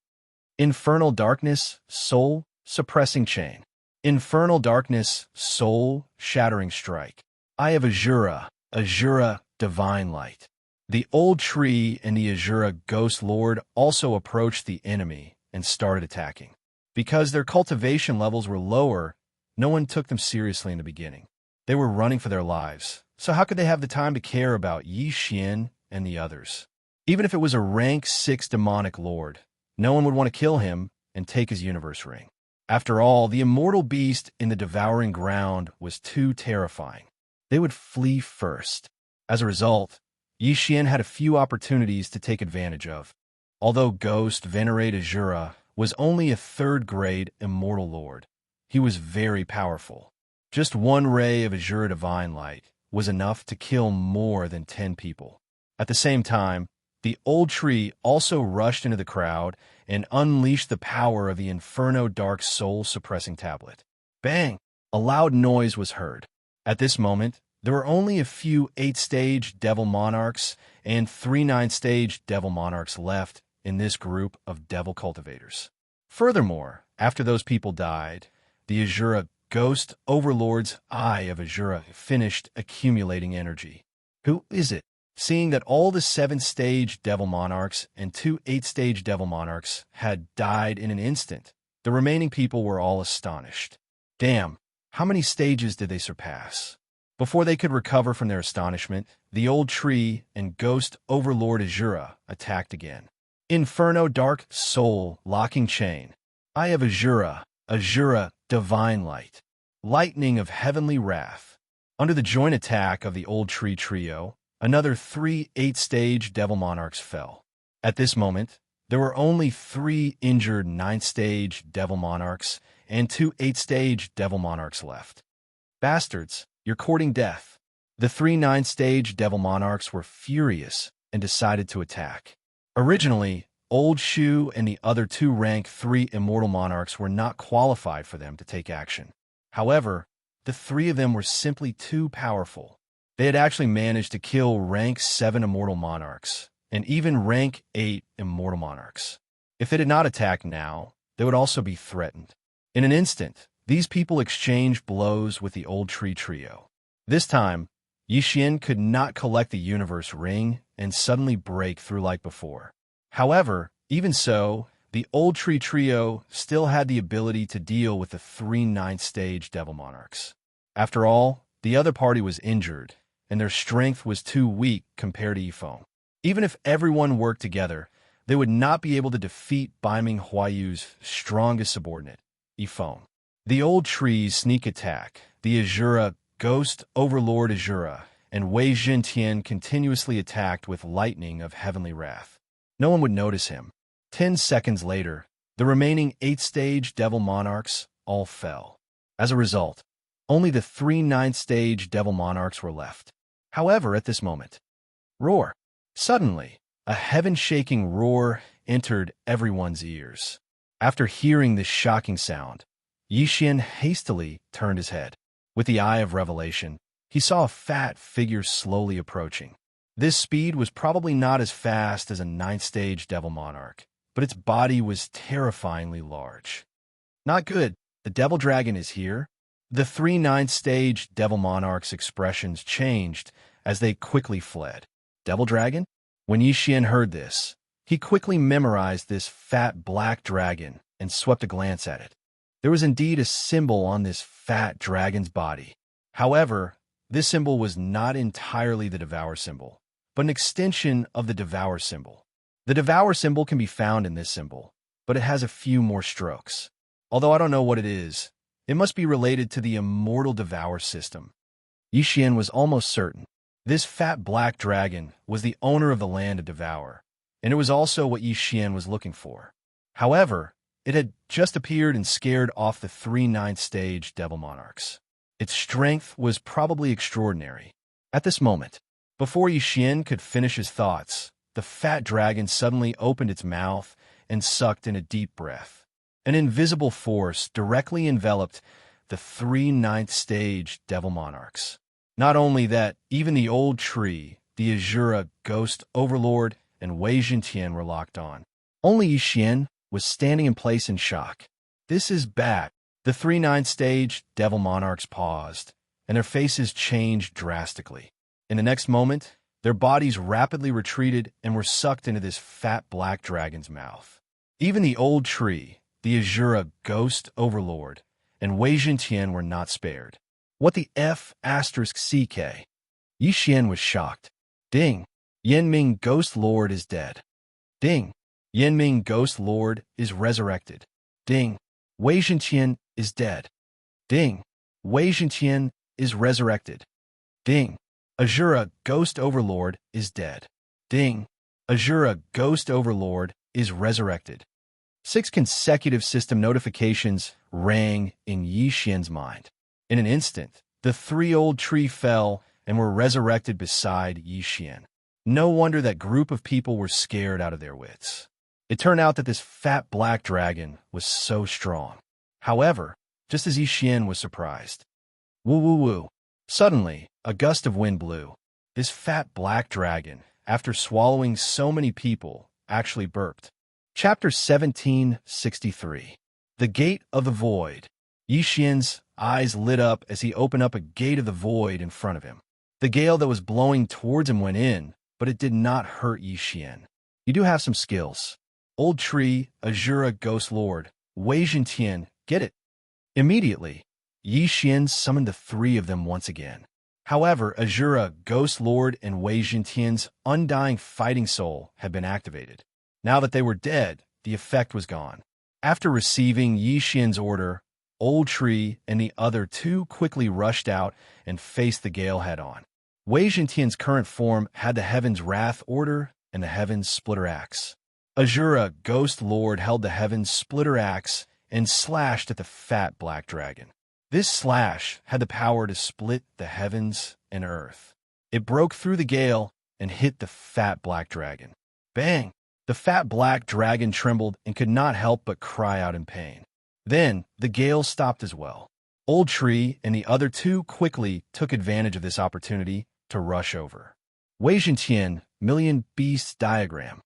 Infernal Darkness, Soul, Suppressing Chain. Infernal Darkness, Soul, Shattering Strike. Eye of Azura, Azura, Divine Light. The old tree and the Azura Ghost Lord also approached the enemy and started attacking. Because their cultivation levels were lower, no one took them seriously in the beginning. They were running for their lives, so how could they have the time to care about Yixian and the others? Even if it was a rank 6 demonic lord, no one would want to kill him and take his universe ring. After all, the immortal beast in the devouring ground was too terrifying. They would flee first. As a result, Yixian had a few opportunities to take advantage of. Although Ghost Venerate Azura was only a 3rd grade immortal lord, he was very powerful. Just 1 ray of Azura Divine Light was enough to kill more than 10 people. At the same time, the old tree also rushed into the crowd and unleashed the power of the Inferno Dark Soul Suppressing Tablet. Bang! A loud noise was heard. At this moment, there were only a few 8-stage Devil Monarchs and 3 9-stage Devil Monarchs left in this group of Devil Cultivators. Furthermore, after those people died, the Azura Ghost Overlord's Eye of Azura finished accumulating energy. Who is it? Seeing that all the 7th-stage Devil Monarchs and 2 8th-stage Devil Monarchs had died in an instant, the remaining people were all astonished. Damn, how many stages did they surpass? Before they could recover from their astonishment, the old tree and Ghost Overlord Azura attacked again. Inferno Dark Soul Locking Chain. Eye of Azura, Azura Divine Light. Lightning of Heavenly Wrath. Under the joint attack of the old tree trio, another 3 8-stage Devil Monarchs fell. At this moment, there were only 3 injured 9th-stage Devil Monarchs and 2 8th-stage Devil Monarchs left. Bastards, you're courting death. The 3 9th-stage Devil Monarchs were furious and decided to attack. Originally, Old Shu and the other 2 rank 3 Immortal Monarchs were not qualified for them to take action. However, the 3 of them were simply too powerful. They had actually managed to kill rank 7 Immortal Monarchs, and even rank 8 Immortal Monarchs. If they did not attack now, they would also be threatened. In an instant, these people exchanged blows with the old tree trio. This time, Yixian could not collect the universe ring and suddenly break through like before. However, even so, the old tree trio still had the ability to deal with the 3 9th-stage Devil Monarchs. After all, the other party was injured, and their strength was too weak compared to Yifeng. Even if everyone worked together, they would not be able to defeat Baiming Huayu's strongest subordinate, Yifeng. The old tree's sneak attack, the Azura Ghost Overlord Azura, and Wei Jintian continuously attacked with lightning of heavenly wrath. No one would notice him. 10 seconds later, the remaining 8th-stage Devil Monarchs all fell. As a result, only the 3 9th-stage Devil Monarchs were left. However, at this moment, roar! Suddenly, a heaven-shaking roar entered everyone's ears. After hearing this shocking sound, Yixian hastily turned his head. With the eye of revelation, he saw a fat figure slowly approaching. This speed was probably not as fast as a 9th-stage Devil Monarch, but its body was terrifyingly large. Not good. The Devil Dragon is here. The 3 9th-stage Devil Monarchs' expressions changed as they quickly fled. Devil Dragon? When Yixian heard this, he quickly memorized this fat black dragon and swept a glance at it. There was indeed a symbol on this fat dragon's body. However, this symbol was not entirely the Devour symbol, but an extension of the Devour symbol. The Devour symbol can be found in this symbol, but it has a few more strokes. Although I don't know what it is, it must be related to the Immortal Devour system. Yixian was almost certain. This fat black dragon was the owner of the land of Devour, and it was also what Yixian was looking for. However, it had just appeared and scared off the 3 ninth stage devil monarchs. Its strength was probably extraordinary. At this moment, before Yixian could finish his thoughts, the fat dragon suddenly opened its mouth and sucked in a deep breath. An invisible force directly enveloped the 3 ninth stage devil monarchs. Not only that, even the old tree, the Azura ghost overlord, and Wei Jintian were locked on. Only Yixian was standing in place in shock. This is bad. The 3 ninth stage devil monarchs paused, and their faces changed drastically. In the next moment, their bodies rapidly retreated and were sucked into this fat black dragon's mouth. Even the old tree, the Azura ghost overlord, and Wei Jintian were not spared. What the F***CK? Yixian was shocked. Ding! Yanming Ghost Lord is dead. Ding! Yanming Ghost Lord is resurrected. Ding! Wei Jintian is dead. Ding! Wei Jintian is resurrected. Ding! Azura Ghost Overlord is dead. Ding! Azura Ghost Overlord is resurrected. 6 consecutive system notifications rang in Yixian's mind. In an instant, the 3 old tree fell and were resurrected beside Yixian. No wonder that group of people were scared out of their wits. It turned out that this fat black dragon was so strong. However, just as Yixian was surprised. Woo woo woo. Suddenly, a gust of wind blew. This fat black dragon, after swallowing so many people, actually burped. Chapter 1763. The Gate of the Void. Yixian's eyes lit up as he opened up a gate of the void in front of him. The gale that was blowing towards him went in, but it did not hurt Yixian. You do have some skills. Old Tree, Azura Ghost Lord, Wei Jintian, get it? Immediately, Yixian summoned the 3 of them once again. However, Azura Ghost Lord and Wei Jintian's undying fighting soul had been activated. Now that they were dead, the effect was gone. After receiving Yixian's order, Old Tree and the other 2 quickly rushed out and faced the gale head-on. Wei Jintian's current form had the Heaven's Wrath Order and the Heaven's Splitter Axe. Azura Ghost Lord held the Heaven's Splitter Axe and slashed at the fat black dragon. This slash had the power to split the heavens and earth. It broke through the gale and hit the fat black dragon. Bang! The fat black dragon trembled and could not help but cry out in pain. Then, the gale stopped as well. Old Tree and the other 2 quickly took advantage of this opportunity to rush over. Wei Jintian, Million Beasts Diagram.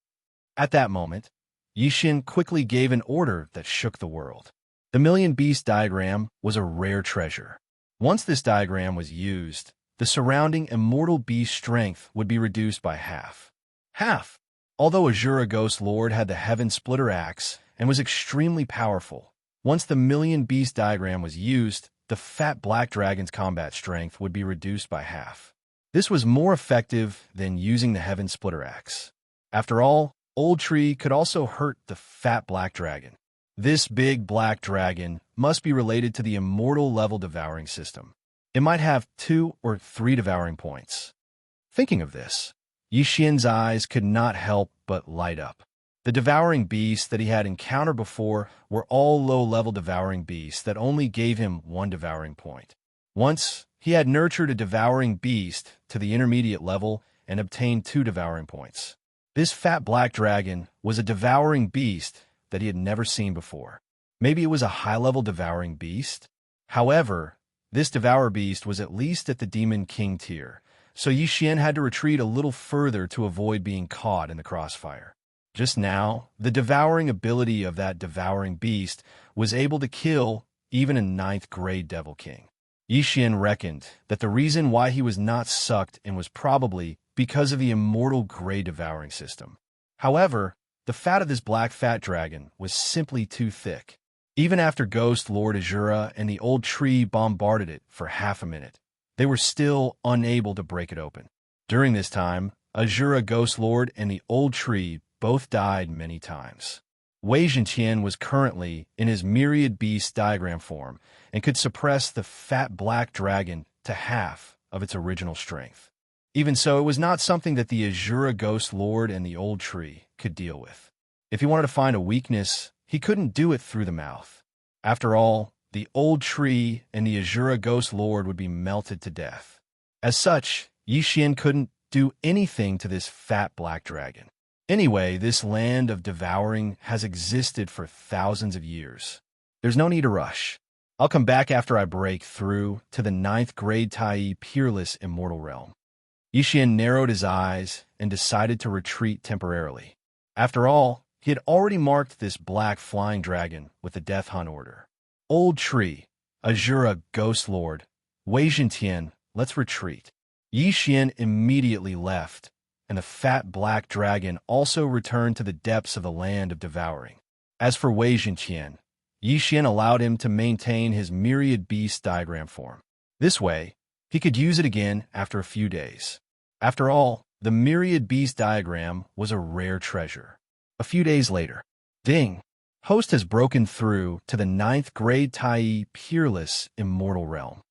At that moment, Yixian quickly gave an order that shook the world. The Million Beast Diagram was a rare treasure. Once this diagram was used, the surrounding immortal beast strength would be reduced by half. Half! Although Azura Ghost Lord had the Heaven Splitter Axe and was extremely powerful, once the Million Beast Diagram was used, the fat black dragon's combat strength would be reduced by half. This was more effective than using the Heaven Splitter Axe. After all, Old Tree could also hurt the fat black dragon. This big black dragon must be related to the immortal level devouring system. It might have 2 or 3 devouring points. Thinking of this, Yixian's eyes could not help but light up. The devouring beasts that he had encountered before were all low-level devouring beasts that only gave him 1 devouring point. Once, he had nurtured a devouring beast to the intermediate level and obtained 2 devouring points. This fat black dragon was a devouring beast that he had never seen before. Maybe it was a high-level devouring beast? However, this devourer beast was at least at the Demon King tier, so Yixian had to retreat a little further to avoid being caught in the crossfire. Just now, the devouring ability of that devouring beast was able to kill even a 9th grade Devil King. Yixian reckoned that the reason why he was not sucked in was probably because of the immortal grade devouring system. However, the fat of this black fat dragon was simply too thick. Even after Ghost Lord Azura and the old tree bombarded it for half a minute, they were still unable to break it open. During this time, Azura Ghost Lord and the old tree both died many times. Wei Zhenqian was currently in his myriad beast diagram form and could suppress the fat black dragon to half of its original strength. Even so, it was not something that the Azura Ghost Lord and the old tree could deal with. If he wanted to find a weakness, he couldn't do it through the mouth. After all, the old tree and the Azura Ghost Lord would be melted to death. As such, Yixian couldn't do anything to this fat black dragon. Anyway, this land of devouring has existed for thousands of years. There's no need to rush. I'll come back after I break through to the 9th grade Tai Peerless Immortal Realm. Yixian narrowed his eyes and decided to retreat temporarily. After all, he had already marked this black flying dragon with the Death Hunt order. Old tree, Azura Ghost Lord, Wei Zhenqian, let's retreat. Yixian immediately left, and the fat black dragon also returned to the depths of the land of devouring. As for Wei Zhenqian, Yixian allowed him to maintain his myriad beast diagram form. This way, he could use it again after a few days. After all, the myriad beast diagram was a rare treasure. A few days later, ding! Host has broken through to the 9th grade Tai Peerless Immortal Realm.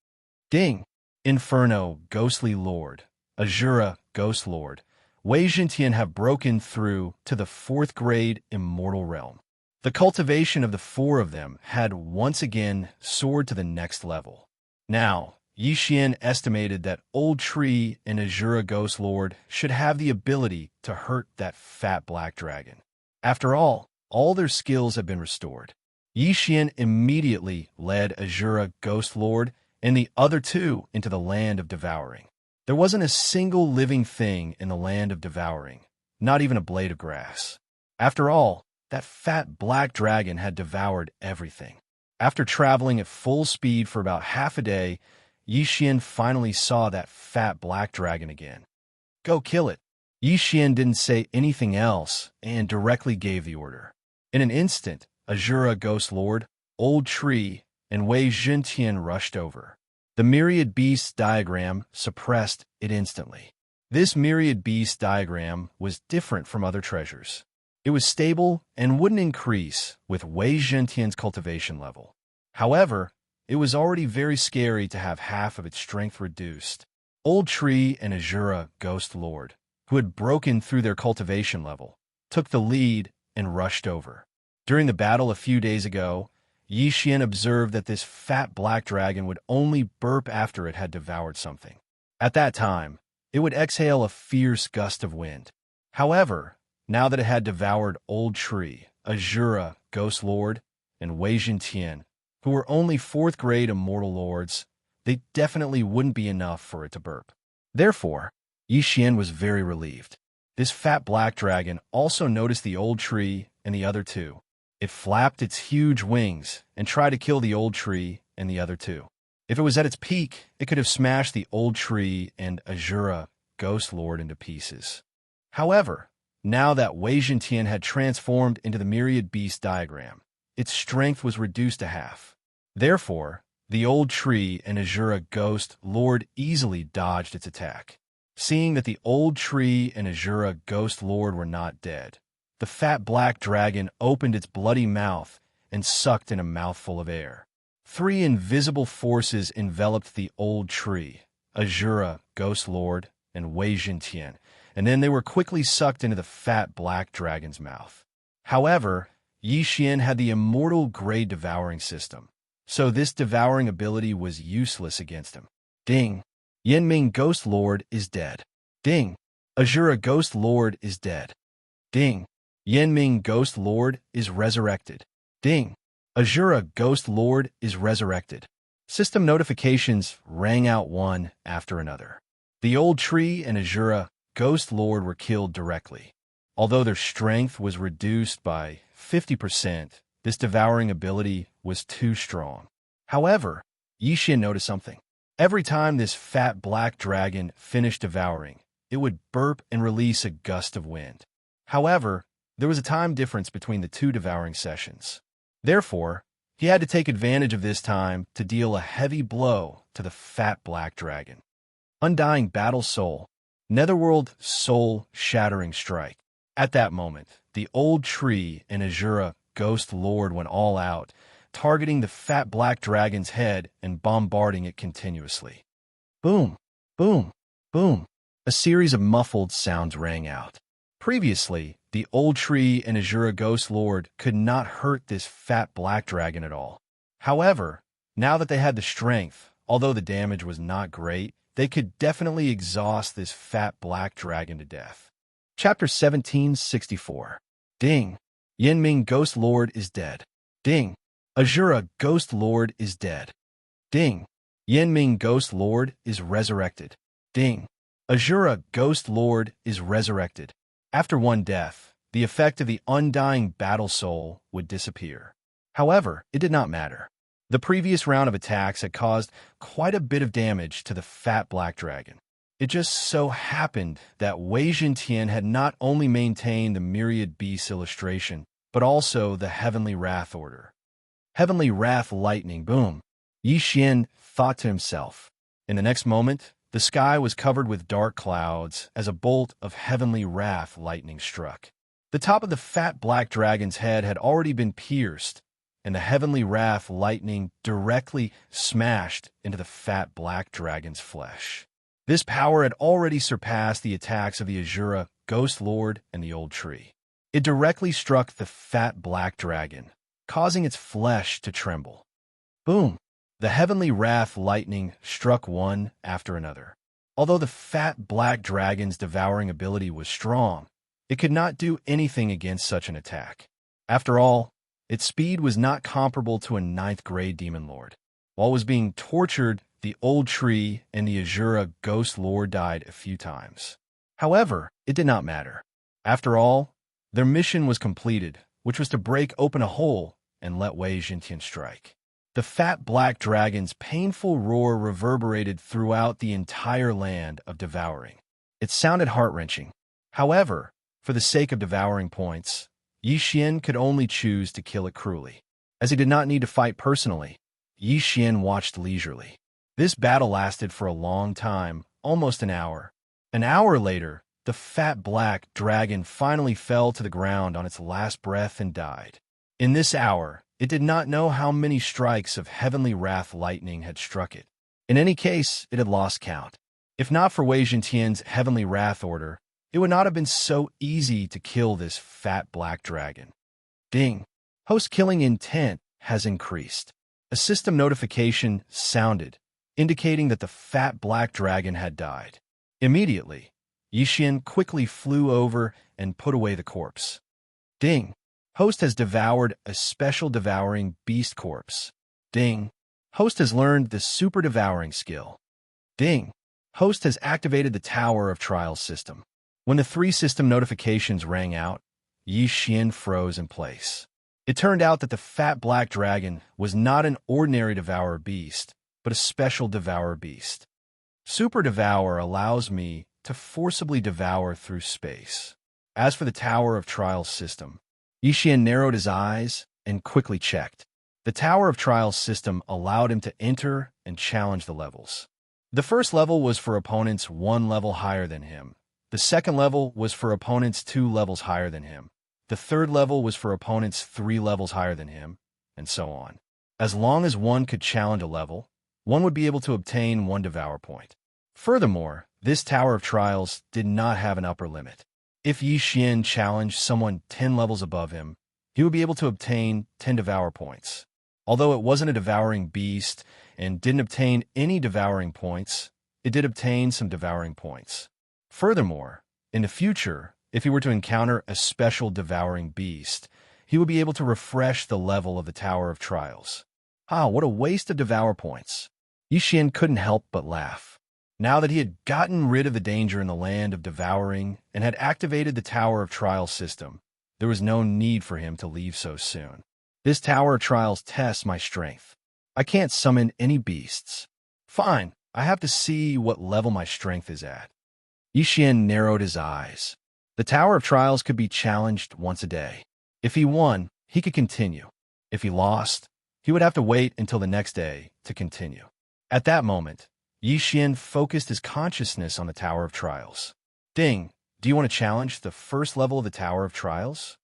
Ding! Inferno, Ghostly Lord, Azura, Ghost Lord, Wei Zhenqian have broken through to the 4th grade Immortal Realm. The cultivation of the 4 of them had once again soared to the next level. Now, Yixian estimated that Old Tree and Azura Ghost Lord should have the ability to hurt that fat black dragon. After all their skills have been restored. Yixian immediately led Azura Ghost Lord and the other 2 into the land of devouring. There wasn't a single living thing in the land of devouring, not even a blade of grass. After all, that fat black dragon had devoured everything. After traveling at full speed for about half a day, Yixian finally saw that fat black dragon again. Go kill it. Yixian didn't say anything else and directly gave the order. In an instant, Azura Ghost Lord, Old Tree, and Wei Zhenqian rushed over. The myriad beasts diagram suppressed it instantly. This myriad beast diagram was different from other treasures. It was stable and wouldn't increase with Wei Zhenqian's cultivation level. However, it was already very scary to have half of its strength reduced. Old Tree and Azura Ghost Lord, who had broken through their cultivation level, took the lead and rushed over. During the battle a few days ago, Yixian observed that this fat black dragon would only burp after it had devoured something. At that time, it would exhale a fierce gust of wind. However, now that it had devoured Old Tree, Azura Ghost Lord, and Wei Zhenqian, who were only 4th grade Immortal Lords, they definitely wouldn't be enough for it to burp. Therefore, Yixian was very relieved. This fat black dragon also noticed the Old Tree and the other 2. It flapped its huge wings and tried to kill the Old Tree and the other 2. If it was at its peak, it could have smashed the Old Tree and Azura Ghost Lord into pieces. However, now that Wei Zhenqian had transformed into the myriad beast diagram, its strength was reduced to half. Therefore, the Old Tree and Azura Ghost Lord easily dodged its attack. Seeing that the Old Tree and Azura Ghost Lord were not dead, the fat black dragon opened its bloody mouth and sucked in a mouthful of air. 3 invisible forces enveloped the Old Tree, Azura Ghost Lord, and Wei Zhenqian, and then they were quickly sucked into the fat black dragon's mouth. However, Yixian had the immortal grade devouring system, so this devouring ability was useless against him. Ding! Yanming Ghost Lord is dead. Ding! Azura Ghost Lord is dead. Ding! Yanming Ghost Lord is resurrected. Ding! Azura Ghost Lord is resurrected. System notifications rang out one after another. The Old Tree and Azura Ghost Lord were killed directly. Although their strength was reduced by 50%, this devouring ability was too strong. However, Yixian noticed something. Every time this fat black dragon finished devouring, it would burp and release a gust of wind. However, there was a time difference between the 2 devouring sessions. Therefore, He had to take advantage of this time to deal a heavy blow to the fat black dragon. Undying Battle Soul, Netherworld soul-shattering strike. At that moment, the old tree and Azura Ghost Lord went all out, targeting the fat black dragon's head and bombarding it continuously. Boom, boom, boom. A series of muffled sounds rang out. Previously, the old tree and Azura Ghost Lord could not hurt this fat black dragon at all. However, now that they had the strength, although the damage was not great, they could definitely exhaust this fat black dragon to death. Chapter 1764. Ding! Yanming Ghost Lord is dead. Ding! Azura Ghost Lord is dead. Ding! Yanming Ghost Lord is resurrected. Ding! Azura Ghost Lord is resurrected. After one death, the effect of the undying battle soul would disappear. However, it did not matter. The previous round of attacks had caused quite a bit of damage to the fat black dragon. It just so happened that Wei Jintian had not only maintained the Myriad Beasts illustration, but also the Heavenly Wrath order. Heavenly Wrath lightning boom. Yi Xian thought to himself. In the next moment, the sky was covered with dark clouds as a bolt of Heavenly Wrath lightning struck. The top of the fat black dragon's head had already been pierced, and the Heavenly Wrath lightning directly smashed into the fat black dragon's flesh. This power had already surpassed the attacks of the Azura Ghost Lord and the Old Tree. It directly struck the fat black dragon, causing its flesh to tremble. Boom! The Heavenly Wrath lightning struck one after another. Although the fat black dragon's devouring ability was strong, it could not do anything against such an attack. After all, its speed was not comparable to a 9th-grade Demon Lord. While it was being tortured, the Old Tree and the Azura Ghost Lord died a few times. However, it did not matter. After all, their mission was completed, which was to break open a hole and let Wei Jintian strike. The fat black dragon's painful roar reverberated throughout the entire land of devouring. It sounded heart-wrenching. However, for the sake of devouring points, Yi Xian could only choose to kill it cruelly. As he did not need to fight personally, Yi Xian watched leisurely. This battle lasted for a long time, almost an hour. An hour later, the fat black dragon finally fell to the ground on its last breath and died. In this hour, it did not know how many strikes of Heavenly Wrath lightning had struck it. In any case, it had lost count. If not for Wei Jintian's Heavenly Wrath order, it would not have been so easy to kill this fat black dragon. Ding! Host killing intent has increased. A system notification sounded, indicating that the fat black dragon had died. Immediately, Yi Xian quickly flew over and put away the corpse. Ding! Host has devoured a special devouring beast corpse. Ding! Host has learned the super devouring skill. Ding! Host has activated the Tower of Trials system. When the 3 system notifications rang out, Yi Xian froze in place. It turned out that the fat black dragon was not an ordinary devourer beast, but a special devourer beast. Super Devour allows me to forcibly devour through space. As for the Tower of Trials system, Yi Xian narrowed his eyes and quickly checked. The Tower of Trials system allowed him to enter and challenge the levels. The first level was for opponents 1 level higher than him. The second level was for opponents 2 levels higher than him. The third level was for opponents 3 levels higher than him, and so on. As long as one could challenge a level, one would be able to obtain 1 Devour point. Furthermore, this Tower of Trials did not have an upper limit. If Yi Xian challenged someone 10 levels above him, he would be able to obtain 10 Devour points. Although it wasn't a devouring beast and didn't obtain any devouring points, it did obtain some devouring points. Furthermore, in the future, if he were to encounter a special devouring beast, he would be able to refresh the level of the Tower of Trials. Ah, what a waste of Devour points. Yi Xian couldn't help but laugh. Now that he had gotten rid of the danger in the land of devouring and had activated the Tower of Trials system, there was no need for him to leave so soon. This Tower of Trials tests my strength. I can't summon any beasts. Fine, I have to see what level my strength is at. Yi Xian narrowed his eyes. The Tower of Trials could be challenged once a day. If he won, he could continue. If he lost, he would have to wait until the next day to continue. At that moment, Xian focused his consciousness on the Tower of Trials. Ding, do you want to challenge the first level of the Tower of Trials?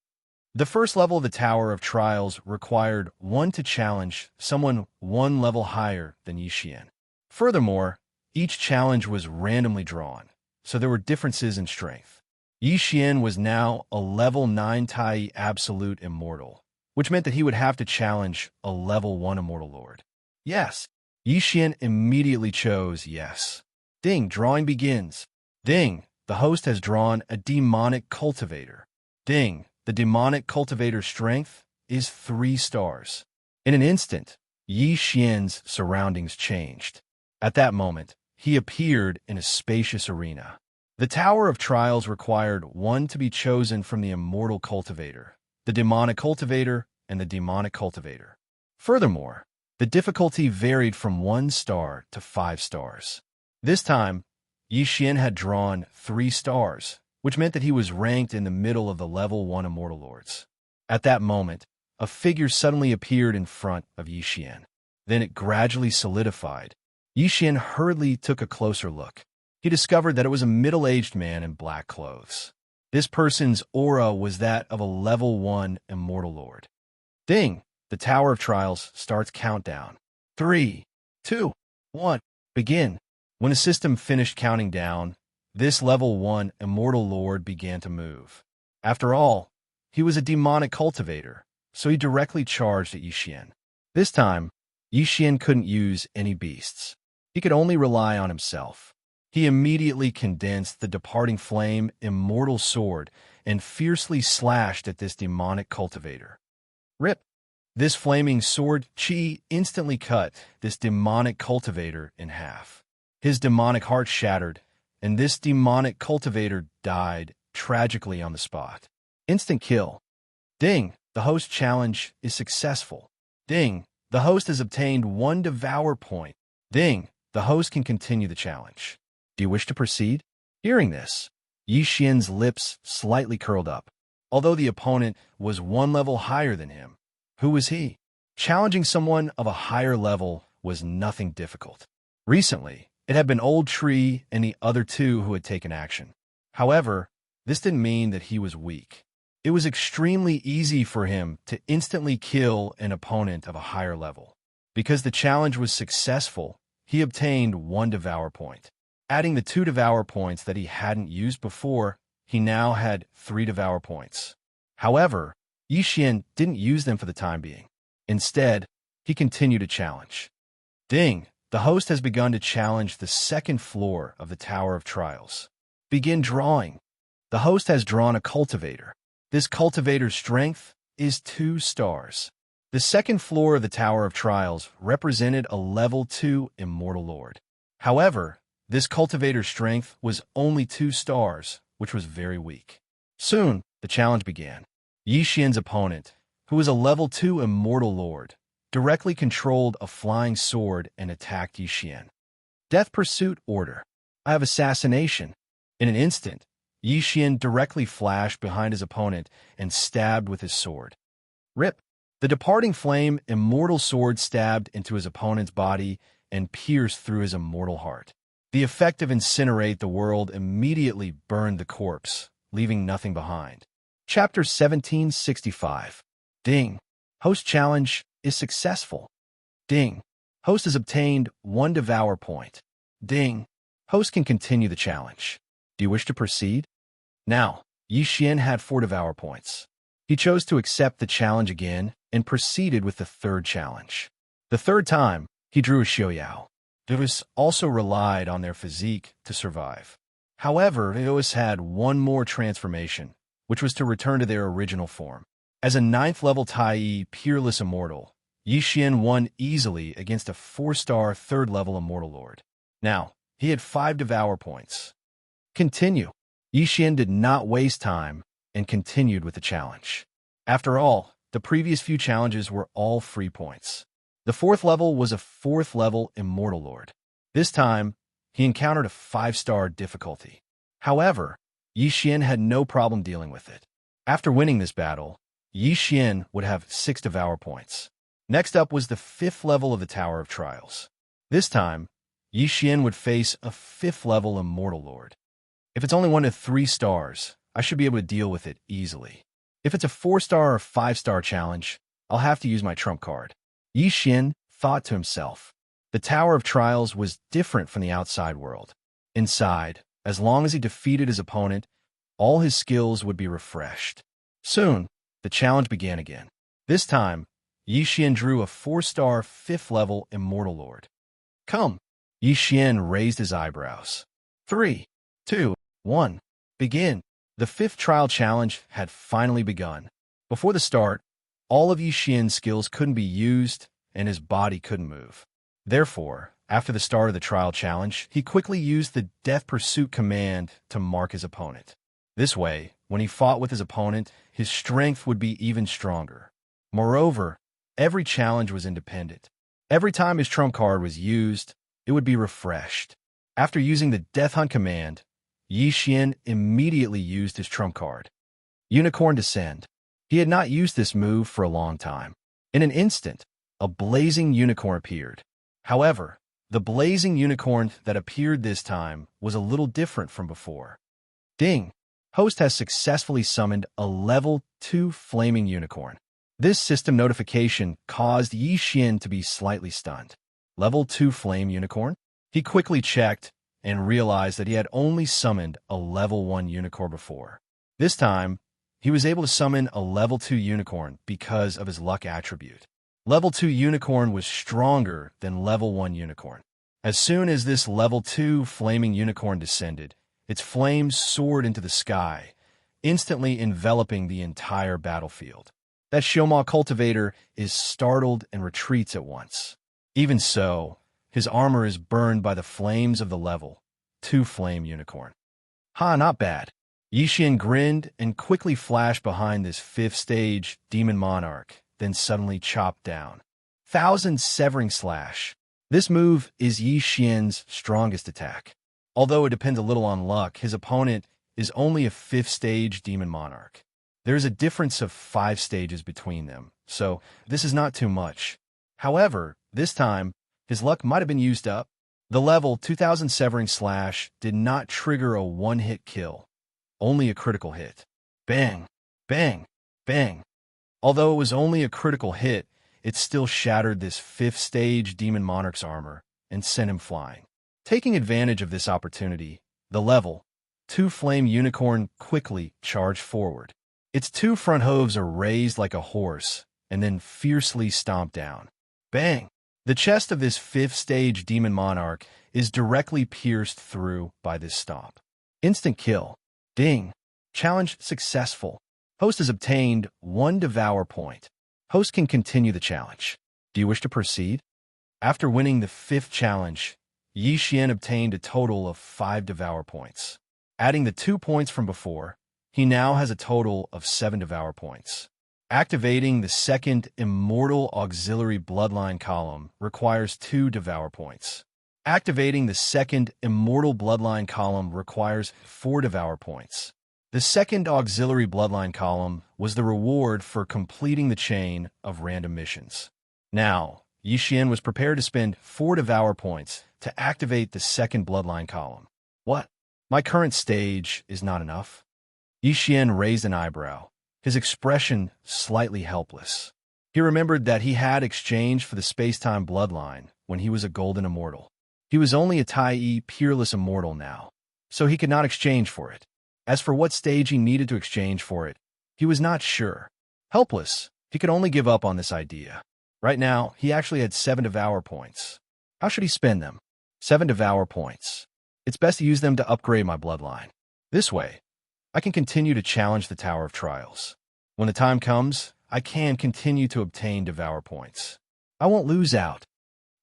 The first level of the Tower of Trials required one to challenge someone one level higher than Xian. Furthermore, each challenge was randomly drawn, so there were differences in strength. Xian was now a level 9 Tai Absolute Immortal, which meant that he would have to challenge a level 1 Immortal Lord. Yes. Xian immediately chose yes. Ding, drawing begins. Ding, the host has drawn a demonic cultivator. Ding, the demonic cultivator's strength is 3 stars. In an instant, Xian's surroundings changed. At that moment, he appeared in a spacious arena. The Tower of Trials required one to be chosen from the immortal cultivator, the demonic cultivator, and the demonic cultivator. Furthermore, the difficulty varied from 1 star to 5 stars. This time, Xian had drawn 3 stars, which meant that he was ranked in the middle of the level 1 Immortal Lords. At that moment, a figure suddenly appeared in front of Xian. Then it gradually solidified. Xian hurriedly took a closer look. He discovered that it was a middle-aged man in black clothes. This person's aura was that of a level 1 Immortal Lord. Ding! The Tower of Trials starts countdown. 3, 2, 1, begin. When the system finished counting down, this level 1 Immortal Lord began to move. After all, he was a demonic cultivator, so he directly charged at Xian. This time, Xian couldn't use any beasts. He could only rely on himself. He immediately condensed the departing flame immortal sword and fiercely slashed at this demonic cultivator. Rip! This flaming sword chi instantly cut this demonic cultivator in half. His demonic heart shattered, and this demonic cultivator died tragically on the spot. Instant kill. Ding, the host challenge is successful. Ding, the host has obtained 1 Devour point. Ding, the host can continue the challenge. Do you wish to proceed? Hearing this, Xian's lips slightly curled up. Although the opponent was 1 level higher than him, who was he? Challenging someone of a higher level was nothing difficult. Recently, it had been Old Tree and the other 2 who had taken action. However, this didn't mean that he was weak. It was extremely easy for him to instantly kill an opponent of a higher level. Because the challenge was successful, he obtained 1 Devour point. Adding the 2 Devour points that he hadn't used before, he now had 3 Devour points. However, Xian didn't use them for the time being. Instead, he continued to challenge. Ding! The host has begun to challenge the 2nd floor of the Tower of Trials. Begin drawing. The host has drawn a cultivator. This cultivator's strength is 2 stars. The 2nd floor of the Tower of Trials represented a level 2 Immortal Lord. However, this cultivator's strength was only 2 stars, which was very weak. Soon, the challenge began. Xian's opponent, who was a level 2 Immortal Lord, directly controlled a flying sword and attacked Xian. Death Pursuit Order. I have Assassination. In an instant, Xian directly flashed behind his opponent and stabbed with his sword. Rip! The departing flame immortal sword stabbed into his opponent's body and pierced through his immortal heart. The effect of Incinerate the World immediately burned the corpse, leaving nothing behind. Chapter 1765. Ding. Host challenge is successful. Ding. Host has obtained 1 Devour point. Ding. Host can continue the challenge. Do you wish to proceed? Now, Xian had 4 Devour points. He chose to accept the challenge again and proceeded with the 3rd challenge. The 3rd time, he drew a Xiaoyao. Deus also relied on their physique to survive. However, Deus had one more transformation, which was to return to their original form. As a 9th level Tai Peerless Immortal, Xian won easily against a 4-star 3rd level Immortal Lord. Now, he had 5 Devour points. Continue. Xian did not waste time and continued with the challenge. After all, the previous few challenges were all free points. The 4th level was a 4th level Immortal Lord. This time, he encountered a 5-star difficulty. However, Xian had no problem dealing with it. After winning this battle, Xian would have 6 Devour points. Next up was the 5th level of the Tower of Trials. This time, Xian would face a 5th level Immortal Lord. If it's only 1 to 3 stars, I should be able to deal with it easily. If it's a 4-star or 5-star challenge, I'll have to use my trump card. Xian thought to himself. The Tower of Trials was different from the outside world. Inside, as long as he defeated his opponent, all his skills would be refreshed. Soon, the challenge began again. This time, Xian drew a 4-star 5th level Immortal Lord. Come! Xian raised his eyebrows. 3, 2, 1. Begin. The 5th trial challenge had finally begun. Before the start, all of Xian's skills couldn't be used and his body couldn't move. Therefore, after the start of the trial challenge, he quickly used the Death Pursuit command to mark his opponent. This way, when he fought with his opponent, his strength would be even stronger. Moreover, every challenge was independent. Every time his trump card was used, it would be refreshed. After using the Death Hunt command, Xian immediately used his trump card. Unicorn Descend. He had not used this move for a long time. In an instant, a blazing unicorn appeared. However, the blazing unicorn that appeared this time was a little different from before. Ding! Host has successfully summoned a level 2 flaming unicorn. This system notification caused Xian to be slightly stunned. Level 2 flame unicorn? He quickly checked and realized that he had only summoned a level 1 unicorn before. This time, he was able to summon a level 2 unicorn because of his luck attribute. Level 2 unicorn was stronger than level 1 unicorn. As soon as this level 2 flaming unicorn descended, its flames soared into the sky, instantly enveloping the entire battlefield. That Xianxia cultivator is startled and retreats at once. Even so, his armor is burned by the flames of the level 2 flame unicorn. Ha, not bad. Xian grinned and quickly flashed behind this 5th stage demon monarch, then suddenly chopped down. 1,000 Severing Slash. This move is Xian's strongest attack. Although it depends a little on luck, his opponent is only a 5th stage demon monarch. There is a difference of 5 stages between them, so this is not too much. However, this time, his luck might have been used up. The level 2,000 Severing Slash did not trigger a one-hit kill, only a critical hit. Bang, bang, bang. Although it was only a critical hit, it still shattered this 5th stage demon monarch's armor and sent him flying. Taking advantage of this opportunity, the level 2 flame unicorn quickly charged forward. Its 2 front hooves are raised like a horse and then fiercely stomped down. Bang! The chest of this 5th stage demon monarch is directly pierced through by this stomp. Instant kill. Ding! Challenge successful. Host has obtained 1 Devour point. Host can continue the challenge. Do you wish to proceed? After winning the 5th challenge, Xian obtained a total of 5 Devour points. Adding the 2 points from before, he now has a total of 7 Devour points. Activating the 2nd Immortal Auxiliary Bloodline column requires 2 Devour points. Activating the 2nd Immortal Bloodline column requires 4 Devour points. The 2nd Auxiliary Bloodline column was the reward for completing the chain of random missions. Now, Xian was prepared to spend 4 Devour points to activate the 2nd Bloodline column. What? My current stage is not enough? Xian raised an eyebrow, his expression slightly helpless. He remembered that he had exchanged for the space-time bloodline when he was a golden immortal. He was only a Tai peerless immortal now, so he could not exchange for it. As for what stage he needed to exchange for it, he was not sure. Helpless, he could only give up on this idea. Right now, he actually had 7 Devour points. How should he spend them? 7 Devour points. It's best to use them to upgrade my bloodline. This way, I can continue to challenge the Tower of Trials. When the time comes, I can continue to obtain Devour points. I won't lose out.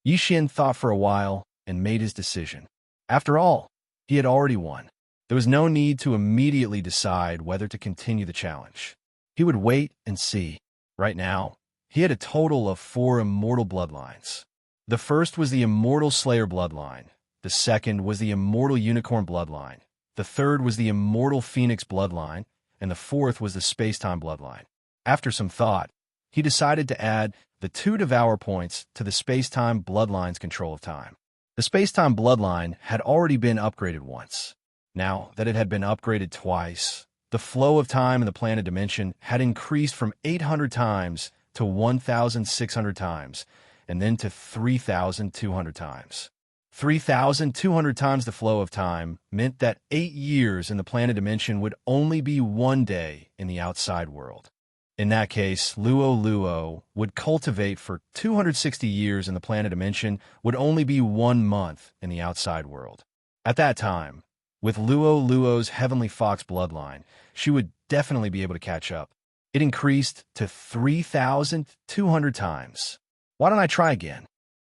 Xian thought for a while and made his decision. After all, he had already won. There was no need to immediately decide whether to continue the challenge. He would wait and see. Right now, he had a total of 4 immortal bloodlines. The first was the Immortal Slayer bloodline. The second was the Immortal Unicorn bloodline. The third was the Immortal Phoenix bloodline. And the fourth was the Space-Time bloodline. After some thought, he decided to add the 2 Devour points to the space-time bloodline's control of time. The space-time bloodline had already been upgraded once. Now that it had been upgraded twice, the flow of time in the planet dimension had increased from 800 times to 1,600 times, and then to 3,200 times. 3,200 times the flow of time meant that 8 years in the planet dimension would only be 1 day in the outside world. In that case, Luo would cultivate for 260 years in the planet dimension would only be 1 month in the outside world. At that time, with Luo's Heavenly Fox bloodline, she would definitely be able to catch up. It increased to 3,200 times. Why don't I try again?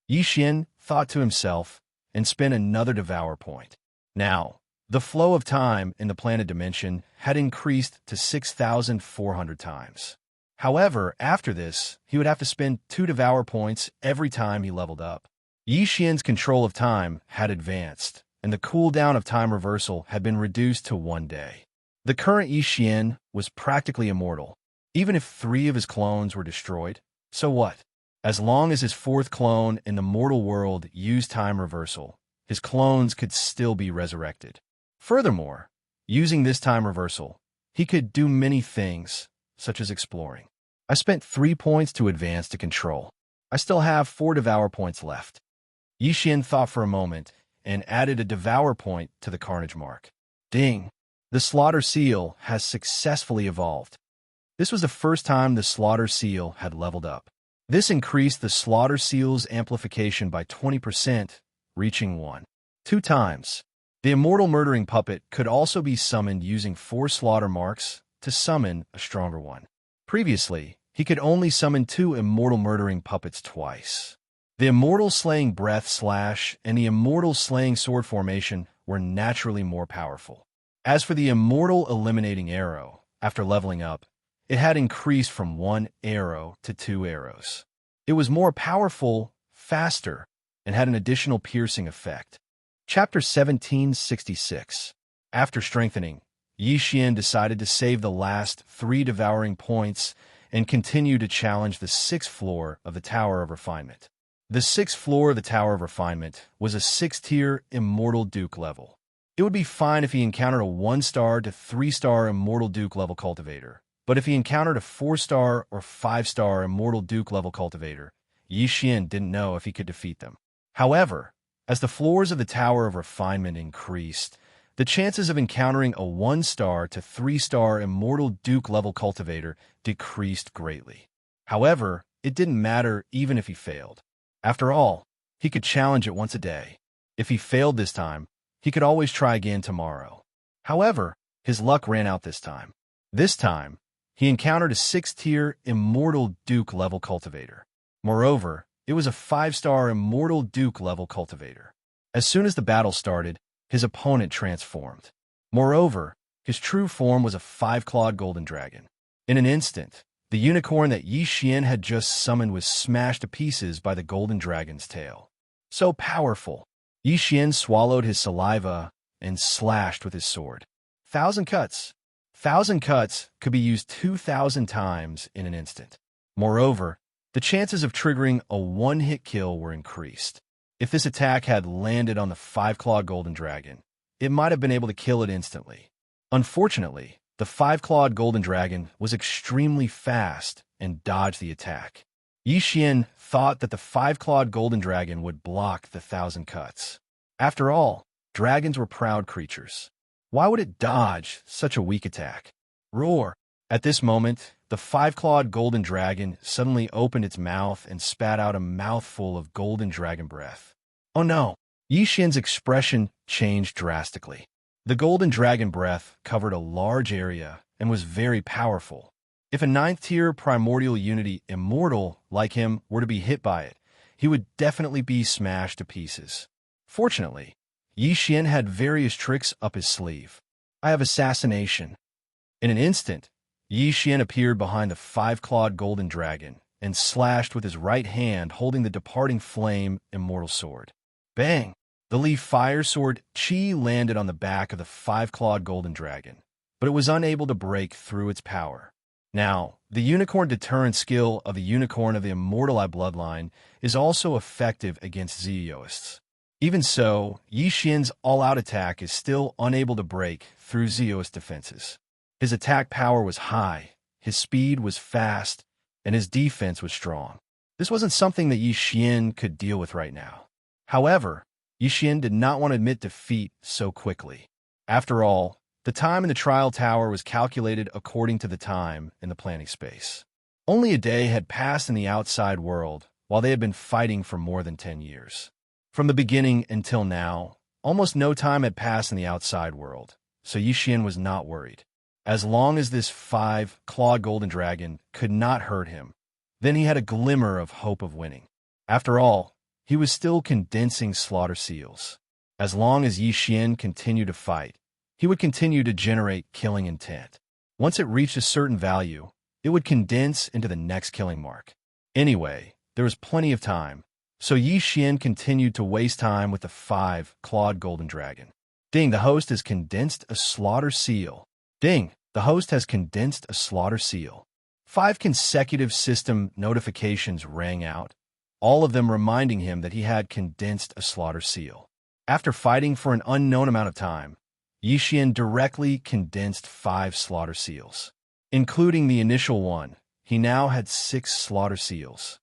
Xian thought to himself and spent another Devour point. Now, the flow of time in the planet dimension had increased to 6,400 times. However, after this, he would have to spend 2 Devour points every time he leveled up. Xian's control of time had advanced, and the cooldown of time reversal had been reduced to 1 day. The current Xian was practically immortal. Even if 3 of his clones were destroyed, so what? As long as his 4th clone in the mortal world used time reversal, his clones could still be resurrected. Furthermore, using this time reversal, he could do many things, such as exploring. I spent 3 points to advance to control. I still have 4 Devour points left. Xian thought for a moment and added a Devour point to the Carnage mark. Ding! The Slaughter Seal has successfully evolved. This was the first time the Slaughter Seal had leveled up. This increased the Slaughter Seal's amplification by 20%, reaching 2 times. The Immortal Murdering Puppet could also be summoned using 4 slaughter marks to summon a stronger one. Previously, he could only summon 2 Immortal Murdering Puppets twice. The Immortal Slaying Breath Slash and the Immortal Slaying Sword formation were naturally more powerful. As for the Immortal Eliminating Arrow, after leveling up, it had increased from 1 arrow to 2 arrows. It was more powerful, faster, and had an additional piercing effect. Chapter 1766. After strengthening, Xian decided to save the last 3 devouring points and continue to challenge the 6th floor of the Tower of Refinement. The 6th floor of the Tower of Refinement was a 6-tier Immortal Duke level. It would be fine if he encountered a 1-star to 3-star Immortal Duke level cultivator, but if he encountered a 4-star or 5-star Immortal Duke level cultivator, Xian didn't know if he could defeat them. However, as the floors of the Tower of Refinement increased, the chances of encountering a 1-star to 3-star Immortal Duke level cultivator decreased greatly. However, it didn't matter even if he failed. After all, he could challenge it once a day. If he failed this time, he could always try again tomorrow. However, his luck ran out this time. This time, he encountered a 6-tier Immortal Duke level cultivator. Moreover, it was a 5-star Immortal Duke level cultivator. As soon as the battle started, his opponent transformed. Moreover, his true form was a 5-clawed golden dragon. In an instant, the unicorn that Xian had just summoned was smashed to pieces by the golden dragon's tail. So powerful! Xian swallowed his saliva and slashed with his sword. 1,000 cuts! 1,000 cuts could be used 2,000 times in an instant. Moreover, the chances of triggering a 1-hit kill were increased. If this attack had landed on the 5-clawed golden dragon, it might have been able to kill it instantly. Unfortunately, the 5-clawed golden dragon was extremely fast and dodged the attack. Xian thought that the 5-clawed golden dragon would block the 1,000 cuts. After all, dragons were proud creatures. Why would it dodge such a weak attack? Roar! At this moment, the 5-clawed golden dragon suddenly opened its mouth and spat out a mouthful of golden dragon breath. Oh no! Xian's expression changed drastically. The golden dragon breath covered a large area and was very powerful. If a 9th-tier primordial unity immortal like him were to be hit by it, he would definitely be smashed to pieces. Fortunately, Xian had various tricks up his sleeve. I have assassination. In an instant, Xian appeared behind the 5-clawed golden dragon and slashed with his right hand holding the departing flame immortal sword. Bang! The Leaf Fire Sword Chi landed on the back of the 5-clawed golden dragon, but it was unable to break through its power. Now, The unicorn deterrent skill of the unicorn of the Immortal bloodline is also effective against Zeoists. Even so, Yi Xian's all-out attack is still unable to break through Zeoist defenses. His attack power was high, his speed was fast, and his defense was strong. This wasn't something that Yi Xian could deal with right now. However, Yi Xian did not want to admit defeat so quickly. After all, the time in the trial tower was calculated according to the time in the planning space. Only a day had passed in the outside world, while they had been fighting for more than 10 years. From the beginning until now, almost no time had passed in the outside world, so Yi Xian was not worried. As long as this 5-clawed golden dragon could not hurt him, then he had a glimmer of hope of winning. After all, he was still condensing slaughter seals. As long as Yi Xian continued to fight, he would continue to generate killing intent. Once it reached a certain value, it would condense into the next killing mark. Anyway, there was plenty of time, so Yi Xian continued to waste time with the 5-clawed golden dragon. Ding, the host has condensed a slaughter seal. Ding, the host has condensed a slaughter seal. 5 consecutive system notifications rang out, all of them reminding him that he had condensed a slaughter seal. After fighting for an unknown amount of time, Yi Xian directly condensed 5 slaughter seals. Including the initial one, he now had 6 slaughter seals.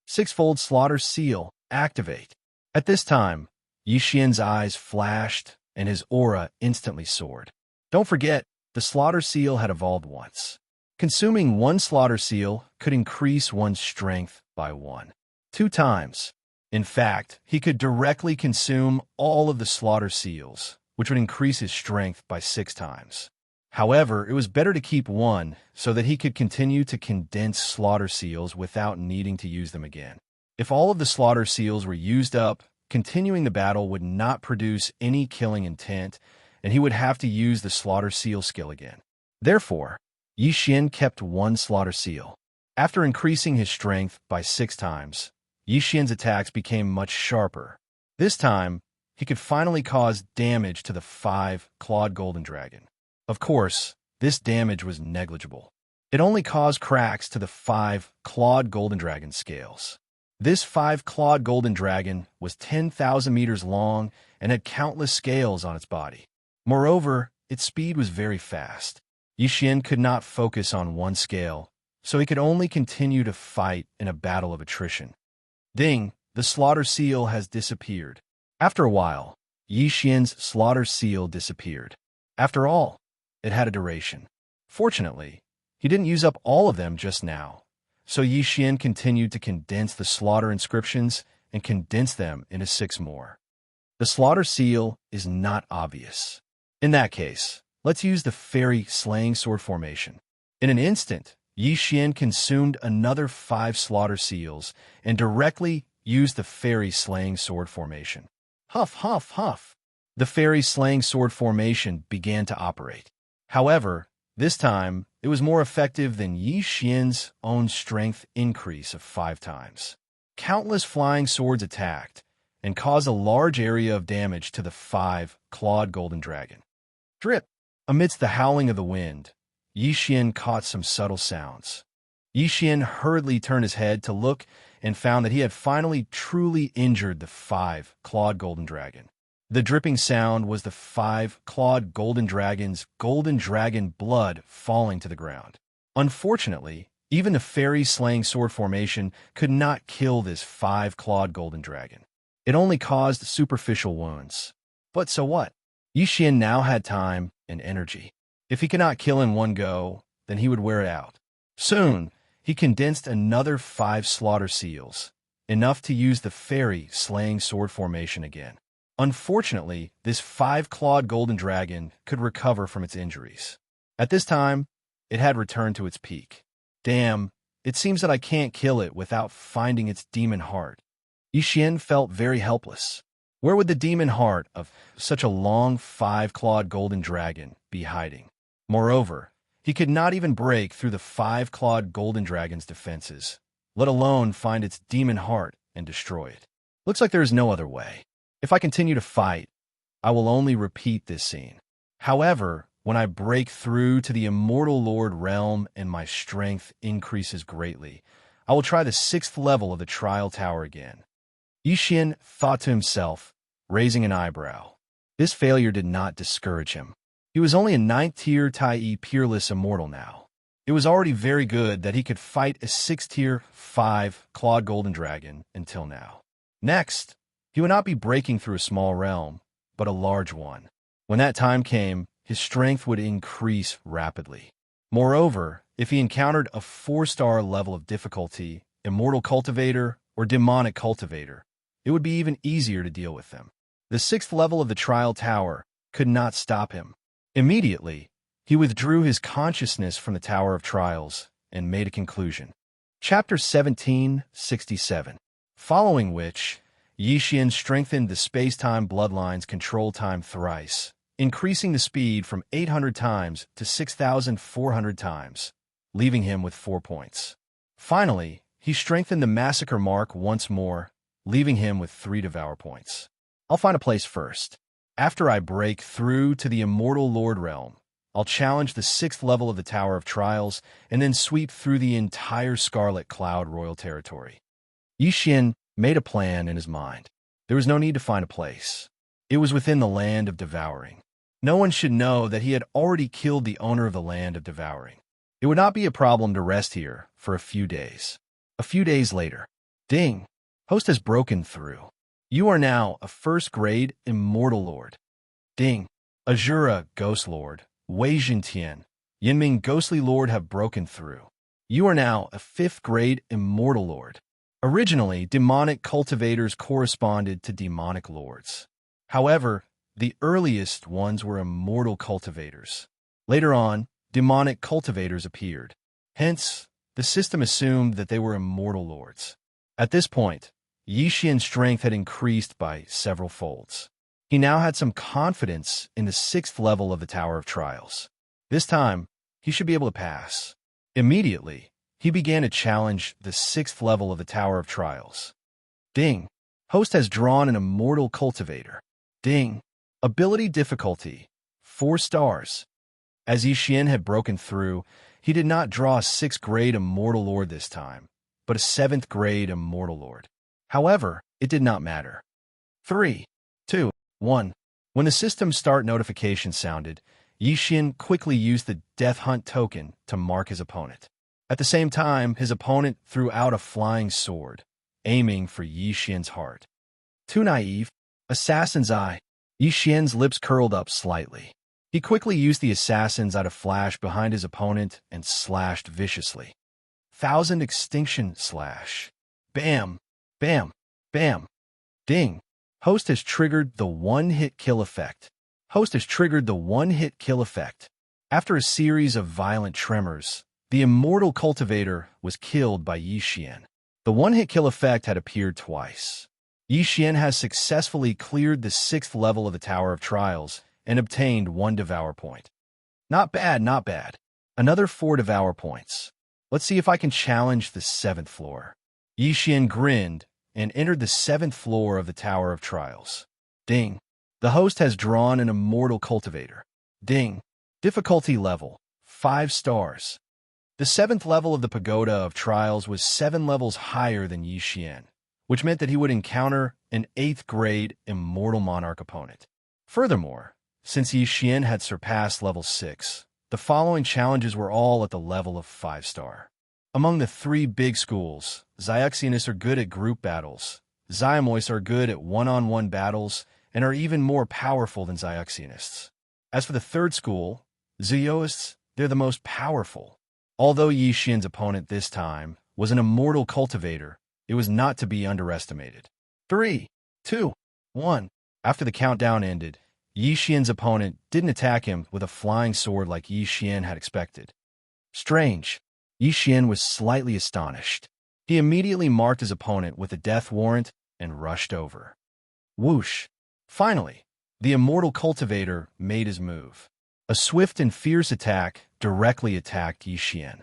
6-fold slaughter seal, activate. At this time, Yi Xian's eyes flashed and his aura instantly soared. Don't forget, the slaughter seal had evolved once. Consuming 1 slaughter seal could increase one's strength by 1. 2 times. In fact, he could directly consume all of the slaughter seals, which would increase his strength by 6 times. However, it was better to keep 1 so that he could continue to condense slaughter seals without needing to use them again. If all of the slaughter seals were used up, continuing the battle would not produce any killing intent, and he would have to use the slaughter seal skill again. Therefore, Yi Xian kept 1 slaughter seal. After increasing his strength by 6 times, Yi Xian's attacks became much sharper. This time, he could finally cause damage to the 5-clawed golden dragon. Of course, this damage was negligible. It only caused cracks to the 5-clawed golden dragon scales. This 5-clawed golden dragon was 10,000 meters long and had countless scales on its body. Moreover, its speed was very fast. Yi Xian could not focus on one scale, so he could only continue to fight in a battle of attrition. Ding, the slaughter seal has disappeared. After a while, Yi Xian's slaughter seal disappeared. After all, it had a duration. Fortunately, he didn't use up all of them just now, so Yi Xian continued to condense the slaughter inscriptions and condense them into 6 more. The slaughter seal is not obvious. In that case, let's use the fairy slaying sword formation. In an instant, Yi Xian consumed another 5 slaughter seals and directly used the fairy slaying sword formation. Huff, huff, huff. The fairy slaying sword formation began to operate. However, this time, it was more effective than Yi Xian's own strength increase of 5 times. Countless flying swords attacked and caused a large area of damage to the 5-clawed golden dragon. Drip! Amidst the howling of the wind, Yi Xian caught some subtle sounds. Yi Xian hurriedly turned his head to look and found that he had finally truly injured the 5-clawed golden dragon. The dripping sound was the 5-clawed golden dragon's golden dragon blood falling to the ground. Unfortunately, even the fairy slaying sword formation could not kill this 5-clawed golden dragon. It only caused superficial wounds. But so what? Yi Xian now had time and energy. If he could not kill in one go, then he would wear it out. Soon, he condensed another 5 slaughter seals, enough to use the fairy slaying sword formation again. Unfortunately, this 5-clawed golden dragon could recover from its injuries. At this time, it had returned to its peak. Damn, it seems that I can't kill it without finding its demon heart. Yi Xian felt very helpless. Where would the demon heart of such a long 5-clawed golden dragon be hiding? Moreover, he could not even break through the 5-clawed golden dragon's defenses, let alone find its demon heart and destroy it. Looks like there is no other way. If I continue to fight, I will only repeat this scene. However, when I break through to the Immortal Lord realm and my strength increases greatly, I will try the 6th level of the trial tower again. Yixian thought to himself, raising an eyebrow. This failure did not discourage him. He was only a 9th-tier Tai Peerless Immortal now. It was already very good that he could fight a 6th-tier 5 Clawed Golden Dragon until now. Next, he would not be breaking through a small realm, but a large one. When that time came, his strength would increase rapidly. Moreover, if he encountered a 4-star level of difficulty, Immortal Cultivator or Demonic Cultivator, it would be even easier to deal with them. The 6th level of the Trial Tower could not stop him. Immediately, he withdrew his consciousness from the Tower of Trials and made a conclusion. Chapter 1767. Following which, Yixian strengthened the space-time bloodline's control time thrice, increasing the speed from 800 times to 6,400 times, leaving him with 4 points. Finally, he strengthened the Massacre Mark once more, leaving him with 3 Devour points. I'll find a place first. After I break through to the Immortal Lord realm, I'll challenge the 6th level of the Tower of Trials and then sweep through the entire Scarlet Cloud Royal territory. Yixian made a plan in his mind. There was no need to find a place. It was within the land of Devouring. No one should know that he had already killed the owner of the land of Devouring. It would not be a problem to rest here for a few days. A few days later, ding! Host has broken through. You are now a 1st-grade Immortal Lord. Ding! Azura, Ghost Lord, Wei Jintian, Yinming Ghostly Lord have broken through. You are now a 5th-grade Immortal Lord. Originally, demonic cultivators corresponded to demonic lords. However, the earliest ones were immortal cultivators. Later on, demonic cultivators appeared. Hence, the system assumed that they were immortal lords. At this point, Yixian's strength had increased by several folds. He now had some confidence in the 6th level of the Tower of Trials. This time, he should be able to pass. Immediately, he began to challenge the 6th level of the Tower of Trials. Ding! Host has drawn an Immortal Cultivator. Ding! Ability difficulty, 4 stars. As Yixian had broken through, he did not draw a 6th-grade Immortal Lord this time, but a 7th-grade Immortal Lord. However, it did not matter. 3, 2, 1. When the system start notification sounded, Yixian quickly used the Death Hunt token to mark his opponent. At the same time, his opponent threw out a flying sword, aiming for Yixian's heart. Too naive. Assassin's Eye. Yixian's lips curled up slightly. He quickly used the Assassin's Eye to flash behind his opponent and slashed viciously. 1000 Extinction Slash. Bam! Bam! Bam! Ding! Host has triggered the one-hit kill effect. Host has triggered the one-hit kill effect. After a series of violent tremors, the Immortal Cultivator was killed by Yixian. The one-hit kill effect had appeared twice. Yixian has successfully cleared the 6th level of the Tower of Trials and obtained 1 Devour point. Not bad, not bad. Another 4 Devour points. Let's see if I can challenge the 7th floor. Yixian grinned and entered the 7th floor of the Tower of Trials. Ding! The host has drawn an Immortal Cultivator. Ding! Difficulty level, 5 stars. The 7th level of the Pagoda of Trials was 7 levels higher than Yixian, which meant that he would encounter an 8th-grade Immortal Monarch opponent. Furthermore, since Yixian had surpassed level 6, the following challenges were all at the level of 5-star. Among the 3 big schools, Xianxianists are good at group battles, Xiamoists are good at one-on-one battles, and are even more powerful than Xianxianists. As for the 3rd school, Zioists, they're the most powerful. Although Yixian's opponent this time was an Immortal Cultivator, it was not to be underestimated. 3, 2, 1. After the countdown ended, Yixian's opponent didn't attack him with a flying sword like Yixian had expected. Strange. Yixian was slightly astonished. He immediately marked his opponent with a death warrant and rushed over. Whoosh! Finally, the Immortal Cultivator made his move. A swift and fierce attack directly attacked Yixian.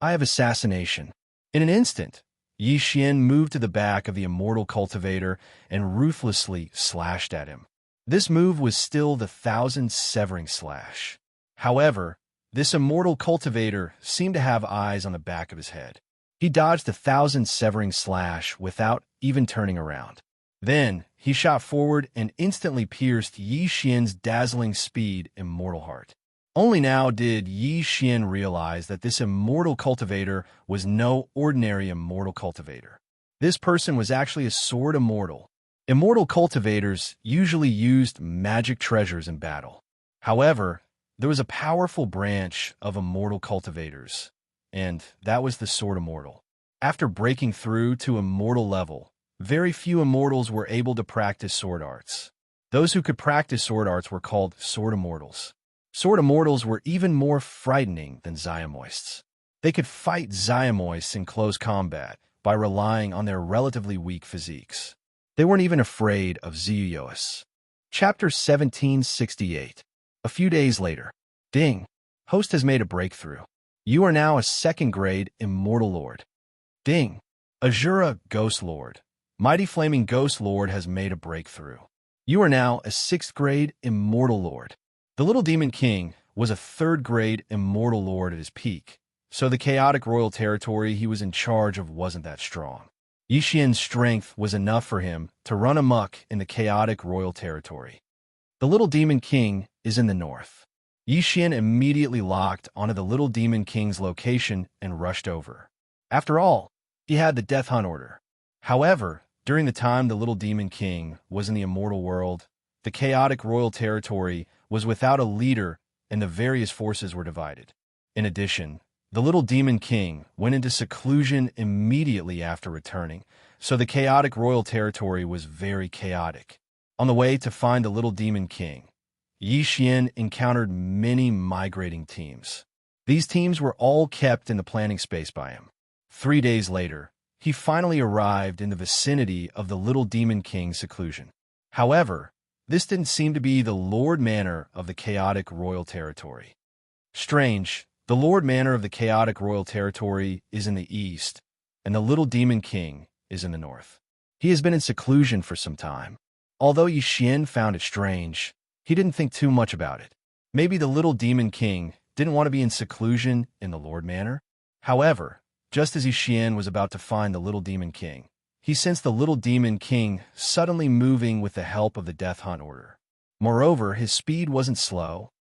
I have assassination. In an instant, Yixian moved to the back of the Immortal Cultivator and ruthlessly slashed at him. This move was still the 1000 Severing Slash. However, this immortal cultivator seemed to have eyes on the back of his head. He dodged 1,000 severing slash without even turning around. Then, he shot forward and instantly pierced Yi Xian's dazzling speed immortal heart. Only now did Yi Xian realize that this immortal cultivator was no ordinary immortal cultivator. This person was actually a sword immortal. Immortal cultivators usually used magic treasures in battle. However, there was a powerful branch of immortal cultivators, and that was the sword immortal. After breaking through to immortal level, very few immortals were able to practice sword arts. Those who could practice sword arts were called sword immortals. Sword immortals were even more frightening than Xiamoists. They could fight Xiamoists in close combat by relying on their relatively weak physiques. They weren't even afraid of Xiaoists. Chapter 1768. A few days later. Ding. Host has made a breakthrough. You are now a second-grade Immortal Lord. Ding. Azura Ghost Lord. Mighty Flaming Ghost Lord has made a breakthrough. You are now a 6th-grade Immortal Lord. The Little Demon King was a 3rd-grade Immortal Lord at his peak, so the chaotic royal territory he was in charge of wasn't that strong. Yi Xian's strength was enough for him to run amok in the chaotic royal territory. The Little Demon King is in the north. Yi Xian immediately locked onto the Little Demon King's location and rushed over. After all, he had the Death Hunt order. However, during the time the Little Demon King was in the immortal world, the chaotic royal territory was without a leader and the various forces were divided. In addition, the Little Demon King went into seclusion immediately after returning, so the chaotic royal territory was very chaotic. On the way to find the Little Demon King, Yi Xian encountered many migrating teams. These teams were all kept in the planning space by him. 3 days later, he finally arrived in the vicinity of the Little Demon King's seclusion. However, this didn't seem to be the Lord Manor of the chaotic royal territory. Strange, the Lord Manor of the chaotic royal territory is in the east, and the Little Demon King is in the north. He has been in seclusion for some time. Although Yi Xian found it strange, he didn't think too much about it. Maybe the Little Demon King didn't want to be in seclusion in the Lord Manor. However, just as Yi Xian was about to find the Little Demon King, he sensed the Little Demon King suddenly moving with the help of the Death Hunt order. Moreover, his speed wasn't slow.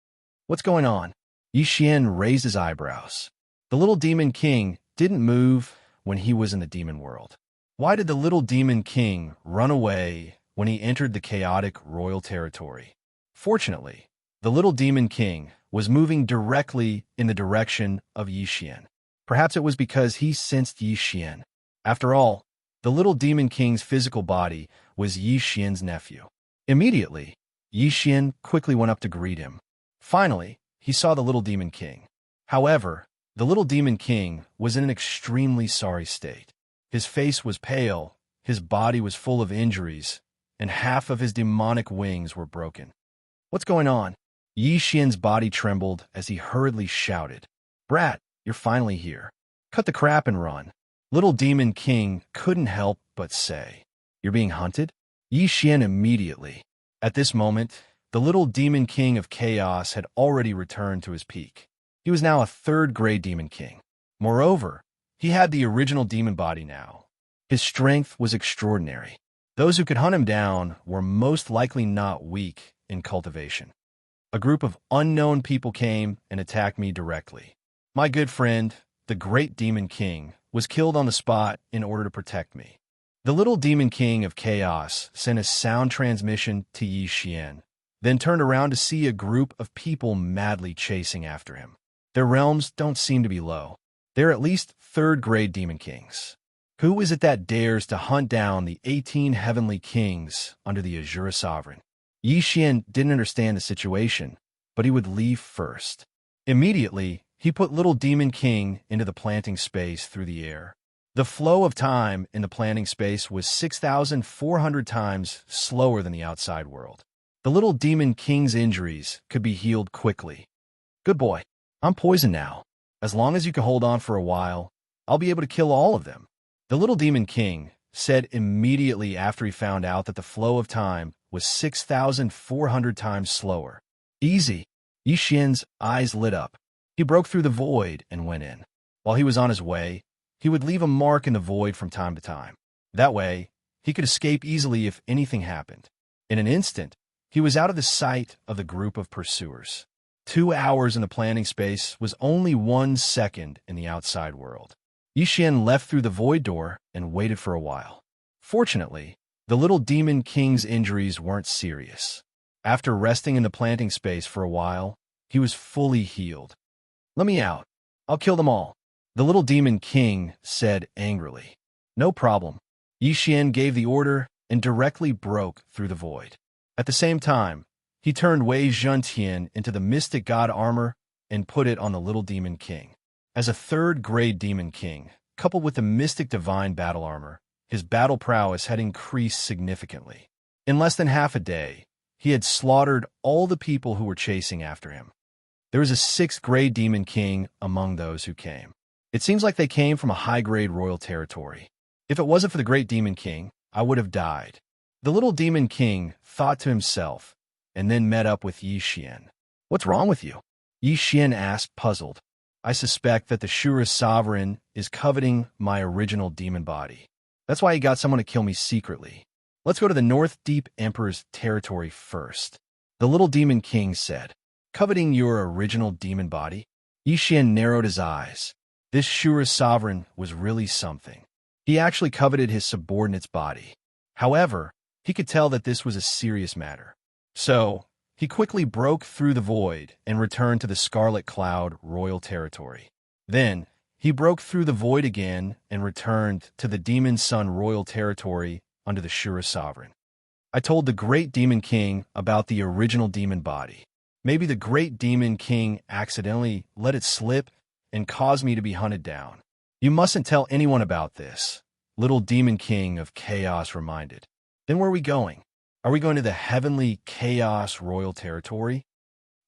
What's going on? Yi Xian raised his eyebrows. The Little Demon King didn't move when he was in the demon world. Why did the Little Demon King run away when he entered the chaotic royal territory? Fortunately, the Little Demon King was moving directly in the direction of Yi Xian. Perhaps it was because he sensed Yi Xian. After all, the Little Demon King's physical body was Yi Xian's nephew. Immediately, Yi Xian quickly went up to greet him. Finally, he saw the Little Demon King. However, the Little Demon King was in an extremely sorry state. His face was pale, his body was full of injuries, and half of his demonic wings were broken. What's going on? Yi Xian's body trembled as he hurriedly shouted, "Brat, you're finally here. Cut the crap and run." Little Demon King couldn't help but say, "You're being hunted?" Yi Xian immediately. At this moment, the Little Demon King of Chaos had already returned to his peak. He was now a 3rd-grade Demon King. Moreover, he had the original demon body now. His strength was extraordinary. Those who could hunt him down were most likely not weak in cultivation. A group of unknown people came and attacked me directly. My good friend, the Great Demon King, was killed on the spot in order to protect me. The Little Demon King of Chaos sent a sound transmission to Yi Xian, then turned around to see a group of people madly chasing after him. Their realms don't seem to be low. They're at least 3rd-grade Demon Kings. Who is it that dares to hunt down the 18 heavenly kings under the Azura Sovereign? Yi Xian didn't understand the situation, but he would leave first. Immediately, he put Little Demon King into the planting space through the air. The flow of time in the planting space was 6,400 times slower than the outside world. The Little Demon King's injuries could be healed quickly. Good boy. I'm poisoned now. As long as you can hold on for a while, I'll be able to kill all of them. The Little Demon King said immediately after he found out that the flow of time was 6,400 times slower. Easy. Yi Xian's eyes lit up. He broke through the void and went in. While he was on his way, he would leave a mark in the void from time to time. That way, he could escape easily if anything happened. In an instant, he was out of the sight of the group of pursuers. 2 hours in the planting space was only 1 second in the outside world. Yi Xian left through the void door and waited for a while. Fortunately, the little demon king's injuries weren't serious. After resting in the planting space for a while, he was fully healed. "Let me out. I'll kill them all," the little demon king said angrily. "No problem." Yi Xian gave the order and directly broke through the void. At the same time, he turned Wei Zhentian into the mystic god armor and put it on the little demon king. As a third-grade demon king, coupled with the mystic divine battle armor, his battle prowess had increased significantly. In less than half a day, he had slaughtered all the people who were chasing after him. There was a 6th-grade demon king among those who came. It seems like they came from a high-grade royal territory. If it wasn't for the great demon king, I would have died. The little demon king thought to himself, and then met up with Yi Xian. "What's wrong with you?" Yi Xian asked, puzzled. "I suspect that the Shura sovereign is coveting my original demon body. That's why he got someone to kill me secretly. Let's go to the North Deep Emperor's territory first," the little demon king said. "Coveting your original demon body?" Yi Xian narrowed his eyes. This Shura sovereign was really something. He actually coveted his subordinate's body. However, he could tell that this was a serious matter. So, he quickly broke through the void and returned to the Scarlet Cloud royal territory. Then, he broke through the void again and returned to the Demon Sun royal territory under the Shura sovereign. "I told the great demon king about the original demon body. Maybe the great demon king accidentally let it slip and caused me to be hunted down. You mustn't tell anyone about this," little demon king of chaos reminded. "Then where are we going? Are we going to the heavenly chaos royal territory?"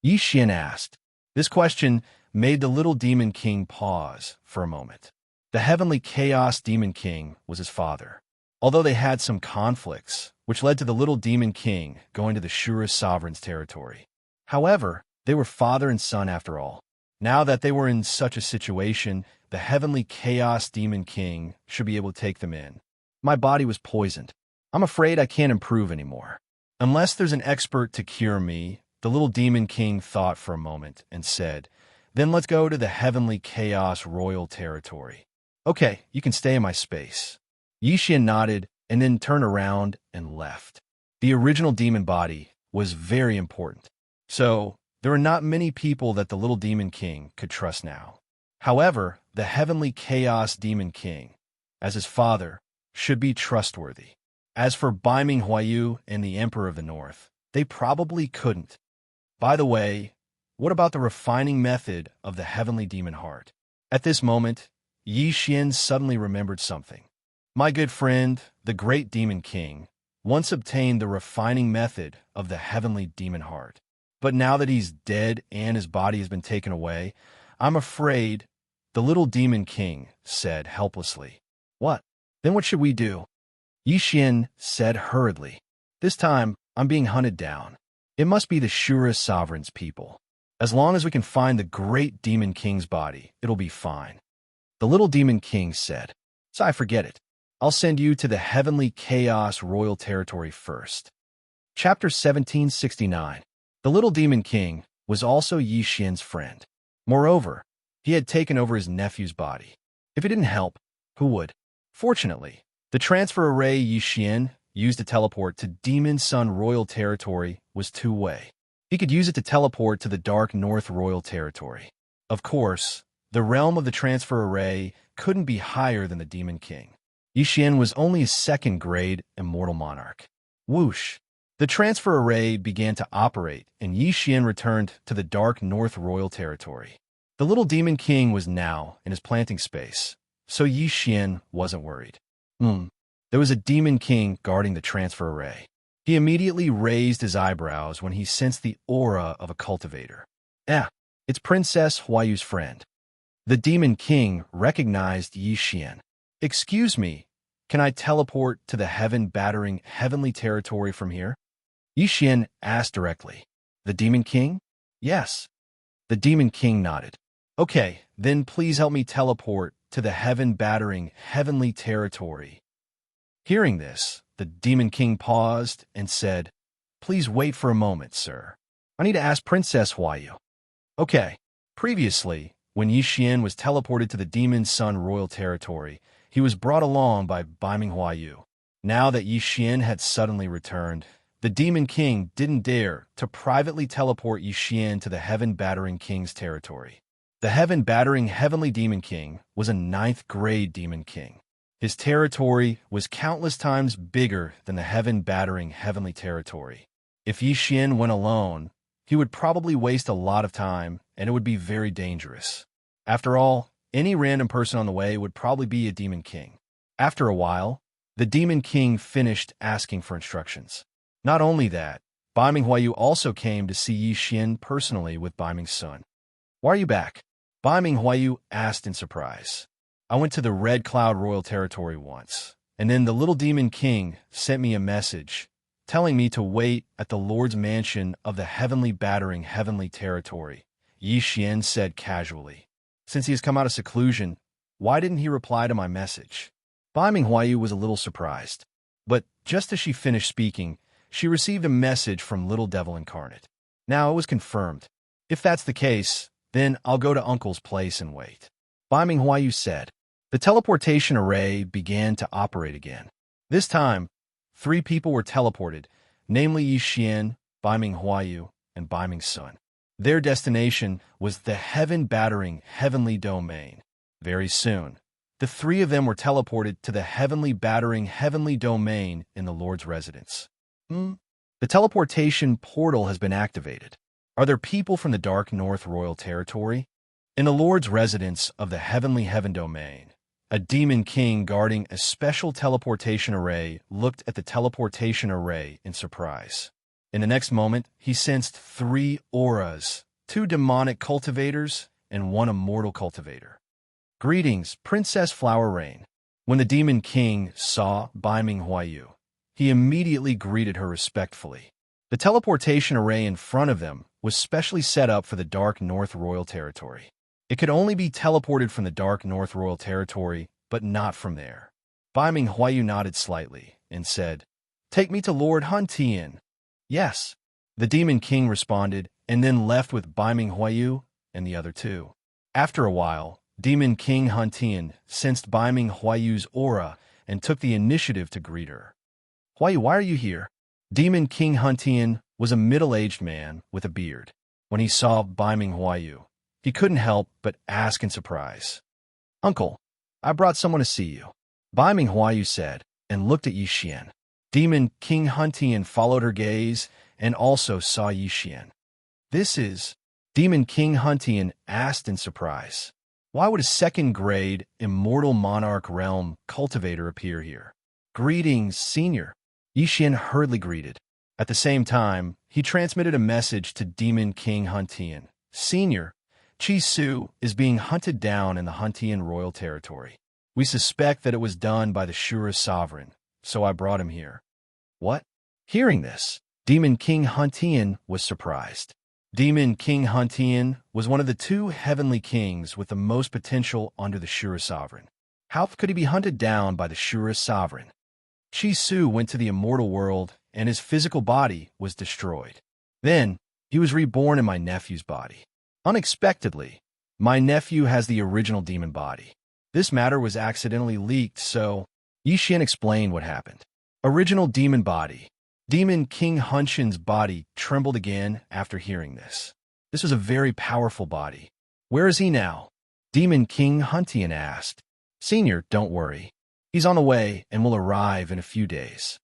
Yi Xian asked. This question made the little demon king pause for a moment. The heavenly chaos demon king was his father. Although they had some conflicts, which led to the little demon king going to the Shura sovereign's territory. However, they were father and son after all. Now that they were in such a situation, the heavenly chaos demon king should be able to take them in. "My body was poisoned. I'm afraid I can't improve anymore. Unless there's an expert to cure me," the little demon king thought for a moment and said, "Then let's go to the heavenly chaos royal territory." "Okay, you can stay in my space." Yi Xian nodded and then turned around and left. The original demon body was very important. So, there were not many people that the little demon king could trust now. However, the heavenly chaos demon king, as his father, should be trustworthy. As for Bai Ming Huayu and the Emperor of the North, they probably couldn't. By the way, what about the refining method of the heavenly demon heart? At this moment, Yi Xian suddenly remembered something. My good friend, the great demon king, once obtained the refining method of the heavenly demon heart. But now that he's dead and his body has been taken away, I'm afraid, the little demon king said helplessly. "What? Then what should we do?" Yi Xian said hurriedly. "This time, I'm being hunted down. It must be the Shura sovereign's people. As long as we can find the great demon king's body, it'll be fine." The little demon king said, "So I forget it. I'll send you to the heavenly chaos royal territory first." Chapter 1769. The little demon king was also Yi Xian's friend. Moreover, he had taken over his nephew's body. If it didn't help, who would? Fortunately, the transfer array Yi Xian used to teleport to Demon Sun royal territory was two-way. He could use it to teleport to the Dark North royal territory. Of course, the realm of the transfer array couldn't be higher than the demon king. Yi Xian was only a second-grade immortal monarch. Whoosh! The transfer array began to operate, and Yi Xian returned to the Dark North royal territory. The little demon king was now in his planting space, so Yi Xian wasn't worried. There was a demon king guarding the transfer array. He immediately raised his eyebrows when he sensed the aura of a cultivator. It's Princess Huayu's friend. The demon king recognized Yi Xian. "Excuse me, can I teleport to the heaven-battering heavenly territory from here?" Yi Xian asked directly. "The demon king? Yes. The Demon King nodded. Okay, then please help me teleport to the heaven-battering heavenly territory. Hearing this, the Demon King paused and said, Please wait for a moment, sir. I need to ask Princess Huayu. Okay. Previously, when Yixian was teleported to the Demon Sun royal territory, he was brought along by Baiming Huayu. Now that Yixian had suddenly returned, the Demon King didn't dare to privately teleport Yixian to the Heaven-Battering King's territory. The Heaven-Battering Heavenly Demon King was a 9th-grade Demon King. His territory was countless times bigger than the Heaven-Battering Heavenly Territory. If Yixian went alone, he would probably waste a lot of time, and it would be very dangerous. After all, any random person on the way would probably be a Demon King. After a while, the Demon King finished asking for instructions. Not only that, Baiming Huayu also came to see Yixian personally with Baiming's son. Why are you back? Baiming Huayu asked in surprise. I went to the Red Cloud Royal Territory once, and then the little Demon King sent me a message telling me to wait at the Lord's mansion of the Heavenly Battering Heavenly Territory, Yixian said casually. Since he has come out of seclusion, why didn't he reply to my message? Baiming Huayu was a little surprised, but just as she finished speaking, she received a message from Little Devil Incarnate. Now it was confirmed. If that's the case, then I'll go to Uncle's place and wait. Baiming Huayu said. The teleportation array began to operate again. This time, 3 people were teleported, namely Yixian, Baiming Huayu, and Baiming's son. Their destination was the Heaven-Battering Heavenly Domain. Very soon, the 3 of them were teleported to the Heavenly-Battering Heavenly Domain in the Lord's residence. The teleportation portal has been activated. Are there people from the Dark North Royal Territory? In the Lord's residence of the Heavenly Heaven Domain, a Demon King guarding a special teleportation array looked at the teleportation array in surprise. In the next moment, he sensed 3 auras, 2 demonic cultivators, and 1 immortal cultivator. Greetings, Princess Flower Rain. When the Demon King saw Baiming Huayu, he immediately greeted her respectfully. The teleportation array in front of them was specially set up for the Dark North Royal Territory. It could only be teleported from the Dark North Royal Territory, but not from there. Baiming Huayu nodded slightly and said, Take me to Lord Han Tian. Yes. The Demon King responded and then left with Baiming Huayu and the other 2. After a while, Demon King Han Tian sensed Baiming Huayu's aura and took the initiative to greet her. Huayu, why are you here? Demon King Han Tian was a middle-aged man with a beard. When he saw Baiming Huayu, he couldn't help but ask in surprise. Uncle, I brought someone to see you. Baiming Huayu said, and looked at Yixian. Demon King Han Tian followed her gaze and also saw Yixian. This is... Demon King Han Tian asked in surprise. Why would a 2nd-grade Immortal Monarch Realm cultivator appear here? Greetings, Senior. Yixian hurriedly greeted. At the same time, he transmitted a message to Demon King Han Tian. Senior, Chi Su is being hunted down in the Huntian Royal Territory. We suspect that it was done by the Shura Sovereign, so I brought him here. What? Hearing this, Demon King Han Tian was surprised. Demon King Han Tian was one of the 2 heavenly kings with the most potential under the Shura Sovereign. How could he be hunted down by the Shura Sovereign? Chi Su went to the immortal world, and his physical body was destroyed. Then, he was reborn in my nephew's body. Unexpectedly, my nephew has the original demon body. This matter was accidentally leaked, so Yixian explained what happened. Original demon body. Demon King Huntian's body trembled again after hearing this. This was a very powerful body. Where is he now? Demon King Huntian asked. Senior, don't worry. He's on the way and will arrive in a few days.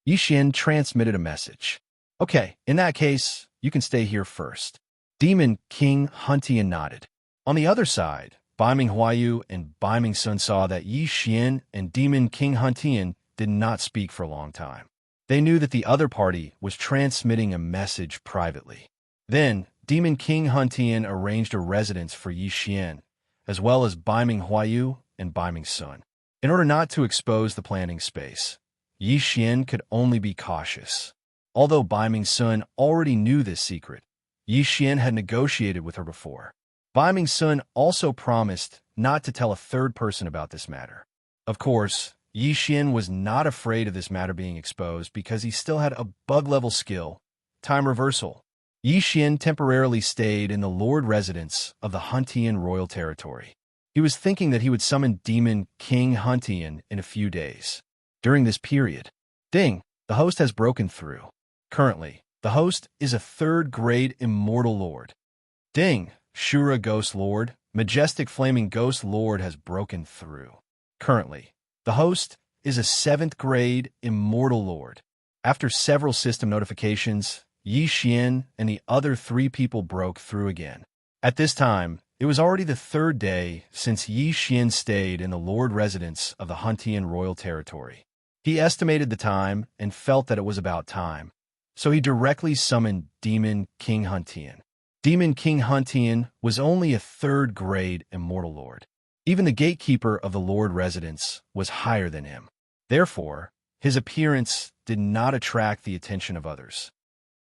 Yixian transmitted a message. Okay, in that case, you can stay here first. Demon King Huntian nodded. On the other side, Baiming Huayu and Baiming's son saw that Yixian and Demon King Huntian did not speak for a long time. They knew that the other party was transmitting a message privately. Then, Demon King Huntian arranged a residence for Yixian, as well as Baiming Huayu and Baiming's son. In order not to expose the planting space, Yixian could only be cautious. Although Baiming's son already knew this secret, Yi Xian had negotiated with her before. Bai Ming Sun also promised not to tell a third person about this matter. Of course, Yi Xian was not afraid of this matter being exposed because he still had a bug-level skill, time reversal. Yi Xian temporarily stayed in the Lord residence of the Huntian royal territory. He was thinking that he would summon Demon King Huntian in a few days. During this period, ding, the host has broken through. Currently, the host is a third-grade immortal lord. Ding, Shura Ghost Lord, Majestic Flaming Ghost Lord has broken through. Currently, the host is a 7th-grade immortal lord. After several system notifications, Yi Xian and the other 3 people broke through again. At this time, it was already the 3rd day since Yi Xian stayed in the Lord residence of the Huntian royal territory. He estimated the time and felt that it was about time, so he directly summoned Demon King Huntian. Demon King Huntian was only a 3rd-grade immortal lord. Even the gatekeeper of the Lord residence was higher than him. Therefore, his appearance did not attract the attention of others.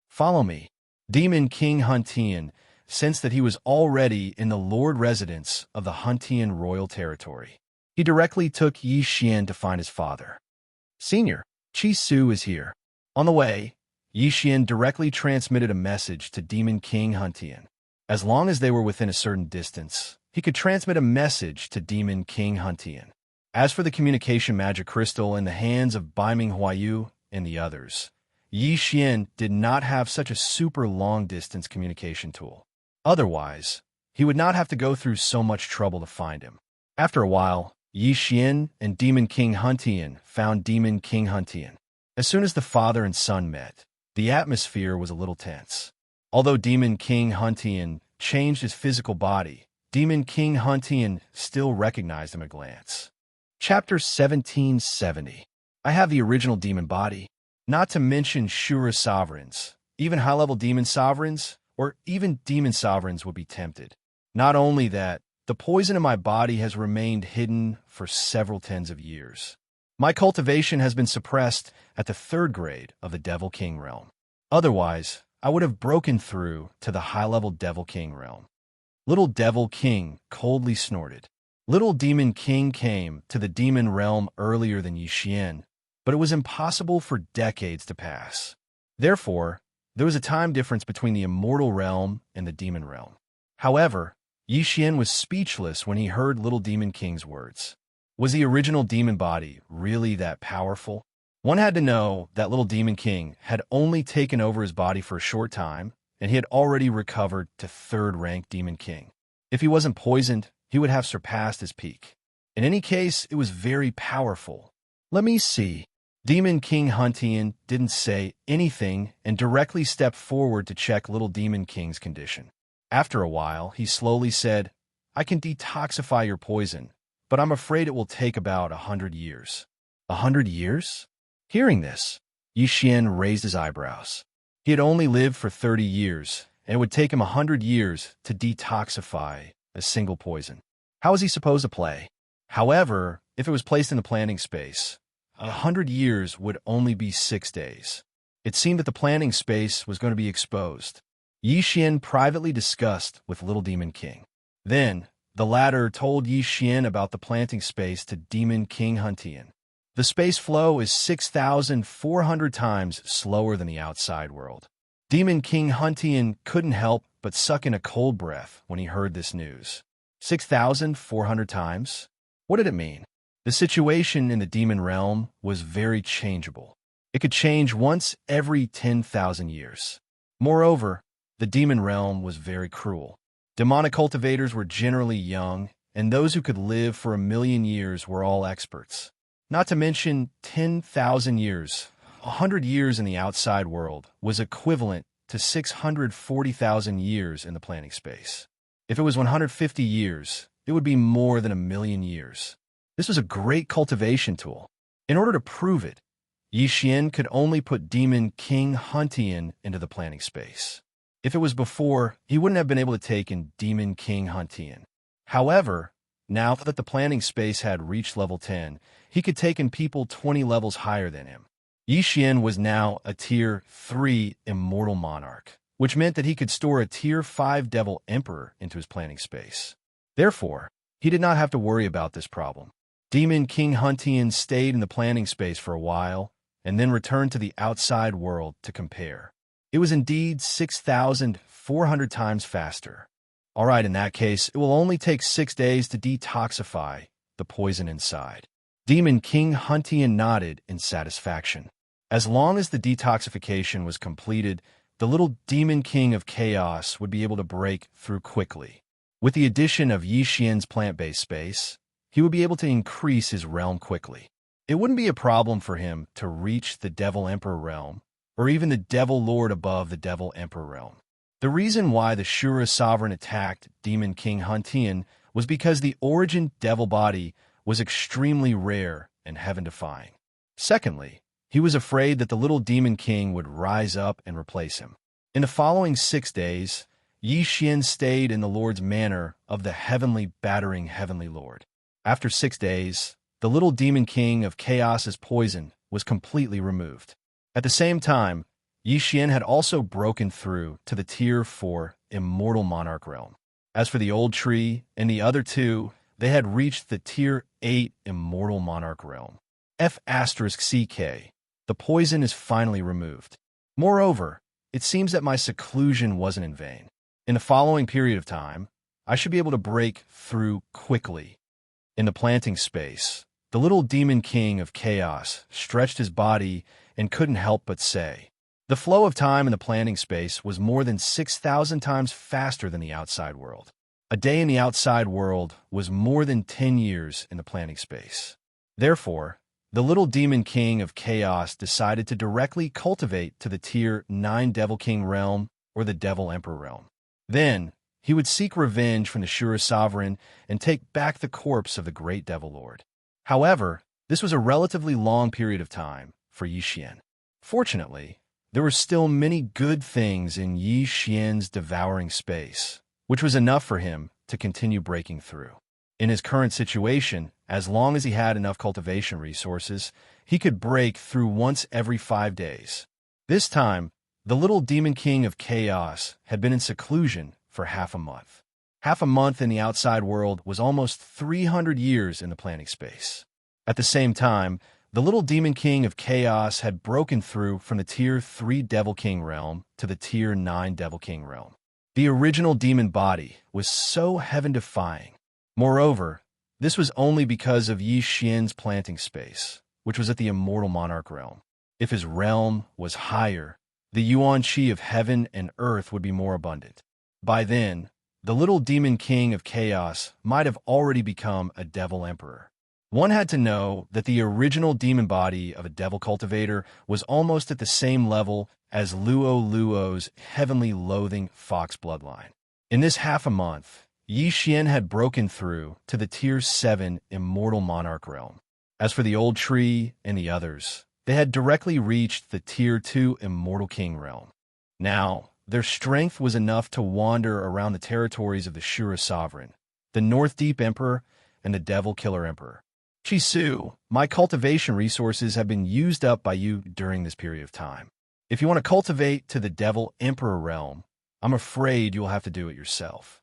Follow me. Demon King Huntian sensed that he was already in the Lord residence of the Huntian royal territory. He directly took Yi Xian to find his father. Senior, Chi Su is here. On the way, Yi Xian directly transmitted a message to Demon King Huntian. As long as they were within a certain distance, he could transmit a message to Demon King Huntian. As for the communication magic crystal in the hands of Bai Ming Huayu and the others, Yi Xian did not have such a super long-distance communication tool. Otherwise, he would not have to go through so much trouble to find him. After a while, Yi Xian and Demon King Huntian found Demon King Huntian. As soon as the father and son met, the atmosphere was a little tense. Although Demon King Huntian changed his physical body, Demon King Huntian still recognized him at a glance. Chapter 1770. I have the original demon body. Not to mention Shura sovereigns, even high-level demon sovereigns, or even demon sovereigns would be tempted. Not only that, the poison in my body has remained hidden for several tens of years. My cultivation has been suppressed at the 3rd grade of the Devil King realm. Otherwise, I would have broken through to the high-level Devil King realm. Little Devil King coldly snorted. Little Demon King came to the demon realm earlier than Yi Xian, but it was impossible for decades to pass. Therefore, there was a time difference between the immortal realm and the demon realm. However, Yi Xian was speechless when he heard Little Demon King's words. Was the original demon body really that powerful? One had to know that Little Demon King had only taken over his body for a short time, and he had already recovered to 3rd-rank Demon King. If he wasn't poisoned, he would have surpassed his peak. In any case, it was very powerful. Let me see. Demon King Huntian didn't say anything and directly stepped forward to check Little Demon King's condition. After a while, he slowly said, I can detoxify your poison, but I'm afraid it will take about 100 years. 100 years? Hearing this, Yi Xian raised his eyebrows. He had only lived for 30 years, and it would take him 100 years to detoxify a single poison. How was he supposed to play? However, if it was placed in the planting space, 100 years would only be 6 days. It seemed that the planting space was going to be exposed. Yi Xian privately discussed with Little Demon King. Then, the latter told Yi Xian about the planting space to Demon King Huntian. The space flow is 6,400 times slower than the outside world. Demon King Huntian couldn't help but suck in a cold breath when he heard this news. 6,400 times? What did it mean? The situation in the demon realm was very changeable. It could change once every 10,000 years. Moreover, the demon realm was very cruel. Demonic cultivators were generally young, and those who could live for 1,000,000 years were all experts. Not to mention 10,000 years. 100 years in the outside world was equivalent to 640,000 years in the planting space. If it was 150 years, it would be more than 1,000,000 years. This was a great cultivation tool. In order to prove it, Yi Xian could only put Demon King Huntian into the planting space. If it was before, he wouldn't have been able to take in Demon King Huntian. However, now that the planting space had reached level 10, he could take in people 20 levels higher than him. Yi Xian was now a Tier 3 Immortal Monarch. which meant that he could store a Tier 5 Devil Emperor into his planting space. Therefore, he did not have to worry about this problem. Demon King Huntian stayed in the planting space for a while, and then returned to the outside world to compare. It was indeed 6,400 times faster. All right, in that case, it will only take 6 days to detoxify the poison inside. Demon King Huntian nodded in satisfaction. As long as the detoxification was completed, the little Demon King of Chaos would be able to break through quickly. With the addition of Yixian's plant-based space, he would be able to increase his realm quickly. It wouldn't be a problem for him to reach the Devil Emperor realm, or even the Devil Lord above the Devil Emperor realm. The reason why the Shura Sovereign attacked Demon King Huntian was because the origin devil body was extremely rare and heaven-defying. Secondly, he was afraid that the little Demon King would rise up and replace him. In the following 6 days, Yixian stayed in the Lord's manor of the heavenly battering Heavenly Lord. After 6 days, the little Demon King of Chaos's poison was completely removed. At the same time, Yixian had also broken through to the Tier 4 Immortal Monarch realm. As for the old tree and the other two, they had reached the Tier 8 Immortal Monarch realm. F*CK. The poison is finally removed. Moreover, it seems that my seclusion wasn't in vain. In the following period of time, I should be able to break through quickly. In the planting space, the little Demon King of Chaos stretched his body and couldn't help but say, the flow of time in the planting space was more than 6,000 times faster than the outside world. A day in the outside world was more than 10 years in the planting space. Therefore, the little Demon King of Chaos decided to directly cultivate to the Tier 9 Devil King realm or the Devil Emperor realm. Then, he would seek revenge from the Shura Sovereign and take back the corpse of the great Devil Lord. However, this was a relatively long period of time for Yixian. Fortunately, there were still many good things in Yixian's devouring space, which was enough for him to continue breaking through. In his current situation, as long as he had enough cultivation resources, he could break through once every 5 days. This time, the little Demon King of Chaos had been in seclusion for half a month. Half a month in the outside world was almost 300 years in the planting space. At the same time, the little Demon King of Chaos had broken through from the Tier 3 Devil King realm to the Tier 9 Devil King realm. The original demon body was so heaven-defying. Moreover, this was only because of Yixian's planting space, which was at the Immortal Monarch realm. If his realm was higher, the yuan qi of heaven and earth would be more abundant. By then, the little Demon King of Chaos might have already become a Devil Emperor. One had to know that the original demon body of a devil cultivator was almost at the same level as Luo Luo's heavenly loathing fox bloodline. In this half a month, Yixian had broken through to the Tier 7 Immortal Monarch realm. As for the old tree and the others, they had directly reached the Tier 2 Immortal King realm. Now, their strength was enough to wander around the territories of the Shura Sovereign, the North Deep Emperor, and the Devil Killer Emperor. Chisu, my cultivation resources have been used up by you during this period of time. If you want to cultivate to the Devil Emperor realm, I'm afraid you'll have to do it yourself.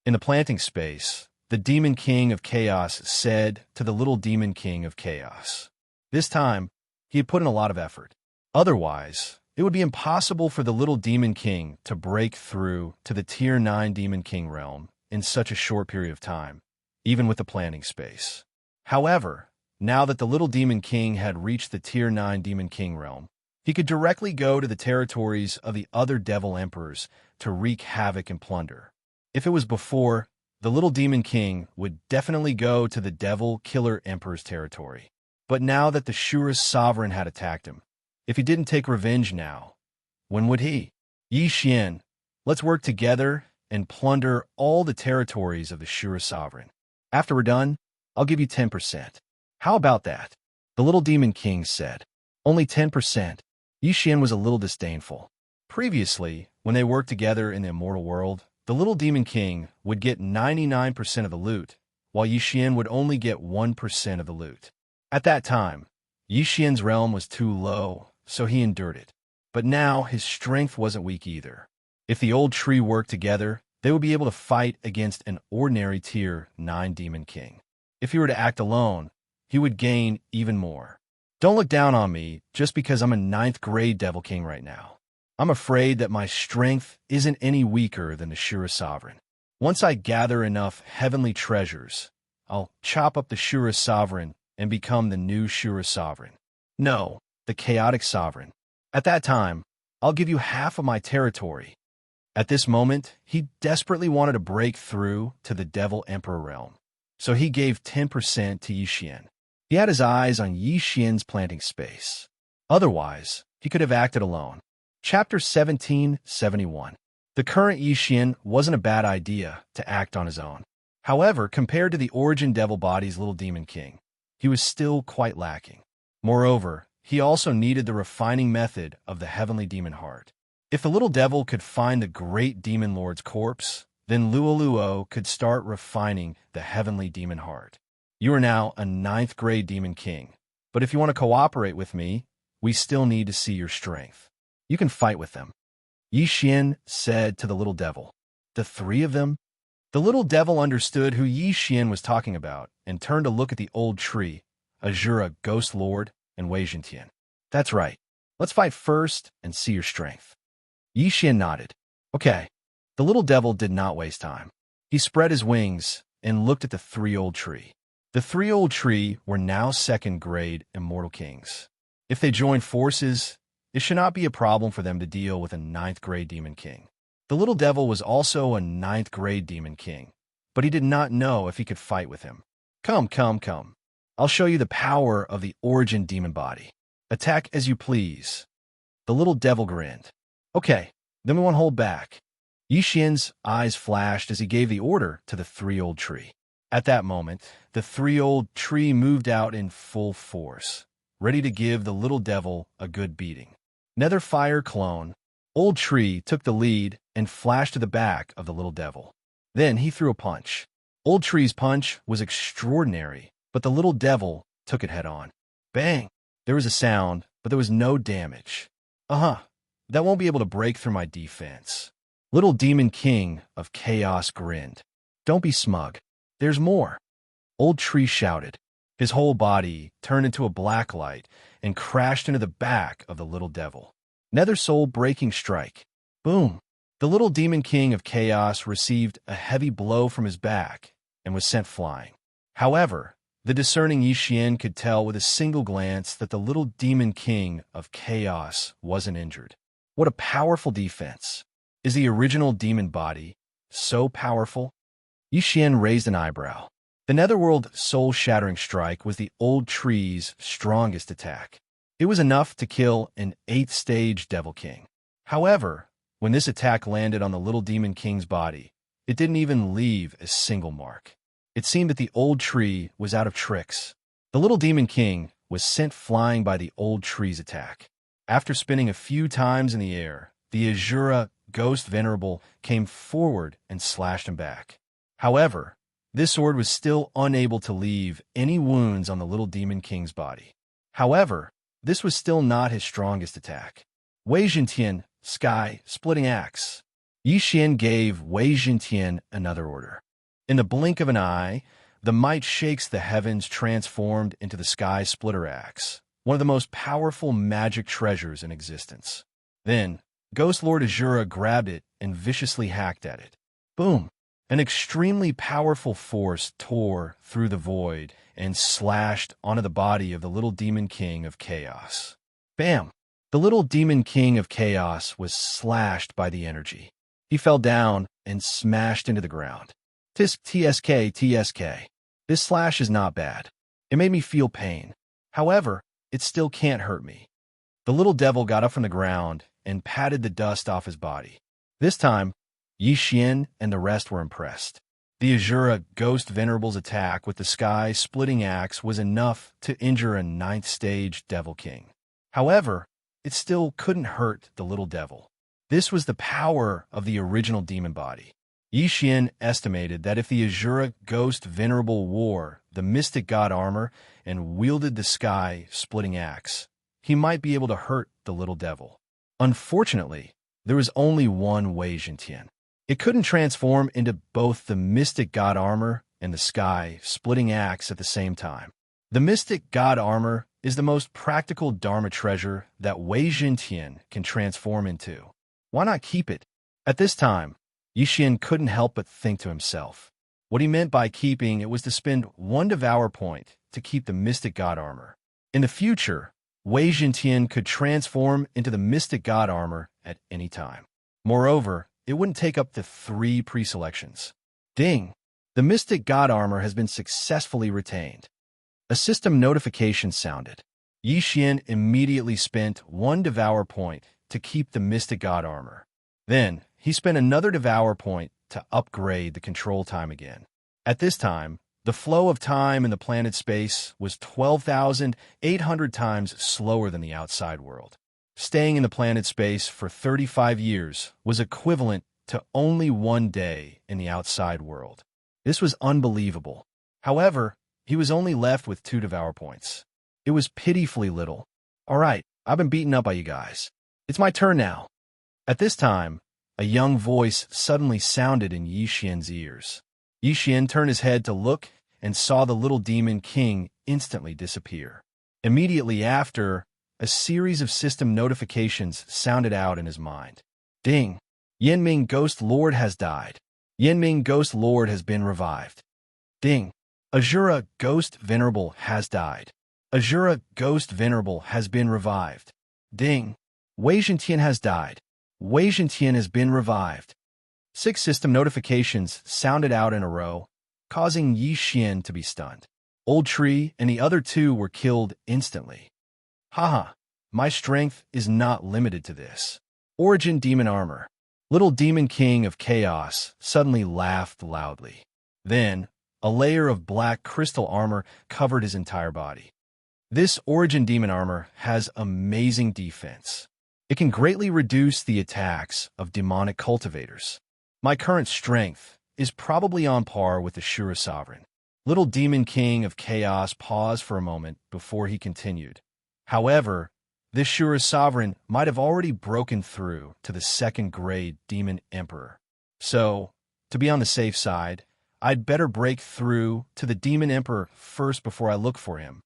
In the planting space, the Demon King of Chaos said to the little Demon King of Chaos. This time, he had put in a lot of effort. Otherwise, it would be impossible for the little Demon King to break through to the Tier 9 Demon King realm in such a short period of time, even with the planting space. However, now that the little Demon King had reached the Tier 9 Demon King realm, he could directly go to the territories of the other Devil Emperors to wreak havoc and plunder. If it was before, the little Demon King would definitely go to the Devil Killer Emperor's territory. But now that the Shura Sovereign had attacked him, if he didn't take revenge now, when would he? Yixian, let's work together and plunder all the territories of the Shura Sovereign. After we're done, I'll give you 10%. How about that? The little Demon King said. Only 10%. Yixian was a little disdainful. Previously, when they worked together in the immortal world, the little Demon King would get 99% of the loot, while Yixian would only get 1% of the loot. At that time, Yixian's realm was too low, so he endured it. But now his strength wasn't weak either. If the old tree worked together, they would be able to fight against an ordinary Tier 9 Demon King. If he were to act alone, he would gain even more. Don't look down on me just because I'm a 9th grade Devil King right now. I'm afraid that my strength isn't any weaker than the Shura Sovereign. Once I gather enough heavenly treasures, I'll chop up the Shura Sovereign and become the new Shura Sovereign. No, the Chaotic Sovereign. At that time, I'll give you half of my territory. At this moment, he desperately wanted to break through to the Devil Emperor realm, so he gave 10% to Yixian. He had his eyes on Yixian's planting space. Otherwise, he could have acted alone. Chapter 1771. The current Yixian wasn't a bad idea to act on his own. However, compared to the Origin Devil Body's little Demon King, he was still quite lacking. Moreover, he also needed the refining method of the Heavenly Demon Heart. If the little devil could find the great Demon Lord's corpse, then Luoluo could start refining the Heavenly Demon Heart. You are now a 9th grade Demon King, but if you want to cooperate with me, we still need to see your strength. You can fight with them. Yixian said to the little devil. The 3 of them? The little devil understood who Yixian was talking about and turned to look at the old tree, Azura Ghost Lord, and Wei Jintian. That's right. Let's fight first and see your strength. Yixian nodded. Okay. The little devil did not waste time. He spread his wings and looked at the 3 old tree. The 3 old tree were now 2nd grade Immortal Kings. If they joined forces, it should not be a problem for them to deal with a 9th grade Demon King. The little devil was also a 9th grade Demon King, but he did not know if he could fight with him. Come. I'll show you the power of the Origin Demon Body. Attack as you please. The little devil grinned. Okay, then we won't hold back. Yixian's eyes flashed as he gave the order to the 3 old tree. At that moment, the 3 old tree moved out in full force, ready to give the little devil a good beating. Netherfire Clone, Old Tree took the lead and flashed to the back of the little devil. Then he threw a punch. Old Tree's punch was extraordinary, but the little devil took it head on. Bang! There was a sound, but there was no damage. That won't be able to break through my defense. Little Demon King of Chaos grinned. Don't be smug. There's more. Old Tree shouted. His whole body turned into a black light and crashed into the back of the little devil. Nether Soul Breaking Strike. Boom! The little Demon King of Chaos received a heavy blow from his back and was sent flying. However, the discerning Yixian could tell with a single glance that the little Demon King of Chaos wasn't injured. What a powerful defense. Is the original demon body so powerful? Yixian raised an eyebrow. The Netherworld Soul-Shattering Strike was the old tree's strongest attack. It was enough to kill an 8th-stage Devil King. However, when this attack landed on the little Demon King's body, it didn't even leave a single mark. It seemed that the old tree was out of tricks. The little Demon King was sent flying by the old tree's attack. After spinning a few times in the air, the Azura Ghost Venerable came forward and slashed him back. However, this sword was still unable to leave any wounds on the little Demon King's body. However, this was still not his strongest attack. Wei Jintian, Sky, Splitting Axe. Yixian gave Wei Jintian another order. In the blink of an eye, the might shakes the heavens transformed into the Sky Splitter Axe, one of the most powerful magic treasures in existence. Then, Ghost Lord Azura grabbed it and viciously hacked at it. Boom! An extremely powerful force tore through the void and slashed onto the body of the little Demon King of Chaos. Bam! The little Demon King of Chaos was slashed by the energy. He fell down and smashed into the ground. Tisk TSK. This slash is not bad. It made me feel pain. However, it still can't hurt me. The little devil got up from the ground and patted the dust off his body. This time, Yixian and the rest were impressed. The Azura Ghost Venerable's attack with the Sky Splitting Axe was enough to injure a 9th-stage Devil King. However, it still couldn't hurt the little devil. This was the power of the original demon body. Yixian estimated that if the Azura Ghost Venerable wore the Mystic God armor and wielded the Sky Splitting Axe, he might be able to hurt the little devil. Unfortunately, there was only one Wei Zhentian. It couldn't transform into both the mystic god armor and the sky, splitting axe at the same time. The mystic god armor is the most practical Dharma treasure that Wei Zhentian can transform into. Why not keep it? At this time, Yixian couldn't help but think to himself. What he meant by keeping it was to spend one Devour point to keep the mystic god armor. In the future, Wei Zhentian could transform into the mystic god armor at any time. Moreover, it wouldn't take up the 3 preselections. Ding! The mystic god armor has been successfully retained. A system notification sounded. Yixian immediately spent 1 Devour point to keep the mystic god armor. Then, he spent another Devour point to upgrade the control time again. At this time, the flow of time in the planet space was 12,800 times slower than the outside world. Staying in the planet space for 35 years was equivalent to only 1 day in the outside world. This was unbelievable. However, he was only left with 2 Devour points. It was pitifully little. All right, I've been beaten up by you guys. It's my turn now. At this time, a young voice suddenly sounded in Yixian's ears. Yixian turned his head to look and saw the little demon king instantly disappear. Immediately after, a series of system notifications sounded out in his mind. Ding! Yanming Ghost Lord has died. Yanming Ghost Lord has been revived. Ding! Azura Ghost Venerable has died. Azura Ghost Venerable has been revived. Ding! Wei Zhentian has died. Wei Zhentian has been revived. 6 system notifications sounded out in a row, causing Yixian to be stunned. Old Tree and the other 2 were killed instantly. Haha, my strength is not limited to this. Origin Demon Armor. Little Demon King of Chaos suddenly laughed loudly. Then, a layer of black crystal armor covered his entire body. This Origin Demon Armor has amazing defense. It can greatly reduce the attacks of demonic cultivators. My current strength is probably on par with the Shura Sovereign. Little Demon King of Chaos paused for a moment before he continued. However, this Shura Sovereign might have already broken through to the 2nd grade Demon Emperor. So, to be on the safe side, I'd better break through to the Demon Emperor first before I look for him.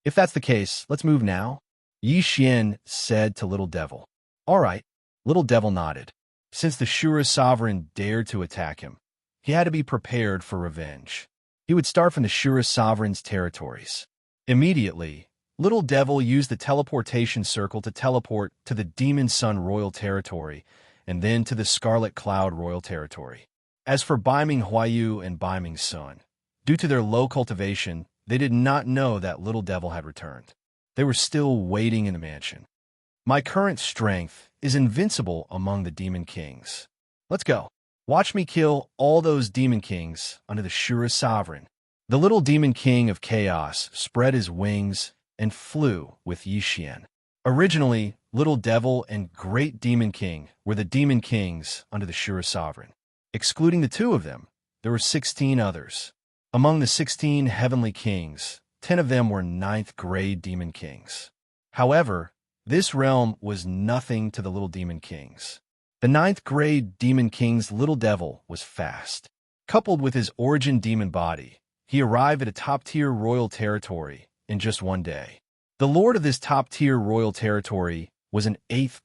If that's the case, let's move now. Yixian said to Little Devil. All right, Little Devil nodded. Since the Shura Sovereign dared to attack him, he had to be prepared for revenge. He would start from the Shura Sovereign's territories. Immediately, Little Devil used the teleportation circle to teleport to the Demon Sun Royal Territory and then to the Scarlet Cloud Royal Territory. As for Baiming Huayu and Baiming Sun, due to their low cultivation, they did not know that Little Devil had returned. They were still waiting in the mansion. My current strength is invincible among the Demon Kings. Let's go. Watch me kill all those Demon Kings under the Shura Sovereign. The little Demon King of Chaos spread his wings and flew with Yixian. Originally, Little Devil and Great Demon King were the Demon Kings under the Shura Sovereign. Excluding the 2 of them, there were 16 others. Among the 16 Heavenly Kings, 10 of them were 9th grade Demon Kings. However, this realm was nothing to the Little Demon Kings. The 9th grade Demon King's Little Devil was fast. Coupled with his origin demon body, he arrived at a top-tier royal territory in just 1 day. The lord of this top-tier royal territory was an 8th